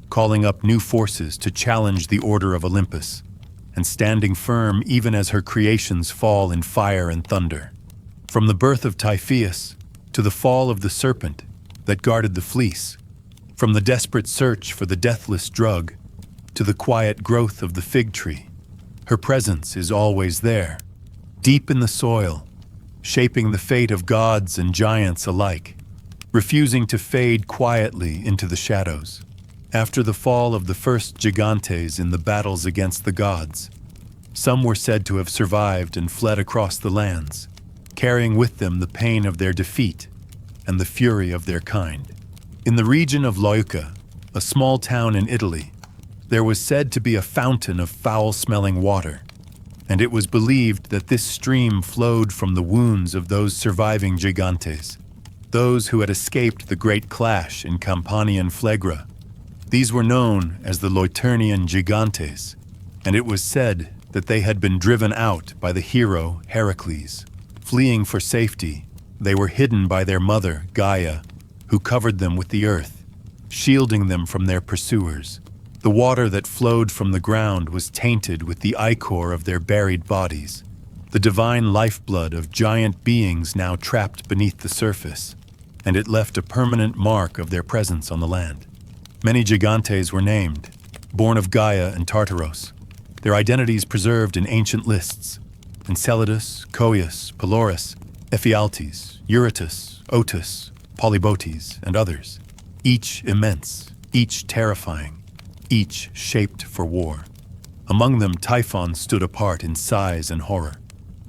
calling up new forces to challenge the order of Olympus, and standing firm even as her creations fall in fire and thunder. From the birth of Typhoeus to the fall of the serpent that guarded the fleece, from the desperate search for the deathless drug to the quiet growth of the fig tree, her presence is always there, deep in the soil, shaping the fate of gods and giants alike, refusing to fade quietly into the shadows. After the fall of the first Gigantes in the battles against the gods, some were said to have survived and fled across the lands, carrying with them the pain of their defeat and the fury of their kind. In the region of Leuca, a small town in Italy, there was said to be a fountain of foul-smelling water, and it was believed that this stream flowed from the wounds of those surviving Gigantes, those who had escaped the great clash in Campanian Phlegra. These were known as the Leuternian Gigantes, and it was said that they had been driven out by the hero Heracles. Fleeing for safety, they were hidden by their mother, Gaia, who covered them with the earth, shielding them from their pursuers. The water that flowed from the ground was tainted with the ichor of their buried bodies, the divine lifeblood of giant beings now trapped beneath the surface, and it left a permanent mark of their presence on the land. Many Gigantes were named, born of Gaia and Tartaros, their identities preserved in ancient lists: Enceladus, Coeus, Pelorus, Ephialtes, Eurytus, Otus, Polybotes, and others, each immense, each terrifying, each shaped for war. Among them, Typhon stood apart in size and horror.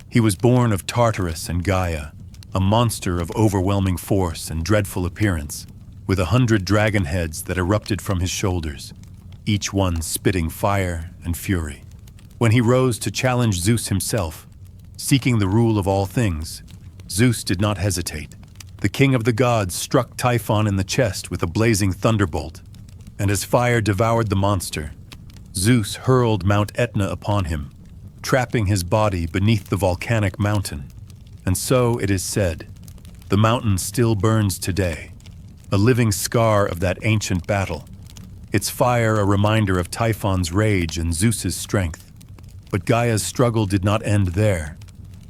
He was born of Tartarus and Gaia, a monster of overwhelming force and dreadful appearance, with 100 dragon heads that erupted from his shoulders, each one spitting fire and fury. When he rose to challenge Zeus himself, seeking the rule of all things, Zeus did not hesitate. The king of the gods struck Typhon in the chest with a blazing thunderbolt, and as fire devoured the monster, Zeus hurled Mount Etna upon him, trapping his body beneath the volcanic mountain. And so, it is said, the mountain still burns today, a living scar of that ancient battle, its fire a reminder of Typhon's rage and Zeus's strength. But Gaia's struggle did not end there.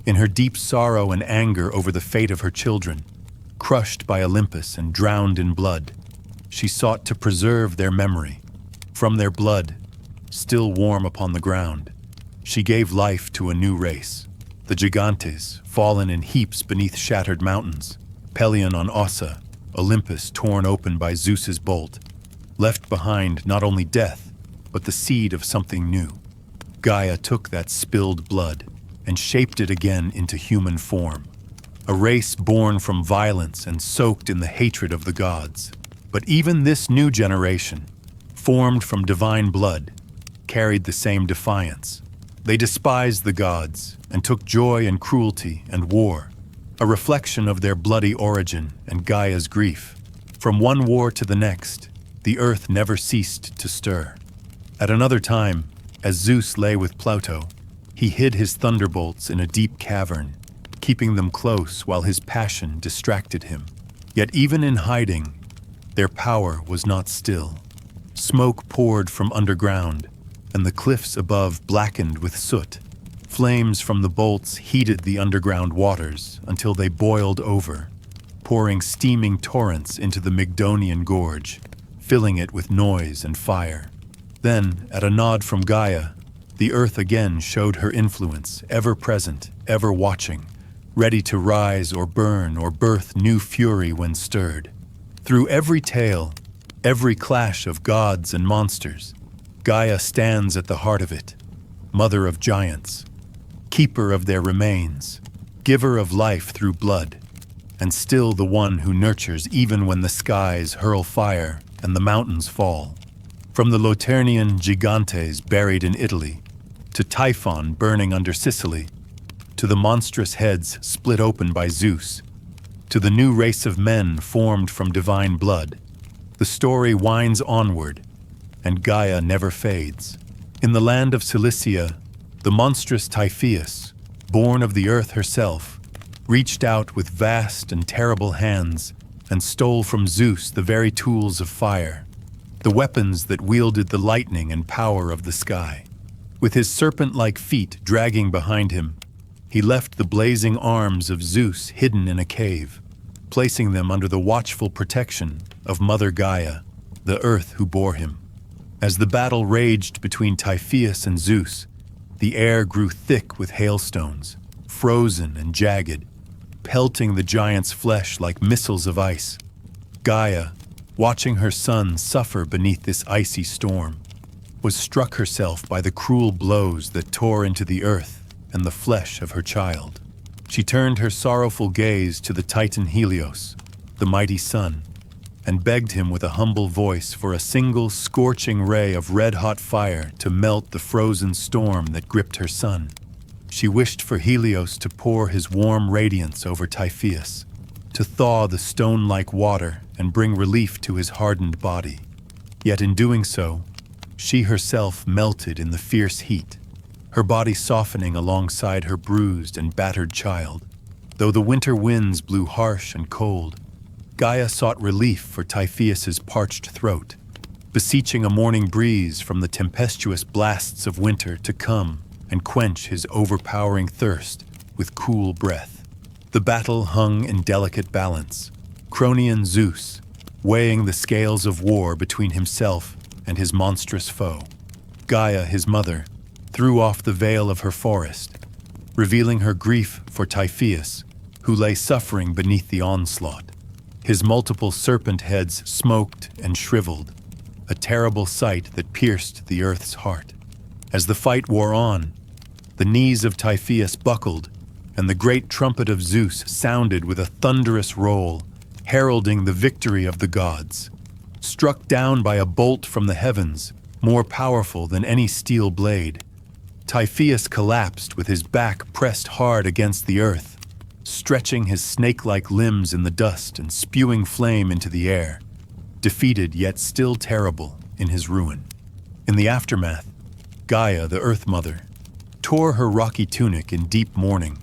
In her deep sorrow and anger over the fate of her children, crushed by Olympus and drowned in blood, she sought to preserve their memory. From their blood, still warm upon the ground, she gave life to a new race, the Gigantes, fallen in heaps beneath shattered mountains, Pelion on Ossa, Olympus torn open by Zeus's bolt, left behind not only death, but the seed of something new. Gaia took that spilled blood and shaped it again into human form, a race born from violence and soaked in the hatred of the gods. But even this new generation, formed from divine blood, carried the same defiance. They despised the gods and took joy in cruelty and war, a reflection of their bloody origin and Gaia's grief. From one war to the next, the earth never ceased to stir. At another time, as Zeus lay with Pluto, he hid his thunderbolts in a deep cavern, keeping them close while his passion distracted him. Yet even in hiding, their power was not still. Smoke poured from underground, and the cliffs above blackened with soot. Flames from the bolts heated the underground waters until they boiled over, pouring steaming torrents into the Mygdonian gorge, filling it with noise and fire. Then, at a nod from Gaia, the earth again showed her influence, ever present, ever watching, ready to rise or burn or birth new fury when stirred. Through every tale, every clash of gods and monsters, Gaia stands at the heart of it, mother of giants, keeper of their remains, giver of life through blood, and still the one who nurtures even when the skies hurl fire and the mountains fall. From the Loternian Gigantes buried in Italy, to Typhon burning under Sicily, to the monstrous heads split open by Zeus, to the new race of men formed from divine blood, the story winds onward, and Gaia never fades. In the land of Cilicia, the monstrous Typhoeus, born of the earth herself, reached out with vast and terrible hands and stole from Zeus the very tools of fire, the weapons that wielded the lightning and power of the sky. With his serpent-like feet dragging behind him, he left the blazing arms of Zeus hidden in a cave, placing them under the watchful protection of Mother Gaia, the earth who bore him. As the battle raged between Typhoeus and Zeus, the air grew thick with hailstones, frozen and jagged, pelting the giant's flesh like missiles of ice. Gaia, watching her son suffer beneath this icy storm, was struck herself by the cruel blows that tore into the earth and the flesh of her child. She turned her sorrowful gaze to the Titan Helios, the mighty sun, and begged him with a humble voice for a single scorching ray of red-hot fire to melt the frozen storm that gripped her son. She wished for Helios to pour his warm radiance over Typhoeus, to thaw the stone-like water and bring relief to his hardened body. Yet in doing so, she herself melted in the fierce heat, her body softening alongside her bruised and battered child. Though the winter winds blew harsh and cold, Gaia sought relief for Typhoeus's parched throat, beseeching a morning breeze from the tempestuous blasts of winter to come and quench his overpowering thirst with cool breath. The battle hung in delicate balance. Cronian Zeus, weighing the scales of war between himself and his monstrous foe. Gaia, his mother, threw off the veil of her forest, revealing her grief for Typhoeus, who lay suffering beneath the onslaught. His multiple serpent heads smoked and shriveled, a terrible sight that pierced the earth's heart. As the fight wore on, the knees of Typhoeus buckled, and the great trumpet of Zeus sounded with a thunderous roll, heralding the victory of the gods. Struck down by a bolt from the heavens, more powerful than any steel blade, Typhoeus collapsed with his back pressed hard against the earth, stretching his snake-like limbs in the dust and spewing flame into the air, defeated yet still terrible in his ruin. In the aftermath, Gaia, the Earth Mother, tore her rocky tunic in deep mourning,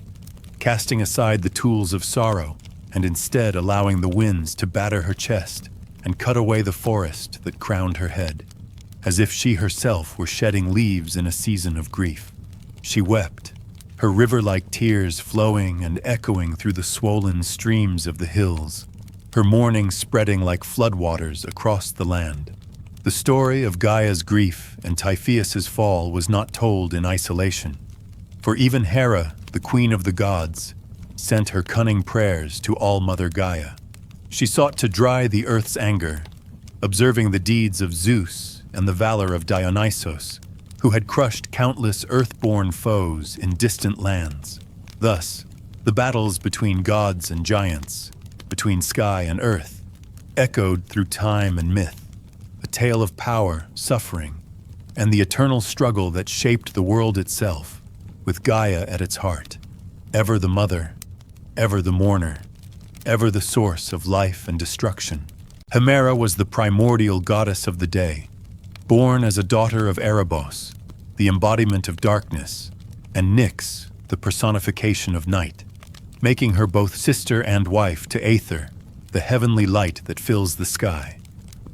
casting aside the tools of sorrow and instead allowing the winds to batter her chest and cut away the forest that crowned her head, as if she herself were shedding leaves in a season of grief. She wept, her river-like tears flowing and echoing through the swollen streams of the hills, her mourning spreading like floodwaters across the land. The story of Gaia's grief and Typhoeus's fall was not told in isolation, for even Hera, the queen of the gods, sent her cunning prayers to All-Mother Gaia. She sought to dry the earth's anger, observing the deeds of Zeus and the valor of Dionysos, who had crushed countless earth-born foes in distant lands. Thus, the battles between gods and giants, between sky and earth, echoed through time and myth, a tale of power, suffering, and the eternal struggle that shaped the world itself, with Gaia at its heart, ever the mother, ever the mourner, ever the source of life and destruction. Hemera was the primordial goddess of the day, born as a daughter of Erebos, the embodiment of darkness, and Nyx, the personification of night, making her both sister and wife to Aether, the heavenly light that fills the sky.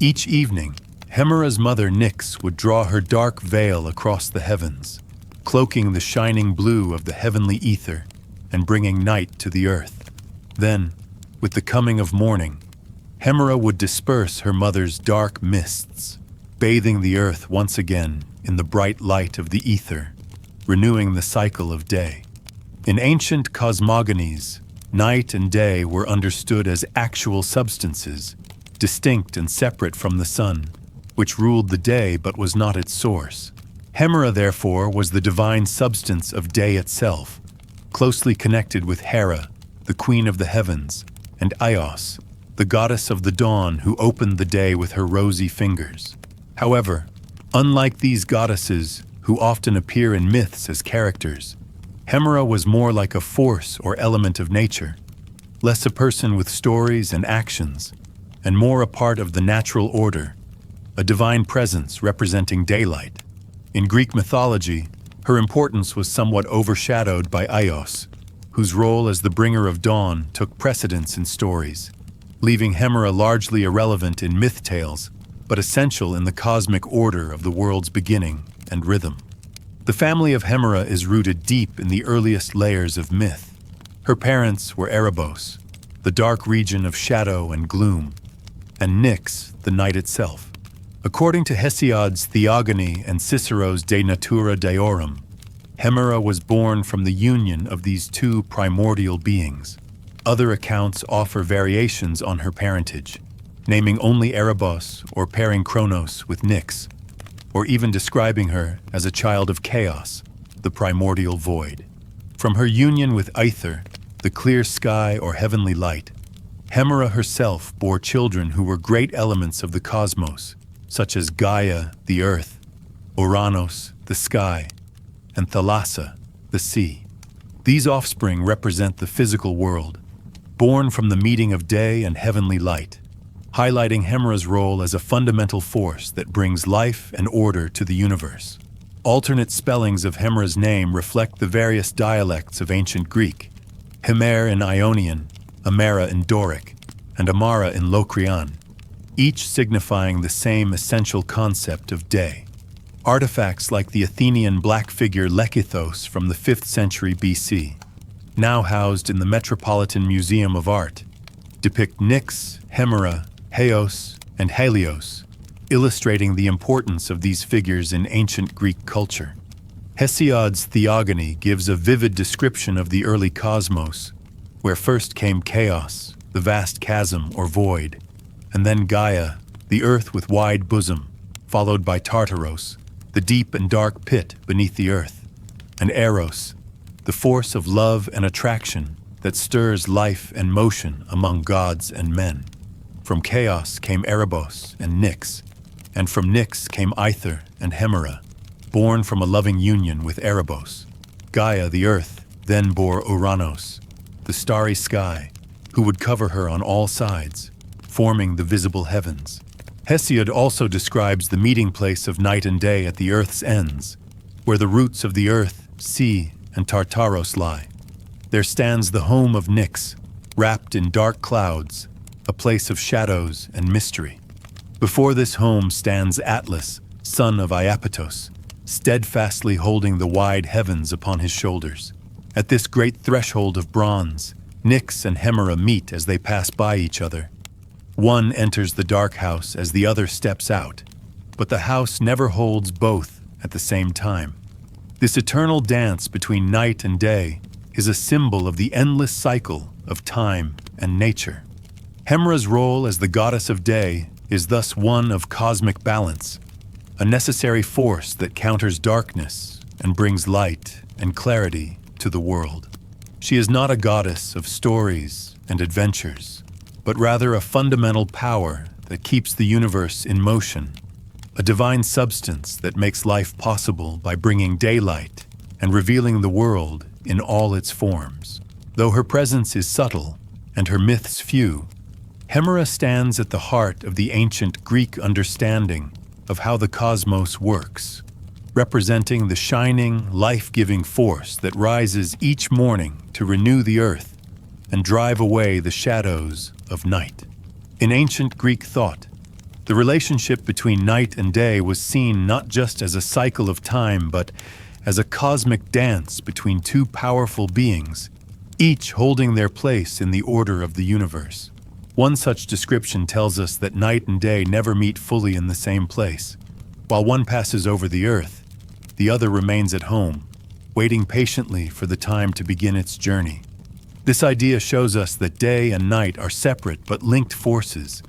Each evening, Hemera's mother Nyx would draw her dark veil across the heavens, cloaking the shining blue of the heavenly ether and bringing night to the earth. Then, with the coming of morning, Hemera would disperse her mother's dark mists, bathing the earth once again in the bright light of the ether, renewing the cycle of day. In ancient cosmogonies, night and day were understood as actual substances, distinct and separate from the sun, which ruled the day but was not its source. Hemera, therefore, was the divine substance of day itself, closely connected with Hera, the queen of the heavens, and Eos, the goddess of the dawn who opened the day with her rosy fingers. However, unlike these goddesses, who often appear in myths as characters, Hemera was more like a force or element of nature, less a person with stories and actions, and more a part of the natural order, a divine presence representing daylight. In Greek mythology, her importance was somewhat overshadowed by Eos, whose role as the bringer of dawn took precedence in stories, leaving Hemera largely irrelevant in myth tales, but essential in the cosmic order of the world's beginning and rhythm. The family of Hemera is rooted deep in the earliest layers of myth. Her parents were Erebos, the dark region of shadow and gloom, and Nyx, the night itself. According to Hesiod's Theogony and Cicero's De Natura Deorum, Hemera was born from the union of these two primordial beings. Other accounts offer variations on her parentage, naming only Erebos or pairing Chronos with Nyx, or even describing her as a child of chaos, the primordial void. From her union with Aether, the clear sky or heavenly light, Hemera herself bore children who were great elements of the cosmos, such as Gaia, the earth, Uranos, the sky, and Thalassa, the sea. These offspring represent the physical world, born from the meeting of day and heavenly light, highlighting Hemera's role as a fundamental force that brings life and order to the universe. Alternate spellings of Hemera's name reflect the various dialects of ancient Greek: Hemer in Ionian, Amera in Doric, and Amara in Locrian, each signifying the same essential concept of day. Artifacts like the Athenian black figure Lekythos from the 5th century BC, now housed in the Metropolitan Museum of Art, depict Nyx, Hemera, Heos, and Helios, illustrating the importance of these figures in ancient Greek culture. Hesiod's Theogony gives a vivid description of the early cosmos, where first came chaos, the vast chasm or void, and then Gaia, the earth with wide bosom, followed by Tartaros, the deep and dark pit beneath the earth, and Eros, the force of love and attraction that stirs life and motion among gods and men. From chaos came Erebos and Nyx, and from Nyx came Aether and Hemera, born from a loving union with Erebos. Gaia, the earth, then bore Uranos, the starry sky, who would cover her on all sides, forming the visible heavens. Hesiod also describes the meeting place of night and day at the earth's ends, where the roots of the earth, sea, and Tartaros lie. There stands the home of Nyx, wrapped in dark clouds, a place of shadows and mystery. Before this home stands Atlas, son of Iapetos, steadfastly holding the wide heavens upon his shoulders. At this great threshold of bronze, Nyx and Hemera meet as they pass by each other. One enters the dark house as the other steps out, but the house never holds both at the same time. This eternal dance between night and day is a symbol of the endless cycle of time and nature. Hemera's role as the goddess of day is thus one of cosmic balance, a necessary force that counters darkness and brings light and clarity to the world. She is not a goddess of stories and adventures, but rather a fundamental power that keeps the universe in motion, a divine substance that makes life possible by bringing daylight and revealing the world in all its forms. Though her presence is subtle and her myths few, Hemera stands at the heart of the ancient Greek understanding of how the cosmos works, representing the shining, life-giving force that rises each morning to renew the earth and drive away the shadows of night. In ancient Greek thought, the relationship between night and day was seen not just as a cycle of time, but as a cosmic dance between two powerful beings, each holding their place in the order of the universe. One such description tells us that night and day never meet fully in the same place. While one passes over the earth, the other remains at home, waiting patiently for the time to begin its journey. This idea shows us that day and night are separate but linked forces,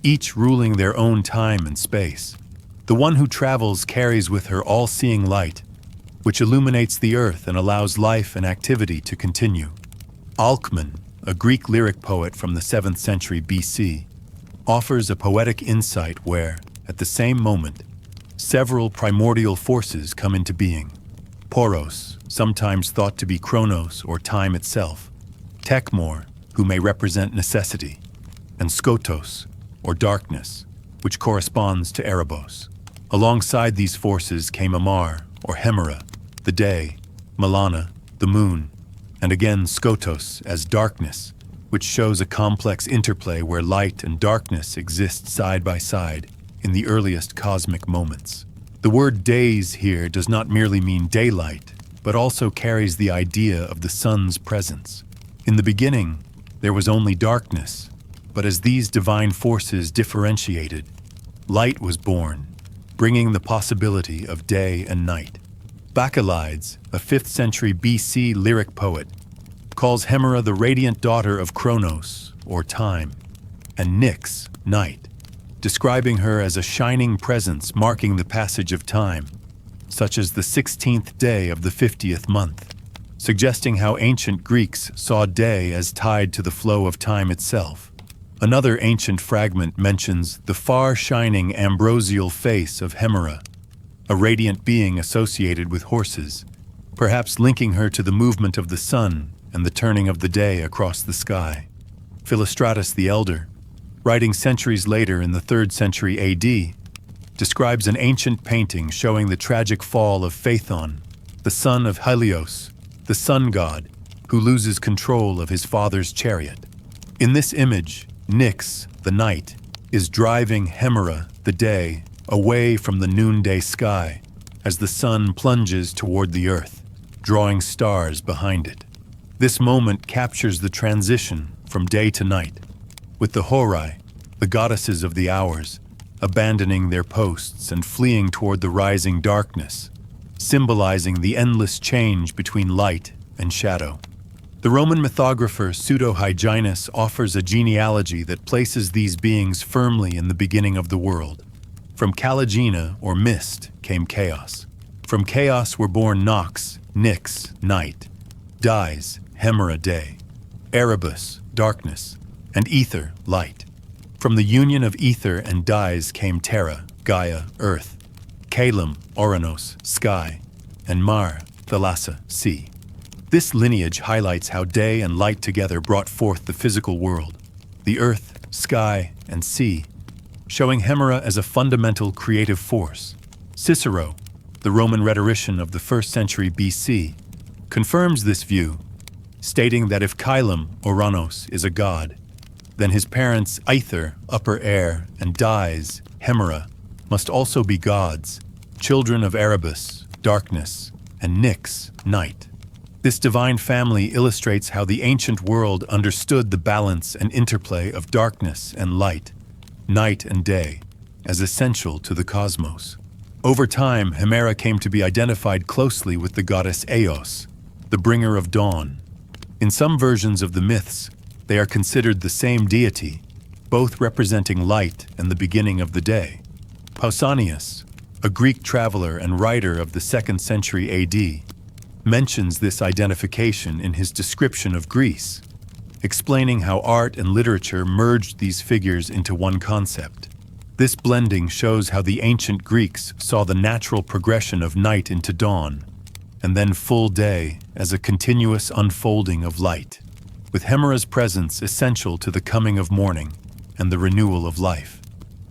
each ruling their own time and space. The one who travels carries with her all-seeing light, which illuminates the earth and allows life and activity to continue. Alcman, a Greek lyric poet from the 7th century BC, offers a poetic insight where, at the same moment, several primordial forces come into being. Poros, sometimes thought to be Chronos or time itself, Tekmor, who may represent necessity, and Skotos, or darkness, which corresponds to Erebos. Alongside these forces came Amar, or Hemera, the day, Milana, the moon, and again Skotos as darkness, which shows a complex interplay where light and darkness exist side by side in the earliest cosmic moments. The word days here does not merely mean daylight, but also carries the idea of the sun's presence. In the beginning, there was only darkness, but as these divine forces differentiated, light was born, bringing the possibility of day and night. Bacchylides, a 5th century BC lyric poet, calls Hemera the radiant daughter of Chronos, or time, and Nyx, night, describing her as a shining presence marking the passage of time, such as the 16th day of the 50th month, suggesting how ancient Greeks saw day as tied to the flow of time itself. Another ancient fragment mentions the far-shining ambrosial face of Hemera, a radiant being associated with horses, perhaps linking her to the movement of the sun and the turning of the day across the sky. Philostratus the Elder, writing centuries later in the 3rd century AD, describes an ancient painting showing the tragic fall of Phaethon, the son of Helios, the sun god, who loses control of his father's chariot. In this image, Nyx, the night, is driving Hemera, the day, away from the noonday sky as the sun plunges toward the earth, drawing stars behind it. This moment captures the transition from day to night, with the Horai, the goddesses of the hours, abandoning their posts and fleeing toward the rising darkness, symbolizing the endless change between light and shadow. The Roman mythographer Pseudo-Hyginus offers a genealogy that places these beings firmly in the beginning of the world. From Kalagina, or mist, came chaos. From chaos were born Nox, Nyx, night, Dies, Hemera, day, Erebus, darkness, and Ether, light. From the union of Ether and Dies came Terra, Gaia, earth, Caelum, Oranos, sky, and Mar, Thalassa, sea. This lineage highlights how day and light together brought forth the physical world, the earth, sky, and sea, showing Hemera as a fundamental creative force. Cicero, the Roman rhetorician of the 1st century BC, confirms this view, stating that if Caelum, Oranos, is a god, then his parents Aether, upper air, and Dies, Hemera, must also be gods, children of Erebus, darkness, and Nyx, night. This divine family illustrates how the ancient world understood the balance and interplay of darkness and light, night and day, as essential to the cosmos. Over time, Hemera came to be identified closely with the goddess Eos, the bringer of dawn. In some versions of the myths, they are considered the same deity, both representing light and the beginning of the day. Pausanias, a Greek traveler and writer of the 2nd century AD, mentions this identification in his description of Greece, explaining how art and literature merged these figures into one concept. This blending shows how the ancient Greeks saw the natural progression of night into dawn, and then full day as a continuous unfolding of light, with Hemera's presence essential to the coming of morning and the renewal of life.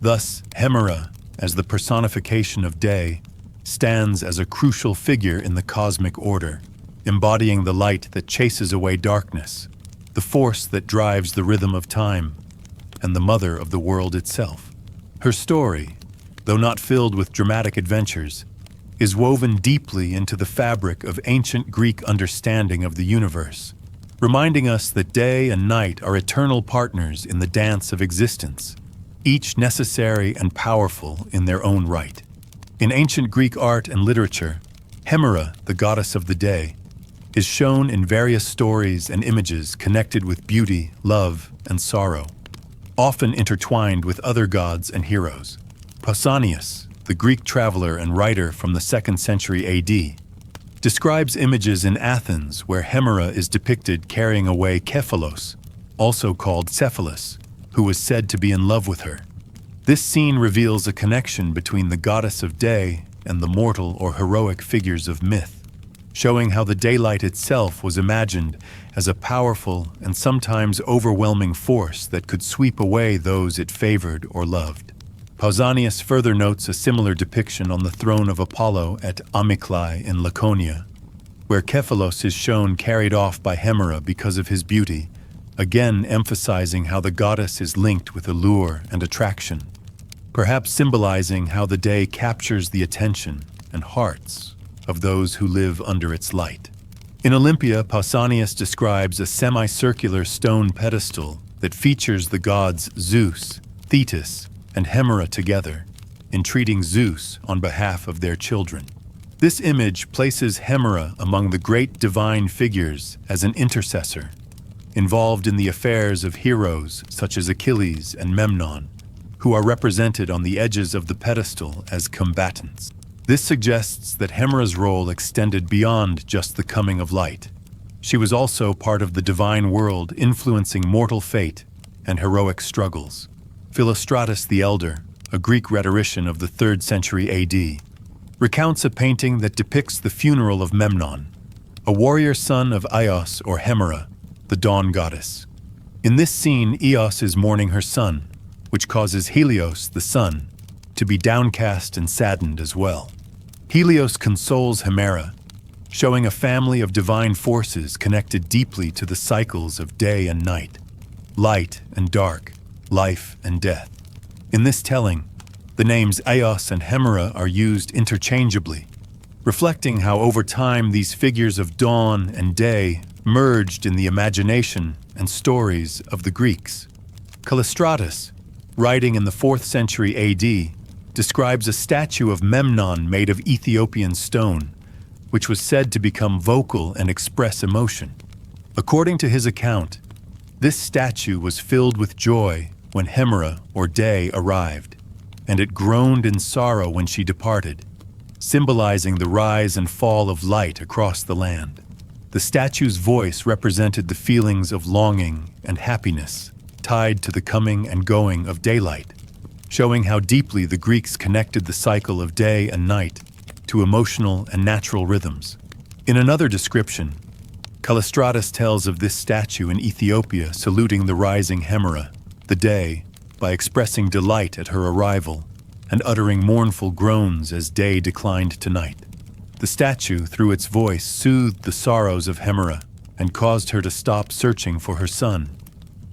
Thus, Hemera, as the personification of day, stands as a crucial figure in the cosmic order, embodying the light that chases away darkness, the force that drives the rhythm of time, and the mother of the world itself. Her story, though not filled with dramatic adventures, is woven deeply into the fabric of ancient Greek understanding of the universe, reminding us that day and night are eternal partners in the dance of existence, each necessary and powerful in their own right. In ancient Greek art and literature, Hemera, the goddess of the day, is shown in various stories and images connected with beauty, love, and sorrow, often intertwined with other gods and heroes. Pausanias, the Greek traveler and writer from the 2nd century AD, describes images in Athens where Hemera is depicted carrying away Kephalos, also called Cephalus, who was said to be in love with her. This scene reveals a connection between the goddess of day and the mortal or heroic figures of myth, showing how the daylight itself was imagined as a powerful and sometimes overwhelming force that could sweep away those it favored or loved. Pausanias further notes a similar depiction on the throne of Apollo at Amyclae in Laconia, where Kephalos is shown carried off by Hemera because of his beauty, again emphasizing how the goddess is linked with allure and attraction, perhaps symbolizing how the day captures the attention and hearts of those who live under its light. In Olympia, Pausanias describes a semicircular stone pedestal that features the gods Zeus, Thetis, and Hemera together, entreating Zeus on behalf of their children. This image places Hemera among the great divine figures as an intercessor, involved in the affairs of heroes such as Achilles and Memnon, who are represented on the edges of the pedestal as combatants. This suggests that Hemera's role extended beyond just the coming of light. She was also part of the divine world, influencing mortal fate and heroic struggles. Philostratus the Elder, a Greek rhetorician of the 3rd century AD, recounts a painting that depicts the funeral of Memnon, a warrior son of Eos or Hemera, the dawn goddess. In this scene, Eos is mourning her son, which causes Helios, the sun, to be downcast and saddened as well. Helios consoles Hemera, showing a family of divine forces connected deeply to the cycles of day and night, light and dark, life and death. In this telling, the names Eos and Hemera are used interchangeably, reflecting how over time these figures of dawn and day merged in the imagination and stories of the Greeks. Callistratus, writing in the 4th century AD, describes a statue of Memnon made of Ethiopian stone, which was said to become vocal and express emotion. According to his account, this statue was filled with joy when Hemera, or day, arrived, and it groaned in sorrow when she departed, symbolizing the rise and fall of light across the land. The statue's voice represented the feelings of longing and happiness tied to the coming and going of daylight, showing how deeply the Greeks connected the cycle of day and night to emotional and natural rhythms. In another description, Callistratus tells of this statue in Ethiopia saluting the rising Hemera, the day, by expressing delight at her arrival and uttering mournful groans as day declined to night. The statue, through its voice, soothed the sorrows of Hemera and caused her to stop searching for her son,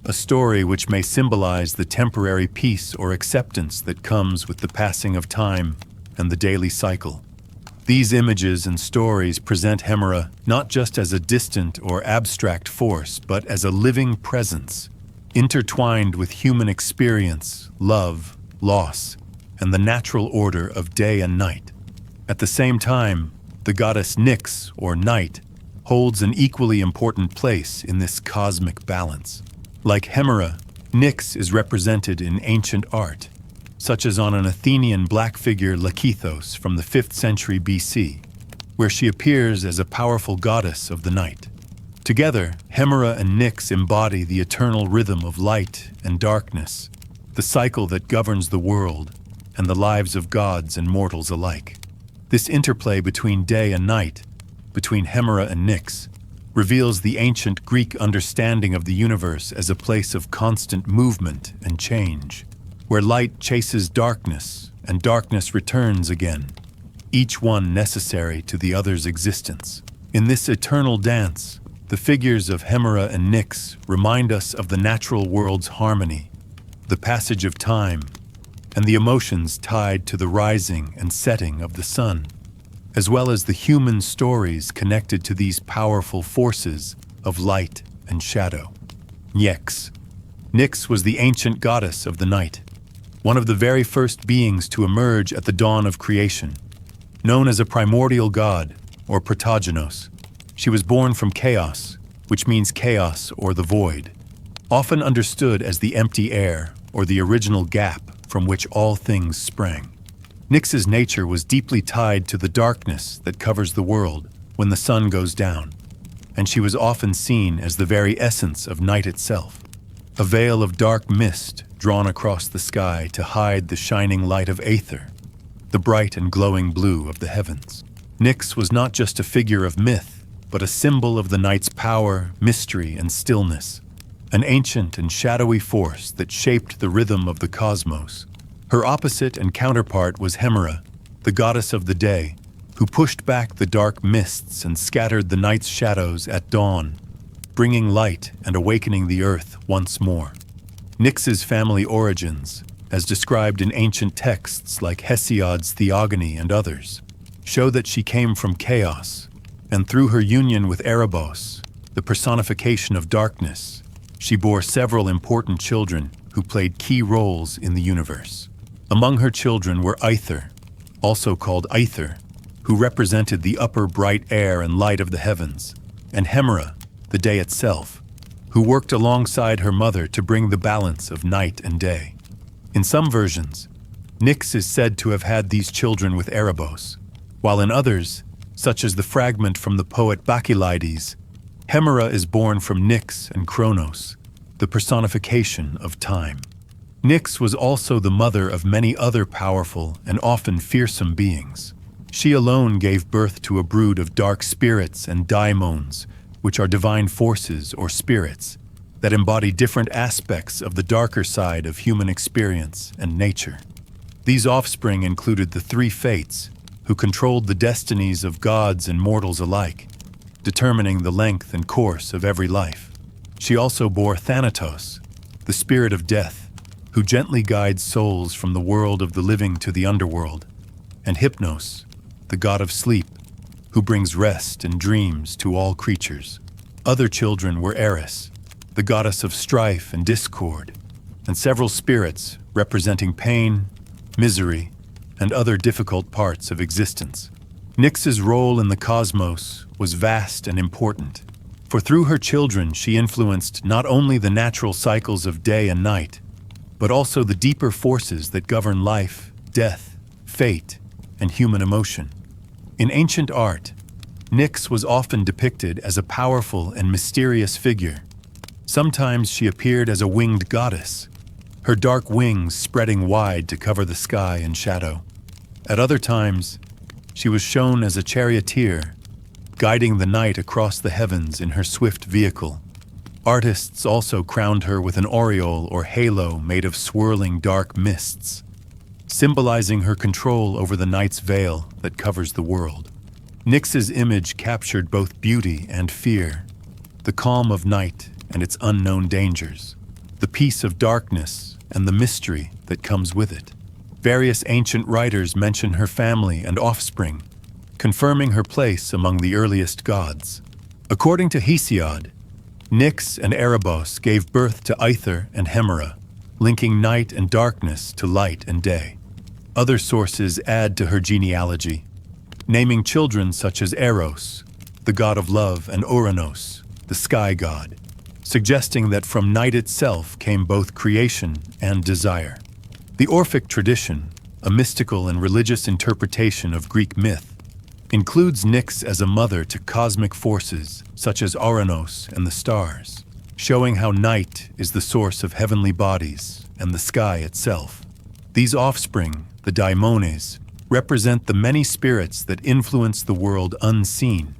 a story which may symbolize the temporary peace or acceptance that comes with the passing of time and the daily cycle. These images and stories present Hemera not just as a distant or abstract force, but as a living presence, intertwined with human experience, love, loss, and the natural order of day and night. At the same time, the goddess Nyx, or night, holds an equally important place in this cosmic balance. Like Hemera, Nyx is represented in ancient art, such as on an Athenian black figure Lakithos from the 5th century BC, where she appears as a powerful goddess of the night. Together, Hemera and Nyx embody the eternal rhythm of light and darkness, the cycle that governs the world and the lives of gods and mortals alike. This interplay between day and night, between Hemera and Nyx, reveals the ancient Greek understanding of the universe as a place of constant movement and change, where light chases darkness and darkness returns again, each one necessary to the other's existence. In this eternal dance, the figures of Hemera and Nyx remind us of the natural world's harmony, the passage of time, and the emotions tied to the rising and setting of the sun, as well as the human stories connected to these powerful forces of light and shadow. Nyx. Nyx was the ancient goddess of the night, one of the very first beings to emerge at the dawn of creation. Known as a primordial god, or protogenos, she was born from chaos, which means chaos or the void, often understood as the empty air or the original gap from which all things sprang. Nyx's nature was deeply tied to the darkness that covers the world when the sun goes down, and she was often seen as the very essence of night itself, a veil of dark mist drawn across the sky to hide the shining light of Aether, the bright and glowing blue of the heavens. Nyx was not just a figure of myth, but a symbol of the night's power, mystery, and stillness, an ancient and shadowy force that shaped the rhythm of the cosmos. Her opposite and counterpart was Hemera, the goddess of the day, who pushed back the dark mists and scattered the night's shadows at dawn, bringing light and awakening the earth once more. Nyx's family origins, as described in ancient texts like Hesiod's Theogony and others, show that she came from chaos, and through her union with Eros, the personification of darkness, she bore several important children who played key roles in the universe. Among her children were Aether, also called Aether, who represented the upper bright air and light of the heavens, and Hemera, the day itself, who worked alongside her mother to bring the balance of night and day. In some versions, Nyx is said to have had these children with Erebos, while in others, such as the fragment from the poet Bacchylides, Hemera is born from Nyx and Chronos, the personification of time. Nyx was also the mother of many other powerful and often fearsome beings. She alone gave birth to a brood of dark spirits and daimons, which are divine forces or spirits that embody different aspects of the darker side of human experience and nature. These offspring included the three fates, who controlled the destinies of gods and mortals alike, determining the length and course of every life. She also bore Thanatos, the spirit of death, who gently guides souls from the world of the living to the underworld, and Hypnos, the god of sleep, who brings rest and dreams to all creatures. Other children were Eris, the goddess of strife and discord, and several spirits representing pain, misery, and other difficult parts of existence. Nyx's role in the cosmos was vast and important, for through her children she influenced not only the natural cycles of day and night, but also the deeper forces that govern life, death, fate, and human emotion. In ancient art, Nyx was often depicted as a powerful and mysterious figure. Sometimes she appeared as a winged goddess, her dark wings spreading wide to cover the sky in shadow. At other times, she was shown as a charioteer, guiding the night across the heavens in her swift vehicle. Artists also crowned her with an aureole or halo made of swirling dark mists, symbolizing her control over the night's veil that covers the world. Nyx's image captured both beauty and fear, the calm of night and its unknown dangers, the peace of darkness and the mystery that comes with it. Various ancient writers mention her family and offspring, confirming her place among the earliest gods. According to Hesiod, Nyx and Erebos gave birth to Aether and Hemera, linking night and darkness to light and day. Other sources add to her genealogy, naming children such as Eros, the god of love, and Uranos, the sky god, suggesting that from night itself came both creation and desire. The Orphic tradition, a mystical and religious interpretation of Greek myth, includes Nyx as a mother to cosmic forces such as Uranos and the stars, showing how night is the source of heavenly bodies and the sky itself. These offspring, the daimones, represent the many spirits that influence the world unseen,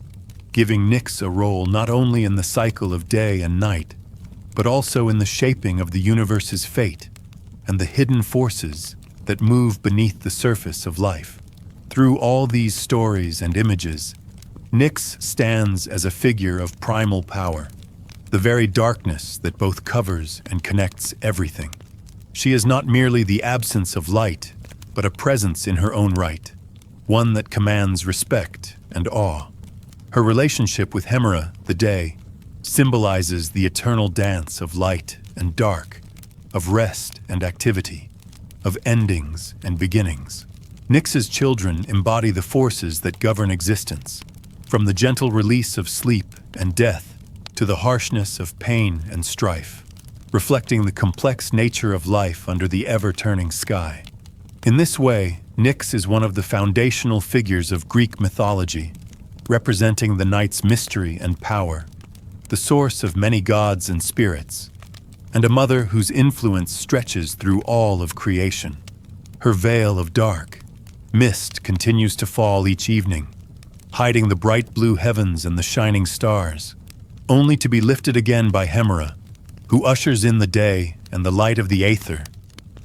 giving Nyx a role not only in the cycle of day and night, but also in the shaping of the universe's fate and the hidden forces that move beneath the surface of life. Through all these stories and images, Nyx stands as a figure of primal power, the very darkness that both covers and connects everything. She is not merely the absence of light, but a presence in her own right, one that commands respect and awe. Her relationship with Hemera, the day, symbolizes the eternal dance of light and dark, of rest and activity, of endings and beginnings. Nyx's children embody the forces that govern existence, from the gentle release of sleep and death to the harshness of pain and strife, reflecting the complex nature of life under the ever-turning sky. In this way, Nyx is one of the foundational figures of Greek mythology, representing the night's mystery and power, the source of many gods and spirits, and a mother whose influence stretches through all of creation. Her veil of dark mist continues to fall each evening, hiding the bright blue heavens and the shining stars, only to be lifted again by Hemera, who ushers in the day and the light of the Aether,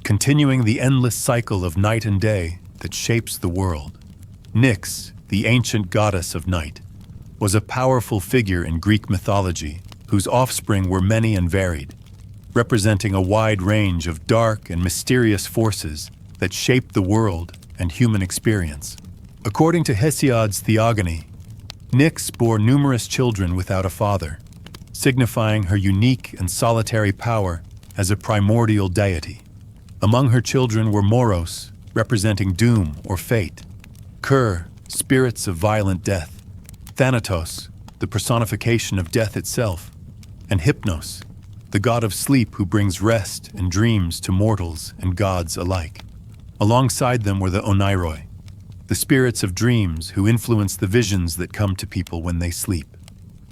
continuing the endless cycle of night and day that shapes the world. Nyx, the ancient goddess of night, was a powerful figure in Greek mythology whose offspring were many and varied, representing a wide range of dark and mysterious forces that shaped the world and human experience. According to Hesiod's Theogony, Nyx bore numerous children without a father, signifying her unique and solitary power as a primordial deity. Among her children were Moros, representing doom or fate; Kur, spirits of violent death; Thanatos, the personification of death itself; and Hypnos, the god of sleep who brings rest and dreams to mortals and gods alike. Alongside them were the Oneiroi, the spirits of dreams who influence the visions that come to people when they sleep.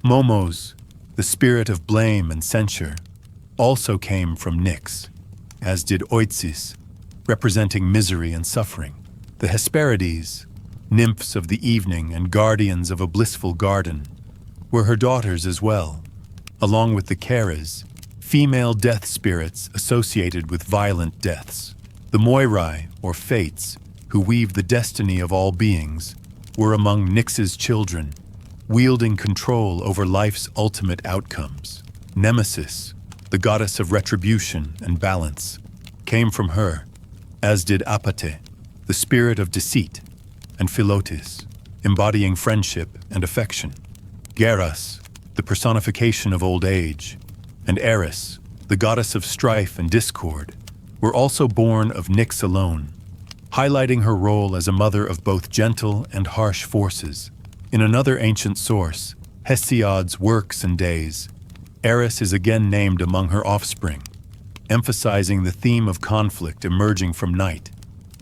Momos, the spirit of blame and censure, also came from Nyx, as did Oitsis, representing misery and suffering. The Hesperides, nymphs of the evening and guardians of a blissful garden, were her daughters as well, along with the Keres, female death spirits associated with violent deaths. The Moirai, or Fates, who weave the destiny of all beings, were among Nyx's children, wielding control over life's ultimate outcomes. Nemesis, the goddess of retribution and balance, came from her, as did Apate, the spirit of deceit, and Philotis, embodying friendship and affection. Geras, the personification of old age, and Eris, the the goddess of strife and discord, were also born of Nyx alone, highlighting her role as a mother of both gentle and harsh forces. In another ancient source, Hesiod's Works and Days, Eris is again named among her offspring, emphasizing the theme of conflict emerging from night.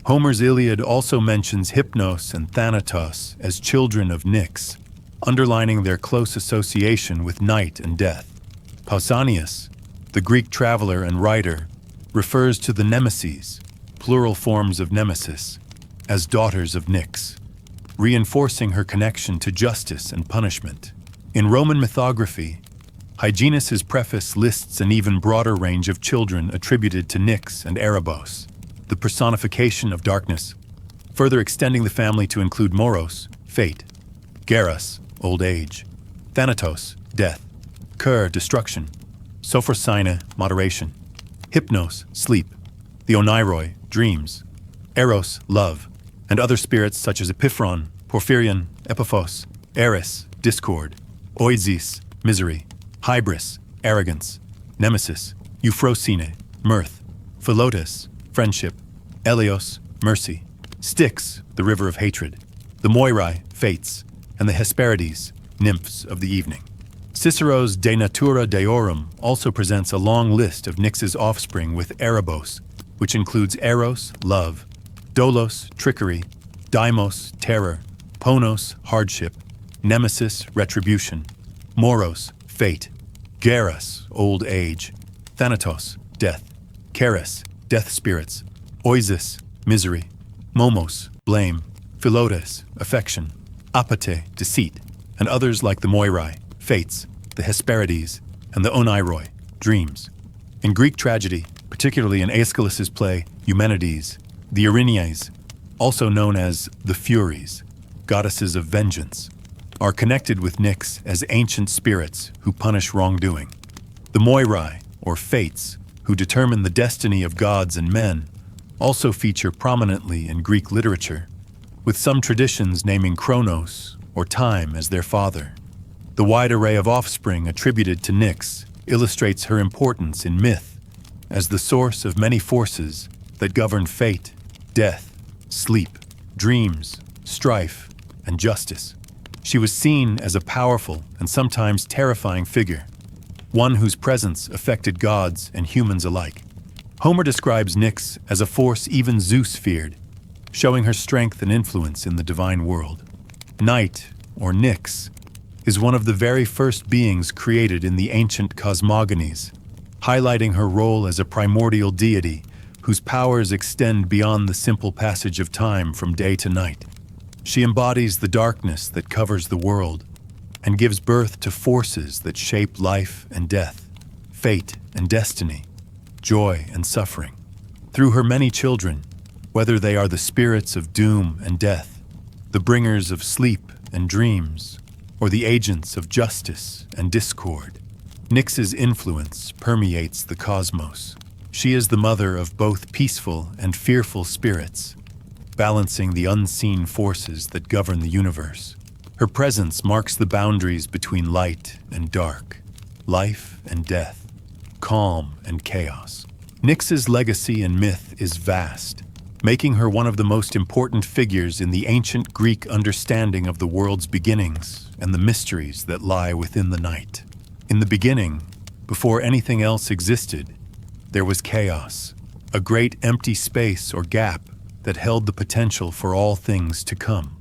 Homer's Iliad also mentions Hypnos and Thanatos as children of Nyx, underlining their close association with night and death. Pausanias, the Greek traveler and writer, refers to the Nemeses, plural forms of Nemesis, as daughters of Nyx, reinforcing her connection to justice and punishment. In Roman mythography, Hyginus's preface lists an even broader range of children attributed to Nyx and Erebos, the personification of darkness, further extending the family to include Moros, fate; Geras, old age; Thanatos, death; Ker, destruction; Sophrosyne, moderation; Hypnos, sleep; the Oneiroi, dreams; Eros, love; and other spirits such as Epiphron, Porphyrion, Epiphos; Eris, discord; Oisis, misery; Hybris, arrogance; Nemesis, Euphrosyne, mirth; Philotas, friendship; Elios, mercy; Styx, the river of hatred; the Moirai, fates; and the Hesperides, nymphs of the evening. Cicero's De Natura Deorum also presents a long list of Nyx's offspring with Erebos, which includes Eros, love; Dolos, trickery; Deimos, terror; Ponos, hardship; Nemesis, retribution; Moros, fate; Geras, old age; Thanatos, death; Keres, death spirits; Oisis, misery; Momos, blame; Philotas, affection; Apate, deceit; and others like the Moirai, fates; the Hesperides; and the Oneiroi, dreams. In Greek tragedy, particularly in Aeschylus's play Eumenides, the Erinyes, also known as the Furies, goddesses of vengeance, are connected with Nyx as ancient spirits who punish wrongdoing. The Moirai, or fates, who determine the destiny of gods and men, also feature prominently in Greek literature, with some traditions naming Chronos, or time, as their father. The wide array of offspring attributed to Nyx illustrates her importance in myth as the source of many forces that govern fate, death, sleep, dreams, strife, and justice. She was seen as a powerful and sometimes terrifying figure, one whose presence affected gods and humans alike. Homer describes Nyx as a force even Zeus feared, showing her strength and influence in the divine world. Night, or Nyx, is one of the very first beings created in the ancient cosmogonies, highlighting her role as a primordial deity whose powers extend beyond the simple passage of time from day to night. She embodies the darkness that covers the world and gives birth to forces that shape life and death, fate and destiny, joy and suffering. Through her many children, whether they are the spirits of doom and death, the bringers of sleep and dreams, or the agents of justice and discord, Nyx's influence permeates the cosmos. She is the mother of both peaceful and fearful spirits, balancing the unseen forces that govern the universe. Her presence marks the boundaries between light and dark, life and death, calm and chaos. Nyx's legacy in myth is vast, making her one of the most important figures in the ancient Greek understanding of the world's beginnings and the mysteries that lie within the night. In the beginning, before anything else existed, there was chaos, a great empty space or gap that held the potential for all things to come.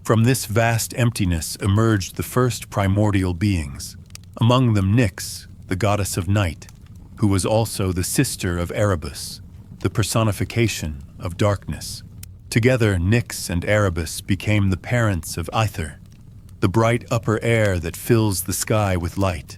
From this vast emptiness emerged the first primordial beings, among them Nyx, the goddess of night, who was also the sister of Erebus, the personification of darkness. Together, Nyx and Erebus became the parents of Aether, the bright upper air that fills the sky with light,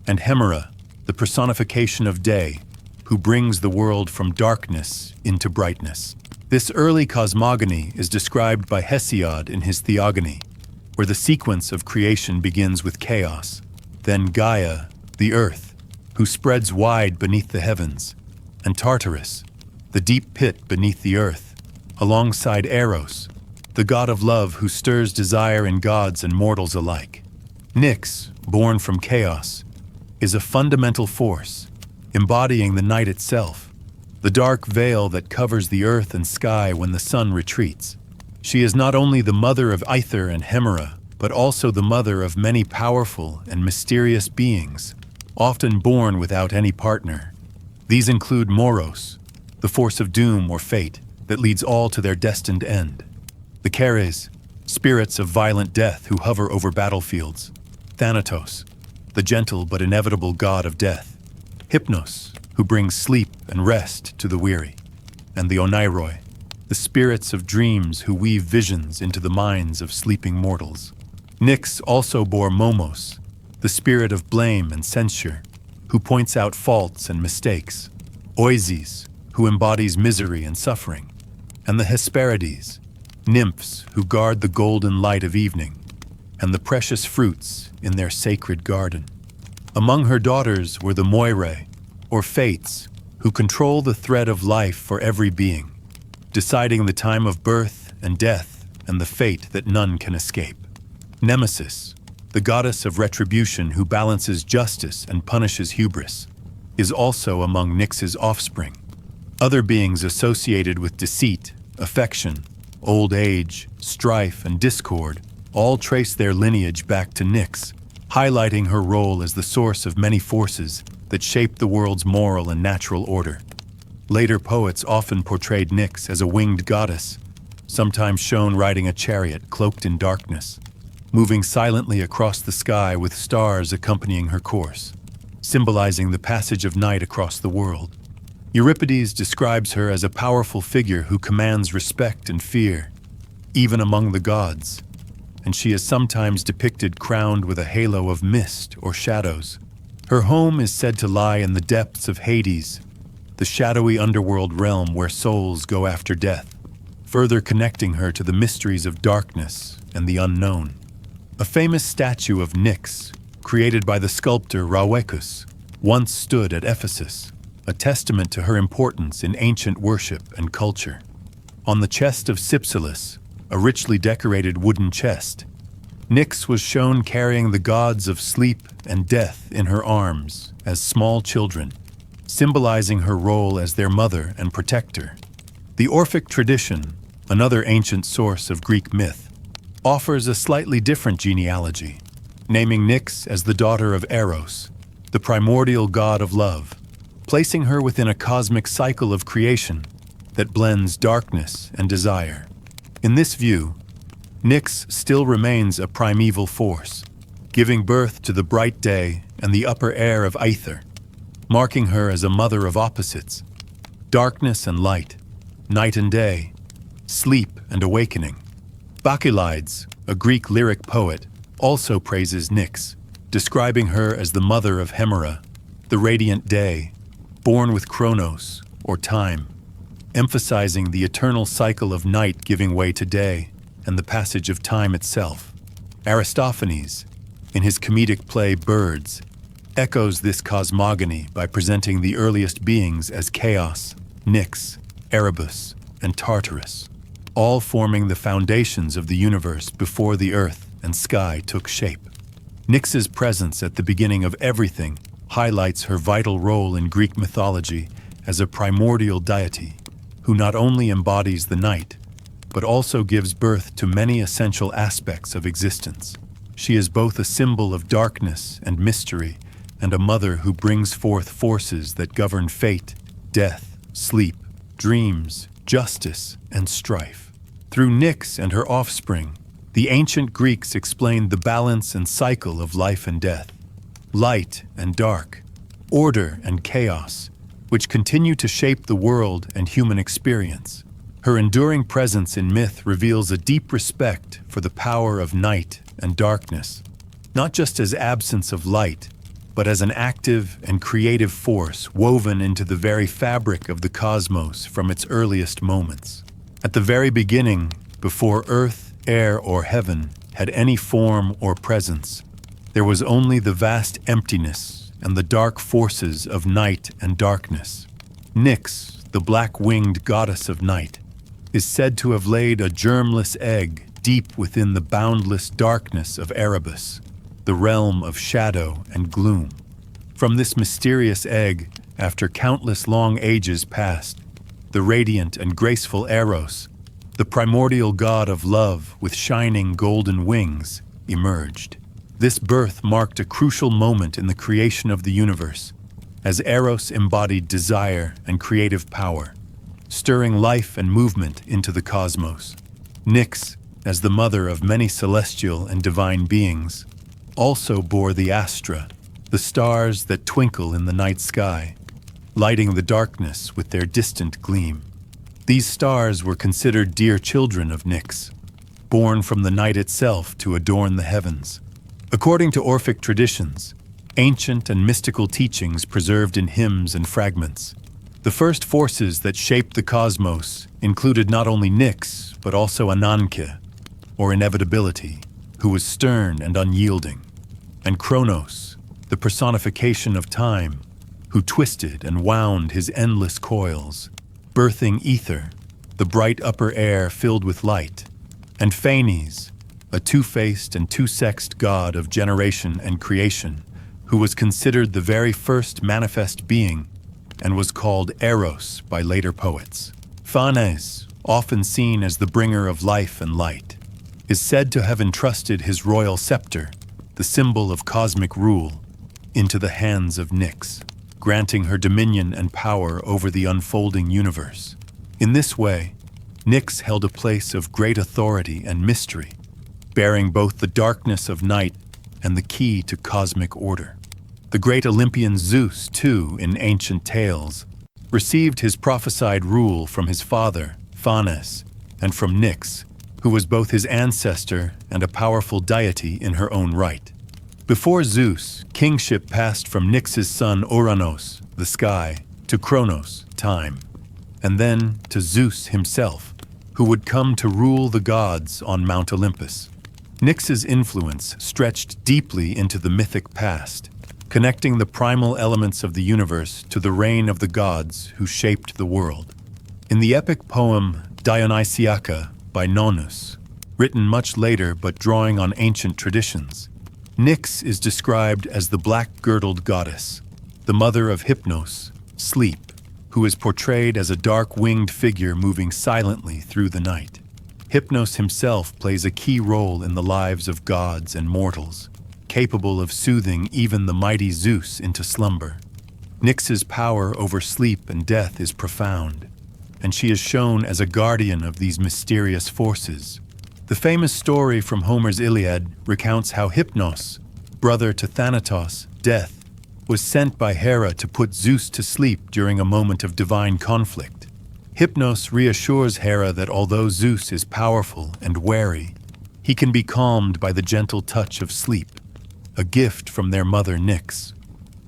and Hemera, the personification of day, who brings the world from darkness into brightness. This early cosmogony is described by Hesiod in his Theogony, where the sequence of creation begins with chaos, then Gaia, the earth, who spreads wide beneath the heavens, and Tartarus, the deep pit beneath the earth, alongside Eros, the god of love who stirs desire in gods and mortals alike. Nyx, born from chaos, is a fundamental force, embodying the night itself, the dark veil that covers the earth and sky when the sun retreats. She is not only the mother of Aether and Hemera, but also the mother of many powerful and mysterious beings, often born without any partner. These include Moros, the force of doom or fate that leads all to their destined end. The Keres, spirits of violent death who hover over battlefields. Thanatos, the gentle but inevitable god of death. Hypnos, who brings sleep and rest to the weary. And the Oneiroi, the spirits of dreams who weave visions into the minds of sleeping mortals. Nyx also bore Momos, the spirit of blame and censure, who points out faults and mistakes. Oises, who embodies misery and suffering. And the Hesperides, nymphs who guard the golden light of evening, and the precious fruits in their sacred garden. Among her daughters were the Moirae, or Fates, who control the thread of life for every being, deciding the time of birth and death and the fate that none can escape. Nemesis, the goddess of retribution who balances justice and punishes hubris, is also among Nyx's offspring. Other beings associated with deceit, affection, old age, strife, and discord all trace their lineage back to Nyx, highlighting her role as the source of many forces that shape the world's moral and natural order. Later poets often portrayed Nyx as a winged goddess, sometimes shown riding a chariot cloaked in darkness, moving silently across the sky with stars accompanying her course, symbolizing the passage of night across the world. Euripides describes her as a powerful figure who commands respect and fear, even among the gods, and she is sometimes depicted crowned with a halo of mist or shadows. Her home is said to lie in the depths of Hades, the shadowy underworld realm where souls go after death, further connecting her to the mysteries of darkness and the unknown. A famous statue of Nyx, created by the sculptor Rauecus, once stood at Ephesus, a testament to her importance in ancient worship and culture. On the chest of Cypselus, a richly decorated wooden chest, Nyx was shown carrying the gods of sleep and death in her arms as small children, symbolizing her role as their mother and protector. The Orphic tradition, another ancient source of Greek myth, offers a slightly different genealogy, naming Nyx as the daughter of Eros, the primordial god of love, placing her within a cosmic cycle of creation that blends darkness and desire. In this view, Nyx still remains a primeval force, giving birth to the bright day and the upper air of Aether, marking her as a mother of opposites, darkness and light, night and day, sleep and awakening. Bacchylides, a Greek lyric poet, also praises Nyx, describing her as the mother of Hemera, the radiant day, born with Chronos, or time, emphasizing the eternal cycle of night giving way to day and the passage of time itself. Aristophanes, in his comedic play Birds, echoes this cosmogony by presenting the earliest beings as Chaos, Nyx, Erebus, and Tartarus, all forming the foundations of the universe before the earth and sky took shape. Nyx's presence at the beginning of everything highlights her vital role in Greek mythology as a primordial deity who not only embodies the night, but also gives birth to many essential aspects of existence. She is both a symbol of darkness and mystery, and a mother who brings forth forces that govern fate, death, sleep, dreams, justice, and strife. Through Nyx and her offspring, the ancient Greeks explained the balance and cycle of life and death, light and dark, order and chaos, which continue to shape the world and human experience. Her enduring presence in myth reveals a deep respect for the power of night and darkness, not just as absence of light, but as an active and creative force woven into the very fabric of the cosmos from its earliest moments. At the very beginning, before earth, air, or heaven had any form or presence, there was only the vast emptiness and the dark forces of night and darkness. Nyx, the black-winged goddess of night, is said to have laid a germless egg deep within the boundless darkness of Erebus, the realm of shadow and gloom. From this mysterious egg, after countless long ages passed, the radiant and graceful Eros, the primordial god of love with shining golden wings, emerged. This birth marked a crucial moment in the creation of the universe, as Eros embodied desire and creative power, stirring life and movement into the cosmos. Nyx, as the mother of many celestial and divine beings, also bore the Astra, the stars that twinkle in the night sky, lighting the darkness with their distant gleam. These stars were considered dear children of Nyx, born from the night itself to adorn the heavens. According to Orphic traditions, ancient and mystical teachings preserved in hymns and fragments, the first forces that shaped the cosmos included not only Nyx, but also Ananke, or inevitability, who was stern and unyielding, and Chronos, the personification of time, who twisted and wound his endless coils, birthing ether, the bright upper air filled with light, and Phanes, a two-faced and two-sexed god of generation and creation, who was considered the very first manifest being and was called Eros by later poets. Phanes, often seen as the bringer of life and light, is said to have entrusted his royal scepter, the symbol of cosmic rule, into the hands of Nyx, granting her dominion and power over the unfolding universe. In this way, Nyx held a place of great authority and mystery, bearing both the darkness of night and the key to cosmic order. The great Olympian Zeus, too, in ancient tales, received his prophesied rule from his father, Phanes, and from Nyx, who was both his ancestor and a powerful deity in her own right. Before Zeus, kingship passed from Nyx's son Uranos, the sky, to Chronos, time, and then to Zeus himself, who would come to rule the gods on Mount Olympus. Nyx's influence stretched deeply into the mythic past, connecting the primal elements of the universe to the reign of the gods who shaped the world. In the epic poem Dionysiaca by Nonnus, written much later but drawing on ancient traditions, Nyx is described as the black-girdled goddess, the mother of Hypnos, sleep, who is portrayed as a dark-winged figure moving silently through the night. Hypnos himself plays a key role in the lives of gods and mortals, capable of soothing even the mighty Zeus into slumber. Nyx's power over sleep and death is profound, and she is shown as a guardian of these mysterious forces. The famous story from Homer's Iliad recounts how Hypnos, brother to Thanatos, death, was sent by Hera to put Zeus to sleep during a moment of divine conflict. Hypnos reassures Hera that although Zeus is powerful and wary, he can be calmed by the gentle touch of sleep, a gift from their mother Nyx.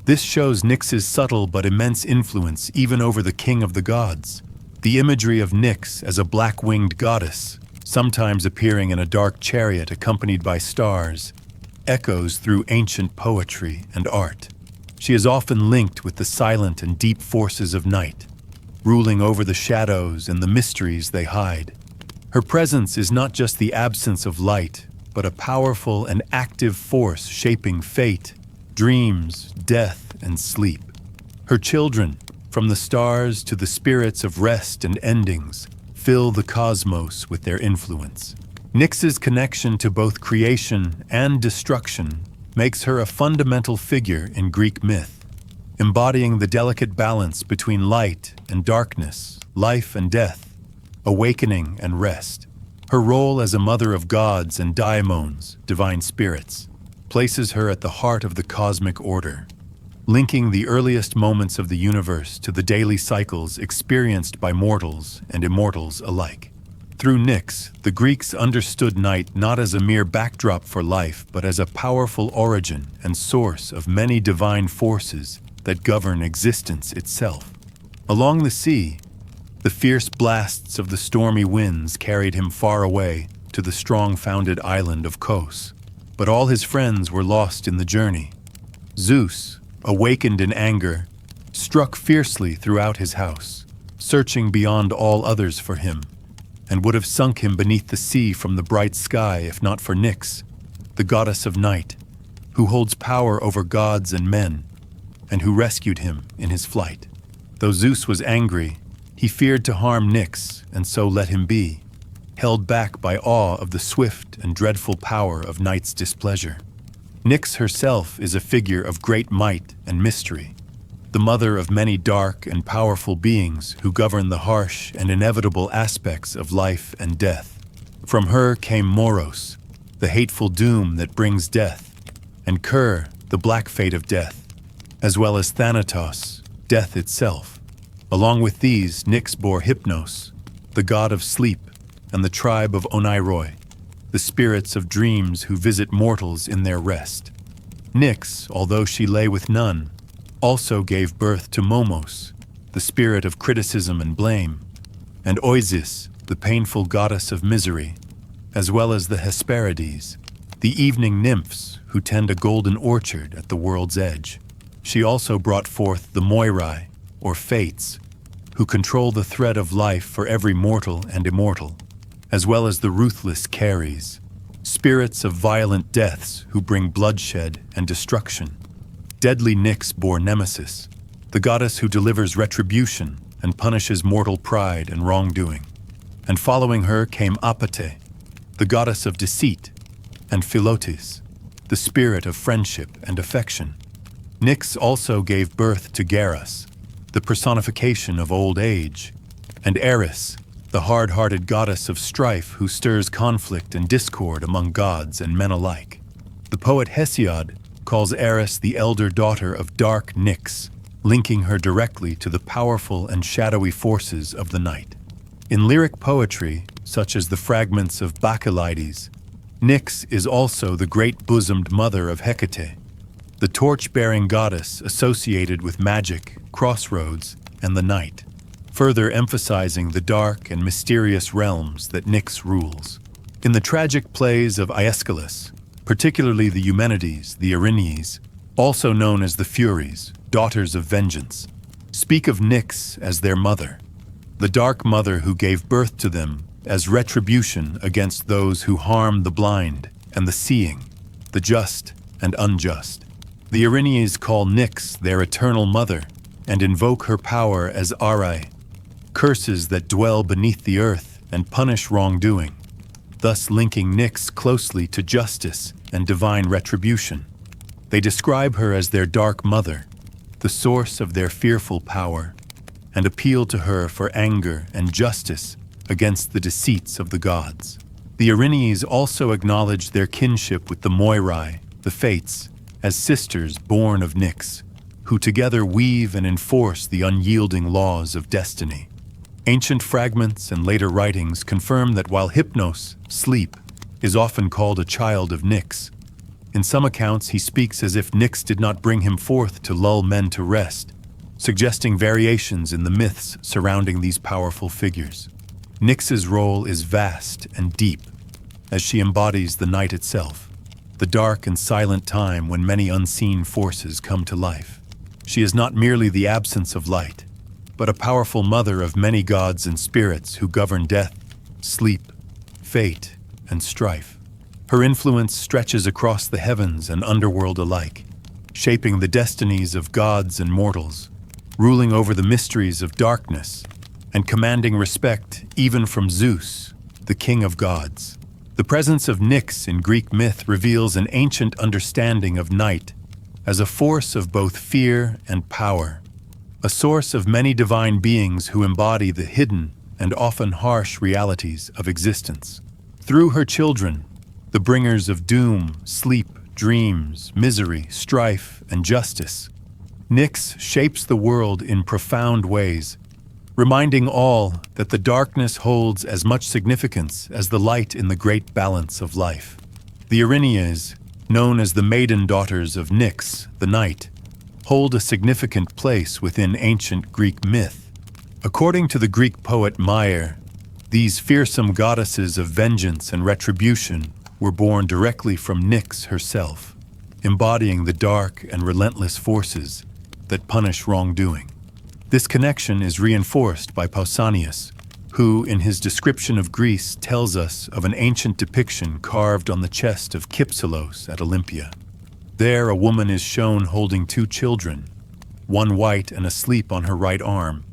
This shows Nyx's subtle but immense influence even over the king of the gods. The imagery of Nyx as a black-winged goddess, sometimes appearing in a dark chariot accompanied by stars, echoes through ancient poetry and art. She is often linked with the silent and deep forces of night, ruling over the shadows and the mysteries they hide. Her presence is not just the absence of light, but a powerful and active force shaping fate, dreams, death, and sleep. Her children, from the stars to the spirits of rest and endings, fill the cosmos with their influence. Nyx's connection to both creation and destruction makes her a fundamental figure in Greek myth, embodying the delicate balance between light and darkness, life and death, awakening and rest. Her role as a mother of gods and daimons, divine spirits, places her at the heart of the cosmic order, linking the earliest moments of the universe to the daily cycles experienced by mortals and immortals alike. Through Nyx, the Greeks understood night not as a mere backdrop for life, but as a powerful origin and source of many divine forces that govern existence itself. Along the sea, the fierce blasts of the stormy winds carried him far away to the strong-founded island of Kos, but all his friends were lost in the journey. Zeus, awakened in anger, struck fiercely throughout his house, searching beyond all others for him, and would have sunk him beneath the sea from the bright sky if not for Nyx, the goddess of night, who holds power over gods and men. and who rescued him in his flight. Though Zeus was angry, he feared to harm Nyx and so let him be, held back by awe of the swift and dreadful power of night's displeasure. Nyx herself is a figure of great might and mystery, the mother of many dark and powerful beings who govern the harsh and inevitable aspects of life and death. From her came Moros, the hateful doom that brings death, and Ker, the black fate of death, as well as Thanatos, death itself. Along with these, Nyx bore Hypnos, the god of sleep, and the tribe of Oneiroi, the spirits of dreams who visit mortals in their rest. Nyx, although she lay with none, also gave birth to Momos, the spirit of criticism and blame, and Oisis, the painful goddess of misery, as well as the Hesperides, the evening nymphs who tend a golden orchard at the world's edge. She also brought forth the Moirai, or Fates, who control the thread of life for every mortal and immortal, as well as the ruthless Caries, spirits of violent deaths who bring bloodshed and destruction. Deadly Nyx bore Nemesis, the goddess who delivers retribution and punishes mortal pride and wrongdoing. And following her came Apate, the goddess of deceit, and Philotis, the spirit of friendship and affection. Nyx also gave birth to Geras, the personification of old age, and Eris, the hard-hearted goddess of strife who stirs conflict and discord among gods and men alike. The poet Hesiod calls Eris the elder daughter of dark Nyx, linking her directly to the powerful and shadowy forces of the night. In lyric poetry, such as the fragments of Bacchylides, Nyx is also the great-bosomed mother of Hecate, the torch-bearing goddess associated with magic, crossroads, and the night, further emphasizing the dark and mysterious realms that Nyx rules. In the tragic plays of Aeschylus, particularly the Eumenides, the Erinyes, also known as the Furies, daughters of vengeance, speak of Nyx as their mother, the dark mother who gave birth to them as retribution against those who harm the blind and the seeing, the just and unjust. The Erinyes call Nyx their eternal mother and invoke her power as Arai, curses that dwell beneath the earth and punish wrongdoing, thus linking Nyx closely to justice and divine retribution. They describe her as their dark mother, the source of their fearful power, and appeal to her for anger and justice against the deceits of the gods. The Erinyes also acknowledge their kinship with the Moirai, the Fates, as sisters born of Nyx, who together weave and enforce the unyielding laws of destiny. Ancient fragments and later writings confirm that while Hypnos, sleep, is often called a child of Nyx, in some accounts he speaks as if Nyx did not bring him forth to lull men to rest, suggesting variations in the myths surrounding these powerful figures. Nyx's role is vast and deep, as she embodies the night itself, the dark and silent time when many unseen forces come to life. She is not merely the absence of light, but a powerful mother of many gods and spirits who govern death, sleep, fate, and strife. Her influence stretches across the heavens and underworld alike, shaping the destinies of gods and mortals, ruling over the mysteries of darkness, and commanding respect even from Zeus, the king of gods. The presence of Nyx in Greek myth reveals an ancient understanding of night as a force of both fear and power, a source of many divine beings who embody the hidden and often harsh realities of existence. Through her children, the bringers of doom, sleep, dreams, misery, strife, and justice, Nyx shapes the world in profound ways, reminding all that the darkness holds as much significance as the light in the great balance of life. The Erinyes, known as the maiden daughters of Nyx, the night, hold a significant place within ancient Greek myth. According to the Greek poet Meyer, these fearsome goddesses of vengeance and retribution were born directly from Nyx herself, embodying the dark and relentless forces that punish wrongdoing. This connection is reinforced by Pausanias, who, in his description of Greece, tells us of an ancient depiction carved on the chest of Kypselos at Olympia. There, a woman is shown holding two children, one white and asleep on her right arm,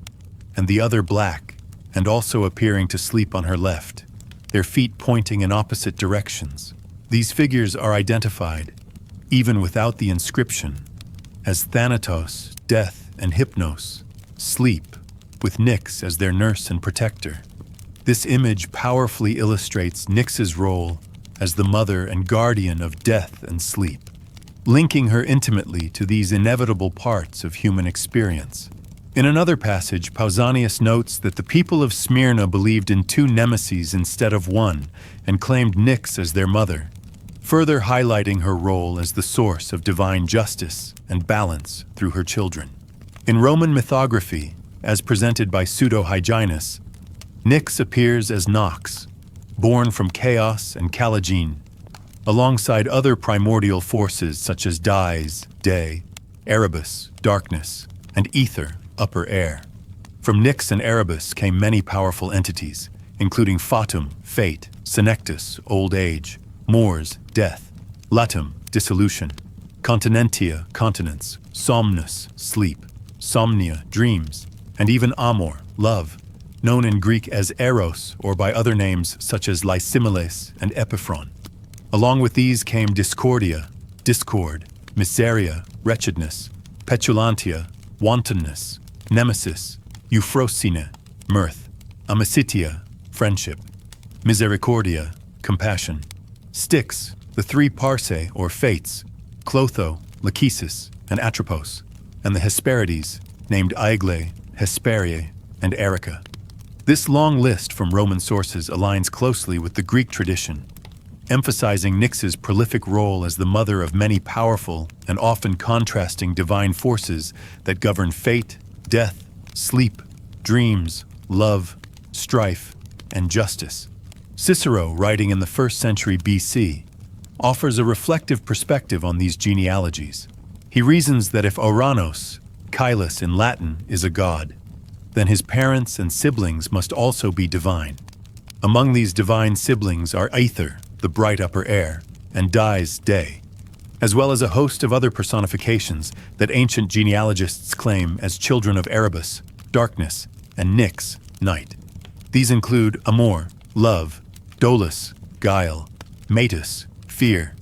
and the other black, and also appearing to sleep on her left, their feet pointing in opposite directions. These figures are identified, even without the inscription, as Thanatos, death, and Hypnos, sleep, with Nyx as their nurse and protector. This image powerfully illustrates Nyx's role as the mother and guardian of death and sleep, linking her intimately to these inevitable parts of human experience. In another passage, Pausanias notes that the people of Smyrna believed in two nemeses instead of one and claimed Nyx as their mother, further highlighting her role as the source of divine justice and balance through her children. In Roman mythography, as presented by Pseudo-Hyginus, Nyx appears as Nox, born from chaos and Kalagine, alongside other primordial forces such as Dis, day, Erebus, darkness, and Ether, upper air. From Nyx and Erebus came many powerful entities, including Fatum, fate, Senectus, old age, Mors, death, Latum, dissolution, Continentia, continents, Somnus, sleep, Somnia, dreams, and even Amor, love, known in Greek as Eros or by other names such as Lysimeles and Epiphron. Along with these came Discordia, discord, Miseria, wretchedness, Petulantia, wantonness, Nemesis, Euphrosyne, mirth, Amicitia, friendship, Misericordia, compassion, Styx, the three Parse or fates, Clotho, Lachesis, and Atropos, and the Hesperides, named Aigle, Hesperie, and Erica. This long list from Roman sources aligns closely with the Greek tradition, emphasizing Nyx's prolific role as the mother of many powerful and often contrasting divine forces that govern fate, death, sleep, dreams, love, strife, and justice. Cicero, writing in the 1st century BC, offers a reflective perspective on these genealogies. He reasons that if Oranos, Caelus in Latin, is a god, then his parents and siblings must also be divine. Among these divine siblings are Aether, the bright upper air, and Dis, day, as well as a host of other personifications that ancient genealogists claim as children of Erebus, darkness, and Nyx, night. These include Amor, love, Dolus, guile, Metus, fear,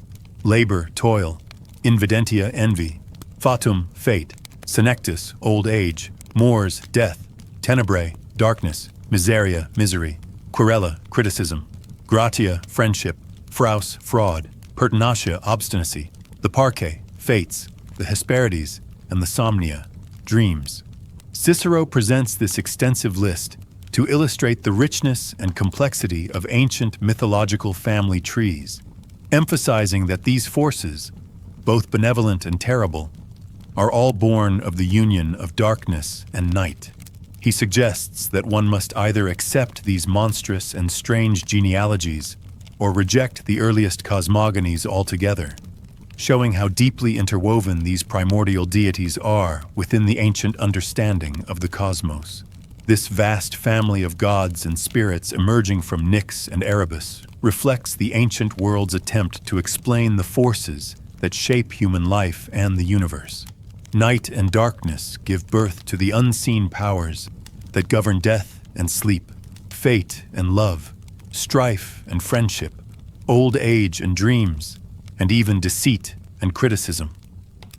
labor, toil, Invidentia, envy, Fatum, fate, Senectus, old age, Mors, death, Tenebrae, darkness, Miseria, misery, Querella, criticism, Gratia, friendship, Fraus, fraud, Pertinacia, obstinacy, the Parcae, fates, the Hesperides, and the Somnia, dreams. Cicero presents this extensive list to illustrate the richness and complexity of ancient mythological family trees, emphasizing that these forces, both benevolent and terrible, are all born of the union of darkness and night. He suggests that one must either accept these monstrous and strange genealogies or reject the earliest cosmogonies altogether, showing how deeply interwoven these primordial deities are within the ancient understanding of the cosmos. This vast family of gods and spirits emerging from Nyx and Erebus reflects the ancient world's attempt to explain the forces that shape human life and the universe. Night and darkness give birth to the unseen powers that govern death and sleep, fate and love, strife and friendship, old age and dreams, and even deceit and criticism.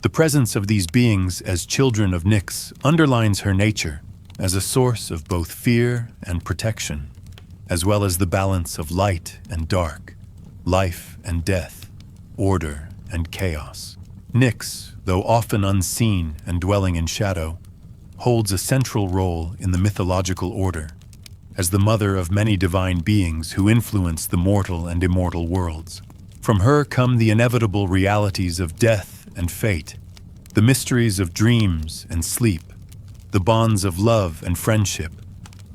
The presence of these beings as children of Nyx underlines her nature as a source of both fear and protection, as well as the balance of light and dark, life and death, order and chaos. Nyx, though often unseen and dwelling in shadow, holds a central role in the mythological order, as the mother of many divine beings who influence the mortal and immortal worlds. From her come the inevitable realities of death and fate, the mysteries of dreams and sleep, the bonds of love and friendship,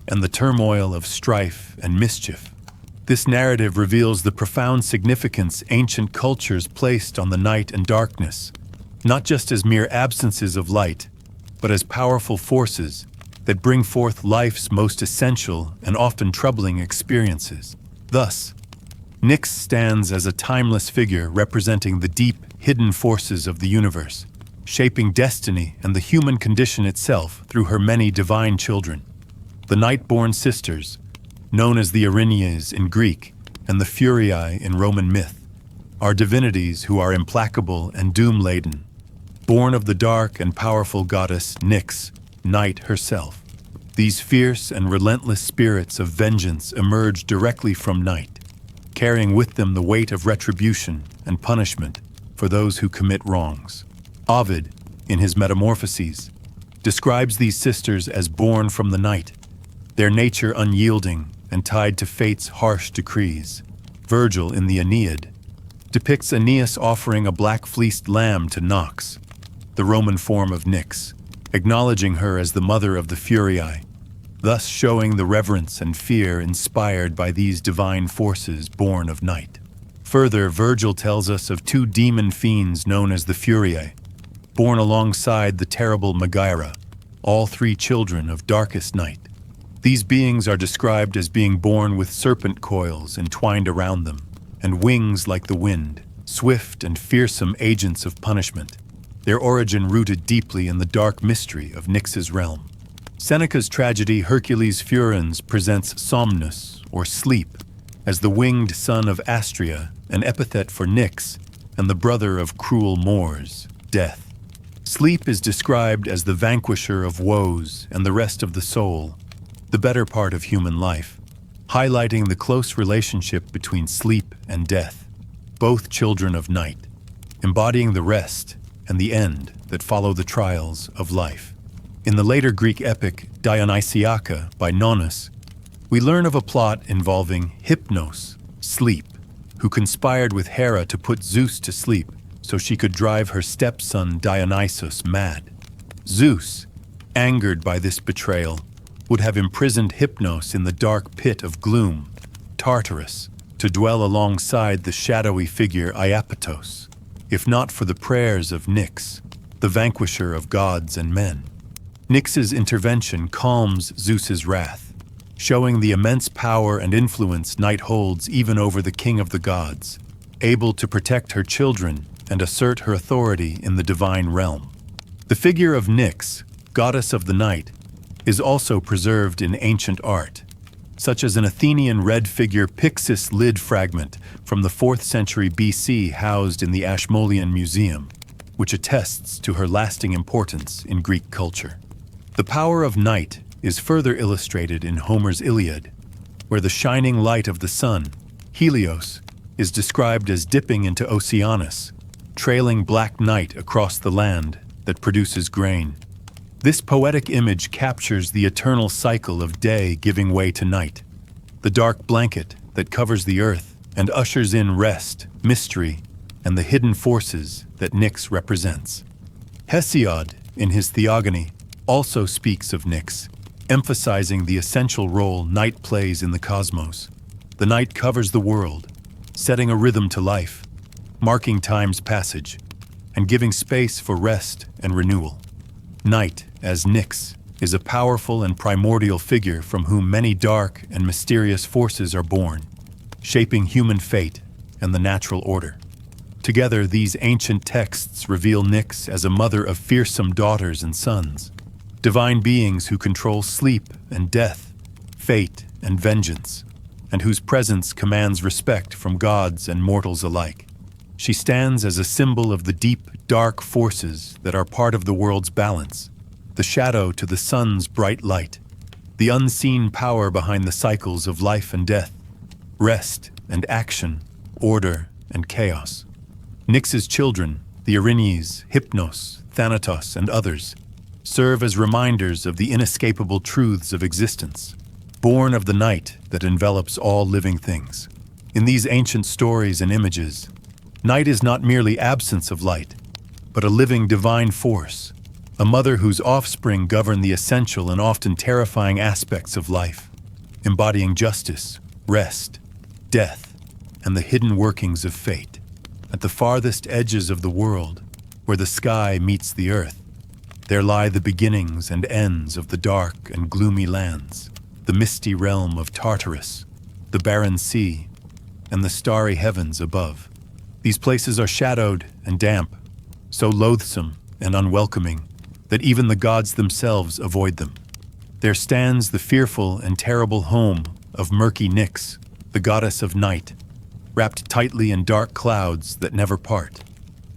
and the turmoil of strife and mischief. This narrative reveals the profound significance ancient cultures placed on the night and darkness, not just as mere absences of light, but as powerful forces that bring forth life's most essential and often troubling experiences. Thus, Nyx stands as a timeless figure representing the deep, hidden forces of the universe, shaping destiny and the human condition itself through her many divine children. The night-born sisters, known as the Erinyes in Greek and the Furiae in Roman myth, are divinities who are implacable and doom-laden, born of the dark and powerful goddess Nyx, Night herself. These fierce and relentless spirits of vengeance emerge directly from night, carrying with them the weight of retribution and punishment for those who commit wrongs. Ovid, in his Metamorphoses, describes these sisters as born from the night, their nature unyielding and tied to fate's harsh decrees. Virgil, in the Aeneid, depicts Aeneas offering a black-fleeced lamb to Nox, the Roman form of Nyx, acknowledging her as the mother of the Furiae, thus showing the reverence and fear inspired by these divine forces born of night. Further, Virgil tells us of two demon fiends known as the Furiae, born alongside the terrible Megaera, all three children of darkest night. These beings are described as being born with serpent coils entwined around them, and wings like the wind, swift and fearsome agents of punishment, their origin rooted deeply in the dark mystery of Nyx's realm. Seneca's tragedy Hercules Furens presents Somnus, or sleep, as the winged son of Astrea, an epithet for Nyx, and the brother of cruel Mors, Death. Sleep is described as the vanquisher of woes and the rest of the soul, the better part of human life, highlighting the close relationship between sleep and death, both children of night, embodying the rest and the end that follow the trials of life. In the later Greek epic Dionysiaca by Nonnus, we learn of a plot involving Hypnos, sleep, who conspired with Hera to put Zeus to sleep so she could drive her stepson Dionysus mad. Zeus, angered by this betrayal, would have imprisoned Hypnos in the dark pit of gloom, Tartarus, to dwell alongside the shadowy figure Iapetos, if not for the prayers of Nyx, the vanquisher of gods and men. Nyx's intervention calms Zeus's wrath, showing the immense power and influence Night holds even over the king of the gods, able to protect her children and assert her authority in the divine realm. The figure of Nyx, goddess of the night, is also preserved in ancient art, such as an Athenian red figure Pyxis lid fragment from the 4th century BC housed in the Ashmolean Museum, which attests to her lasting importance in Greek culture. The power of night is further illustrated in Homer's Iliad, where the shining light of the sun, Helios, is described as dipping into Oceanus, trailing black night across the land that produces grain. This poetic image captures the eternal cycle of day giving way to night, the dark blanket that covers the earth and ushers in rest, mystery, and the hidden forces that Nyx represents. Hesiod, in his Theogony, also speaks of Nyx, emphasizing the essential role night plays in the cosmos. The night covers the world, setting a rhythm to life, marking time's passage, and giving space for rest and renewal. Night, as Nyx, is a powerful and primordial figure from whom many dark and mysterious forces are born, shaping human fate and the natural order. Together, these ancient texts reveal Nyx as a mother of fearsome daughters and sons, divine beings who control sleep and death, fate and vengeance, and whose presence commands respect from gods and mortals alike. She stands as a symbol of the deep, dark forces that are part of the world's balance, the shadow to the sun's bright light, the unseen power behind the cycles of life and death, rest and action, order and chaos. Nyx's children, the Erinyes, Hypnos, Thanatos, and others, serve as reminders of the inescapable truths of existence, born of the night that envelops all living things. In these ancient stories and images, night is not merely absence of light, but a living divine force, a mother whose offspring govern the essential and often terrifying aspects of life, embodying justice, rest, death, and the hidden workings of fate. At the farthest edges of the world, where the sky meets the earth, there lie the beginnings and ends of the dark and gloomy lands, the misty realm of Tartarus, the barren sea, and the starry heavens above. These places are shadowed and damp, so loathsome and unwelcoming that even the gods themselves avoid them. There stands the fearful and terrible home of murky Nyx, the goddess of night, wrapped tightly in dark clouds that never part,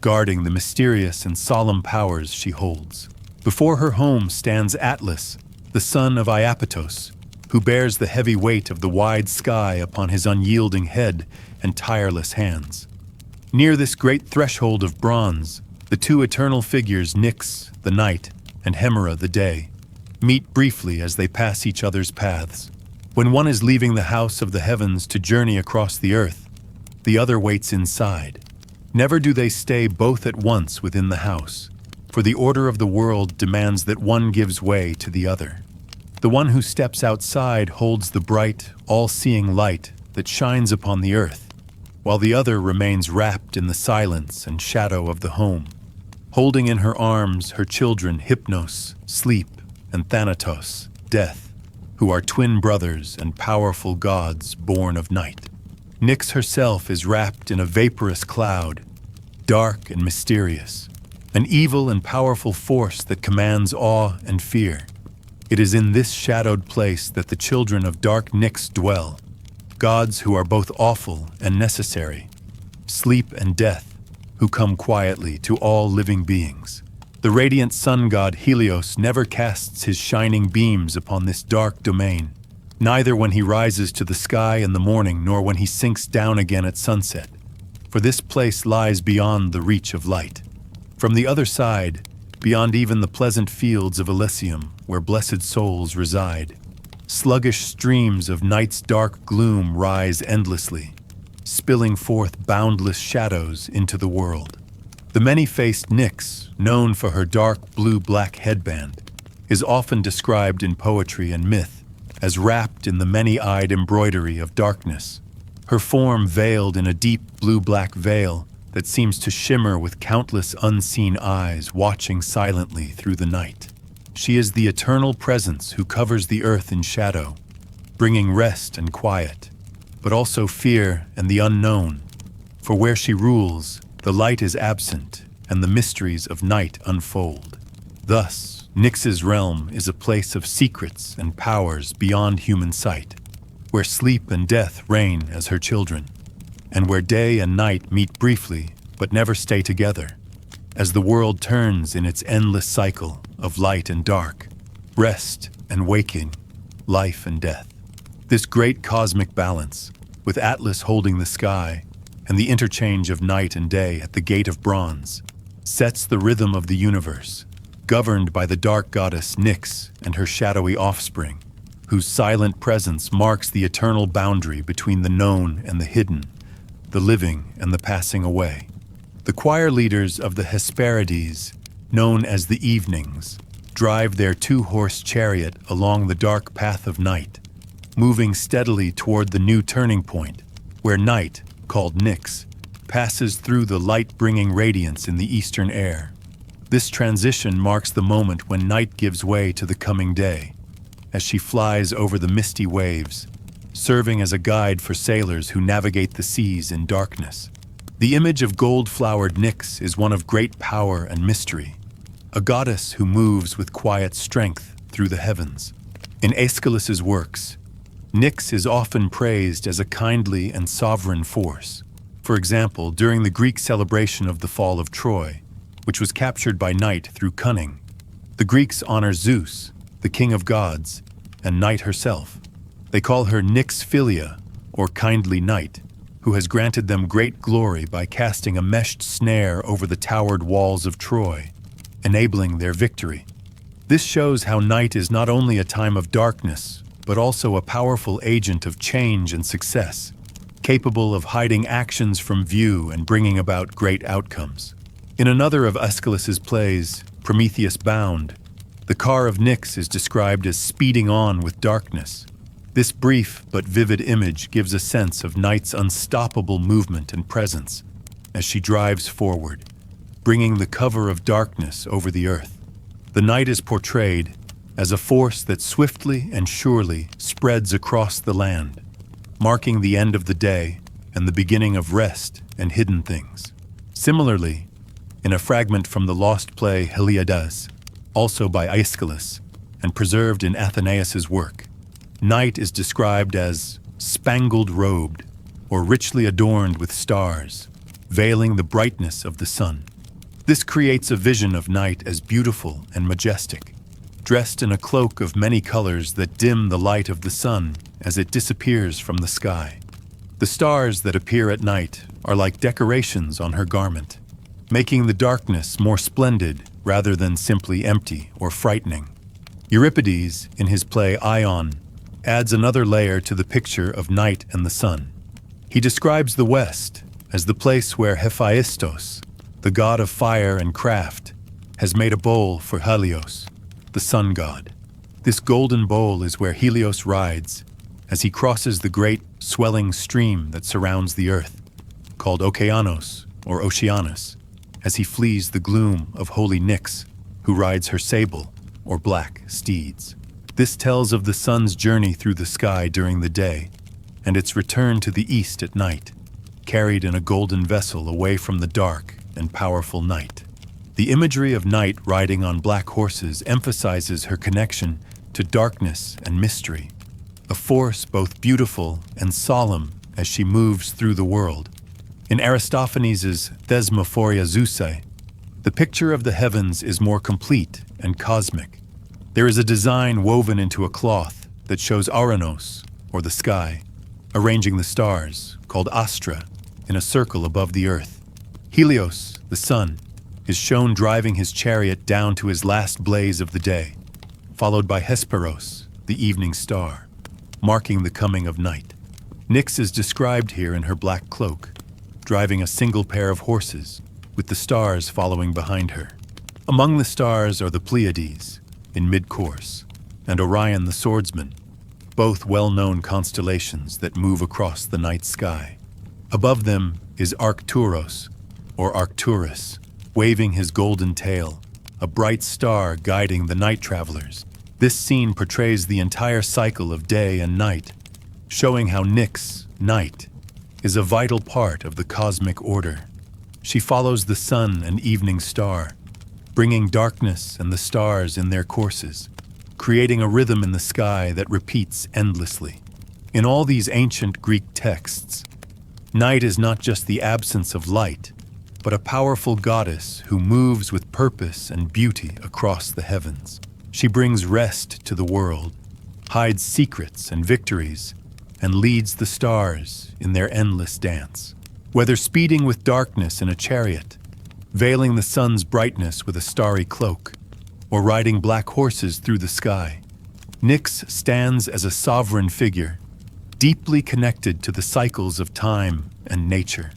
guarding the mysterious and solemn powers she holds. Before her home stands Atlas, the son of Iapetos, who bears the heavy weight of the wide sky upon his unyielding head and tireless hands. Near this great threshold of bronze, the two eternal figures Nyx, the night, and Hemera, the day, meet briefly as they pass each other's paths. When one is leaving the house of the heavens to journey across the earth, the other waits inside. Never do they stay both at once within the house, for the order of the world demands that one gives way to the other. The one who steps outside holds the bright, all-seeing light that shines upon the earth, while the other remains wrapped in the silence and shadow of the home, holding in her arms her children Hypnos, sleep, and Thanatos, death, who are twin brothers and powerful gods born of night. Nyx herself is wrapped in a vaporous cloud, dark and mysterious, an evil and powerful force that commands awe and fear. It is in this shadowed place that the children of dark Nyx dwell, gods who are both awful and necessary, sleep and death, who come quietly to all living beings. The radiant sun god Helios never casts his shining beams upon this dark domain, neither when he rises to the sky in the morning nor when he sinks down again at sunset, for this place lies beyond the reach of light. From the other side, beyond even the pleasant fields of Elysium, where blessed souls reside, sluggish streams of night's dark gloom rise endlessly, spilling forth boundless shadows into the world. The many-faced Nyx, known for her dark blue-black headband, is often described in poetry and myth as wrapped in the many-eyed embroidery of darkness, her form veiled in a deep blue-black veil that seems to shimmer with countless unseen eyes watching silently through the night. She is the eternal presence who covers the earth in shadow, bringing rest and quiet, but also fear and the unknown, for where she rules, the light is absent and the mysteries of night unfold. Thus, Nyx's realm is a place of secrets and powers beyond human sight, where sleep and death reign as her children, and where day and night meet briefly but never stay together, as the world turns in its endless cycle of light and dark, rest and waking, life and death. This great cosmic balance, with Atlas holding the sky and the interchange of night and day at the gate of bronze, sets the rhythm of the universe, governed by the dark goddess Nyx and her shadowy offspring, whose silent presence marks the eternal boundary between the known and the hidden, the living and the passing away. The choir leaders of the Hesperides, known as the Evenings, drive their two-horse chariot along the dark path of night, moving steadily toward the new turning point, where night, called Nyx, passes through the light-bringing radiance in the eastern air. This transition marks the moment when night gives way to the coming day, as she flies over the misty waves, serving as a guide for sailors who navigate the seas in darkness. The image of gold-flowered Nyx is one of great power and mystery, a goddess who moves with quiet strength through the heavens. In Aeschylus's works, Nyx is often praised as a kindly and sovereign force. For example, during the Greek celebration of the fall of Troy, which was captured by night through cunning, the Greeks honor Zeus, the king of gods, and night herself. They call her Nyx Philia, or kindly night, who has granted them great glory by casting a meshed snare over the towered walls of Troy, enabling their victory. This shows how night is not only a time of darkness, but also a powerful agent of change and success, capable of hiding actions from view and bringing about great outcomes. In another of Aeschylus's plays, Prometheus Bound, the car of Nyx is described as speeding on with darkness. This brief but vivid image gives a sense of night's unstoppable movement and presence as she drives forward, bringing the cover of darkness over the earth. The night is portrayed as a force that swiftly and surely spreads across the land, marking the end of the day and the beginning of rest and hidden things. Similarly, In a fragment from the lost play Heliades, also by Aeschylus, and preserved in Athenaeus's work, night is described as spangled-robed or richly adorned with stars, veiling the brightness of the sun. This creates a vision of night as beautiful and majestic, dressed in a cloak of many colors that dim the light of the sun as it disappears from the sky. The stars that appear at night are like decorations on her garment, making the darkness more splendid rather than simply empty or frightening. Euripides, in his play Ion, adds another layer to the picture of night and the sun. He describes the West as the place where Hephaistos, the god of fire and craft, has made a bowl for Helios, the sun god. This golden bowl is where Helios rides as he crosses the great, swelling stream that surrounds the earth, called Okeanos or Oceanus, as he flees the gloom of holy Nyx, who rides her sable or black steeds. This tells of the sun's journey through the sky during the day and its return to the east at night, carried in a golden vessel away from the dark and powerful night. The imagery of night riding on black horses emphasizes her connection to darkness and mystery, a force both beautiful and solemn as she moves through the world. In Aristophanes' Thesmophoria Zeusai, the picture of the heavens is more complete and cosmic. There is a design woven into a cloth that shows Ouranos, or the sky, arranging the stars, called Astra, in a circle above the earth. Helios, the sun, is shown driving his chariot down to his last blaze of the day, followed by Hesperos, the evening star, marking the coming of night. Nyx is described here in her black cloak, driving a single pair of horses, with the stars following behind her. Among the stars are the Pleiades, in mid-course, and Orion the swordsman, both well-known constellations that move across the night sky. Above them is Arcturus, or Arcturus, waving his golden tail, a bright star guiding the night travelers. This scene portrays the entire cycle of day and night, showing how Nyx, night, is a vital part of the cosmic order. She follows the sun and evening star, bringing darkness and the stars in their courses, creating a rhythm in the sky that repeats endlessly. In all these ancient Greek texts, night is not just the absence of light, but a powerful goddess who moves with purpose and beauty across the heavens. She brings rest to the world, hides secrets and victories, and leads the stars in their endless dance. Whether speeding with darkness in a chariot, veiling the sun's brightness with a starry cloak, or riding black horses through the sky, Nyx stands as a sovereign figure, deeply connected to the cycles of time and nature.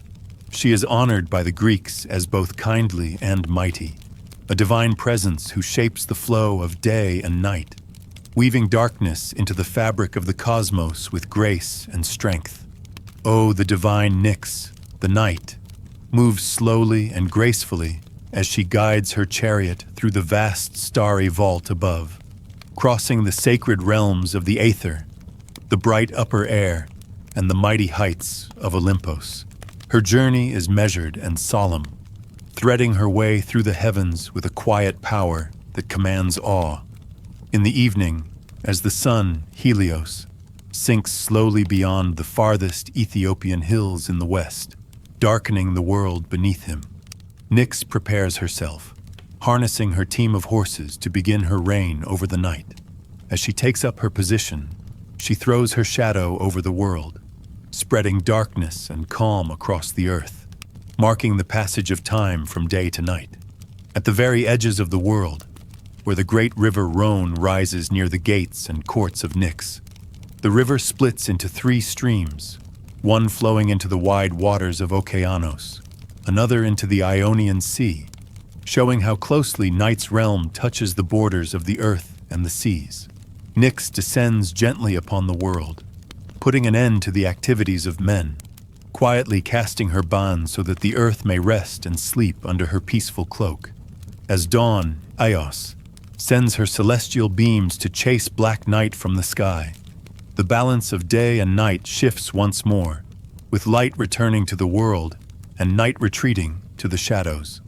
She is honored by the Greeks as both kindly and mighty, a divine presence who shapes the flow of day and night, weaving darkness into the fabric of the cosmos with grace and strength. Oh, the divine Nyx, the night, moves slowly and gracefully as she guides her chariot through the vast starry vault above, crossing the sacred realms of the aether, the bright upper air, and the mighty heights of Olympus. Her journey is measured and solemn, threading her way through the heavens with a quiet power that commands awe. In the evening, as the sun, Helios, sinks slowly beyond the farthest Ethiopian hills in the west, darkening the world beneath him, Nyx prepares herself, harnessing her team of horses to begin her reign over the night. As she takes up her position, she throws her shadow over the world, spreading darkness and calm across the earth, marking the passage of time from day to night. At the very edges of the world, where the great river Rhone rises near the gates and courts of Nyx, the river splits into 3 streams, one flowing into the wide waters of Okeanos, another into the Ionian Sea, showing how closely night's realm touches the borders of the earth and the seas. Nyx descends gently upon the world, putting an end to the activities of men, quietly casting her ban so that the earth may rest and sleep under her peaceful cloak. As dawn, Eos, sends her celestial beams to chase black night from the sky, the balance of day and night shifts once more, with light returning to the world and night retreating to the shadows.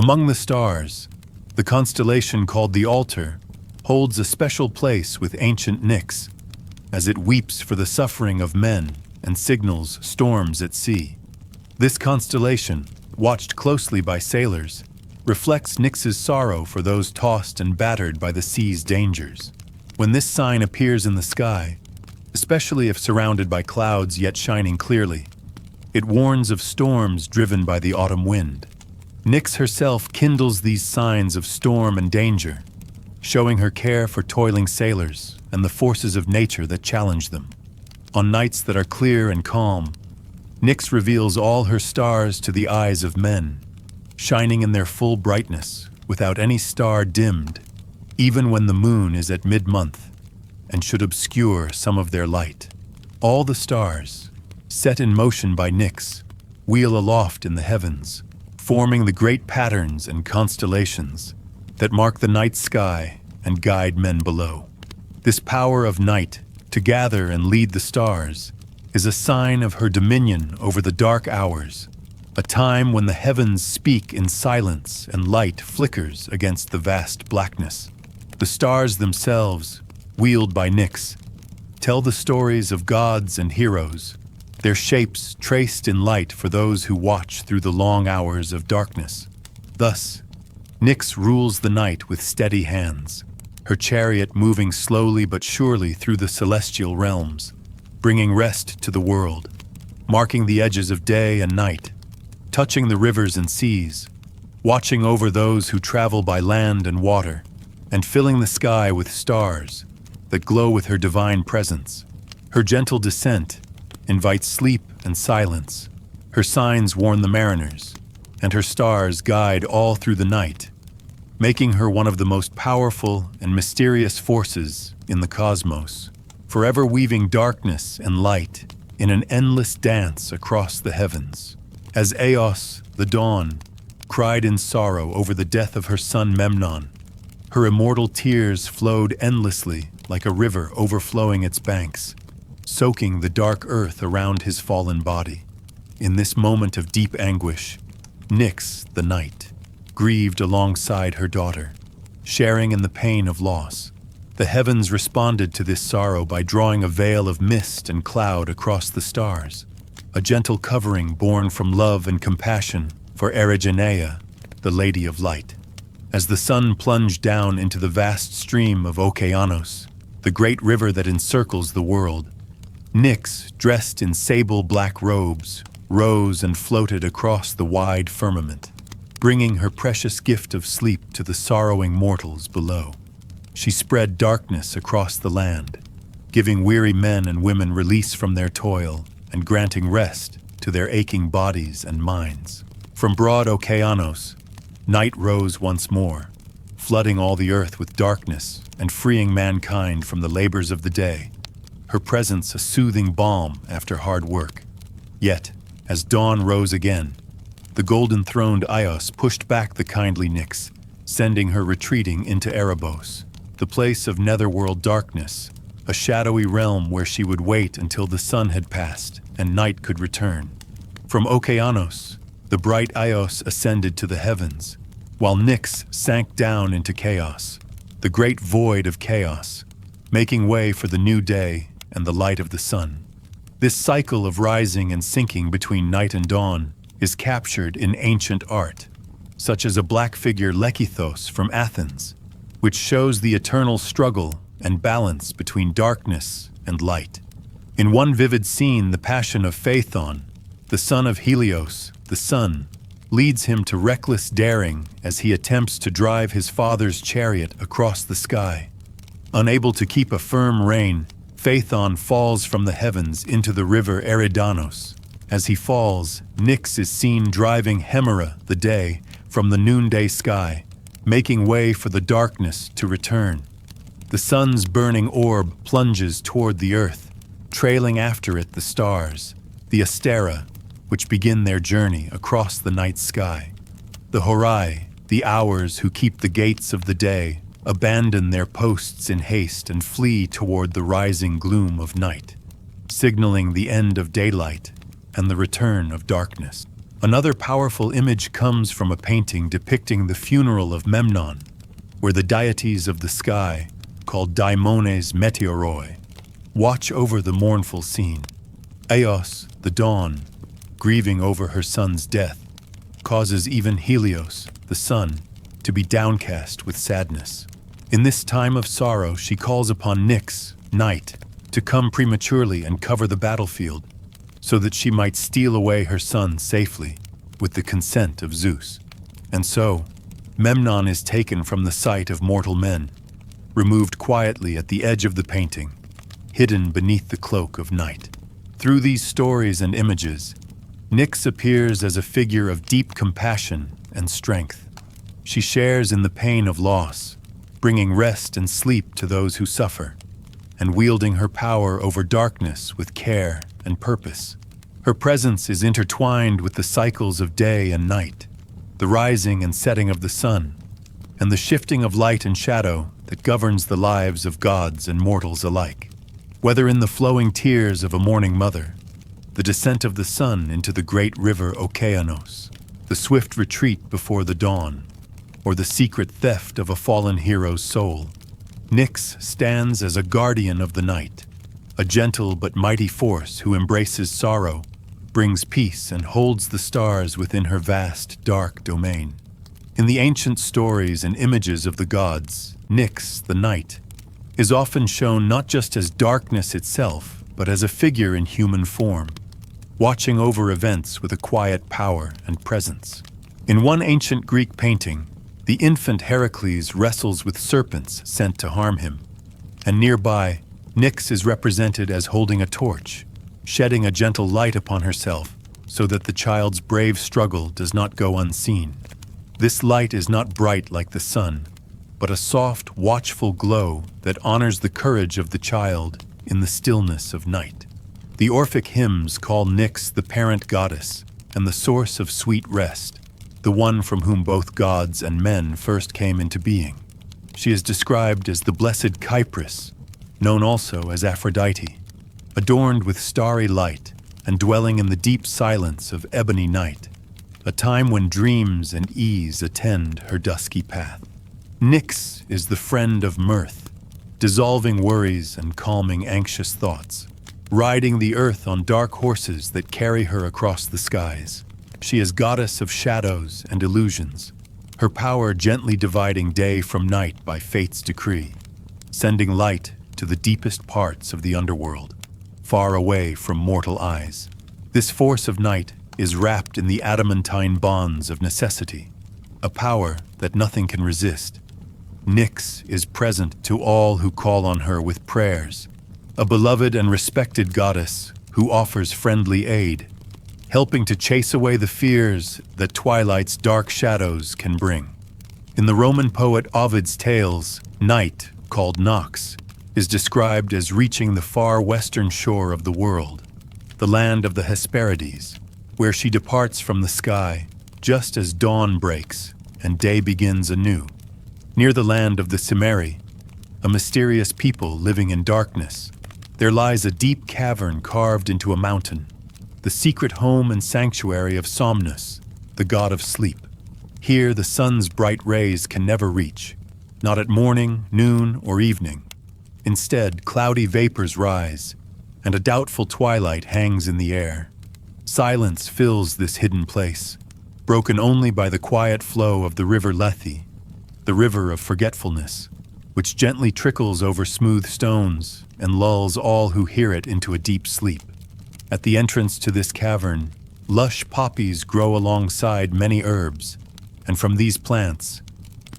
Among the stars, the constellation called the Altar holds a special place with ancient Nyx, as it weeps for the suffering of men and signals storms at sea. This constellation, watched closely by sailors, reflects Nyx's sorrow for those tossed and battered by the sea's dangers. When this sign appears in the sky, especially if surrounded by clouds yet shining clearly, it warns of storms driven by the autumn wind. Nyx herself kindles these signs of storm and danger, showing her care for toiling sailors and the forces of nature that challenge them. On nights that are clear and calm, Nyx reveals all her stars to the eyes of men, shining in their full brightness without any star dimmed, even when the moon is at mid-month and should obscure some of their light. All the stars, set in motion by Nyx, wheel aloft in the heavens, forming the great patterns and constellations that mark the night sky and guide men below. This power of night to gather and lead the stars is a sign of her dominion over the dark hours, a time when the heavens speak in silence and light flickers against the vast blackness. The stars themselves, wheeled by Nyx, tell the stories of gods and heroes, their shapes traced in light for those who watch through the long hours of darkness. Thus, Nyx rules the night with steady hands, her chariot moving slowly but surely through the celestial realms, bringing rest to the world, marking the edges of day and night, touching the rivers and seas, watching over those who travel by land and water, and filling the sky with stars that glow with her divine presence. Her gentle descent invites sleep and silence. Her signs warn the mariners, and her stars guide all through the night, making her one of the most powerful and mysterious forces in the cosmos, forever weaving darkness and light in an endless dance across the heavens. As Eos, the dawn, cried in sorrow over the death of her son Memnon, her immortal tears flowed endlessly like a river overflowing its banks, soaking the dark earth around his fallen body. In this moment of deep anguish, Nyx, the night, grieved alongside her daughter, sharing in the pain of loss. The heavens responded to this sorrow by drawing a veil of mist and cloud across the stars, a gentle covering born from love and compassion for Erigeneia, the Lady of Light. As the sun plunged down into the vast stream of Okeanos, the great river that encircles the world, Nyx, dressed in sable black robes, rose and floated across the wide firmament, bringing her precious gift of sleep to the sorrowing mortals below. She spread darkness across the land, giving weary men and women release from their toil and granting rest to their aching bodies and minds. From broad Okeanos, night rose once more, flooding all the earth with darkness and freeing mankind from the labors of the day, her presence a soothing balm after hard work. Yet, as dawn rose again, the golden-throned Ios pushed back the kindly Nyx, sending her retreating into Erebos, the place of netherworld darkness, a shadowy realm where she would wait until the sun had passed and night could return. From Okeanos, the bright Ios ascended to the heavens, while Nyx sank down into chaos, the great void of chaos, making way for the new day and the light of the sun. This cycle of rising and sinking between night and dawn is captured in ancient art, such as a black figure Lekythos from Athens, which shows the eternal struggle and balance between darkness and light. In one vivid scene, the passion of Phaethon, the son of Helios, the sun, leads him to reckless daring as he attempts to drive his father's chariot across the sky. Unable to keep a firm rein, Phaethon falls from the heavens into the river Eridanos. As he falls, Nyx is seen driving Hemera, the day, from the noonday sky, making way for the darkness to return. The sun's burning orb plunges toward the earth, trailing after it the stars, the Astera, which begin their journey across the night sky. The Horai, the hours who keep the gates of the day, abandon their posts in haste and flee toward the rising gloom of night, signaling the end of daylight and the return of darkness. Another powerful image comes from a painting depicting the funeral of Memnon, where the deities of the sky, called daimones meteoroi, watch over the mournful scene. Eos, the dawn, grieving over her son's death, causes even Helios, the sun, to be downcast with sadness. In this time of sorrow, she calls upon Nyx, night, to come prematurely and cover the battlefield, so that she might steal away her son safely, with the consent of Zeus. And so, Memnon is taken from the sight of mortal men, removed quietly at the edge of the painting, hidden beneath the cloak of night. Through these stories and images, Nyx appears as a figure of deep compassion and strength. She shares in the pain of loss, bringing rest and sleep to those who suffer, and wielding her power over darkness with care and purpose. Her presence is intertwined with the cycles of day and night, the rising and setting of the sun, and the shifting of light and shadow that governs the lives of gods and mortals alike. Whether in the flowing tears of a mourning mother, the descent of the sun into the great river Okeanos, the swift retreat before the dawn, or the secret theft of a fallen hero's soul, Nyx stands as a guardian of the night, a gentle but mighty force who embraces sorrow, brings peace, and holds the stars within her vast, dark domain. In the ancient stories and images of the gods, Nyx, the night, is often shown not just as darkness itself, but as a figure in human form, watching over events with a quiet power and presence. In one ancient Greek painting, the infant Heracles wrestles with serpents sent to harm him, and nearby, Nyx is represented as holding a torch, shedding a gentle light upon herself so that the child's brave struggle does not go unseen. This light is not bright like the sun, but a soft, watchful glow that honors the courage of the child in the stillness of night. The Orphic hymns call Nyx the parent goddess and the source of sweet rest, the one from whom both gods and men first came into being. She is described as the blessed Kypris, known also as Aphrodite, adorned with starry light and dwelling in the deep silence of ebony night, a time when dreams and ease attend her dusky path. Nyx is the friend of mirth, dissolving worries and calming anxious thoughts, riding the earth on dark horses that carry her across the skies. She is goddess of shadows and illusions, her power gently dividing day from night by fate's decree, sending light to the deepest parts of the underworld, far away from mortal eyes. This force of night is wrapped in the adamantine bonds of necessity, a power that nothing can resist. Nyx is present to all who call on her with prayers, a beloved and respected goddess who offers friendly aid, helping to chase away the fears that twilight's dark shadows can bring. In the Roman poet Ovid's tales, night, called Nox, is described as reaching the far western shore of the world, the land of the Hesperides, where she departs from the sky just as dawn breaks and day begins anew. Near the land of the Cimeri, a mysterious people living in darkness, there lies a deep cavern carved into a mountain, the secret home and sanctuary of Somnus, the god of sleep. Here the sun's bright rays can never reach, not at morning, noon, or evening. Instead, cloudy vapors rise, and a doubtful twilight hangs in the air. Silence fills this hidden place, broken only by the quiet flow of the river Lethe, the river of forgetfulness, which gently trickles over smooth stones and lulls all who hear it into a deep sleep. At the entrance to this cavern, lush poppies grow alongside many herbs, and from these plants,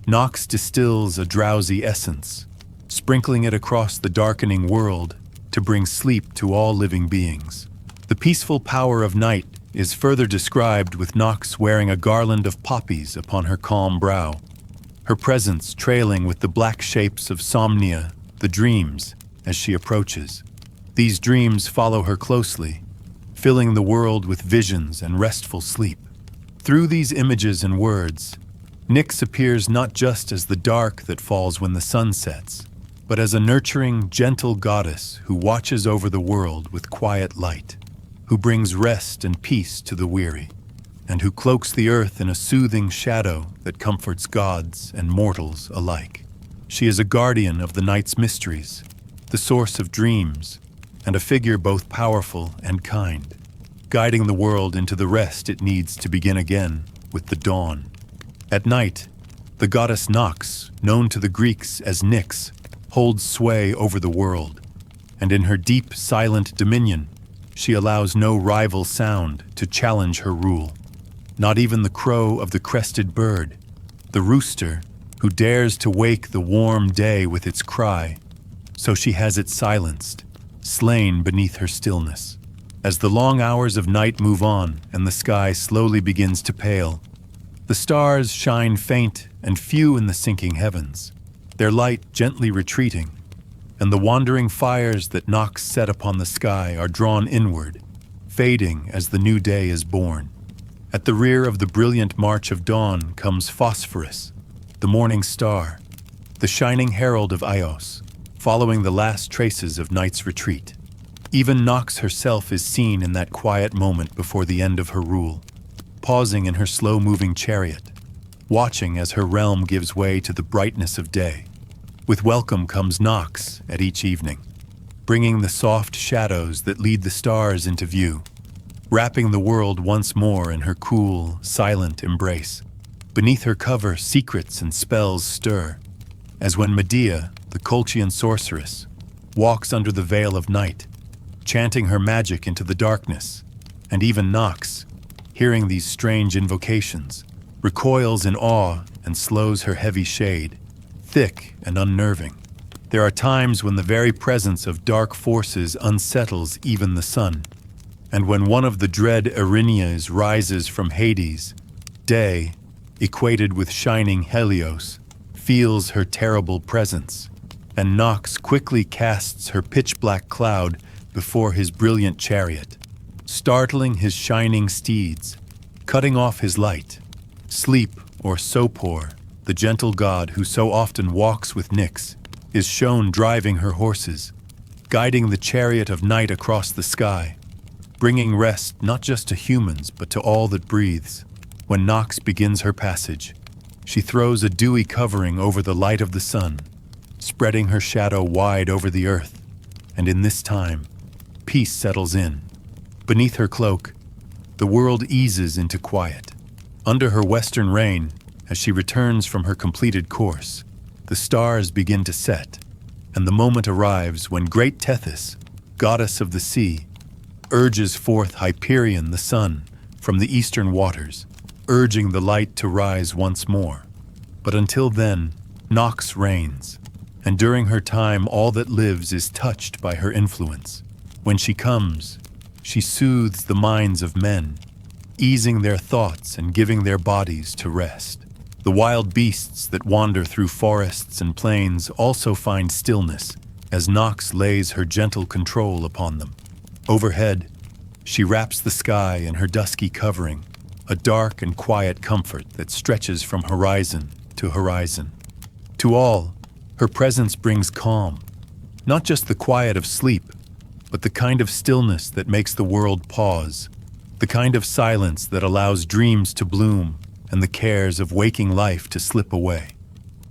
Nox distills a drowsy essence, sprinkling it across the darkening world to bring sleep to all living beings. The peaceful power of night is further described with Nox wearing a garland of poppies upon her calm brow, her presence trailing with the black shapes of Somnia, the dreams, as she approaches. These dreams follow her closely, filling the world with visions and restful sleep. Through these images and words, Nyx appears not just as the dark that falls when the sun sets, but as a nurturing, gentle goddess who watches over the world with quiet light, who brings rest and peace to the weary, and who cloaks the earth in a soothing shadow that comforts gods and mortals alike. She is a guardian of the night's mysteries, the source of dreams, and a figure both powerful and kind, guiding the world into the rest it needs to begin again with the dawn. At night, the goddess Nox, known to the Greeks as Nyx, holds sway over the world, and in her deep, silent dominion, she allows no rival sound to challenge her rule. Not even the crow of the crested bird, the rooster, who dares to wake the warm day with its cry, so she has it silenced, slain beneath her stillness. As the long hours of night move on and the sky slowly begins to pale, the stars shine faint and few in the sinking heavens, their light gently retreating, and the wandering fires that Nox set upon the sky are drawn inward, fading as the new day is born. At the rear of the brilliant march of dawn comes Phosphorus, the morning star, the shining herald of Eos, following the last traces of night's retreat. Even Nox herself is seen in that quiet moment before the end of her rule, pausing in her slow-moving chariot, watching as her realm gives way to the brightness of day. With welcome comes Nox at each evening, bringing the soft shadows that lead the stars into view, wrapping the world once more in her cool, silent embrace. Beneath her cover, secrets and spells stir, as when Medea, the Colchian sorceress, walks under the veil of night, chanting her magic into the darkness, and even Nox, hearing these strange invocations, recoils in awe and slows her heavy shade, thick and unnerving. There are times when the very presence of dark forces unsettles even the sun, and when one of the dread Erinyes rises from Hades, day, equated with shining Helios, feels her terrible presence, and Nox quickly casts her pitch-black cloud before his brilliant chariot, startling his shining steeds, cutting off his light. Sleep, or Sopor, the gentle god who so often walks with Nyx, is shown driving her horses, guiding the chariot of night across the sky, bringing rest not just to humans but to all that breathes. When Nox begins her passage, she throws a dewy covering over the light of the sun, spreading her shadow wide over the earth, and in this time, peace settles in. Beneath her cloak, the world eases into quiet. Under her western reign, as she returns from her completed course, the stars begin to set, and the moment arrives when great Tethys, goddess of the sea, urges forth Hyperion the sun from the eastern waters, urging the light to rise once more. But until then, Nox reigns, and during her time all that lives is touched by her influence. When she comes, she soothes the minds of men, easing their thoughts and giving their bodies to rest. The wild beasts that wander through forests and plains also find stillness as Nox lays her gentle control upon them. Overhead, she wraps the sky in her dusky covering, a dark and quiet comfort that stretches from horizon to horizon. To all, her presence brings calm, not just the quiet of sleep, but the kind of stillness that makes the world pause, the kind of silence that allows dreams to bloom and the cares of waking life to slip away.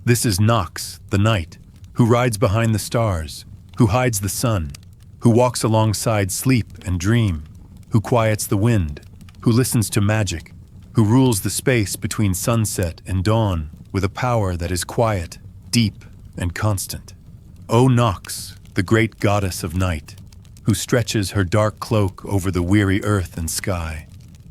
This is Nox, the night, who rides behind the stars, who hides the sun, who walks alongside sleep and dream, who quiets the wind, who listens to magic, who rules the space between sunset and dawn with a power that is quiet, deep, and constant. O Nox, the great goddess of night, who stretches her dark cloak over the weary earth and sky,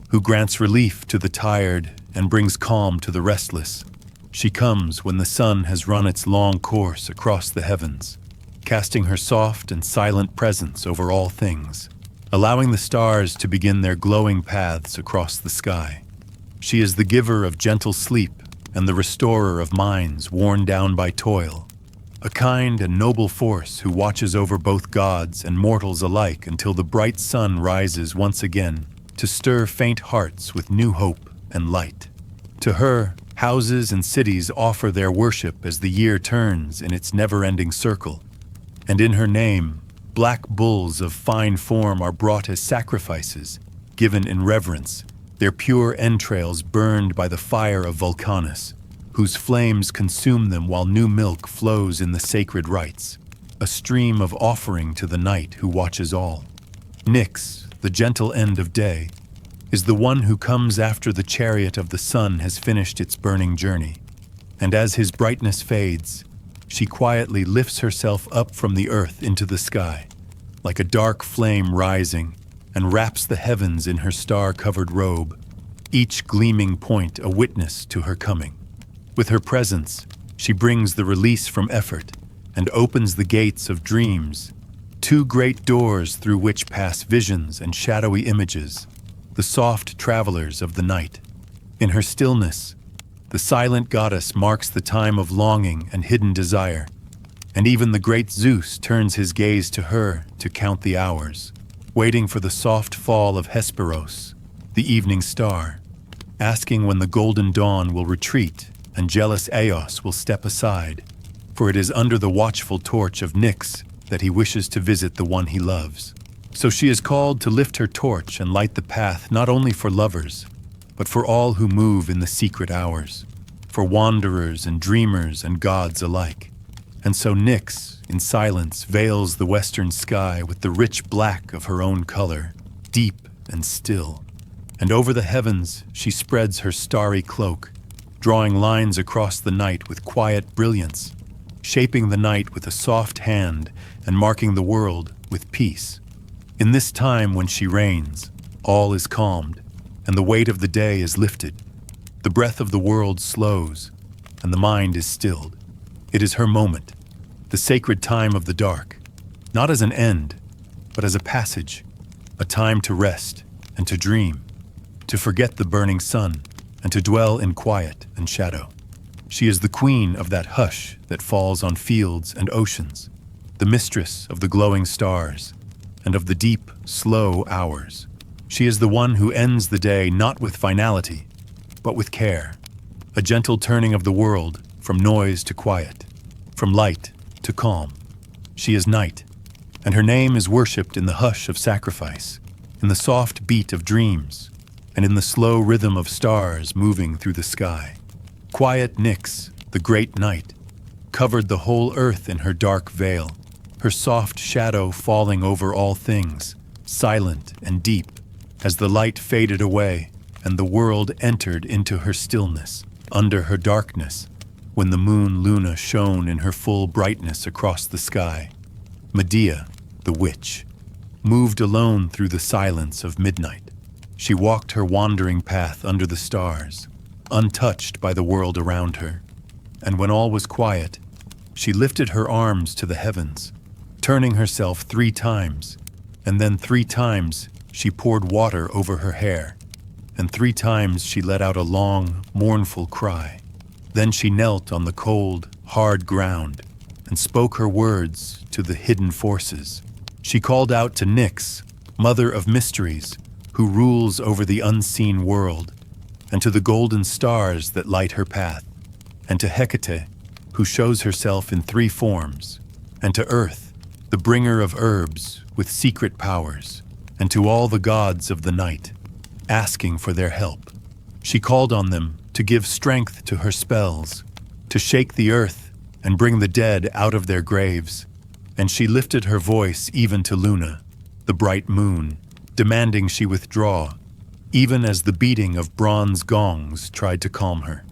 who grants relief to the tired and brings calm to the restless. She comes when the sun has run its long course across the heavens, casting her soft and silent presence over all things, allowing the stars to begin their glowing paths across the sky. She is the giver of gentle sleep and the restorer of minds worn down by toil, a kind and noble force who watches over both gods and mortals alike until the bright sun rises once again to stir faint hearts with new hope and light. To her, houses and cities offer their worship as the year turns in its never-ending circle, and in her name, black bulls of fine form are brought as sacrifices, given in reverence, their pure entrails burned by the fire of Vulcanus, whose flames consume them while new milk flows in the sacred rites, a stream of offering to the night who watches all. Nyx, the gentle end of day, is the one who comes after the chariot of the sun has finished its burning journey, and as his brightness fades, she quietly lifts herself up from the earth into the sky, like a dark flame rising, and wraps the heavens in her star-covered robe, each gleaming point a witness to her coming. With her presence, she brings the release from effort and opens the gates of dreams, two great doors through which pass visions and shadowy images, the soft travelers of the night. In her stillness, the silent goddess marks the time of longing and hidden desire, and even the great Zeus turns his gaze to her to count the hours, waiting for the soft fall of Hesperos, the evening star, asking when the golden dawn will retreat and jealous Eos will step aside, for it is under the watchful torch of Nyx that he wishes to visit the one he loves. So she is called to lift her torch and light the path not only for lovers, but for all who move in the secret hours, for wanderers and dreamers and gods alike. And so Nyx, in silence, veils the western sky with the rich black of her own color, deep and still. And over the heavens she spreads her starry cloak, drawing lines across the night with quiet brilliance, shaping the night with a soft hand and marking the world with peace. In this time when she reigns, all is calmed, and the weight of the day is lifted. The breath of the world slows, and the mind is stilled. It is her moment, the sacred time of the dark, not as an end, but as a passage, a time to rest and to dream, to forget the burning sun, and to dwell in quiet and shadow. She is the queen of that hush that falls on fields and oceans, the mistress of the glowing stars, and of the deep, slow hours. She is the one who ends the day not with finality, but with care, a gentle turning of the world from noise to quiet, from light to calm. She is night, and her name is worshipped in the hush of sacrifice, in the soft beat of dreams, and in the slow rhythm of stars moving through the sky. Quiet Nyx, the great night, covered the whole earth in her dark veil, her soft shadow falling over all things, silent and deep, as the light faded away and the world entered into her stillness, under her darkness, when the moon Luna shone in her full brightness across the sky. Medea, the witch, moved alone through the silence of midnight. She walked her wandering path under the stars, untouched by the world around her. And when all was quiet, she lifted her arms to the heavens, turning herself 3 times, and then 3 times she poured water over her hair, and 3 times she let out a long, mournful cry. Then she knelt on the cold, hard ground and spoke her words to the hidden forces. She called out to Nyx, mother of mysteries, who rules over the unseen world, and to the golden stars that light her path, and to Hecate, who shows herself in 3 forms, and to Earth, the bringer of herbs with secret powers, and to all the gods of the night, asking for their help. She called on them to give strength to her spells, to shake the earth and bring the dead out of their graves. And she lifted her voice even to Luna, the bright moon, demanding she withdraw, even as the beating of bronze gongs tried to calm her.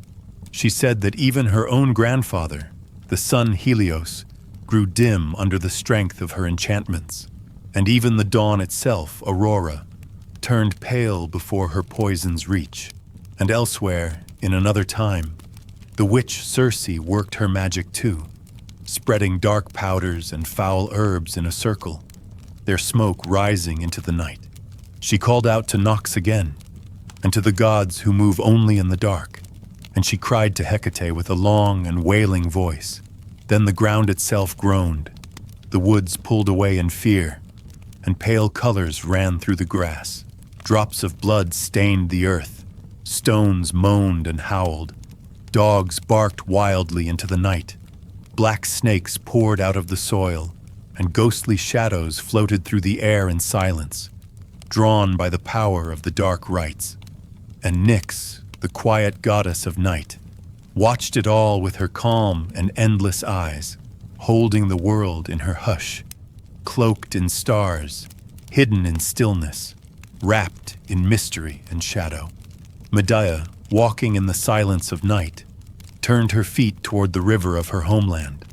She said that even her own grandfather, the sun Helios, grew dim under the strength of her enchantments, and even the dawn itself, Aurora, turned pale before her poison's reach. And elsewhere, in another time, the witch Circe worked her magic too, spreading dark powders and foul herbs in a circle, their smoke rising into the night. She called out to Nox again, and to the gods who move only in the dark, and she cried to Hecate with a long and wailing voice. Then the ground itself groaned, the woods pulled away in fear, and pale colors ran through the grass. Drops of blood stained the earth, stones moaned and howled, dogs barked wildly into the night, black snakes poured out of the soil, and ghostly shadows floated through the air in silence, drawn by the power of the dark rites. and Nyx, the quiet goddess of night, watched it all with her calm and endless eyes, holding the world in her hush, cloaked in stars, hidden in stillness, wrapped in mystery and shadow. Medea, walking in the silence of night, turned her feet toward the river of her homeland,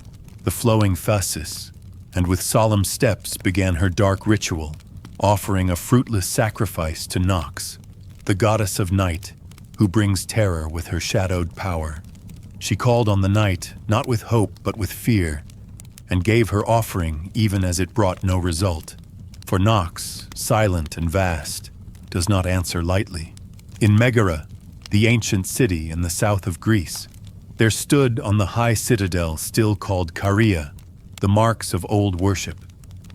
the flowing Phasis, and with solemn steps began her dark ritual, offering a fruitless sacrifice to Nox, the goddess of night, who brings terror with her shadowed power. She called on the night, not with hope but with fear, and gave her offering even as it brought no result. For Nox, silent and vast, does not answer lightly. In Megara, the ancient city in the south of Greece, there stood on the high citadel still called Caria, the marks of old worship,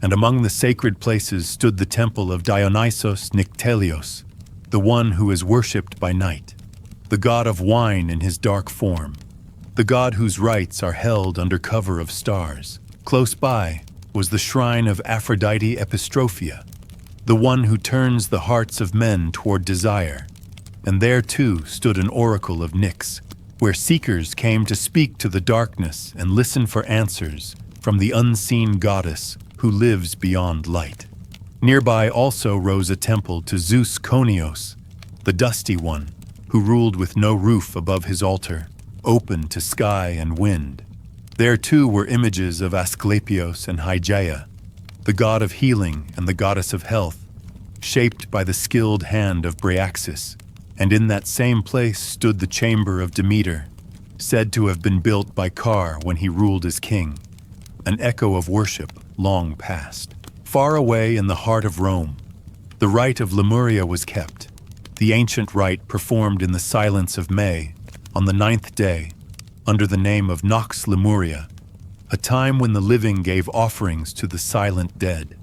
and among the sacred places stood the temple of Dionysos Nyctelios, the one who is worshipped by night, the god of wine in his dark form, the god whose rites are held under cover of stars. Close by was the shrine of Aphrodite Epistrophia, the one who turns the hearts of men toward desire, and there too stood an oracle of Nyx, where seekers came to speak to the darkness and listen for answers from the unseen goddess who lives beyond light. Nearby also rose a temple to Zeus Konios, the dusty one, who ruled with no roof above his altar, open to sky and wind. There too were images of Asclepios and Hygeia, the god of healing and the goddess of health, shaped by the skilled hand of Bryaxis. And in that same place stood the chamber of Demeter, said to have been built by Car when he ruled as king, an echo of worship long past. Far away in the heart of Rome, the rite of Lemuria was kept, the ancient rite performed in the silence of May, on the 9th day, under the name of Nox Lemuria, a time when the living gave offerings to the silent dead.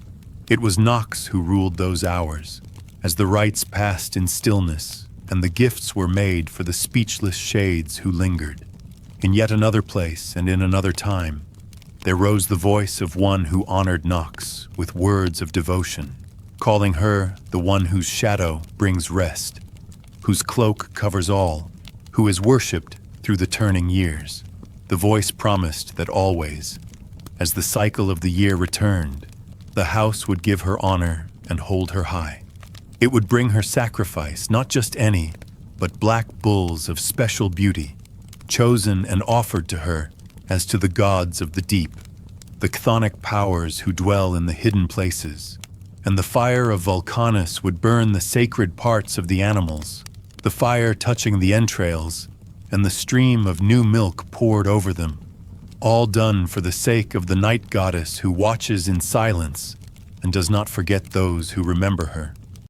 It was Nox who ruled those hours, as the rites passed in stillness, and the gifts were made for the speechless shades who lingered. In yet another place and in another time, there rose the voice of one who honored Nox with words of devotion, calling her the one whose shadow brings rest, whose cloak covers all, who is worshipped through the turning years. The voice promised that always, as the cycle of the year returned, the house would give her honor and hold her high. It would bring her sacrifice, not just any, but black bulls of special beauty, chosen and offered to her as to the gods of the deep, the chthonic powers who dwell in the hidden places. And the fire of Vulcanus would burn the sacred parts of the animals, the fire touching the entrails, and the stream of new milk poured over them, all done for the sake of the night goddess who watches in silence and does not forget those who remember her.